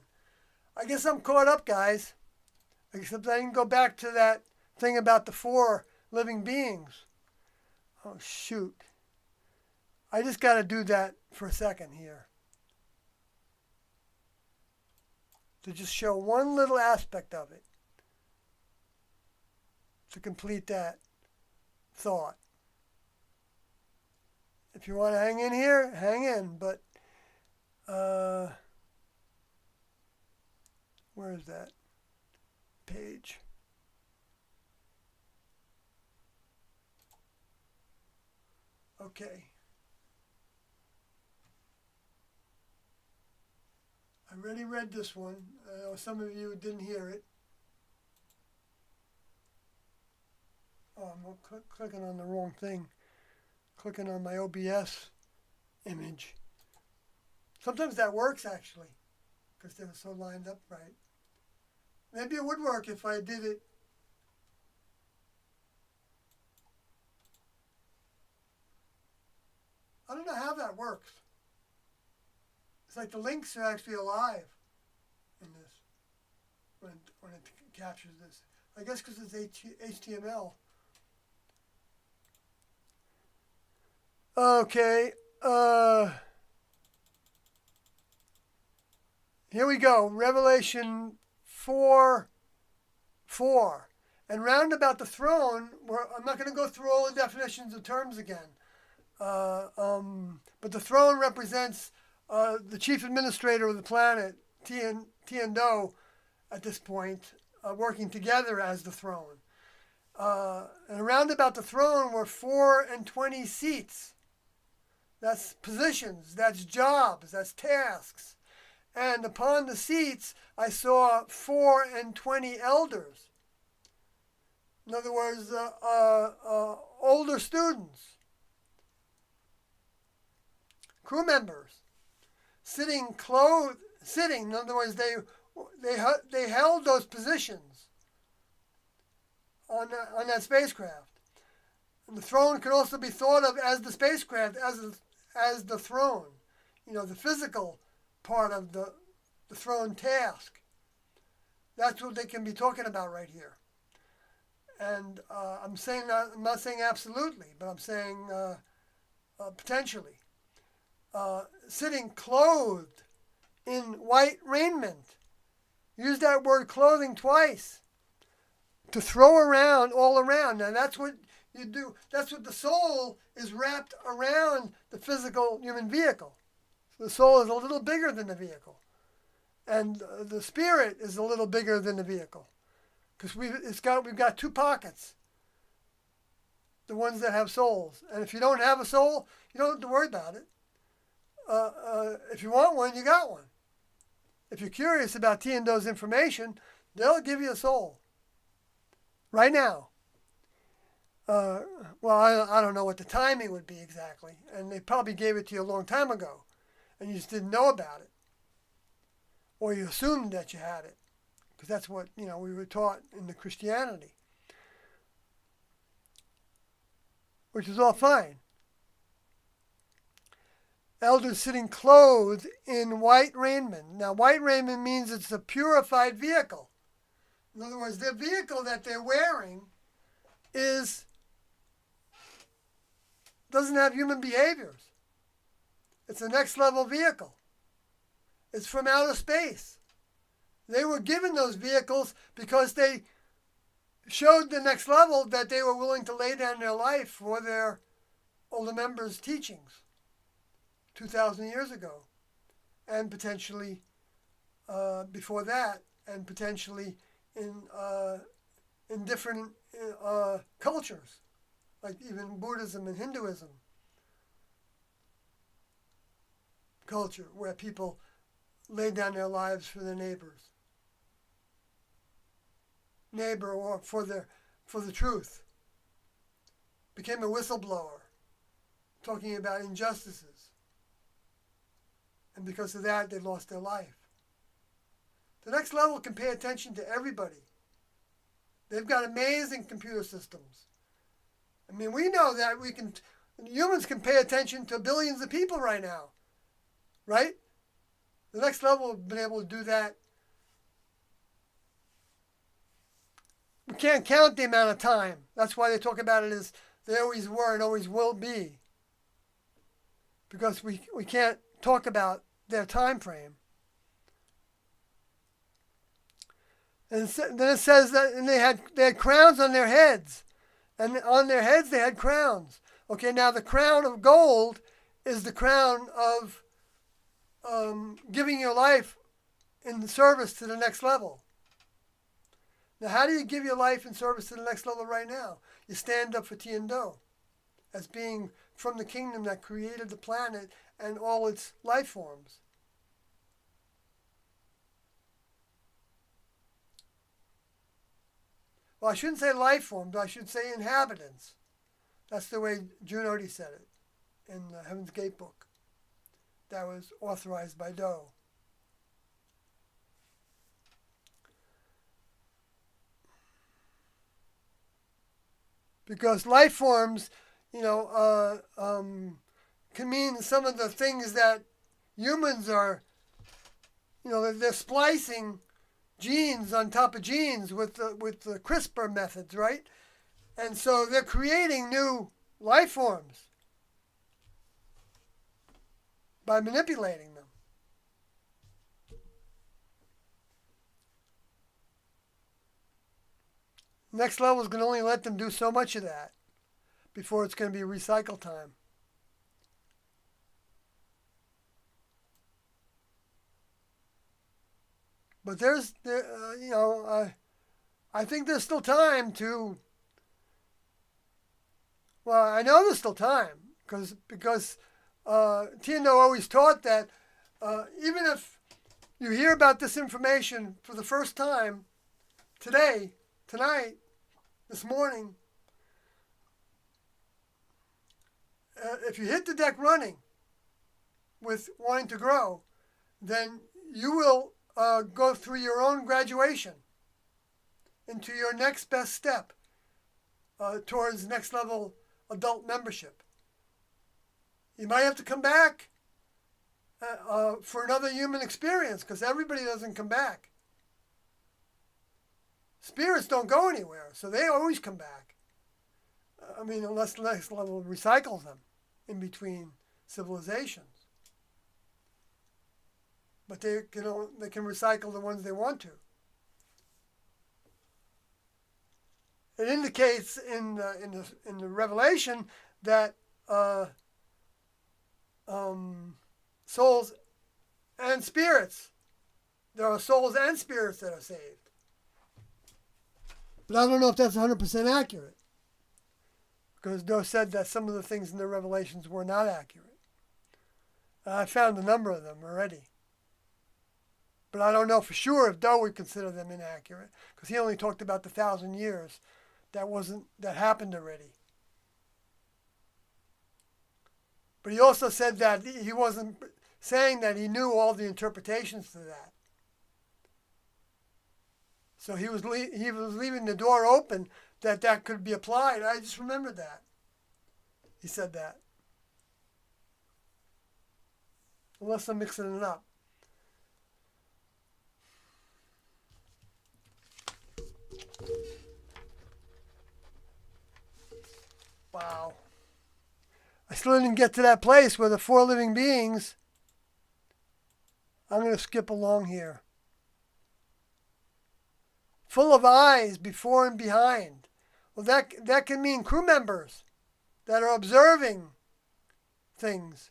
I guess I'm caught up, guys. Except I didn't go back to that thing about the 4 living beings. Oh, shoot. I just got to do that for a second here. To just show one little aspect of it. To complete that thought. If you want to hang in here, hang in. But, where is that page? Okay. I already read this one. I know some of you didn't hear it. Oh, I'm clicking on the wrong thing. Clicking on my OBS image. Sometimes that works actually, because they're so lined up right. Maybe it would work if I did it. I don't know how that works. It's like the links are actually alive in this when it captures this. I guess because it's HTML. Okay. Here we go. Revelation 4:4. And round about the throne, I'm not going to go through all the definitions of terms again. But the throne represents the chief administrator of the planet, Tian-Do, at this point, working together as the throne. And around about the throne were 24 seats. That's positions, that's jobs, that's tasks. And upon the seats, I saw 24 elders. In other words, older students, crew members, sitting. In other words, they held those positions on that spacecraft. And the throne could also be thought of as the spacecraft, as the throne. You know, the physical part of the throne task. That's what they can be talking about right here. And I'm not saying absolutely, but I'm saying potentially. Sitting clothed in white raiment. Use that word clothing twice. To throw around, all around. Now that's what you do. That's what the soul is wrapped around the physical human vehicle. So the soul is a little bigger than the vehicle. And the spirit is a little bigger than the vehicle. Because we've got 2 pockets. The ones that have souls. And if you don't have a soul, you don't have to worry about it. If you want one, you got one. If you're curious about Tian-Do's information, they'll give you a soul. Right now. Well, I don't know what the timing would be exactly. And they probably gave it to you a long time ago. And you just didn't know about it. Or you assumed that you had it. Because that's what, we were taught in the Christianity. Which is all fine. Elders sitting clothed in white raiment. Now, white raiment means it's a purified vehicle. In other words, the vehicle that they're wearing doesn't have human behaviors. It's a next level vehicle. It's from outer space. They were given those vehicles because they showed the next level that they were willing to lay down their life for their older members' teachings 2,000 years ago, and potentially before that, and potentially in different cultures, like even Buddhism and Hinduism culture, where people laid down their lives for their neighbor, or for the truth, became a whistleblower talking about injustices. And because of that, they lost their life. The next level can pay attention to everybody. They've got amazing computer systems. I mean, we know that humans can pay attention to billions of people right now, right? The next level have been able to do that. We can't count the amount of time. That's why they talk about it as they always were and always will be. Because we can't talk about their time frame. And then it says that and they had crowns on their heads. And on their heads they had crowns. Okay, now the crown of gold is the crown of giving your life in service to the next level. Now, how do you give your life in service to the next level right now? You stand up for Tian-Do as being from the kingdom that created the planet and all its life forms. Well, I shouldn't say life forms, I should say inhabitants. That's the way June already said it in the Heaven's Gate book. That was authorized by Do. Because life forms, can mean some of the things that humans are, they're splicing genes on top of genes with the CRISPR methods, right? And so they're creating new life forms by manipulating them. Next level is going to only let them do so much of that before it's going to be recycle time. But I think there's still time to. Well, I know there's still time because Tian-Do always taught that even if you hear about this information for the first time today, tonight, this morning, if you hit the deck running with wanting to grow, then you will go through your own graduation into your next best step towards next level adult membership. You might have to come back for another human experience because everybody doesn't come back. Spirits don't go anywhere, so they always come back. Unless the next level recycles them in between civilizations. But they can recycle the ones they want to. It indicates in the Revelation that souls and spirits, there are souls and spirits that are saved. But I don't know if that's 100% accurate. Because Do said that some of the things in the Revelations were not accurate. I found a number of them already. But I don't know for sure if Do would consider them inaccurate. Because he only talked about the 1,000 years that happened already. But he also said that he wasn't saying that he knew all the interpretations to that. So he was leaving the door open that could be applied. I just remembered that. He said that. Unless I'm mixing it up. Wow. I still didn't get to that place where the four living beings. I'm going to skip along here. Full of eyes before and behind. Well, that can mean crew members that are observing things.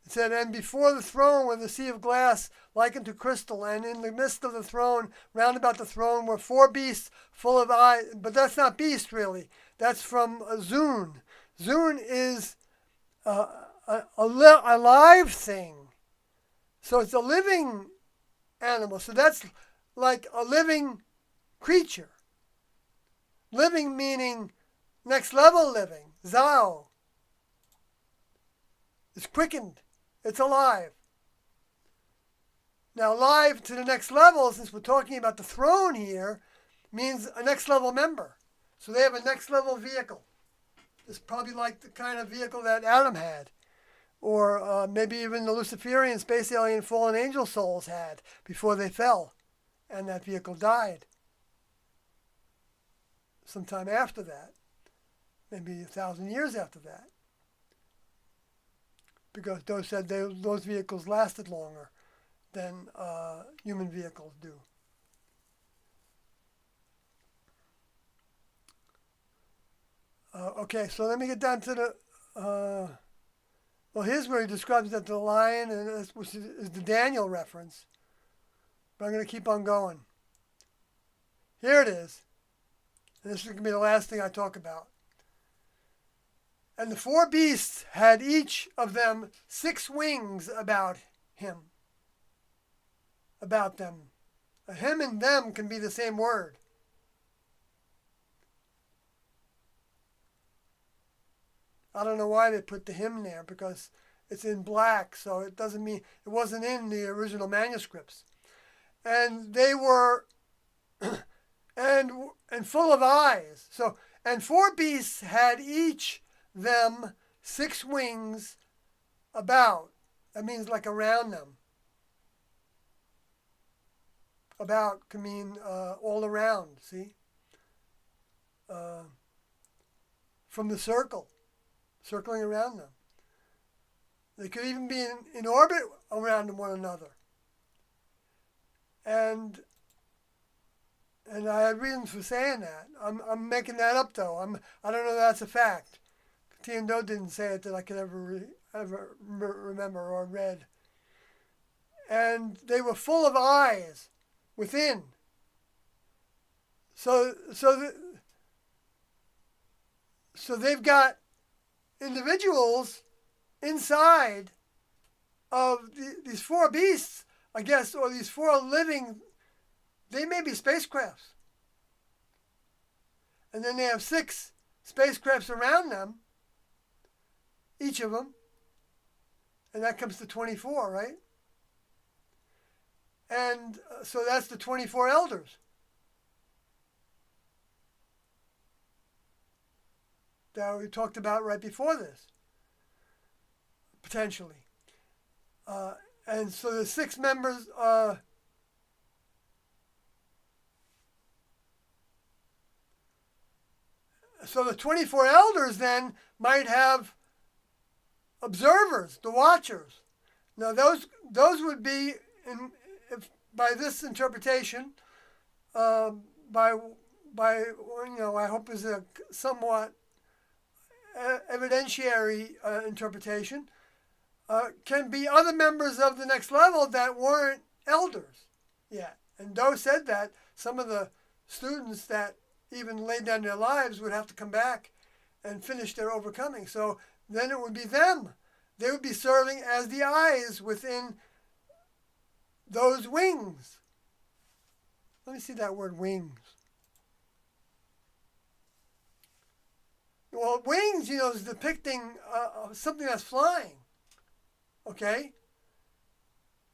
It said, and before the throne were the sea of glass like unto crystal, and in the midst of the throne, round about the throne, were four beasts full of eyes. But that's not beast, really. That's from Zun. Zun is a live thing. So it's a living animal. So that's like a living creature. Living meaning next level living, Zao. It's quickened. It's alive. Now, alive to the next level, since we're talking about the throne here, means a next level member. So they have a next level vehicle. It's probably like the kind of vehicle that Adam had, or maybe even the Luciferian space alien fallen angel souls had before they fell, and that vehicle died. Sometime after that, maybe 1,000 years after that, because those said those vehicles lasted longer than human vehicles do. Okay, so let me get down to the. Well, here's where he describes that the lion, which is the Daniel reference. But I'm going to keep on going. Here it is. And this is going to be the last thing I talk about. And the four beasts had each of them 6 wings about him. About them. Him and them can be the same word. I don't know why they put the him there, because it's in black, so it doesn't mean it wasn't in the original manuscripts. And they were and full of eyes. So, and 4 beasts had each them 6 wings about. That means like around them. About can mean all around, see? From the circle. Circling around them. They could even be in orbit around one another. And I have reasons for saying that. I'm making that up though. I don't know if that's a fact. Tian-Do didn't say it that I could ever remember or read. And they were full of eyes within. So they've got individuals inside of these 4 beasts, I guess, or these 4 living, they may be spacecrafts. And then they have 6 spacecrafts around them, each of them, and that comes to 24, right? And so that's the 24 elders. That we talked about right before this, potentially. And so the 6 members, so the 24 elders then might have observers, the watchers. Now those would be, by this interpretation, by I hope is a somewhat evidentiary interpretation, can be other members of the next level that weren't elders yet. And Do said that some of the students that even laid down their lives would have to come back and finish their overcoming. So then it would be them. They would be serving as the eyes within those wings. Let me see that word wings. Well, wings, is depicting something that's flying. Okay?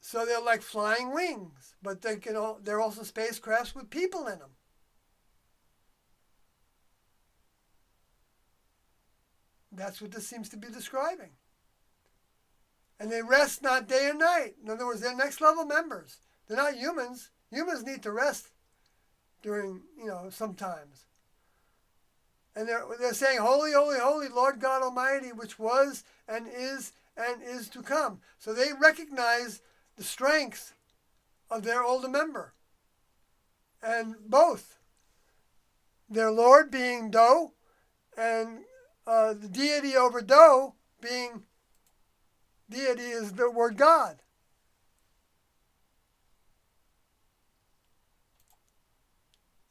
So they're like flying wings, but they're also spacecrafts with people in them. That's what this seems to be describing. And they rest not day and night. In other words, they're next level members. They're not humans. Humans need to rest during, sometimes. And they're saying, holy, holy, holy, Lord God Almighty, which was and is to come. So they recognize the strength of their older member. And both. Their Lord being Do, and the deity over Do being, deity is the word God.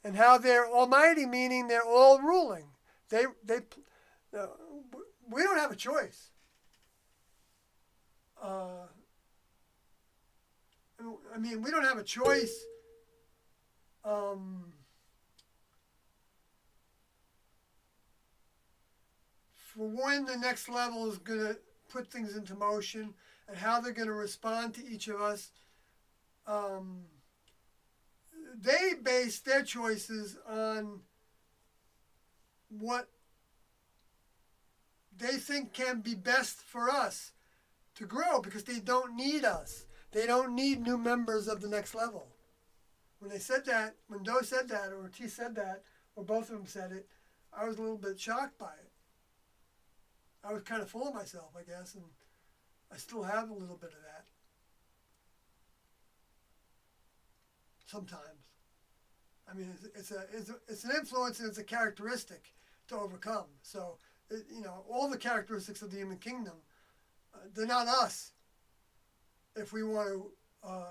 And how they're almighty, meaning they're all ruling. We don't have a choice. We don't have a choice. For when the next level is going to put things into motion and how they're going to respond to each of us. They base their choices on what they think can be best for us to grow, because they don't need us. They don't need new members of the next level. When they said that, when Doe said that, or T said that, or both of them said it, I was a little bit shocked by it. I was kind of full of myself, I guess, and I still have a little bit of that. Sometimes. I mean, it's an influence and it's a characteristic to overcome. So, all the characteristics of the human kingdom, they're not us. If we want to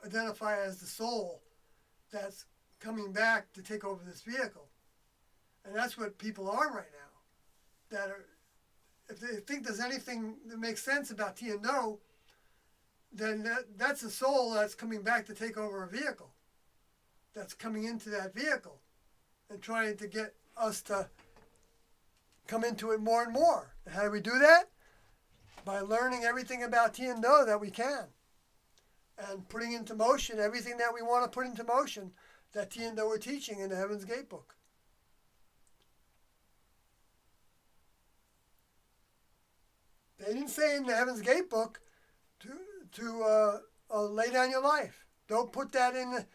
identify as the soul that's coming back to take over this vehicle. And that's what people are right now. That are, if they think there's anything that makes sense about T and No, then that's a soul that's coming back to take over a vehicle. That's coming into that vehicle and trying to get us to come into it more and more. And how do we do that? By learning everything about T and No that we can. And putting into motion everything that we want to put into motion that T and No are teaching in the Heaven's Gate book. They didn't say in the Heaven's Gate book to lay down your life. Don't put that in.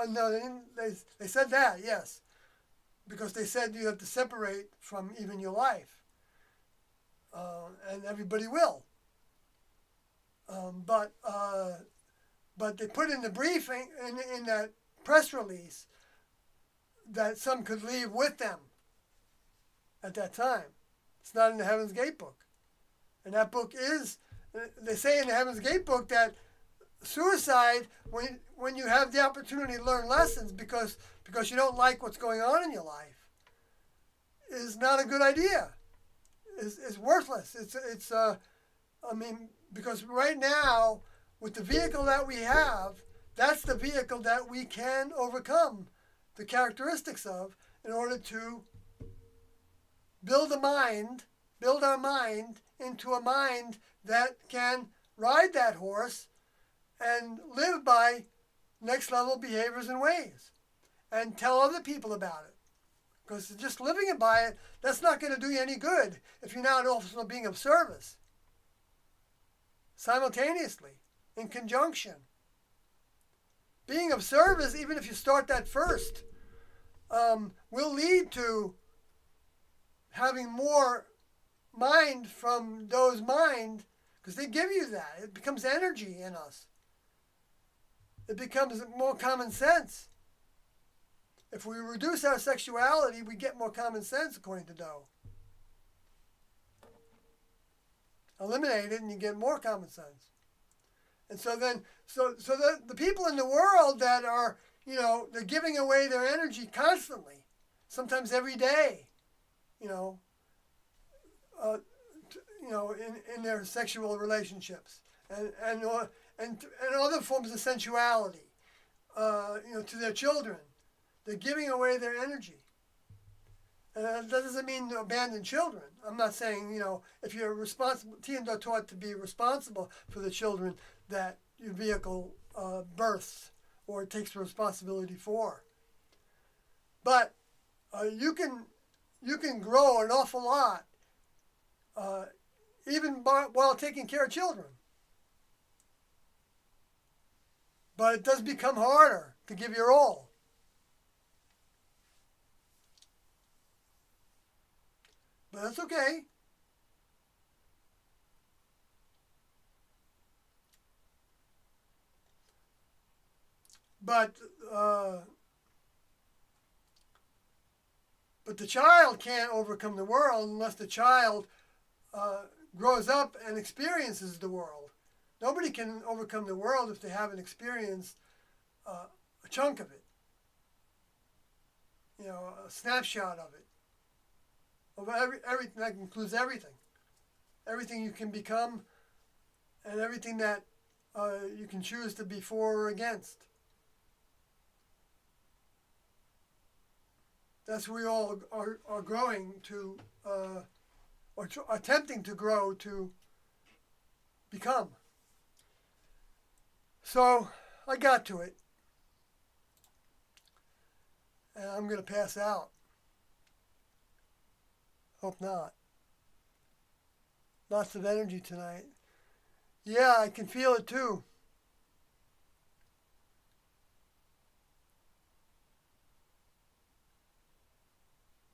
No, they said that, yes, because they said you have to separate from even your life, and everybody will. But they put in the briefing in that press release that some could leave with them at that time. It's not in the Heaven's Gate book. And that book is, they say in the Heaven's Gate book that suicide, when you have the opportunity to learn lessons because you don't like what's going on in your life, is not a good idea. It's worthless. Because right now, with the vehicle that we have, that's the vehicle that we can overcome the characteristics of in order to build our mind into a mind that can ride that horse and live by next level behaviors and ways and tell other people about it. Because just living by it, that's not going to do you any good if you're not also being of service. Simultaneously, in conjunction. Being of service, even if you start that first, will lead to having more mind from those mind, because they give you that. It becomes energy in us. It becomes more common sense. If we reduce our sexuality, we get more common sense, according to Doe. Eliminate it and you get more common sense. And so then, the people in the world that are, they're giving away their energy constantly, sometimes every day, in their sexual relationships and other forms of sensuality, to their children. They're giving away their energy. And that doesn't mean to abandon children. I'm not saying, if you're responsible, teens are taught to be responsible for the children that your vehicle births or takes responsibility for. But you can grow an awful lot even while taking care of children. But it does become harder to give your all. But that's okay. But the child can't overcome the world unless the child grows up and experiences the world. Nobody can overcome the world if they haven't experienced a chunk of it. A snapshot of it. Of everything that includes everything. Everything you can become and everything that you can choose to be for or against. That's where we all are growing to, attempting to grow to become. So I got to it. And I'm going to pass out. Hope not. Lots of energy tonight. Yeah, I can feel it too.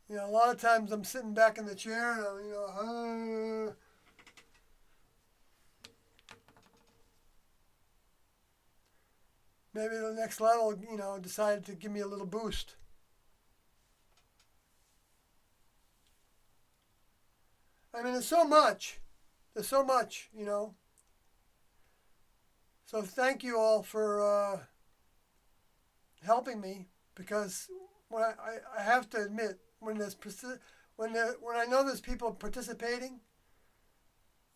You know, a lot of times I'm sitting back in the chair and I'm, maybe the next level, decided to give me a little boost. I mean, there's so much. There's so much, So thank you all for helping me, because when I have to admit, when I know there's people participating,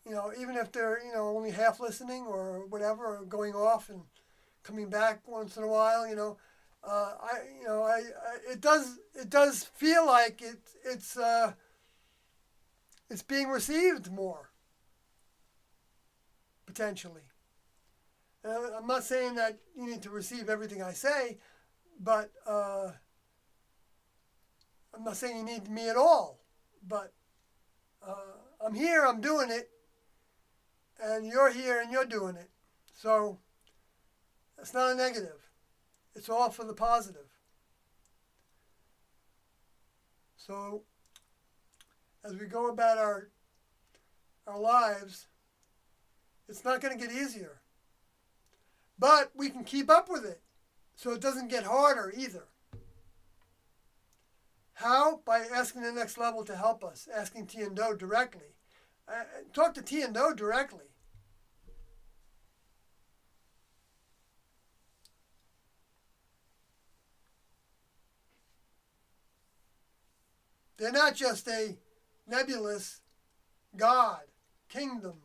even if they're only half listening or whatever, or going off and coming back once in a while, it does feel like it's being received more, potentially. And I'm not saying that you need to receive everything I say, but I'm not saying you need me at all. But I'm here, I'm doing it, and you're here and you're doing it. So it's not a negative. It's all for the positive. So as we go about our lives, it's not going to get easier. But we can keep up with it, so it doesn't get harder either. How? By asking the next level to help us, asking T and Do directly. Talk to T and Do directly. They're not just a nebulous God, kingdom,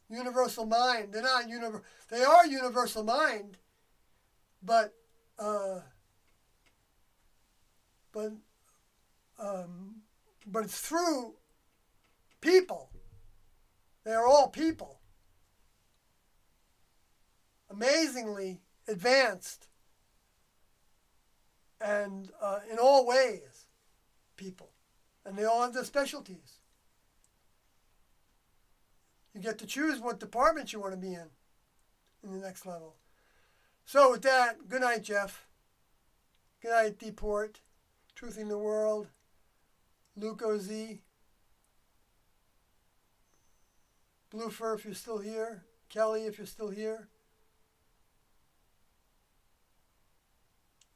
universal mind. They're not They are universal mind, but it's through people. They are all people, amazingly advanced, and in all ways, people, and they all have their specialties. You get to choose what department you want to be in the next level. So with that, good night, Jeff. Good night, Deport. Truthing the World. Luke OZ. Bluefur, if you're still here. Kelly, if you're still here.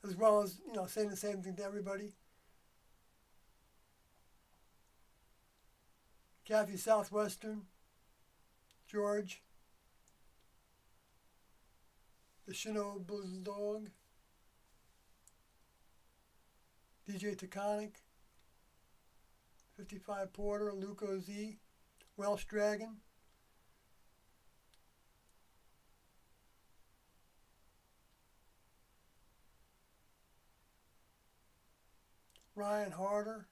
As well as, saying the same thing to everybody. Kathy Southwestern. George, the Shino Bulldog, DJ Taconic, 55 Porter, Luke OZ, Welsh Dragon, Ryan Harder,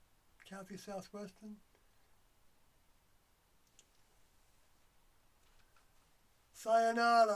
Kathy Southwestern, Sayonara.